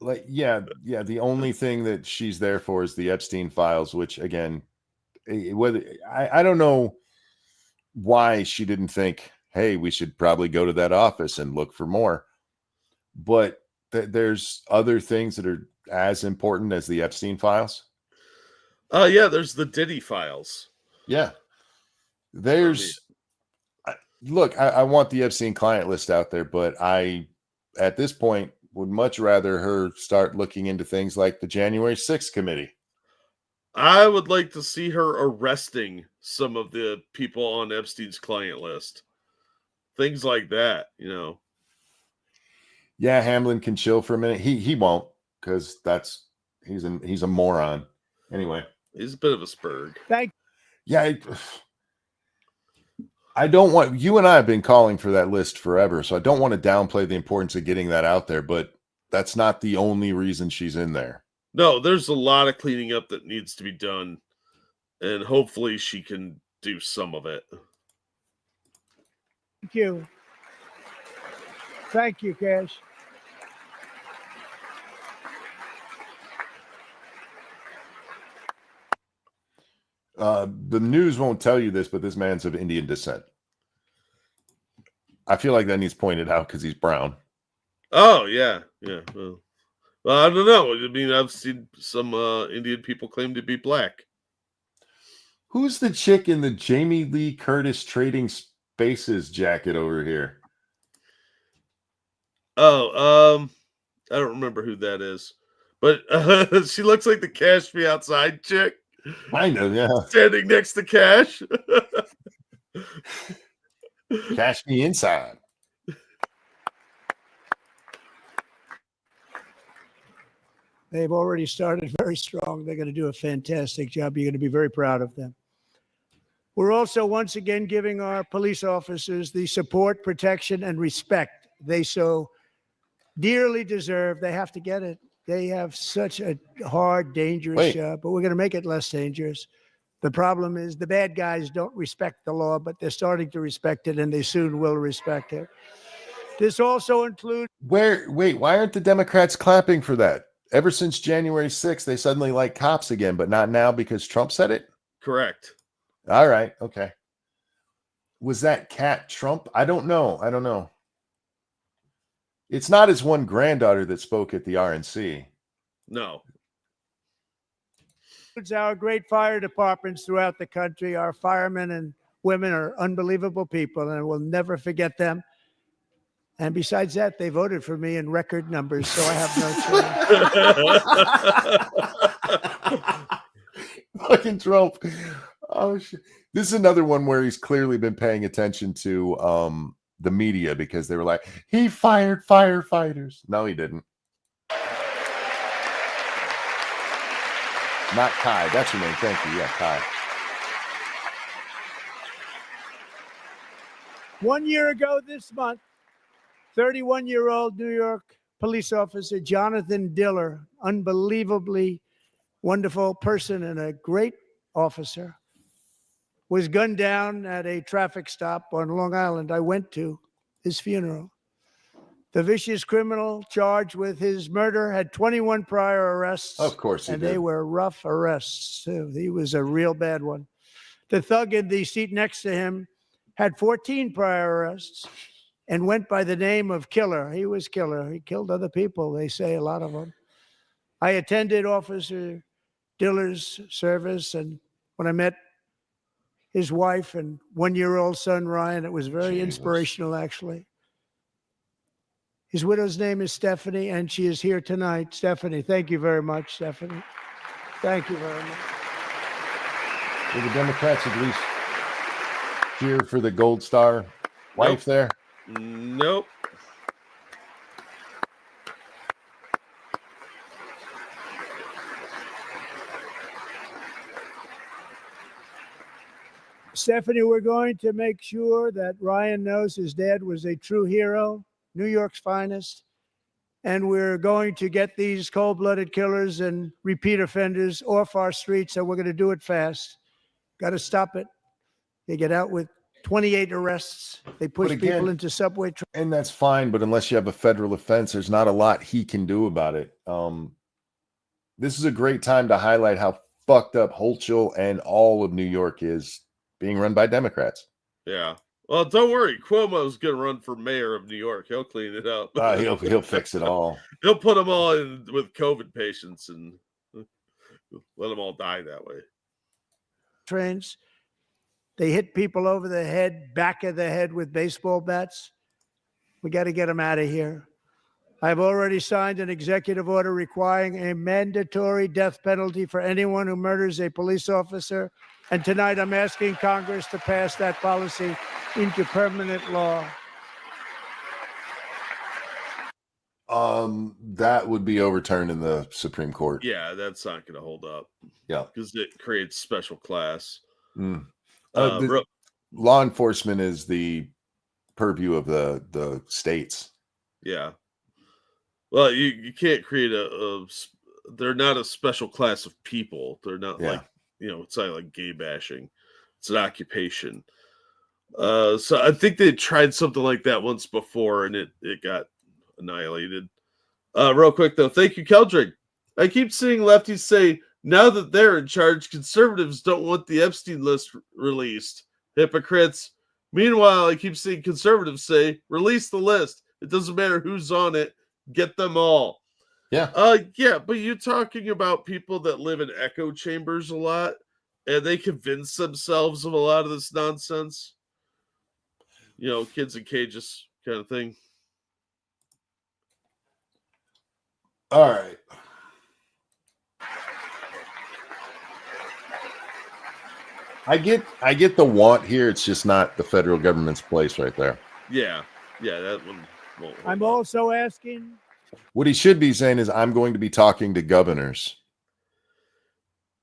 Like, yeah. The only thing that she's there for is the Epstein files, which again, whether I don't know why she didn't think, hey, we should probably go to that office and look for more. But there's other things that are as important as the Epstein files. Yeah, there's the Diddy files. Yeah. Look, I want the Epstein client list out there, but I, at this point, would much rather her start looking into things like the January 6th committee. I would like to see her arresting some of the people on Epstein's client list. Things like that, you know. Yeah, Hamlin can chill for a minute. He won't, because he's a moron. Anyway. He's a bit of a spurg. Yeah, I don't want, you and I have been calling for that list forever, so I don't want to downplay the importance of getting that out there, but that's not the only reason she's in there. No, there's a lot of cleaning up that needs to be done, and hopefully she can do some of it. Thank you. Thank you, Cash. The news won't tell you this, but this man's of Indian descent. I feel like that needs pointed out because he's brown. Oh, yeah. Yeah. Well, I don't know. I mean, I've seen some Indian people claim to be black. Who's the chick in the Jamie Lee Curtis Trading Spaces jacket over here? Oh, I don't remember who that is. But she looks like the Cash Me Outside chick. Kind of, yeah. Standing next to Cash. Cash me inside. They've already started very strong. They're going to do a fantastic job. You're going to be very proud of them. We're also once again giving our police officers the support, protection, and respect they so dearly deserve. They have to get it. They have such a hard, dangerous job, but we're going to make it less dangerous. The problem is the bad guys don't respect the law, but they're starting to respect it, and they soon will respect it. This also includes... Wait, why aren't the Democrats clapping for that? Ever since January 6th, they suddenly like cops again, but not now because Trump said it? Correct. All right, okay. Was that Cat Trump? I don't know. It's not his one granddaughter that spoke at the RNC. No. It's our great fire departments throughout the country. Our firemen and women are unbelievable people, and we'll never forget them. And besides that, they voted for me in record numbers, so I have no choice. Fucking Trump. Oh, shit. This is another one where he's clearly been paying attention to the media, because they were like, he fired firefighters. No, he didn't. Not Kai. That's your name. Thank you. Yeah, Kai. 1 year ago this month, 31-year-old New York police officer Jonathan Diller, unbelievably wonderful person and a great officer, was gunned down at a traffic stop on Long Island. I went to his funeral. The vicious criminal charged with his murder had 21 prior arrests. Of course he did. They were rough arrests, too. He was a real bad one. The thug in the seat next to him had 14 prior arrests and went by the name of Killer. He was Killer. He killed other people, they say, a lot of them. I attended Officer Diller's service, and when I met his wife and one-year-old son, Ryan, it was very inspirational, actually. His widow's name is Stephanie, and she is here tonight. Stephanie, thank you very much, Stephanie. Thank you very much. Will the Democrats at least cheer for the Gold Star wife there? Nope. Stephanie, we're going to make sure that Ryan knows his dad was a true hero, New York's finest, and we're going to get these cold-blooded killers and repeat offenders off our streets, and we're going to do it fast. Got to stop it. They get out with 28 arrests. They push people into subway. And that's fine, but unless you have a federal offense, there's not a lot he can do about it. This is a great time to highlight how fucked up Holtsville and all of New York is being run by Democrats. Yeah. Well, don't worry. Cuomo's going to run for mayor of New York. He'll clean it up. He'll fix it all. He'll put them all in with COVID patients and let them all die that way. Trains. They hit people over the head, back of the head with baseball bats. We got to get them out of here. I've already signed an executive order requiring a mandatory death penalty for anyone who murders a police officer. And tonight I'm asking Congress to pass that policy into permanent law. That would be overturned in the Supreme Court. Yeah, that's not going to hold up. Yeah. Because it creates special class. The law enforcement is the purview of the states. Yeah. Well, you can't create they're not a special class of people. They're not like, it's not like gay bashing. It's an occupation. So I think they tried something like that once before and it got annihilated. Real quick though, thank you, Keldrick. I keep seeing lefties say now that they're in charge, conservatives don't want the Epstein list released. Hypocrites. Meanwhile, I keep seeing conservatives say, release the list. It doesn't matter who's on it. Get them all. Yeah. Yeah, but you're talking about people that live in echo chambers a lot, and they convince themselves of a lot of this nonsense. Kids in cages kind of thing. All right. I get the want here. It's just not the federal government's place right there. Yeah, that one won't. I'm also asking. What he should be saying is, I'm going to be talking to governors.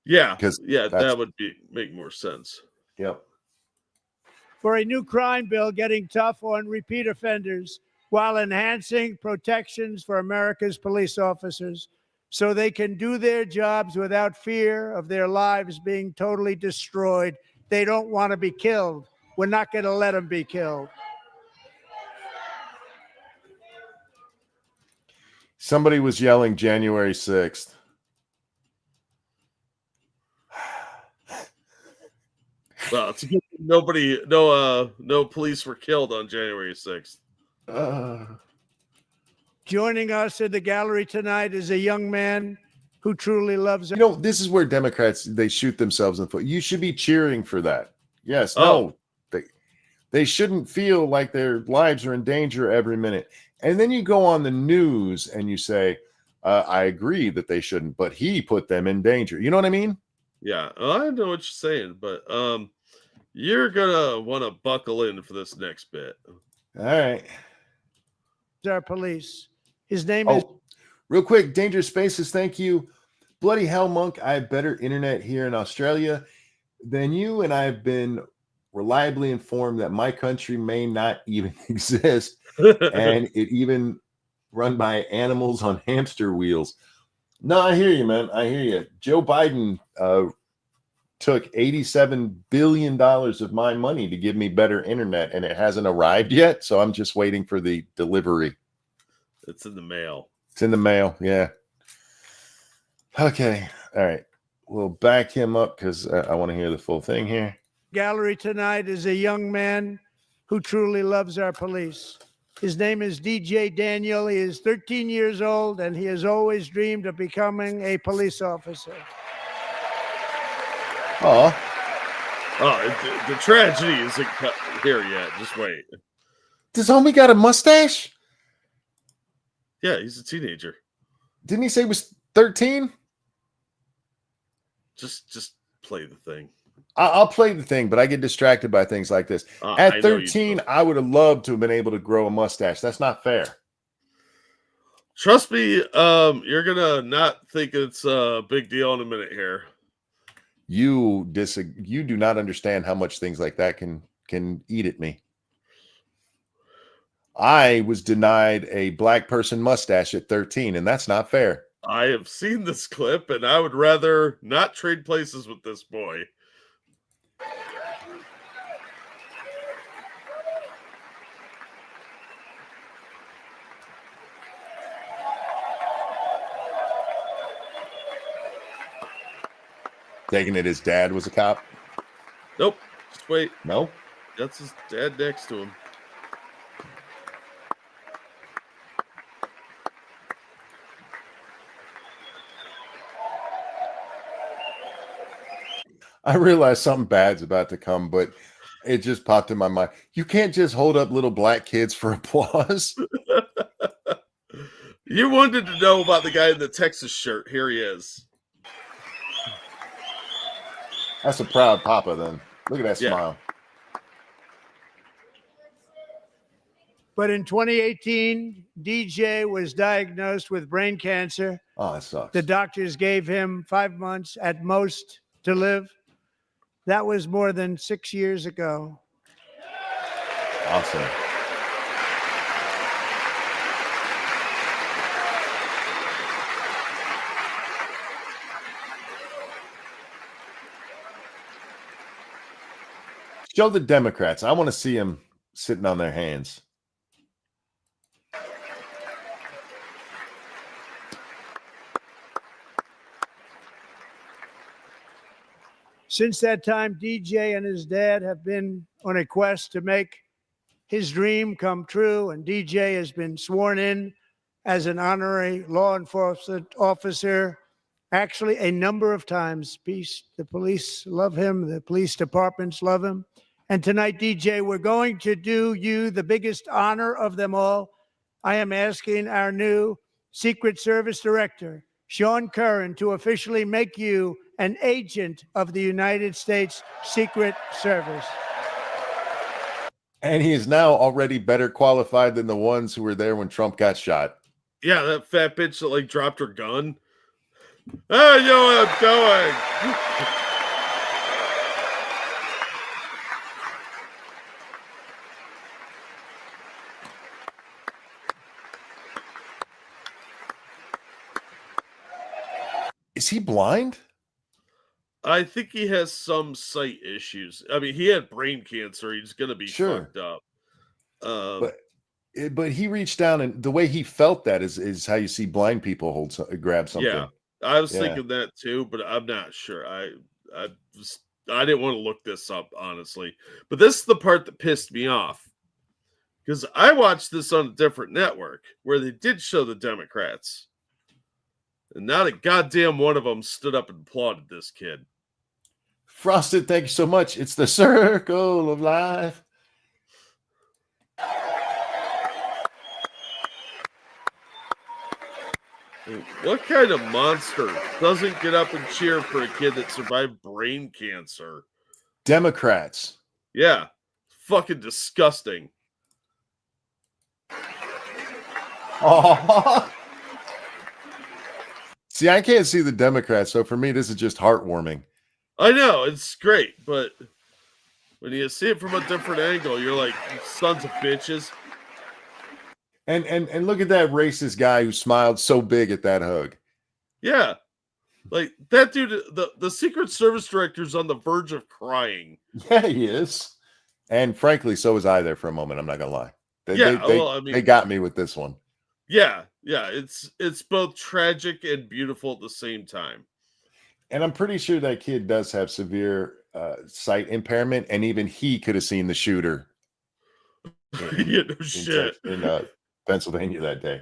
Yeah, because that would make more sense. Yep. For a new crime bill getting tough on repeat offenders while enhancing protections for America's police officers so they can do their jobs without fear of their lives being totally destroyed. They don't want to be killed. We're not going to let them be killed. Somebody was yelling January 6th. Well, it's good no police were killed on January 6th. Joining us in the gallery tonight is a young man who truly loves. This is where Democrats, they shoot themselves in the foot. You should be cheering for that. Yes. Oh. No, they shouldn't feel like their lives are in danger every minute. And then you go on the news and you say, I agree that they shouldn't, but he put them in danger. You know what I mean? Yeah, I know what you're saying, but you're gonna want to buckle in for this next bit. All right. Our police. His name is. Real quick, Dangerous Spaces. Thank you, bloody hell, Monk. I have better internet here in Australia than you, and I've been reliably informed that my country may not even exist, and it even run by animals on hamster wheels. No, I hear you, man. I hear you. Joe Biden took $87 billion of my money to give me better internet, and it hasn't arrived yet. So I'm just waiting for the delivery. It's in the mail. It's in the mail. Yeah. Okay. All right. We'll back him up because I want to hear the full thing here. Gallery tonight is a young man who truly loves our police. His name is DJ Daniel. He is 13 years old, and he has always dreamed of becoming a police officer. Oh, the tragedy isn't here yet. Just wait. Does homie got a mustache? Yeah, he's a teenager. Didn't he say he was 13? Just play the thing. I'll play the thing, but I get distracted by things like this. At 13, I would have loved to have been able to grow a mustache. That's not fair. Trust me, you're gonna not think it's a big deal in a minute here. You do not understand how much things like that can eat at me. I was denied a black person mustache at 13, and that's not fair. I have seen this clip, and I would rather not trade places with this boy. Taking it his dad was a cop? Nope. Just wait. No? That's his dad next to him. I realize something bad's about to come, but it just popped in my mind. You can't just hold up little black kids for applause. You wanted to know about the guy in the Texas shirt. Here he is. That's a proud papa then. Look at that Yeah. smile. But in 2018, DJ was diagnosed with brain cancer. Oh, that sucks. The doctors gave him 5 months at most to live. That was more than 6 years ago. Awesome. Show the Democrats. I want to see them sitting on their hands. Since that time, DJ and his dad have been on a quest to make his dream come true, and DJ has been sworn in as an honorary law enforcement officer, actually a number of times. The police love him, the police departments love him. And tonight, DJ, we're going to do you the biggest honor of them all. I am asking our new Secret Service Director, Sean Curran, to officially make you an agent of the United States Secret Service. And he is now already better qualified than the ones who were there when Trump got shot. Yeah, that fat bitch that like dropped her gun. Oh, you know what I'm doing. Is he blind? I think he has some sight issues. I mean, he had brain cancer. He's going to be fucked up. But he reached down, and the way he felt that is how you see blind people grab something. Yeah, I was thinking that too, but I'm not sure. I didn't want to look this up, honestly. But this is the part that pissed me off, because I watched this on a different network where they did show the Democrats, and not a goddamn one of them stood up and applauded this kid. Frosted, thank you so much. It's the circle of life. What kind of monster doesn't get up and cheer for a kid that survived brain cancer? Democrats. Yeah. Fucking disgusting. Oh. See, I can't see the Democrats, so for me, this is just heartwarming. I know, it's great, but when you see it from a different angle, you're like, you sons of bitches. And look at that racist guy who smiled so big at that hug. Yeah. Like, that dude, the Secret Service director's on the verge of crying. Yeah, he is. And frankly, so was I there for a moment. I'm not going to lie. They got me with this one. Yeah. Yeah. It's both tragic and beautiful at the same time. And I'm pretty sure that kid does have severe sight impairment. And even he could have seen the shooter. In Pennsylvania that day.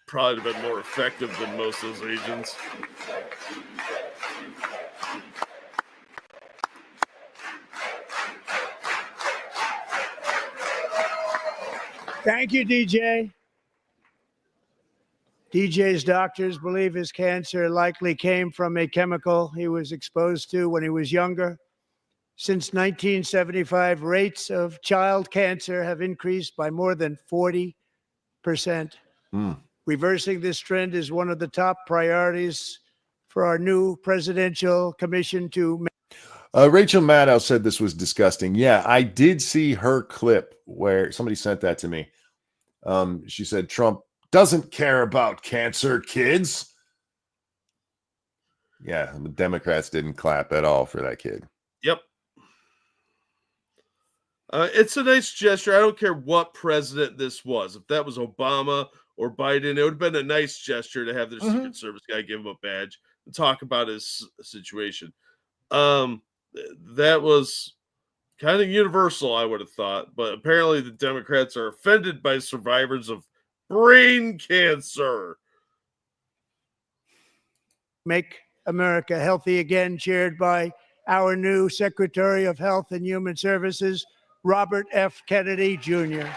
Probably been more effective than most of those agents. Thank you, DJ. DJ's doctors believe his cancer likely came from a chemical he was exposed to when he was younger. Since 1975, rates of child cancer have increased by more than 40%. Reversing this trend is one of the top priorities for our new presidential commission to. Rachel Maddow said this was disgusting. Yeah, I did see her clip where somebody sent that to me. She said Trump doesn't care about cancer, kids. Yeah, the Democrats didn't clap at all for that kid. Yep. It's a nice gesture. I don't care what president this was. If that was Obama or Biden, it would have been a nice gesture to have their Secret Service guy give him a badge and talk about his situation. That was kind of universal, I would have thought. But apparently the Democrats are offended by survivors of brain cancer. Make America healthy again, chaired by our new Secretary of Health and Human Services, Robert F. Kennedy Jr.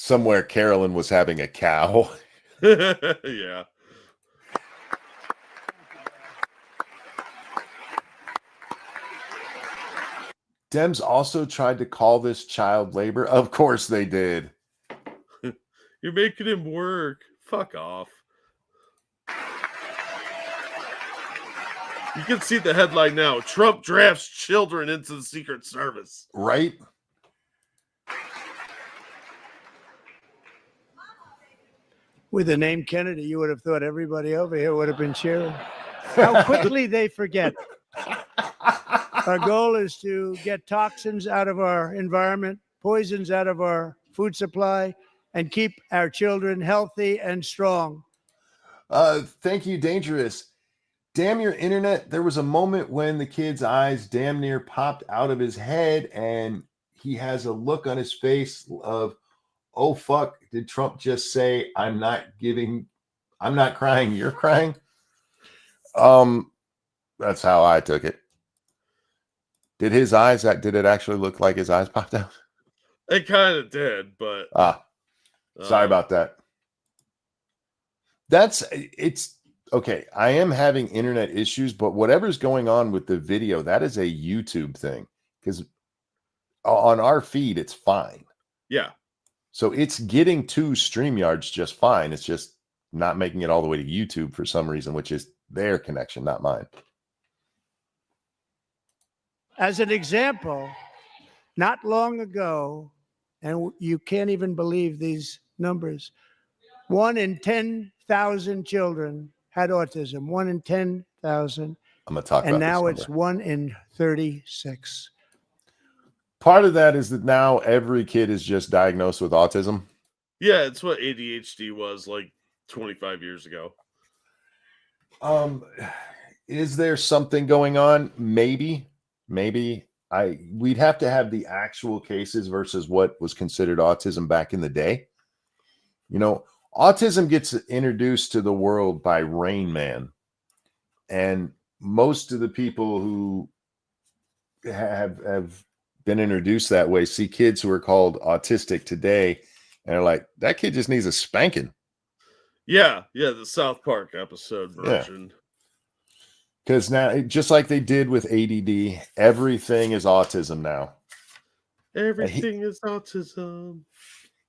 Somewhere Carolyn was having a cow. Yeah. Dems also tried to call this child labor. Of course they did. You're making him work. Fuck off. You can see the headline now. Trump drafts children into the Secret Service. Right? With the name Kennedy, you would have thought everybody over here would have been cheering. How quickly they forget. Our goal is to get toxins out of our environment, poisons out of our food supply, and keep our children healthy and strong. Thank you, Dangerous. Damn your internet. There was a moment when the kid's eyes damn near popped out of his head, and he has a look on his face of, oh, fuck, did Trump just say, I'm not crying, you're crying? That's how I took it. Did his eyes, did it actually look like his eyes popped out? It kind of did, but... Sorry about that. It's okay. I am having internet issues, but whatever's going on with the video, that is a YouTube thing. Because on our feed, it's fine. Yeah. So it's getting to StreamYards just fine. It's just not making it all the way to YouTube for some reason, which is their connection, not mine. As an example, not long ago, and you can't even believe these numbers, 1 in 10,000 children had autism. 1 in 10,000. I'm going to talk about and now this it's 1 in 36. Part of that is that now every kid is just diagnosed with autism. Yeah, it's what ADHD was like 25 years ago. Is there something going on? Maybe. We'd have to have the actual cases versus what was considered autism back in the day. You know, autism gets introduced to the world by Rain Man. And most of the people who have been introduced that way see kids who are called autistic today and are like, that kid just needs a spanking. Yeah, the South Park episode version. Because now, just like they did with ADD, everything is autism now. Everything is autism.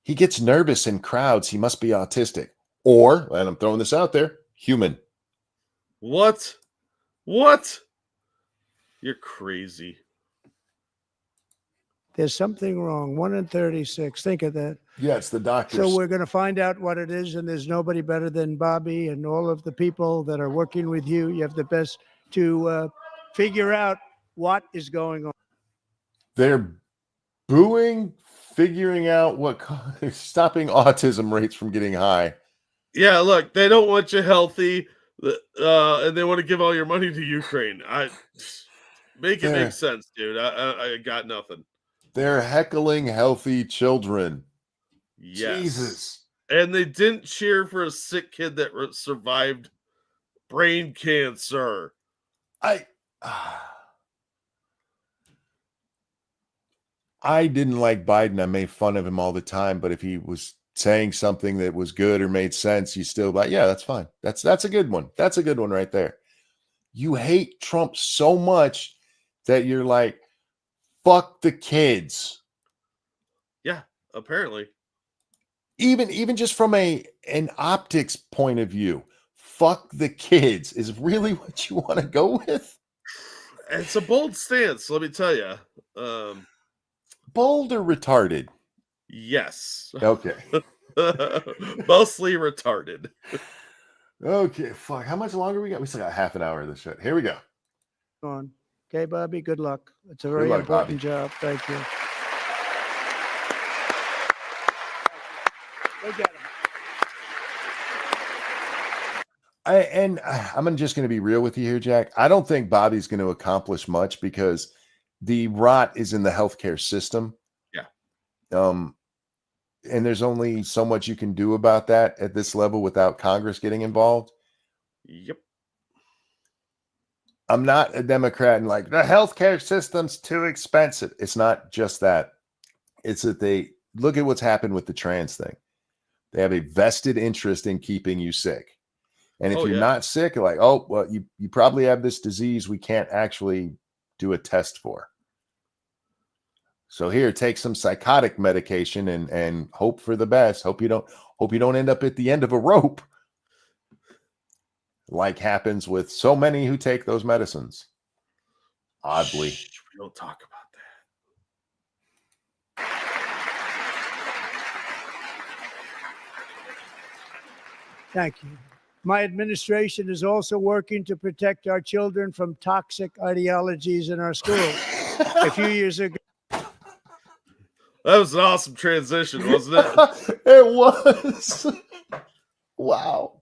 He gets nervous in crowds. He must be autistic. Or, and I'm throwing this out there, human. What? You're crazy. There's something wrong. 1 in 36. Think of that. Yeah, it's the doctor. So we're going to find out what it is, and there's nobody better than Bobby and all of the people that are working with you. You have the best to figure out what is going on. They're booing, figuring out stopping autism rates from getting high. Yeah, look, they don't want you healthy, and they want to give all your money to Ukraine. Make it make sense, dude. I got nothing. They're heckling healthy children. Yes. Jesus. And they didn't cheer for a sick kid that survived brain cancer. I didn't like Biden. I made fun of him all the time, but if he was saying something that was good or made sense, you still like, yeah, that's fine. That's a good one. That's a good one right there. You hate Trump so much that you're like, fuck the kids. Yeah, apparently. Even just from an optics point of view, fuck the kids is really what you want to go with? It's a bold stance, let me tell you. Bold or retarded? Yes. Okay. Mostly retarded. Okay, fuck. How much longer we got? We still got half an hour of this shit. Here we go. On. Okay, Bobby, good luck. It's a very important job. Thank you. Go get him. I'm just going to be real with you here, Jack. I don't think Bobby's going to accomplish much because the rot is in the healthcare system. Yeah. And there's only so much you can do about that at this level without Congress getting involved. Yep. I'm not a Democrat and like the healthcare system's too expensive. It's not just that. It's that look at what's happened with the trans thing. They have a vested interest in keeping you sick. And if Oh, you're yeah. not sick, like, oh, well, you probably have this disease we can't actually do a test for. So here, take some psychotic medication and hope for the best. Hope you don't end up at the end of a rope, like happens with so many who take those medicines. Oddly. Shh, we don't talk about that. Thank you. My administration is also working to protect our children from toxic ideologies in our schools. A few years ago, That was an awesome transition, wasn't it? It was. Wow.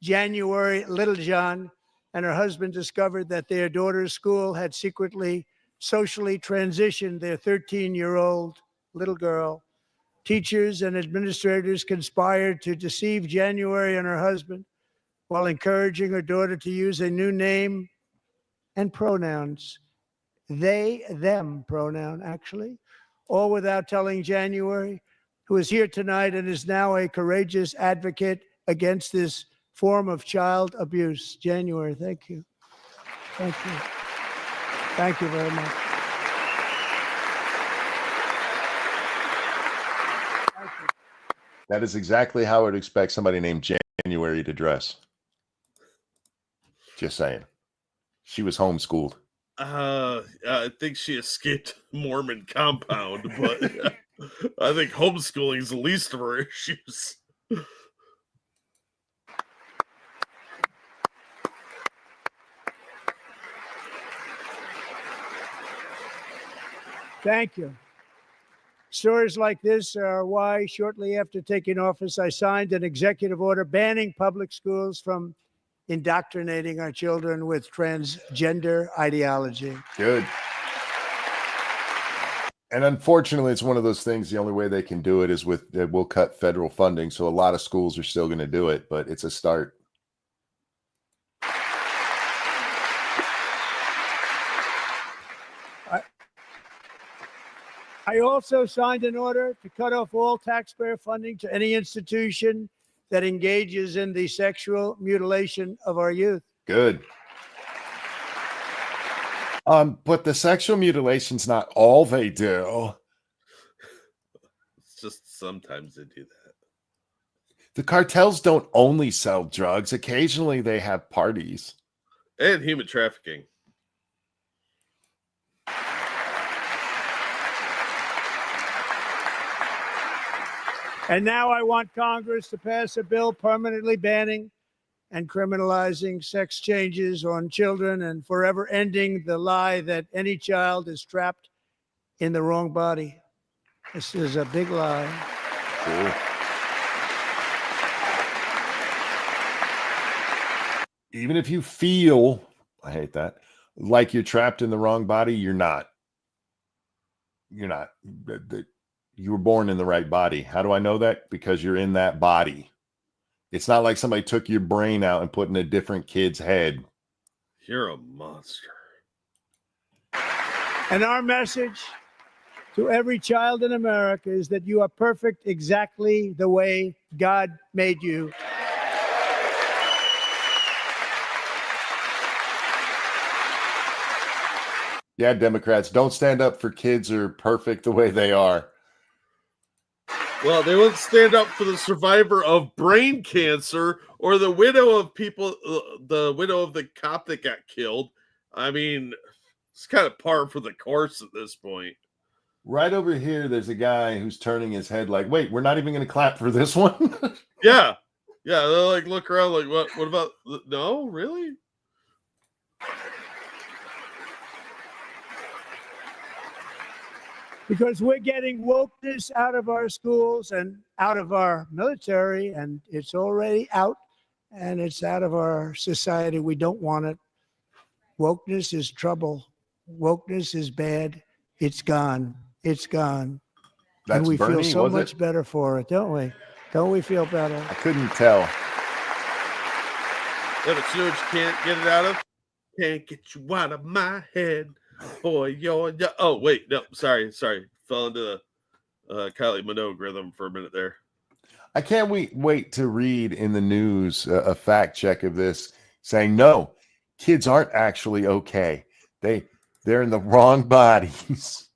January, Littlejohn and her husband discovered that their daughter's school had secretly socially transitioned their 13-year-old little girl. Teachers and administrators conspired to deceive January and her husband while encouraging her daughter to use a new name and pronouns. They, them pronoun, actually, all without telling January, who is here tonight and is now a courageous advocate against this form of child abuse. January, thank you. Thank you. Thank you very much. Thank you. That is exactly how I would expect somebody named January to dress. Just saying. She was homeschooled. I think she escaped Mormon compound, but I think homeschooling is the least of her issues. Thank you. Stories like this are why, shortly after taking office, I signed an executive order banning public schools from indoctrinating our children with transgender ideology. Good. And unfortunately, it's one of those things. The only way they can do it is we'll cut federal funding. So a lot of schools are still going to do it, but it's a start. I also signed an order to cut off all taxpayer funding to any institution that engages in the sexual mutilation of our youth. Good. But the sexual mutilation's not all they do. It's just sometimes they do that. The cartels don't only sell drugs. Occasionally they have parties. And human trafficking. And now I want Congress to pass a bill permanently banning and criminalizing sex changes on children and forever ending the lie that any child is trapped in the wrong body. This is a big lie. Cool. Even if you feel, I hate that, like you're trapped in the wrong body, you're not. You're not. You were born in the right body. How do I know that? Because you're in that body. It's not like somebody took your brain out and put in a different kid's head. You're a monster. And our message to every child in America is that you are perfect exactly the way God made you. Yeah, Democrats, don't stand up for kids who are perfect the way they are. Well, they wouldn't stand up for the survivor of brain cancer or the widow of the widow of the cop that got killed. I mean, it's kind of par for the course at this point. Right over here, there's a guy who's turning his head like, wait, we're not even going to clap for this one? Yeah. Yeah, they're like, look around like, what about, no, really? Because we're getting wokeness out of our schools and out of our military, and it's already out, and it's out of our society. We don't want it. Wokeness is trouble. Wokeness is bad. It's gone. It's gone. That's and we Bernie, feel so was much it? better for it, don't we? Don't we feel better? I couldn't tell. Yeah, but you know what you can't get it out of? Can't get you out of my head. Boy, oh, wait, no, sorry. Fell into Kylie Minogue rhythm for a minute there. I can't wait to read in the news a fact check of this saying, no, kids aren't actually okay. They're in the wrong bodies.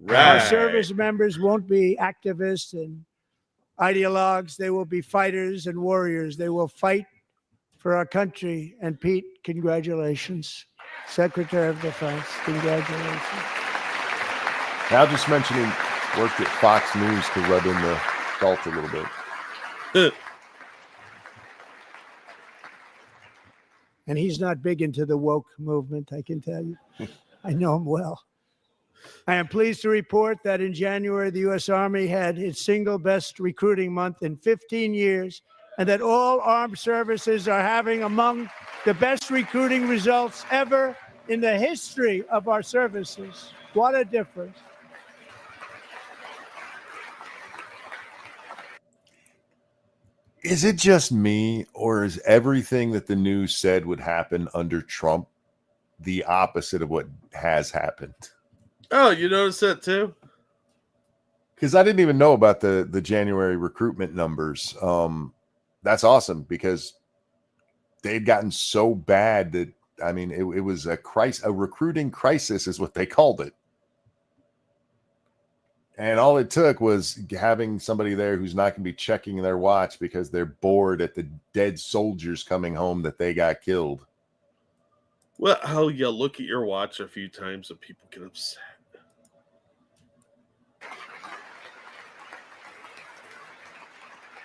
Our service members won't be activists and ideologues. They will be fighters and warriors. They will fight for our country. And Pete, congratulations. Secretary of Defense, congratulations. Now just mentioning worked at Fox News to rub in the salt a little bit. And he's not big into the woke movement, I can tell you. I know him well. I am pleased to report that in January, the U.S. Army had its single best recruiting month in 15 years, and that all armed services are having among the best recruiting results ever in the history of our services. What a difference. Is it just me, or is everything that the news said would happen under Trump the opposite of what has happened? Oh, you noticed that too? Because I didn't even know about the January recruitment numbers. That's awesome, because they'd gotten so bad that, I mean, it was a recruiting crisis is what they called it. And all it took was having somebody there who's not going to be checking their watch because they're bored at the dead soldiers coming home that they got killed. Well, how you look at your watch a few times and people get upset.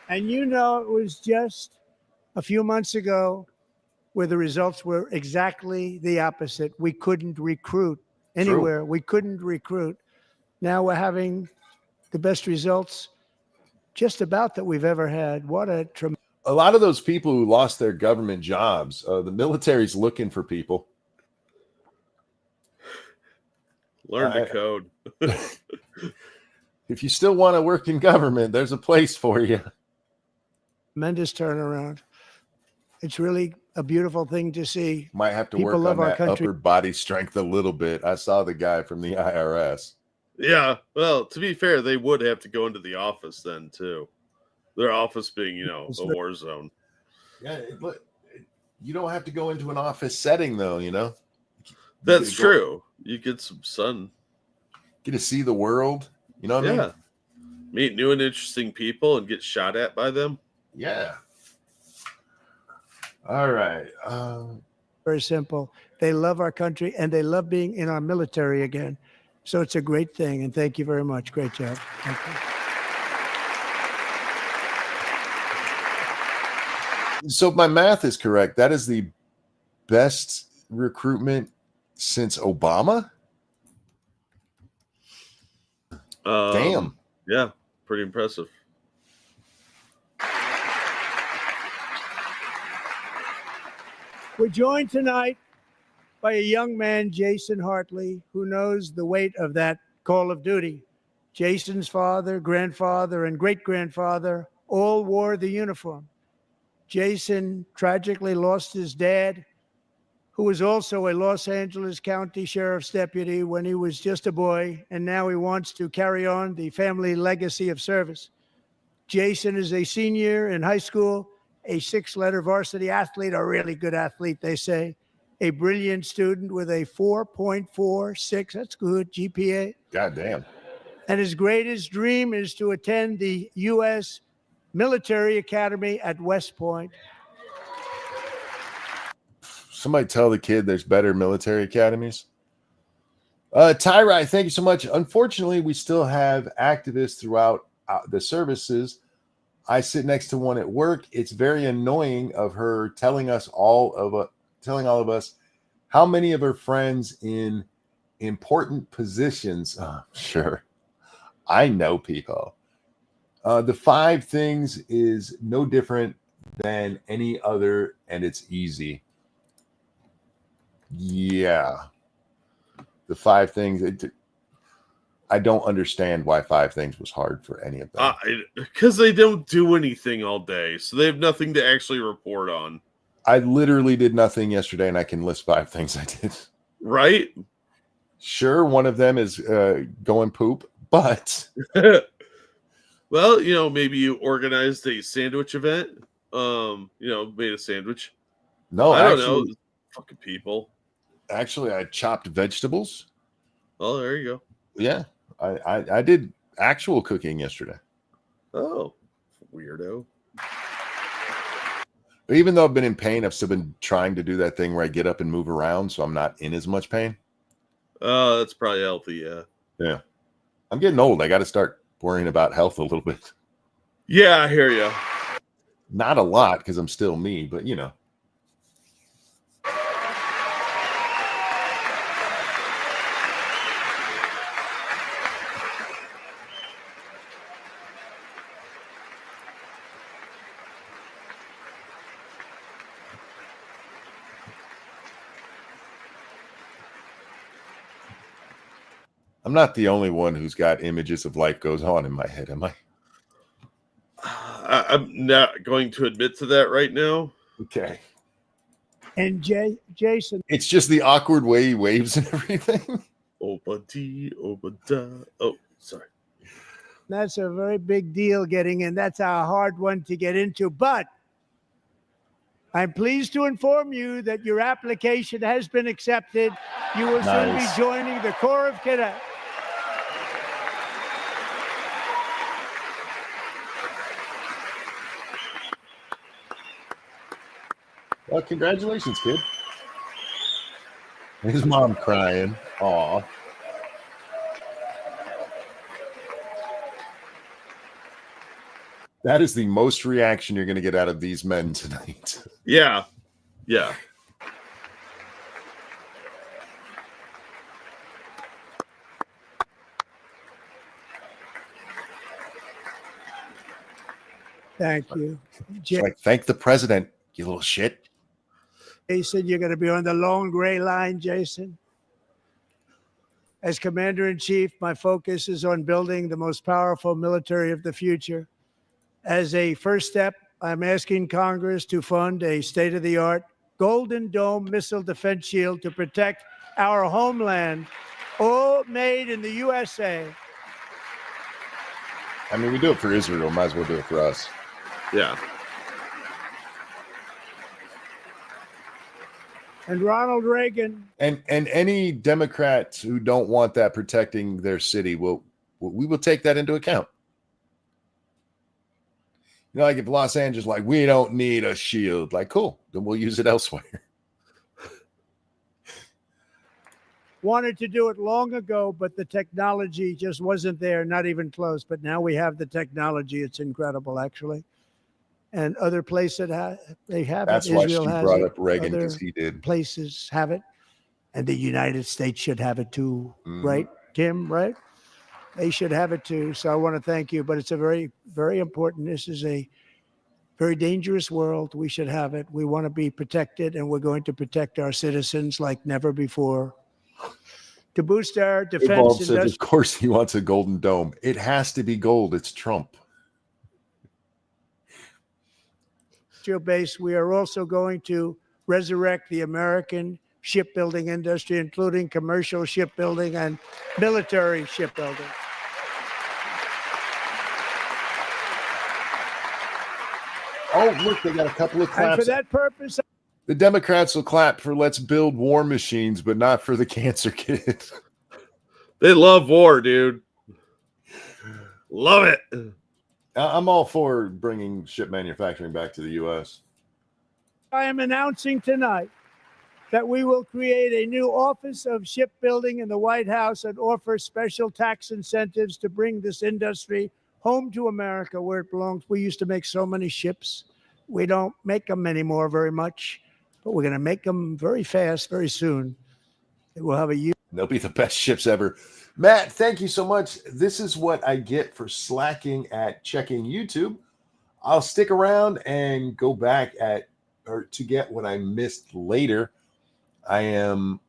And you know, it was just a few months ago where the results were exactly the opposite. We couldn't recruit anywhere. True. We couldn't recruit. Now we're having the best results just about that we've ever had. What a lot of those people who lost their government jobs, the military's looking for people. Learn the code. If you still want to work in government, there's a place for you. Tremendous turnaround. It's really a beautiful thing to see. Might have to work on that upper body strength a little bit. I saw the guy from the IRS. Yeah, well, to be fair, they would have to go into the office then too. Their office being, a war zone. Yeah, but you don't have to go into an office setting though. That's true. You get some sun. Get to see the world. You know what I mean? Meet new and interesting people and get shot at by them. Yeah. All right. Very simple. They love our country and they love being in our military again. So it's a great thing. And thank you very much. Great job. Thank you. So my math is correct. That is the best recruitment since Obama. Damn. Yeah, pretty impressive. We're joined tonight by a young man, Jason Hartley, who knows the weight of that call of duty. Jason's father, grandfather, and great-grandfather all wore the uniform. Jason tragically lost his dad, who was also a Los Angeles County Sheriff's deputy when he was just a boy, and now he wants to carry on the family legacy of service. Jason is a senior in high school, a 6-letter varsity athlete, a really good athlete, they say, a brilliant student with a 4.46, that's good, GPA. God damn. And his greatest dream is to attend the U.S. Military Academy at West Point. Somebody tell the kid there's better military academies. Tyra, thank you so much. Unfortunately, we still have activists throughout the services. I sit next to one at work. It's very annoying of her telling all of us how many of her friends in important positions. Oh, sure. I know people. The 5 things is no different than any other, and it's easy. Yeah. The 5 things. I don't understand why 5 things was hard for any of them. Because they don't do anything all day, so they have nothing to actually report on. I literally did nothing yesterday, and I can list 5 things I did. Right? Sure, one of them is going poop, but Well, maybe you organized a sandwich event. Made a sandwich. no, I don't know. Fucking people. Actually, I chopped vegetables. Oh, there you go. Yeah, I did actual cooking yesterday. Oh, weirdo. But even though I've been in pain, I've still been trying to do that thing where I get up and move around, so I'm not in as much pain. Oh, that's probably healthy. Yeah. Yeah, I'm getting old. I got to start worrying about health a little bit. Yeah, I hear you. Not a lot because I'm still me, but I'm not the only one who's got images of life goes on in my head, am I? I'm not going to admit to that right now. Okay. And Jason, It's just the awkward way he waves and everything. Obadi, obada. Oh, sorry. that's a very big deal getting in. That's a hard one to get into. But I'm pleased to inform you that your application has been accepted. You will soon be Nice. joining the Corps of Cadets. Well, congratulations, kid. His mom crying. Aw. That is the most reaction you're going to get out of these men tonight. Yeah. Yeah. Thank you. It's like, thank the president, you little shit. Jason, you're going to be on the long gray line, Jason. As Commander-in-Chief, my focus is on building the most powerful military of the future. As a first step, I'm asking Congress to fund a state-of-the-art Golden Dome missile defense shield to protect our homeland, all made in the USA. I mean, we do it for Israel. Might as well do it for us. Yeah. And Ronald Reagan. And any Democrats who don't want that protecting their city, we will take that into account. Like if Los Angeles, like, we don't need a shield, like, cool, then we'll use it elsewhere. Wanted to do it long ago, but the technology just wasn't there, not even close. But now we have the technology. It's incredible, actually. And other places they have That's it. why Israel she has brought it. up Reagan, because Other he did. places have it. And the United States should have it too, Mhm. right, Tim? Right? They should have it too. So I want to thank you. But it's a very, very important. This is a very dangerous world. We should have it. We want to be protected, and we're going to protect our citizens like never before. To boost our defense Evolve says, of industry. course, he wants a golden dome. It has to be gold. It's Trump. Base, we are also going to resurrect the American shipbuilding industry, including commercial shipbuilding and military shipbuilding. Oh, look, they got a couple of And claps. for that purpose, The Democrats will clap for let's build war machines, but not for the cancer kid. They love war, dude. Love it. I'm all for bringing ship manufacturing back to the U.S. I am announcing tonight that we will create a new Office of Shipbuilding in the White House and offer special tax incentives to bring this industry home to America where it belongs. We used to make so many ships. We don't make them anymore very much, but we're going to make them very fast, very soon. We'll have a year. They'll be the best ships ever. Matt, thank you so much. This is what I get for slacking at checking YouTube. I'll stick around and go back to get what I missed later. I am,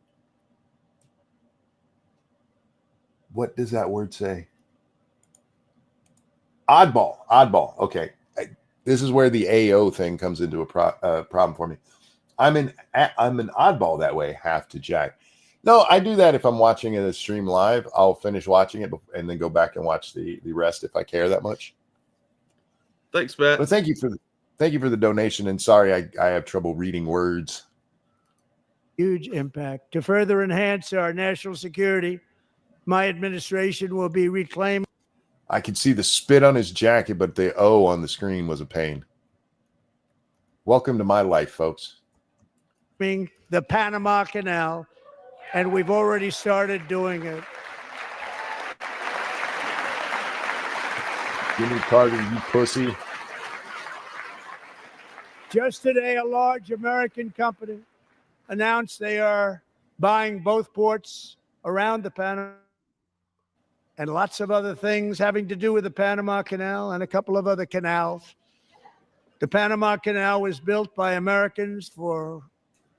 what does that word say? Oddball. Okay. This is where the AO thing comes into a problem for me. I'm an oddball that way, half to Jack. No, I do that if I'm watching a stream live. I'll finish watching it and then go back and watch the rest if I care that much. Thanks, Matt. But thank you for the donation. And sorry, I have trouble reading words. Huge impact. To further enhance our national security, my administration will be reclaiming. I could see the spit on his jacket, but the O on the screen was a pain. Welcome to my life, folks. The Panama Canal, and we've already started doing it. Jimmy Carter, you pussy. Just today, a large American company announced they are buying both ports around the Panama and lots of other things having to do with the Panama Canal and a couple of other canals. The Panama Canal was built by Americans for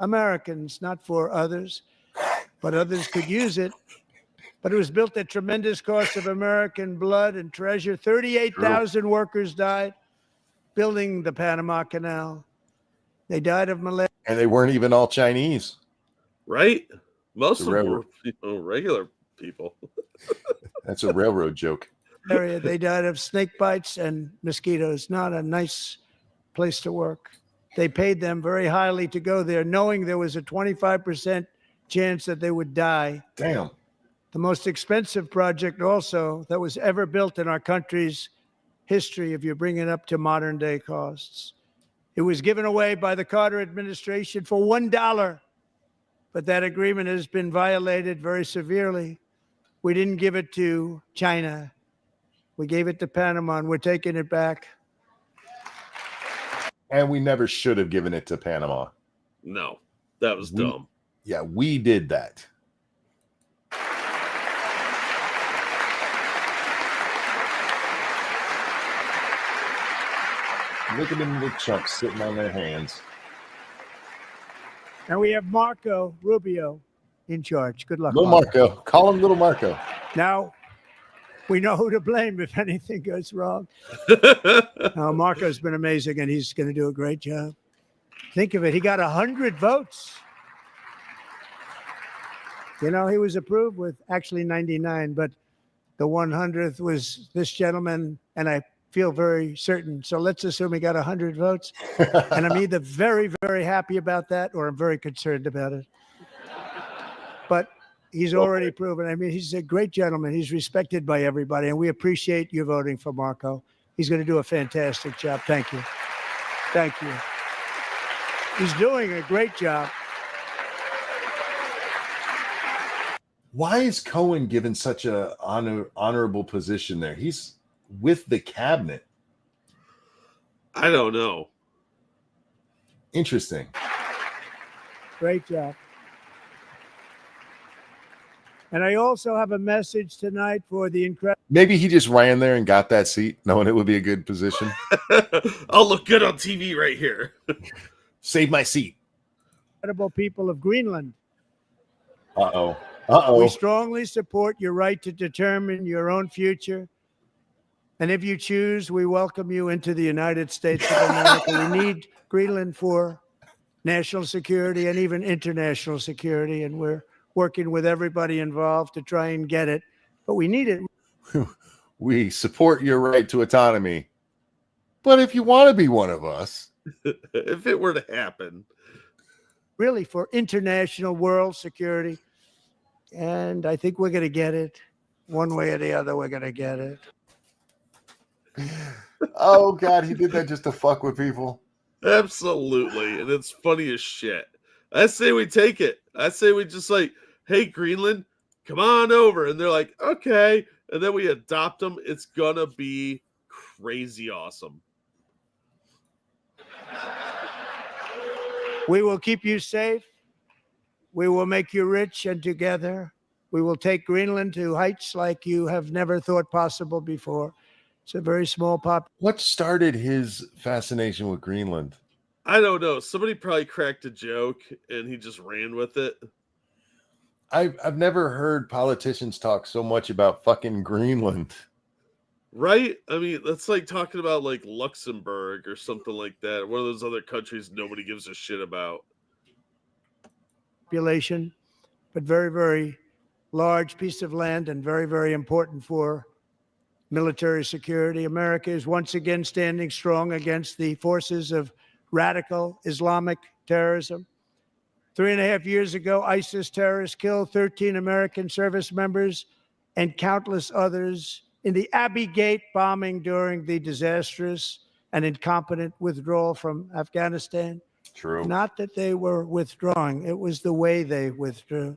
Americans, not for others, but others could use it. But it was built at tremendous cost of American blood and treasure. 38,000 workers died building the Panama Canal. They died of malaria. And they weren't even all Chinese. Right? Most of them railroad. were regular people. That's a railroad joke. They died of snake bites and mosquitoes. Not a nice place to work. They paid them very highly to go there, knowing there was a 25% chance that they would die. Damn. The most expensive project also that was ever built in our country's history, if you bring it up to modern day costs. It was given away by the Carter administration for $1, but that agreement has been violated very severely. We didn't give it to China. We gave it to Panama, and we're taking it back. And we never should have given it to Panama. No, that was dumb. Yeah, we did that. Look at them little chumps sitting on their hands. And we have Marco Rubio in charge. Good luck, Little Marco. Call him Little Marco. Now, we know who to blame if anything goes wrong. Marco's been amazing, and he's going to do a great job. Think of it. He got 100 votes. You know, he was approved with actually 99, but the 100th was this gentleman, and I feel very certain. So let's assume he got 100 votes. And I'm either very, very happy about that or I'm very concerned about it. But he's already proven. I mean, he's a great gentleman. He's respected by everybody, and we appreciate you voting for Marco. He's going to do a fantastic job. Thank you. Thank you. He's doing a great job. Why is Cohen given such a honorable position there? He's with the cabinet. I don't know. Interesting. Great job. And I also have a message tonight for the incredible. Maybe he just ran there and got that seat, knowing it would be a good position. I'll look good on TV right here. Save my seat. Incredible people of Greenland. Uh-oh. Uh-oh. We strongly support your right to determine your own future. And if you choose, we welcome you into the United States of America. We need Greenland for national security and even international security. And we're working with everybody involved to try and get it. But we need it. We support your right to autonomy. But if you want to be one of us. If it were to happen. Really for international world security. And I think we're going to get it. One way or the other, we're going to get it. Oh, God, he did that just to fuck with people. Absolutely. And it's funny as shit. I say we take it. I say we just like, hey, Greenland, come on over. And they're like, okay. And then we adopt them. It's going to be crazy awesome. We will keep you safe. We will make you rich, and together we will take Greenland to heights like you have never thought possible before. It's a very small pop. What started his fascination with Greenland? I don't know. Somebody probably cracked a joke and he just ran with it. I've never heard politicians talk so much about fucking Greenland. Right? I mean, that's like talking about like Luxembourg or something like that. One of those other countries nobody gives a shit about. Population but very, very large piece of land and very, very important for military security. America is once again standing strong against the forces of radical Islamic terrorism. 3.5 years ago, ISIS terrorists killed 13 American service members and countless others in the Abbey Gate bombing during the disastrous and incompetent withdrawal from Afghanistan. True. Not that they were withdrawing, it was the way they withdrew.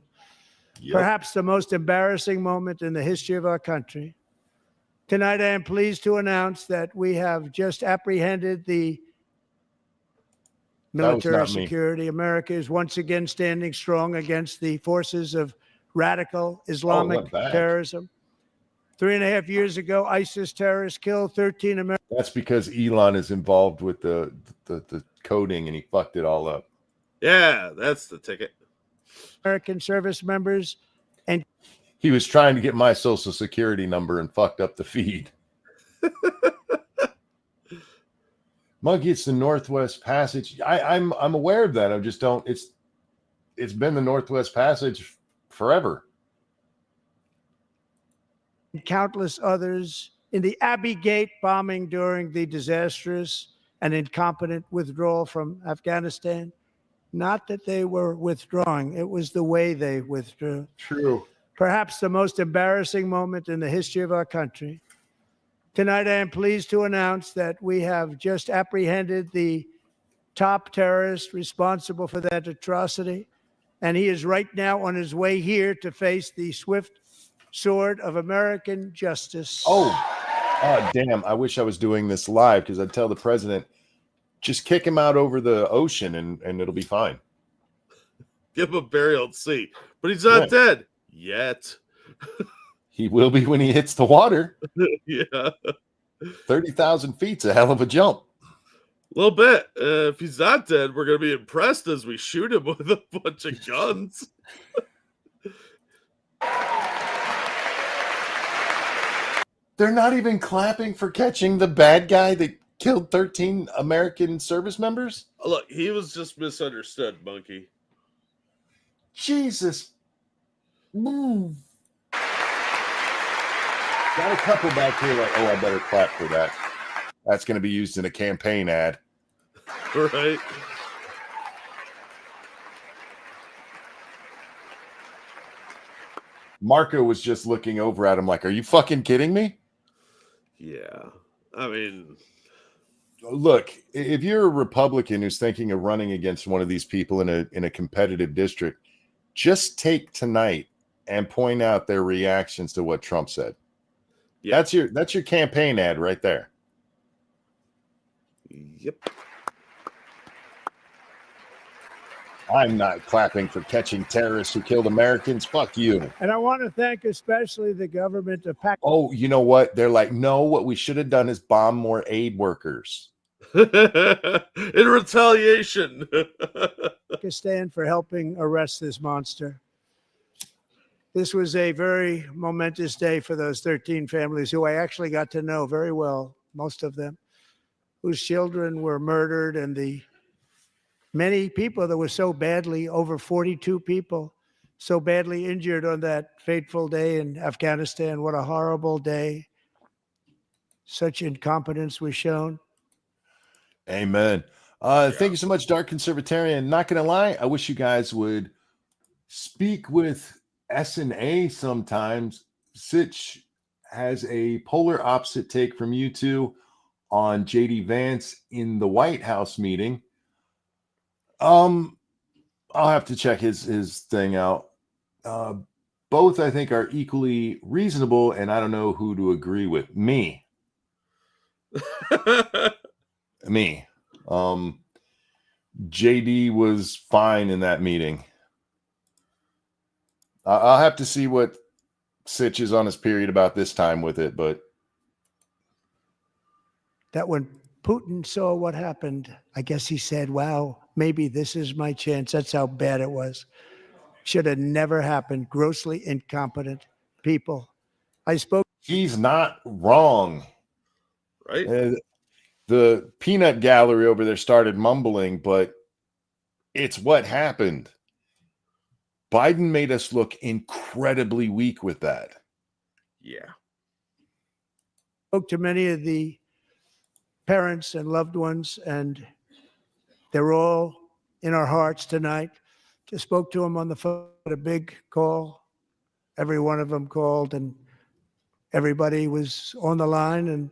Yep. Perhaps the most embarrassing moment in the history of our country. Tonight, I am pleased to announce that we have just apprehended the military security. America is once again standing strong against the forces of radical Islamic terrorism. 3.5 years ago, ISIS terrorists killed 13 American. That's because Elon is involved with the coding and he fucked it all up. Yeah, that's the ticket. American service members, and he was trying to get my social security number and fucked up the feed. Monkey, it's the Northwest Passage. I'm aware of that. I just don't. It's been the Northwest Passage forever. Countless others in the Abbey Gate bombing during the disastrous and incompetent withdrawal from Afghanistan. Not that they were withdrawing, it was the way they withdrew. True. Perhaps the most embarrassing moment in the history of our country. Tonight, I am pleased to announce that we have just apprehended the top terrorist responsible for that atrocity, and he is right now on his way here to face the swift sword of American justice. Oh, damn. I wish I was doing this live because I'd tell the president, just kick him out over the ocean and it'll be fine. Give him a burial at sea. But he's not dead yet. He will be when he hits the water. Yeah. 30,000 feet's a hell of a jump. A little bit. If he's not dead, we're going to be impressed as we shoot him with a bunch of guns. They're not even clapping for catching the bad guy that killed 13 American service members? Look, he was just misunderstood, Monkey. Jesus. Got a couple back here like, oh, I better clap for that. That's going to be used in a campaign ad. Right. Marco was just looking over at him like, are you fucking kidding me? Yeah. I mean, look, if you're a Republican who's thinking of running against one of these people in a competitive district, just take tonight and point out their reactions to what Trump said. Yeah. That's your campaign ad right there. Yep. I'm not clapping for catching terrorists who killed Americans. Fuck you. And I want to thank especially the government of Pakistan. Oh, you know what? They're like, no, what we should have done is bomb more aid workers. In retaliation. Pakistan for helping arrest this monster. This was a very momentous day for those 13 families who I actually got to know very well, most of them, whose children were murdered, and the many people that were so badly, over 42 people, so badly injured on that fateful day in Afghanistan. What a horrible day. Such incompetence was shown. Amen. Thank you so much, Dark Conservatarian. Not going to lie, I wish you guys would speak with S&A sometimes. Sitch has a polar opposite take from you two on JD Vance in the White House meeting. I'll have to check his thing out. Both, I think, are equally reasonable, and I don't know who to agree with. Me. JD was fine in that meeting. I'll have to see what Sitch is on his period about this time with it, but that when Putin saw what happened, I guess he said, wow, maybe this is my chance. That's how bad it was. Should have never happened. Grossly incompetent people. He's not wrong. Right? The peanut gallery over there started mumbling, but it's what happened. Biden made us look incredibly weak with that. Yeah. Spoke to many of the parents and loved ones, and they're all in our hearts tonight. Just spoke to them on the phone, a big call. Every one of them called, and everybody was on the line, and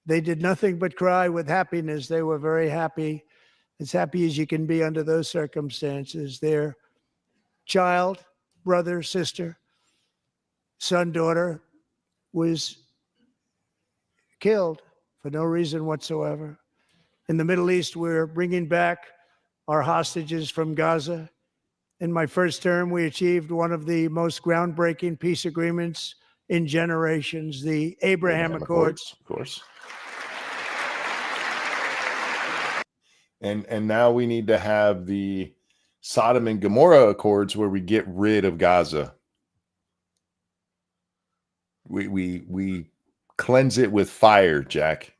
they did nothing but cry with happiness. They were very happy, as happy as you can be under those circumstances. Their child, brother, sister, son, daughter was killed for no reason whatsoever. In the Middle East, we're bringing back our hostages from Gaza. In my first term, we achieved one of the most groundbreaking peace agreements in generations, the Abraham Accords. Of course. And now we need to have the Sodom and Gomorrah Accords where we get rid of Gaza. We cleanse it with fire, Jack.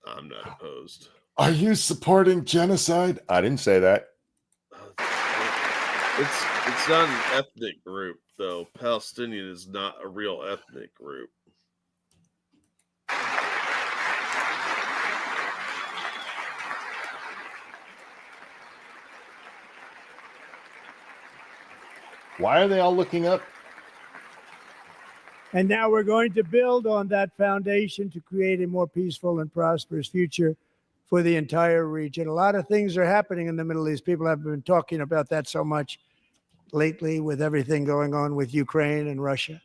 I'm not opposed. Are you supporting genocide? I didn't say that. It's not an ethnic group, though. Palestinian is not a real ethnic group. Why are they all looking up? And now we're going to build on that foundation to create a more peaceful and prosperous future for the entire region. A lot of things are happening in the Middle East. People have been talking about that so much lately with everything going on with Ukraine and Russia.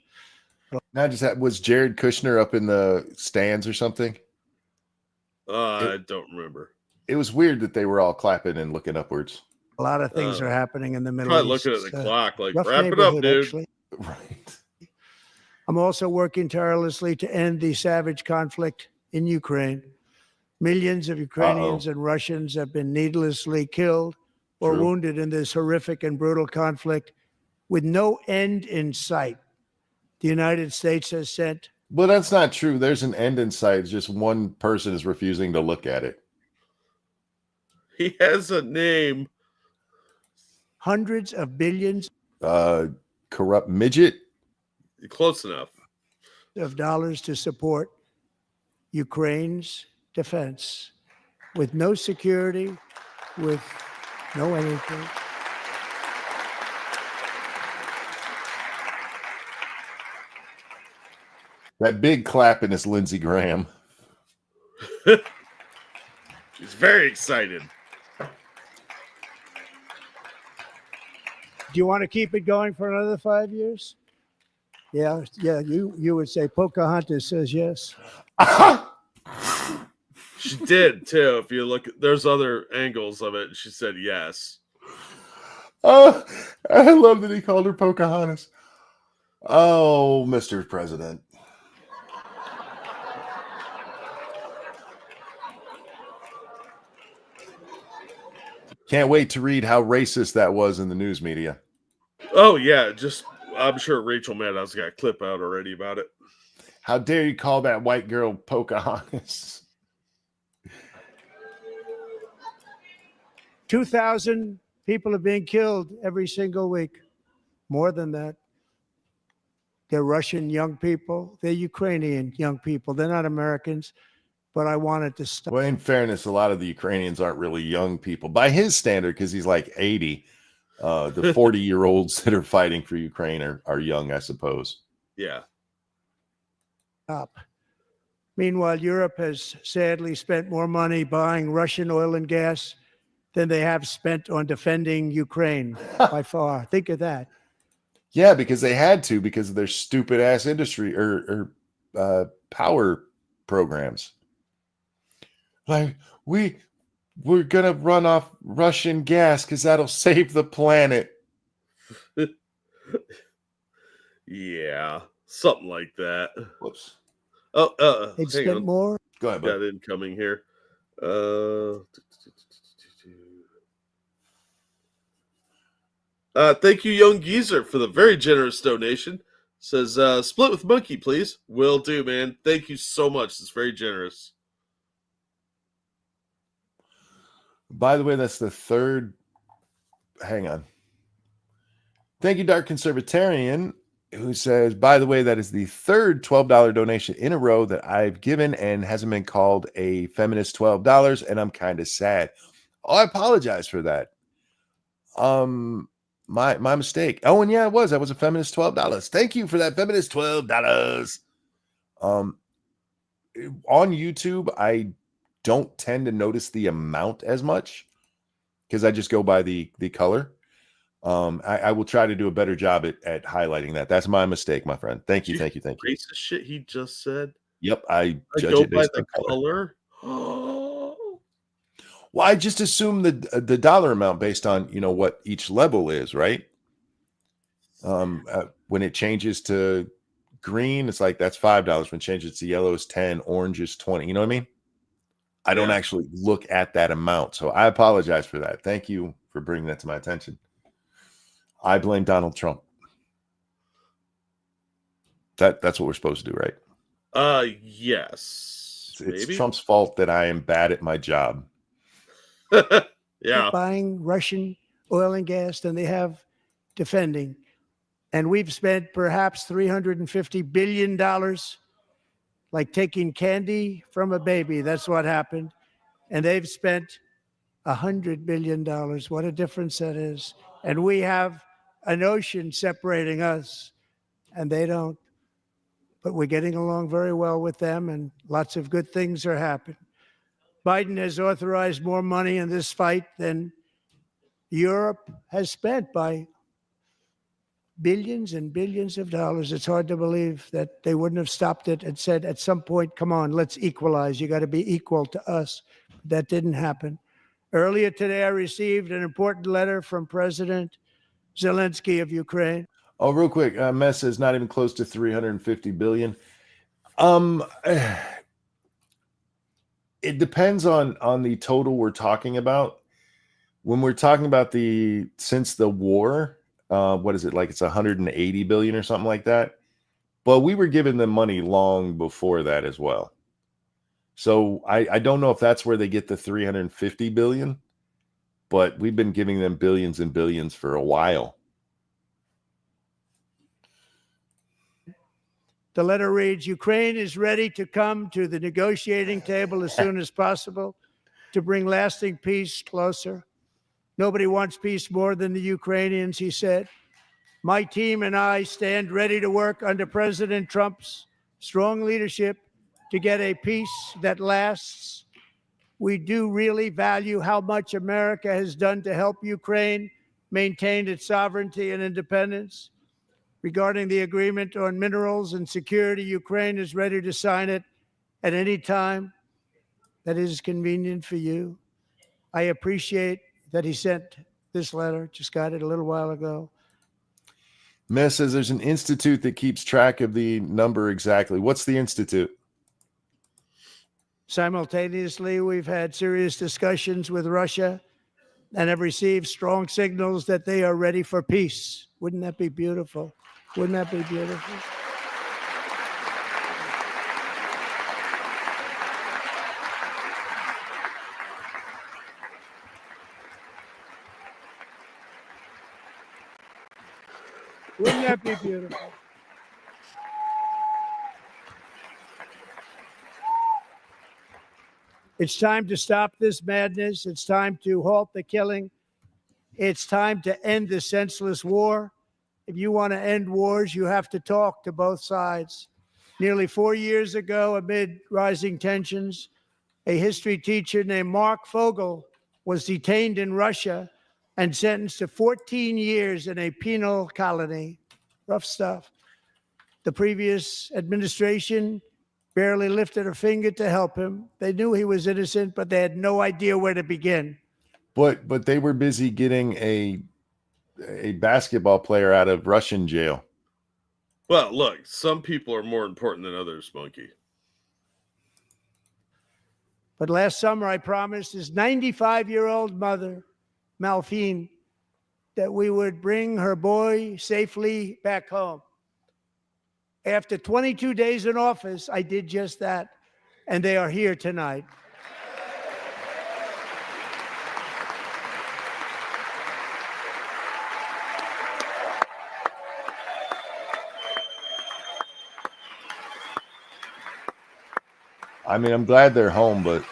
Not just that. Was Jared Kushner up in the stands or something? I don't remember. It was weird that they were all clapping and looking upwards. A lot of things are happening in the Middle Probably East. looking at the clock, like, rough wrap it up, neighborhood, dude. actually. Right. I'm also working tirelessly to end the savage conflict in Ukraine. Millions of Ukrainians and Russians have been needlessly killed or True. wounded in this horrific and brutal conflict with no end in sight. The United States has sent. But that's not true. There's an end in sight. It's just one person is refusing to look at it. He has a name. Hundreds of billions Corrupt midget. Close enough. of dollars to support Ukraine's defense with no security, with no anything. That big clapping is Lindsey Graham. He's very excited. Do you want to keep it going for another 5 years? Yeah, you would say Pocahontas says yes. She did too. If you look, there's other angles of it. She said yes. Oh, I love that he called her Pocahontas. Oh, Mr. President. Can't wait to read how racist that was in the news media. Oh yeah, just I'm sure Rachel Maddow's got a clip out already about it. How dare you call that white girl Pocahontas? 2,000 people are being killed every single week. More than that. They're Russian young people. They're Ukrainian young people. They're not Americans. But I wanted to stop. Well, in fairness, a lot of the Ukrainians aren't really young people by his standard because he's like 80. The 40-year-olds that are fighting for Ukraine are young, I suppose. Yeah. Meanwhile, Europe has sadly spent more money buying Russian oil and gas than they have spent on defending Ukraine by far. Think of that. Yeah, because they had to because of their stupid ass industry or power programs. Like we're gonna run off Russian gas because that'll save the planet. Yeah, something like that. Whoops. Oh, They've hang spent on. more. Go ahead, bud. Got incoming here. Thank you, Young Geezer, for the very generous donation. Says, split with Monkey, please. Will do, man. Thank you so much. It's very generous. By the way, that's the third. Hang on. Thank you, Dark Conservatarian, who says, by the way, that is the third $12 donation in a row that I've given and hasn't been called a feminist $12, and I'm kind of sad. Oh, I apologize for that. My mistake. Oh, and yeah, I was a feminist $12. Thank you for that feminist $12. On YouTube, I don't tend to notice the amount as much because I just go by the color. I will try to do a better job at highlighting that. That's my mistake, my friend. Thank you. Racist shit he just said. Yep, I judge go it by based the on color. color. Well, I just assume the dollar amount based on what each level is, right? When it changes to green, it's like that's $5. When it changes to yellow, is 10. Orange is 20. You know what I mean? I don't actually look at that amount, so I apologize for that. Thank you for bringing that to my attention. I blame Donald Trump. That's what we're supposed to do, right? Yes. It's Trump's fault that I am bad at my job. Yeah. Buying Russian oil and gas than they have defending. And we've spent perhaps $350 billion, like taking candy from a baby. That's what happened. And they've spent $100 billion. What a difference that is. And we have an ocean separating us, and they don't. But we're getting along very well with them, and lots of good things are happening. Biden has authorized more money in this fight than Europe has spent by billions and billions of dollars. It's hard to believe that they wouldn't have stopped it and said at some point, come on, let's equalize. You got to be equal to us. That didn't happen. Earlier today, I received an important letter from President Zelensky of Ukraine. Oh, real quick, Mess says not even close to 350 billion. It depends on the total we're talking about. When we're talking about since the war, what is it, like it's 180 billion or something like that? But we were giving them money long before that as well. So I don't know if that's where they get the 350 billion, but we've been giving them billions and billions for a while. The letter reads, Ukraine is ready to come to the negotiating table as soon as possible to bring lasting peace closer. Nobody wants peace more than the Ukrainians, he said. My team and I stand ready to work under President Trump's strong leadership to get a peace that lasts. We do really value how much America has done to help Ukraine maintain its sovereignty and independence. Regarding the agreement on minerals and security, Ukraine is ready to sign it at any time that is convenient for you. I appreciate that he sent this letter, just got it a little while ago. Mess says there's an institute that keeps track of the number exactly. What's the institute? Simultaneously, we've had serious discussions with Russia and have received strong signals that they are ready for peace. Wouldn't that be beautiful? Wouldn't that be beautiful? Wouldn't that be beautiful? It's time to stop this madness. It's time to halt the killing. It's time to end the senseless war. If you want to end wars, you have to talk to both sides. Nearly 4 years ago, amid rising tensions, a history teacher named Mark Fogel was detained in Russia and sentenced to 14 years in a penal colony. Rough stuff. The previous administration barely lifted a finger to help him. They knew he was innocent, but they had no idea where to begin. But they were busy getting a basketball player out of Russian jail. Well, look, some people are more important than others, Monkey. But last summer, I promised his 95-year-old mother, Malphine, that we would bring her boy safely back home. After 22 days in office, I did just that, and they are here tonight. I mean, I'm glad they're home, but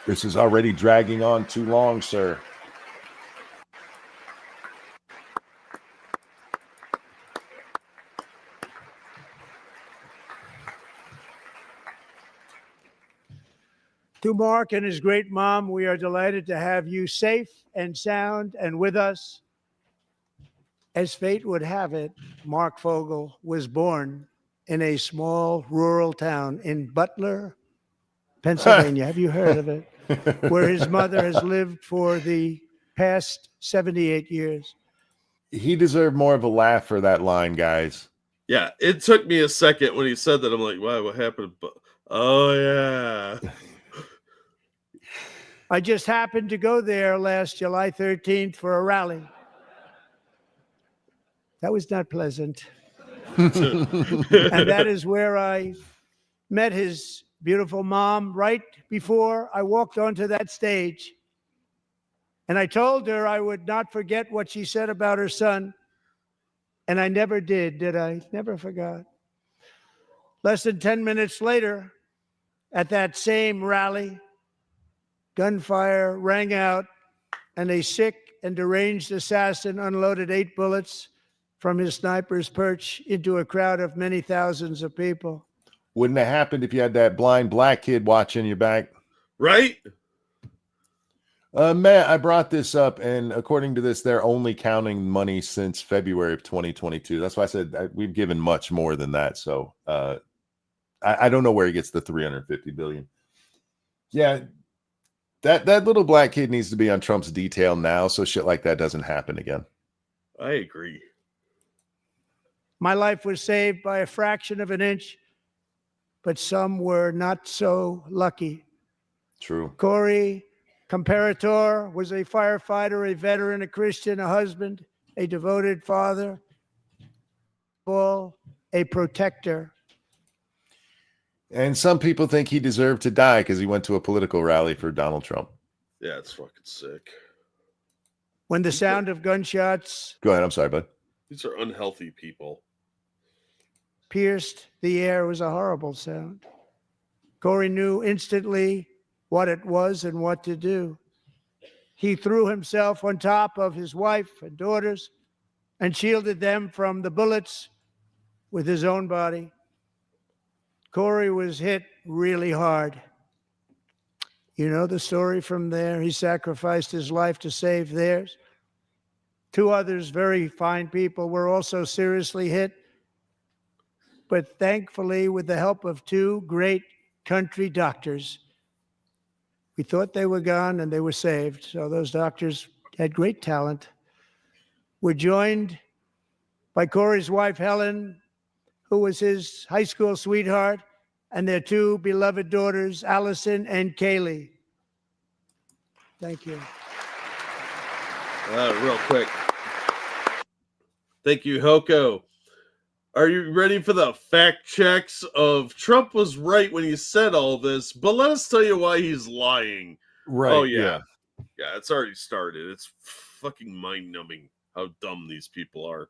this is already dragging on too long, sir. To Mark and his great mom, we are delighted to have you safe and sound and with us. As fate would have it, Mark Fogel was born in a small rural town in Butler, Pennsylvania. Have you heard of it? Where his mother has lived for the past 78 years. He deserved more of a laugh for that line, guys. Yeah, it took me a second when he said that. I'm like, wow, what happened? But oh yeah. I just happened to go there last July 13th for a rally. That was not pleasant. And that is where I met his beautiful mom right before I walked onto that stage. And I told her I would not forget what she said about her son. And I never did I? Never forgot. Less than 10 minutes later, at that same rally, gunfire rang out, and a sick and deranged assassin unloaded 8 bullets from his sniper's perch into a crowd of many thousands of people. Wouldn't have happened if you had that blind black kid watching your back. Right? Matt, I brought this up, and according to this, they're only counting money since February of 2022. That's why I said we've given much more than that. So I don't know where he gets the 350 billion. Yeah, that little black kid needs to be on Trump's detail now, so shit like that doesn't happen again. I agree. My life was saved by a fraction of an inch, but some were not so lucky. True. Corey Comparator was a firefighter, a veteran, a Christian, a husband, a devoted father, a protector. And some people think he deserved to die because he went to a political rally for Donald Trump. Yeah, it's fucking sick. When the sound of gunshots Go ahead. I'm sorry, bud. These are unhealthy people. pierced the air, it was a horrible sound. Corey knew instantly what it was and what to do. He threw himself on top of his wife and daughters and shielded them from the bullets with his own body. Corey was hit really hard. You know the story from there. He sacrificed his life to save theirs. 2 others, very fine people, were also seriously hit. But thankfully, with the help of 2 great country doctors, we thought they were gone and they were saved. So those doctors had great talent. We're joined by Corey's wife, Helen, who was his high school sweetheart, and their 2 beloved daughters, Allison and Kaylee. Thank you. Real quick. Thank you, Hoko. Are you ready for the fact checks of Trump was right when he said all this, but let us tell you why he's lying. Right. Oh, yeah. Yeah, it's already started. It's fucking mind-numbing how dumb these people are.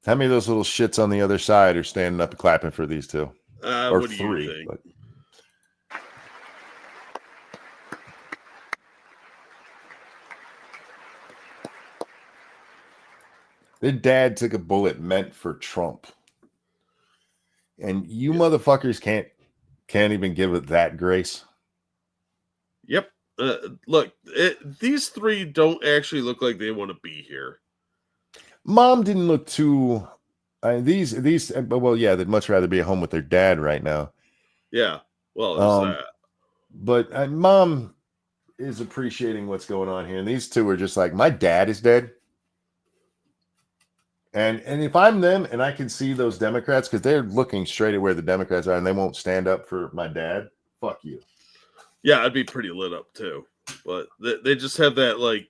How many of those little shits on the other side are standing up and clapping for these 2? Or What do 3? you think? But... Their dad took a bullet meant for Trump. And you motherfuckers can't even give it that grace. Yep. Look, these 3 don't actually look like they want to be here. Mom didn't look too. These. Well, yeah, they'd much rather be at home with their dad right now. Yeah. Well, there's that. But Mom is appreciating what's going on here, and these 2 are just like, my dad is dead. And if I'm them, and I can see those Democrats, because they're looking straight at where the Democrats are, and they won't stand up for my dad. Fuck you. Yeah, I'd be pretty lit up too. But they just have that, like,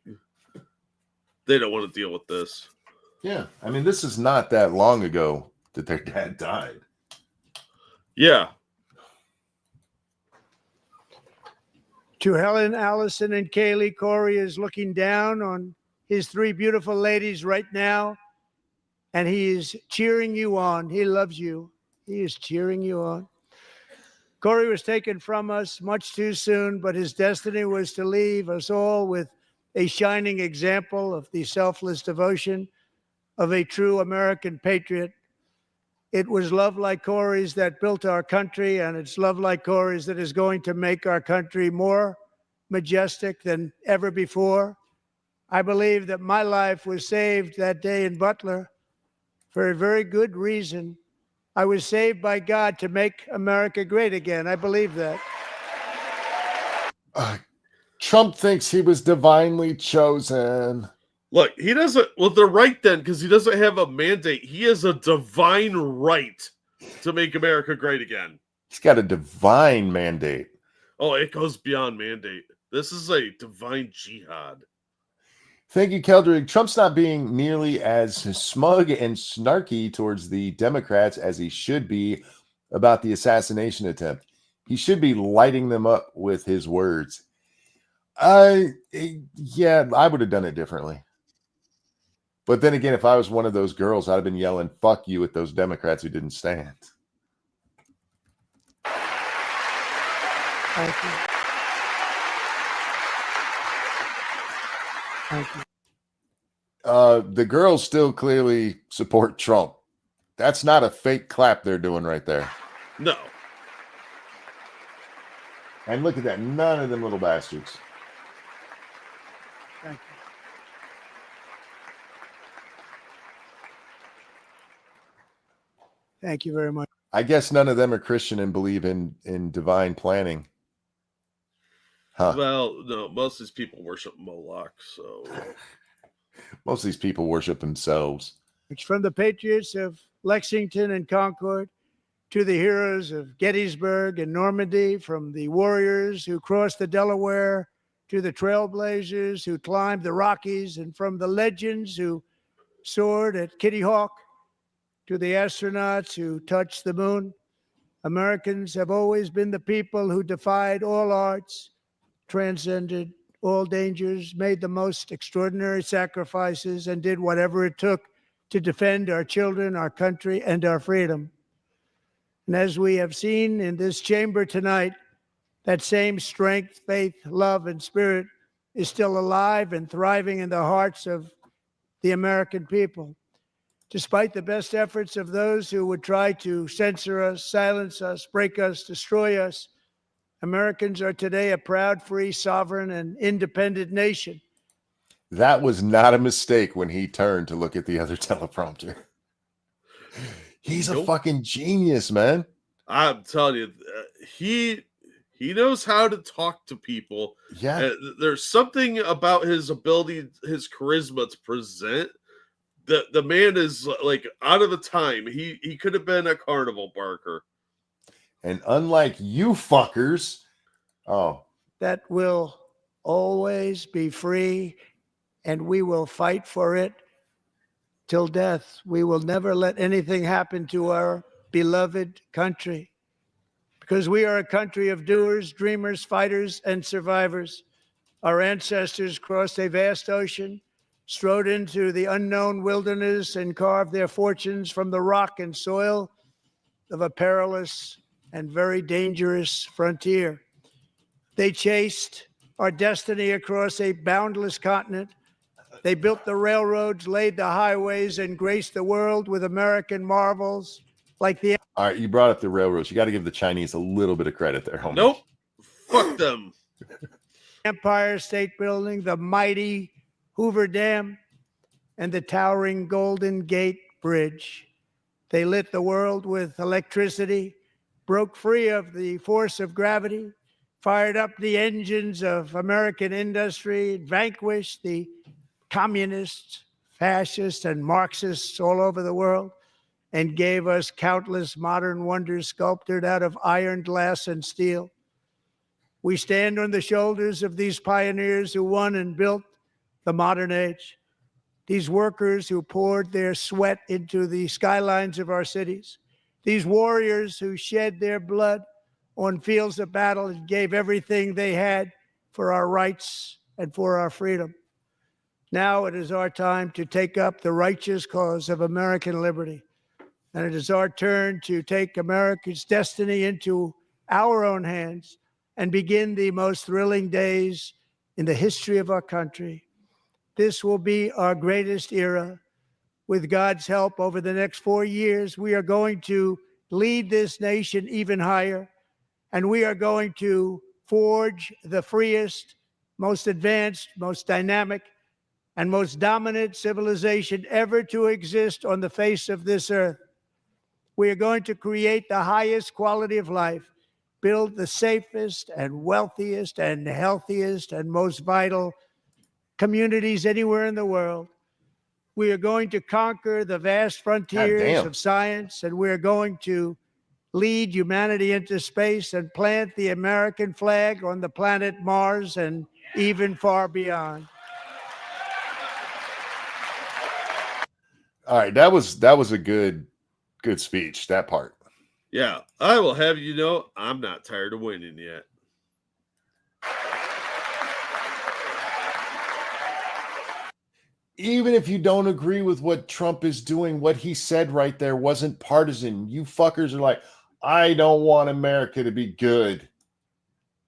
They don't want to deal with this. Yeah. I mean, this is not that long ago that their dad died. Yeah. To Helen, Allison, and Kaylee, Corey is looking down on his three beautiful ladies right now, and he is cheering you on. He loves you. He is cheering you on. Corey was taken from us much too soon, but his destiny was to leave us all with a shining example of the selfless devotion of a true American patriot. It was love like Corey's that built our country, and it's love like Corey's that is going to make our country more majestic than ever before. I believe that my life was saved that day in Butler for a very good reason. I was saved by God to make America great again. I believe that. Trump thinks he was divinely chosen. Look, he doesn't. Well, they're right then, because he doesn't have a mandate. He has a divine right to make America great again. He's got a divine mandate. Oh, it goes beyond mandate. This is a divine jihad. Thank you, Keldrig. Trump's not being nearly as smug and snarky towards the Democrats as he should be about the assassination attempt. He should be lighting them up with his words. Yeah, I would have done it differently. But then again, if I was one of those girls, I'd have been yelling, fuck you, at those Democrats who didn't stand. Thank you. Thank you. The girls still clearly support Trump. That's not a fake clap they're doing right there. No. And look at that. None of them little bastards. Thank you. Thank you very much. I guess none of them are Christian and believe in divine planning. Huh. Well, no, most of these people worship Moloch, so. Most of these people worship themselves. It's from the patriots of Lexington and Concord to the heroes of Gettysburg and Normandy, from the warriors who crossed the Delaware to the trailblazers who climbed the Rockies, and from the legends who soared at Kitty Hawk to the astronauts who touched the moon. Americans have always been the people who defied all odds, transcended all dangers, made the most extraordinary sacrifices, and did whatever it took to defend our children, our country, and our freedom. And as we have seen in this chamber tonight, that same strength, faith, love, and spirit is still alive and thriving in the hearts of the American people. Despite the best efforts of those who would try to censor us, silence us, break us, destroy us, Americans are today a proud, free, sovereign, and independent nation. That was not a mistake when he turned to look at the other teleprompter. He's a fucking genius, man. I'm telling you, he knows how to talk to people. Yeah. There's something about his ability, his charisma to present. The man is like out of the time. He could have been a carnival barker. And unlike you fuckers, that will always be free, and we will fight for it till death. We will never let anything happen to our beloved country, because we are a country of doers, dreamers, fighters, and survivors. Our ancestors crossed a vast ocean, strode into the unknown wilderness, and carved their fortunes from the rock and soil of a perilous and very dangerous frontier. They chased our destiny across a boundless continent. They built the railroads, laid the highways, and graced the world with American marvels like the... All right, you brought up the railroads. You got to give the Chinese a little bit of credit there, homie. Nope. Fuck them. Empire State Building, the mighty Hoover Dam, and the towering Golden Gate Bridge. They lit the world with electricity, broke free of the force of gravity, fired up the engines of American industry, vanquished the communists, fascists, and Marxists all over the world, and gave us countless modern wonders sculptured out of iron, glass, and steel. We stand on the shoulders of these pioneers who won and built the modern age. these workers who poured their sweat into the skylines of our cities, these warriors who shed their blood on fields of battle and gave everything they had for our rights and for our freedom. Now it is our time to take up the righteous cause of American liberty. And it is our turn to take America's destiny into our own hands and begin the most thrilling days in the history of our country. This will be our greatest era. With God's help, over the next 4 years, we are going to lead this nation even higher, and we are going to forge the freest, most advanced, most dynamic, and most dominant civilization ever to exist on the face of this earth. We are going to create the highest quality of life, build the safest and wealthiest and healthiest and most vital communities anywhere in the world. We are going to conquer the vast frontiers of science, and we are going to lead humanity into space and plant the American flag on the planet Mars and even far beyond. All right, that was a good speech, that part. Yeah, I will have you know, I'm not tired of winning yet. Even if you don't agree with what Trump is doing, what he said right there wasn't partisan. You fuckers are like, I don't want America to be good.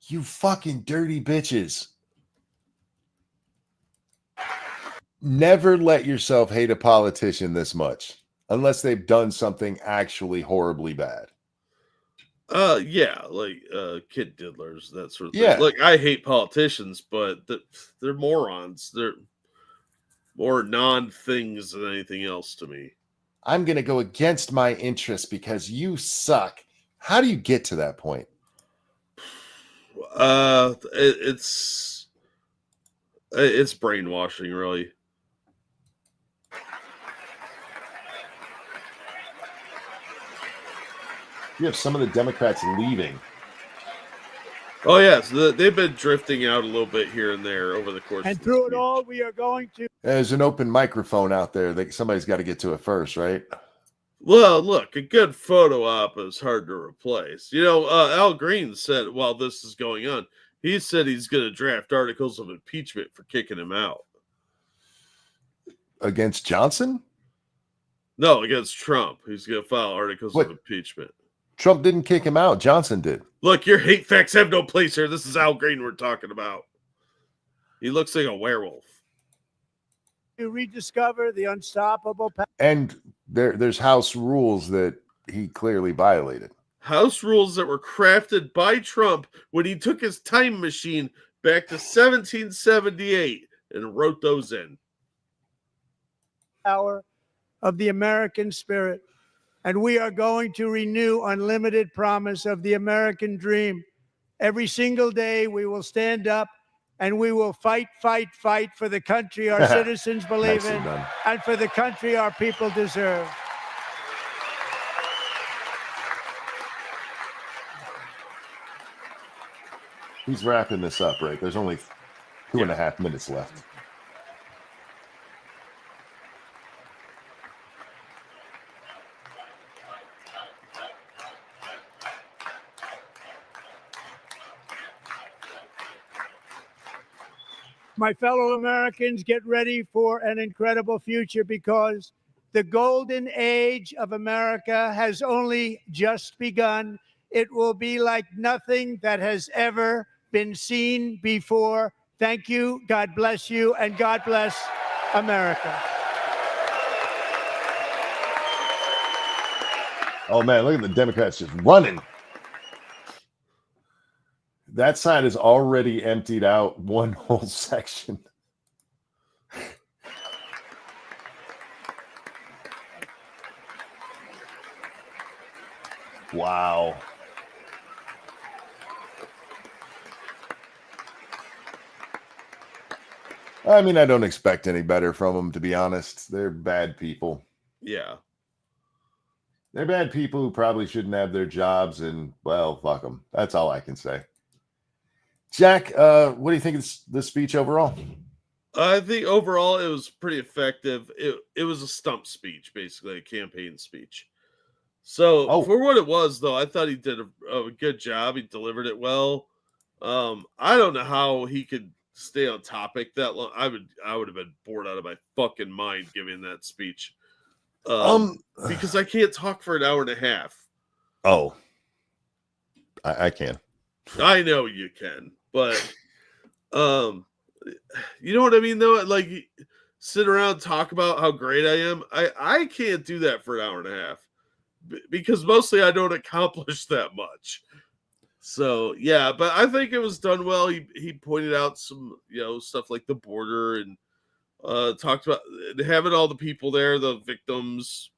You fucking dirty bitches. Never let yourself hate a politician this much unless they've done something actually horribly bad. Yeah, like kid diddlers, that sort of thing. Yeah. Look, I hate politicians, but they're morons. They're more non-things than anything else to me. I'm going to go against my interests because you suck. How do you get to that point? It's brainwashing, really. You have some of the Democrats leaving. Oh, yes. They've been drifting out a little bit here and there over the course And of through it all, we are going to... There's an open microphone out there that somebody's got to get to it first, right? Well, look, a good photo op is hard to replace. You know, Al Green said while this is going on, he said he's going to draft articles of impeachment for kicking him out. Against Johnson? No, against Trump. He's going to file articles of impeachment. Trump didn't kick him out. Johnson did. Look, your hate facts have no place here. This is Al Green we're talking about. He looks like a werewolf. To rediscover the unstoppable power. And there's House rules that he clearly violated. House rules that were crafted by Trump when he took his time machine back to 1778 and wrote those in. Power of the American spirit. And we are going to renew unlimited promise of the American dream. Every single day we will stand up and we will fight, fight, fight for the country our citizens believe in and for the country our people deserve. He's wrapping this up, right? There's only 2.5 minutes left. My fellow Americans, get ready for an incredible future because the golden age of America has only just begun. It will be like nothing that has ever been seen before. Thank you. God bless you. And God bless America. Oh, man, look at the Democrats just running. That side is already emptied out one whole section. Wow. I mean, I don't expect any better from them, to be honest. They're bad people. Yeah. They're bad people who probably shouldn't have their jobs, and, well, fuck them. That's all I can say. Jack, what do you think of the speech overall? I think overall it was pretty effective. It was a stump speech, basically a campaign speech. So Oh, for what it was, though, I thought he did a good job. He delivered it well. I don't know how he could stay on topic that long. I would have been bored out of my fucking mind giving that speech. um, Because I can't talk for an hour and a half. oh, I can. I know you can, but you know what I mean though? Like sit around and talk about how great I am. I can't do that for an hour and a half because mostly I don't accomplish that much. So yeah, but I think it was done well. He pointed out some stuff like the border and talked about having all the people there, the victims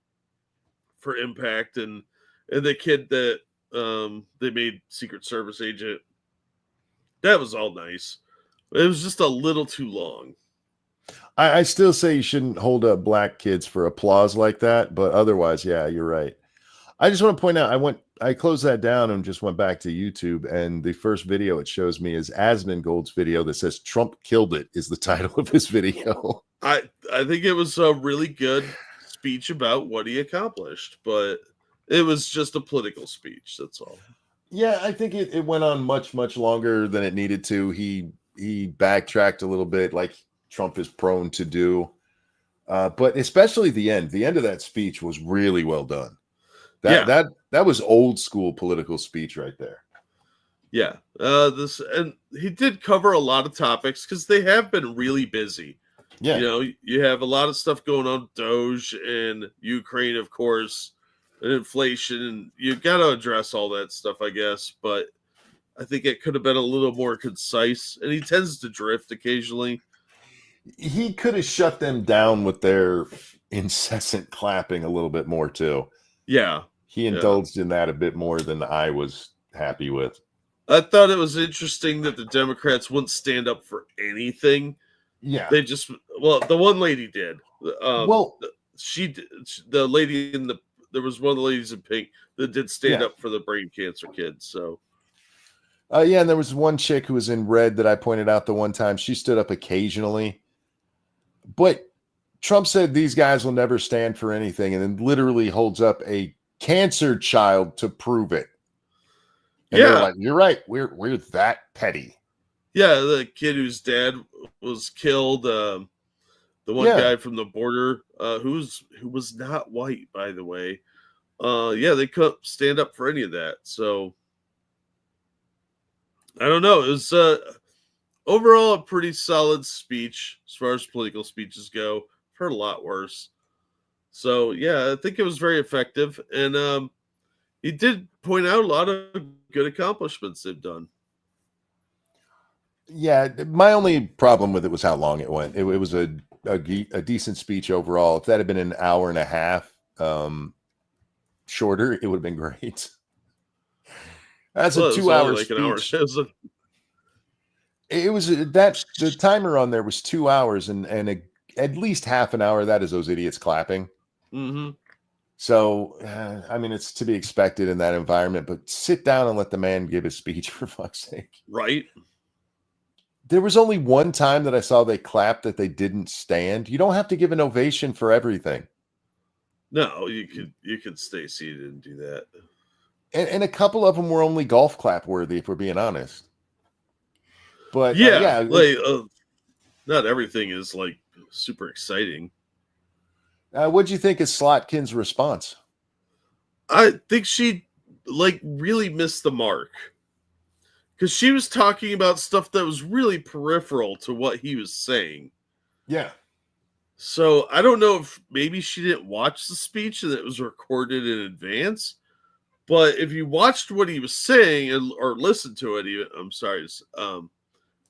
for impact, and the kid that they made Secret Service agent. That was all nice. It was just a little too long. I still say you shouldn't hold up black kids for applause like that, but otherwise, yeah, you're right. I just want to point out, I closed that down and just went back to YouTube, and the first video it shows me is Asmongold's video that says "Trump killed it" is the title of his video. I think it was a really good speech about what he accomplished, but it was just a political speech. That's all. Yeah, I think it went on much longer than it needed to. He backtracked a little bit, like Trump is prone to do, but especially the end. The end of that speech was really well done. That was old school political speech right there. Yeah, and he did cover a lot of topics because they have been really busy. Yeah, you have a lot of stuff going on, Doge and Ukraine, of course, and inflation, and you got to address all that stuff, I guess. But I think it could have been a little more concise, and he tends to drift occasionally. he could have shut them down with their incessant clapping a little bit more too. Yeah, He indulged in that a bit more than I was happy with. I thought it was interesting that the Democrats wouldn't stand up for anything. Yeah, They just, the one lady did. She did. The lady there was one of the ladies in pink that did stand up for the brain cancer kids. So, yeah, and there was one chick who was in red that I pointed out the one time. She stood up occasionally, but Trump said these guys will never stand for anything, and then literally holds up a cancer child to prove it. And they're like, "You're right. We're that petty." Yeah, the kid whose dad was killed. The one guy from the border, who was not white, by the way. They couldn't stand up for any of that. So I don't know. It was overall a pretty solid speech as far as political speeches go. I've heard a lot worse. So yeah, I think it was very effective, and he did point out a lot of good accomplishments they've done. Yeah, my only problem with it was how long it went. It was a decent speech overall. If that had been an hour and a half shorter, it would have been great. That's a 2-hour like speech. an hour. It was the timer on there was 2 hours and at least half an hour. That is those idiots clapping. Mm-hmm. So, I mean, it's to be expected in that environment, but sit down and let the man give his speech for fuck's sake. Right. There was only one time that I saw they clapped that they didn't stand. You don't have to give an ovation for everything. No, you could stay seated and do that. And a couple of them were only golf clap worthy, if we're being honest. But not everything is like super exciting. What'd you think of Slotkin's response? I think she really missed the mark because she was talking about stuff that was really peripheral to what he was saying. Yeah. So I don't know if maybe she didn't watch the speech and it was recorded in advance. But if you watched what he was saying or listened to it, I'm sorry,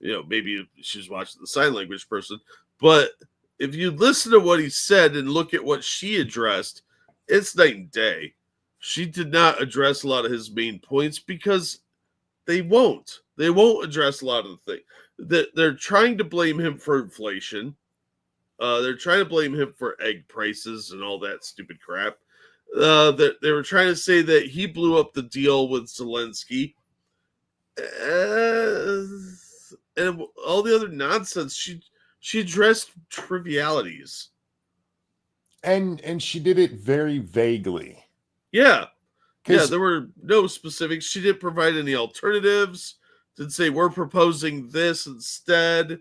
maybe she was watching the sign language person. But if you listen to what he said and look at what she addressed, it's night and day. She did not address a lot of his main points because they won't. They won't address a lot of the things. They're trying to blame him for inflation. They're trying to blame him for egg prices and all that stupid crap. They were trying to say that he blew up the deal with Zelensky. And all the other nonsense. She addressed trivialities. And she did it very vaguely. Yeah. Yeah, 'Cause- there were no specifics. She didn't provide any alternatives. Didn't say we're proposing this instead.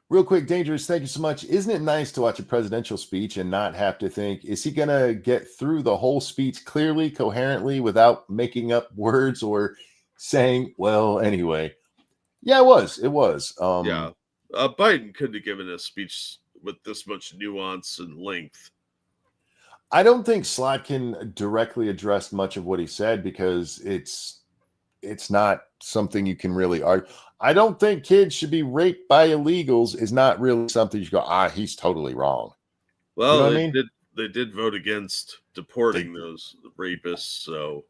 Real quick, Dangerous, thank you so much. Isn't it nice to watch a presidential speech and not have to think, is he going to get through the whole speech clearly, coherently, without making up words or saying, well, anyway? Yeah, it was. It was. Yeah. Biden couldn't have given a speech with this much nuance and length. I don't think Slotkin directly addressed much of what he said because it's not something you can really argue. I don't think kids should be raped by illegals is not really something you go, he's totally wrong. Well, You know what I mean? they did vote against deporting those rapists, so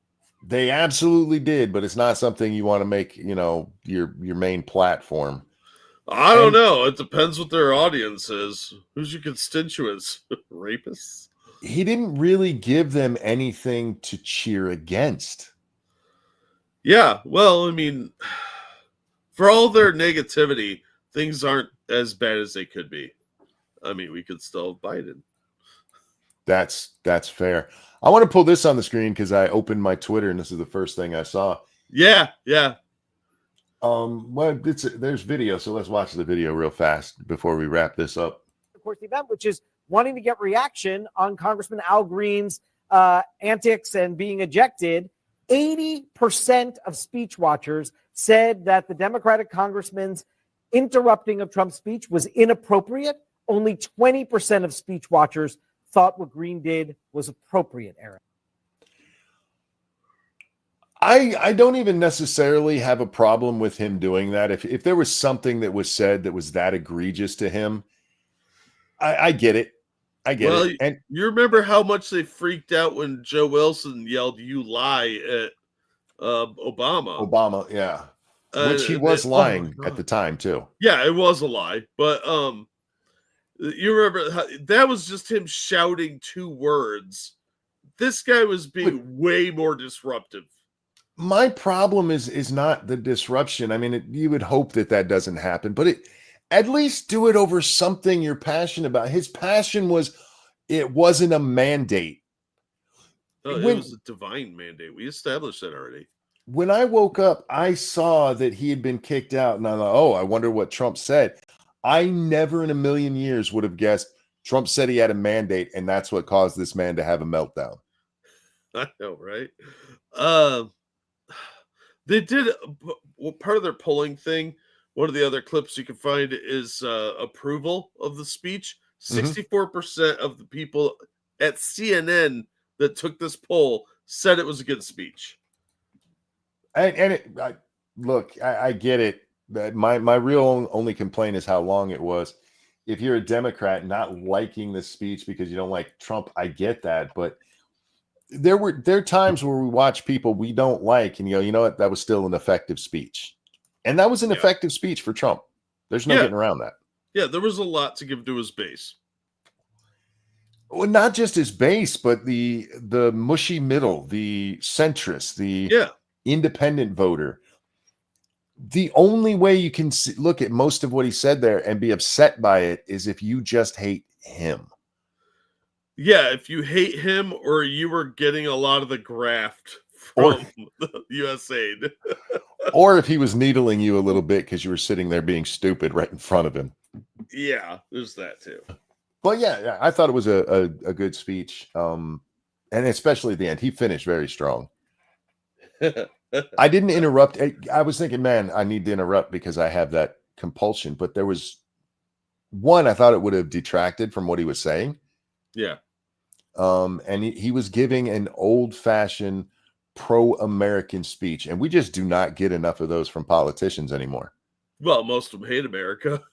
They absolutely did, but it's not something you want to make, your main platform. I don't know. It depends what their audience is. Who's your constituents? Rapists? He didn't really give them anything to cheer against. Yeah, well, I mean, for all their negativity, things aren't as bad as they could be. I mean, we could still have Biden. That's fair. I want to pull this on the screen because I opened my Twitter and this is the first thing I saw. Yeah. Well, there's video, so let's watch the video real fast before we wrap this up. Of course, the event, which is wanting to get reaction on Congressman Al Green's antics and being ejected. 80% of speech watchers said that the Democratic congressman's interrupting of Trump's speech was inappropriate. Only 20% of speech watchers thought what Green did was appropriate, Aaron. I don't even necessarily have a problem with him doing that. If there was something that was said that was that egregious to him, I get it. I get it. And you remember how much they freaked out when Joe Wilson yelled, "You lie" at Obama. Obama, yeah. Which he was lying at the time, too. Yeah, it was a lie. But you remember that was just him shouting 2 words. This guy was being way more disruptive. My problem is not the disruption. I mean, you would hope that doesn't happen, but at least do it over something you're passionate about. His passion was, it wasn't a mandate. It was a divine mandate. We established that already. When I woke up, I saw that he had been kicked out, and I thought, I wonder what Trump said. I never in a million years would have guessed Trump said he had a mandate, and that's what caused this man to have a meltdown. I know, right? They did part of their polling thing. One of the other clips you can find is approval of the speech. 64% of the people at CNN that took this poll said it was a good speech. And I get it. My real only complaint is how long it was. If you're a Democrat not liking the speech because you don't like Trump, I get that. But there are times where we watch people we don't like and you know what, that was still an effective speech. And that was an effective speech for Trump. There's no getting around that. Yeah, there was a lot to give to his base. Well, not just his base, but the mushy middle, the centrist, the independent voter. The only way you can look at most of what he said there and be upset by it is if you just hate him. Yeah, if you hate him or you were getting a lot of the graft from USAID. Or if he was needling you a little bit because you were sitting there being stupid right in front of him. Yeah, there's that too. But yeah, I thought it was a good speech. And especially at the end, he finished very strong. I didn't interrupt. I was thinking, man, I need to interrupt because I have that compulsion. But there was one, I thought it would have detracted from what he was saying. Yeah. And he was giving an old-fashioned pro-American speech. And we just do not get enough of those from politicians anymore. Well, most of them hate America.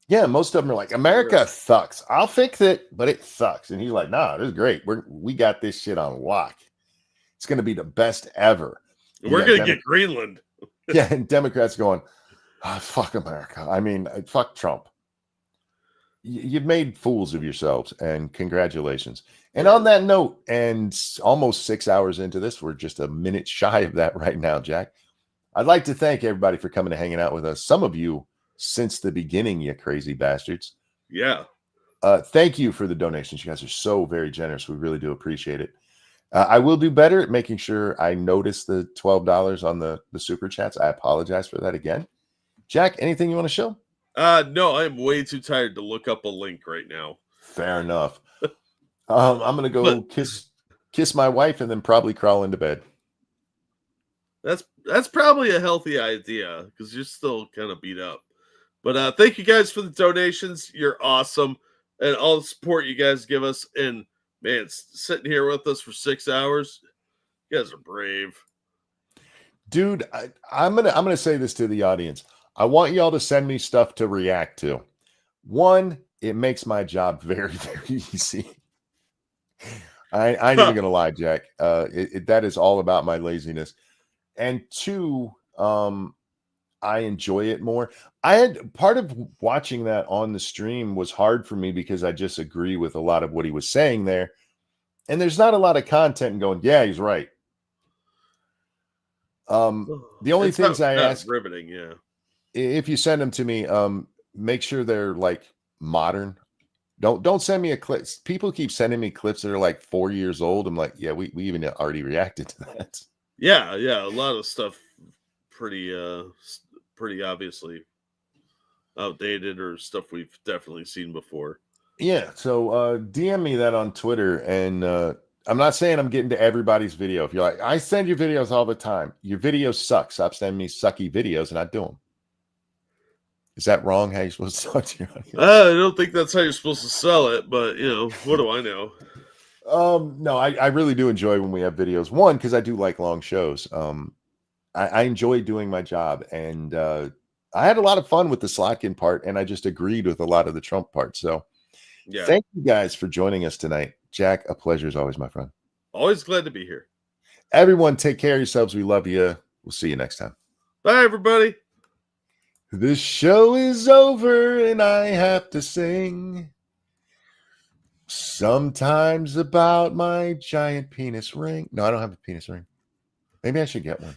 Yeah, most of them are like, America sucks. I'll fix it, but it sucks. And he's like, nah, this is great. We got this shit on lock. It's going to be the best ever. We're going to get Greenland. Yeah, and Democrats going, fuck America. I mean, fuck Trump. You've made fools of yourselves, and congratulations. And on that note, and almost 6 hours into this, we're just a minute shy of that right now, Jack. I'd like to thank everybody for coming and hanging out with us. Some of you since the beginning, you crazy bastards. Yeah. Thank you for the donations. You guys are so very generous. We really do appreciate it. I will do better at making sure I notice the $12 on the super chats. I apologize for that again. Jack, anything you want to show? No, I'm way too tired to look up a link right now. Fair enough. I'm gonna go kiss my wife and then probably crawl into bed. That's probably a healthy idea because you're still kind of beat up. But thank you guys for the donations. You're awesome, and all the support you guys give us. And man, sitting here with us for 6 hours, you guys are brave, Dude. I'm gonna say this to the audience. I want y'all to send me stuff to react to. One, it makes my job very, very easy. I ain't even gonna lie, Jack. That is all about my laziness. And two, I enjoy it more. I had part of watching that on the stream was hard for me because I just agree with a lot of what he was saying there. And there's not a lot of content and going, yeah, he's right. The only things I ask, riveting, yeah. if you send them to me, make sure they're like modern. Don't send me a clip. People keep sending me clips that are like 4 years old. I'm like, yeah, we even already reacted to that. Yeah, a lot of stuff pretty obviously outdated or stuff we've definitely seen before. Yeah, so DM me that on Twitter, and I'm not saying I'm getting to everybody's video. If you're like, I send you videos all the time, your videos suck. Stop sending me sucky videos, and I do them. Is that wrong? How you supposed to talk to your audience? I don't think that's how you're supposed to sell it, but what do I know? No, I really do enjoy when we have videos. One, because I do like long shows. I enjoy doing my job, and I had a lot of fun with the Slotkin part, and I just agreed with a lot of the Trump part. So, yeah, thank you guys for joining us tonight. Jack, a pleasure as always, my friend. Always glad to be here. Everyone, take care of yourselves. We love you. We'll see you next time. Bye, everybody. The show is over, and I have to sing sometimes about my giant penis ring. No, I don't have a penis ring. Maybe I should get one.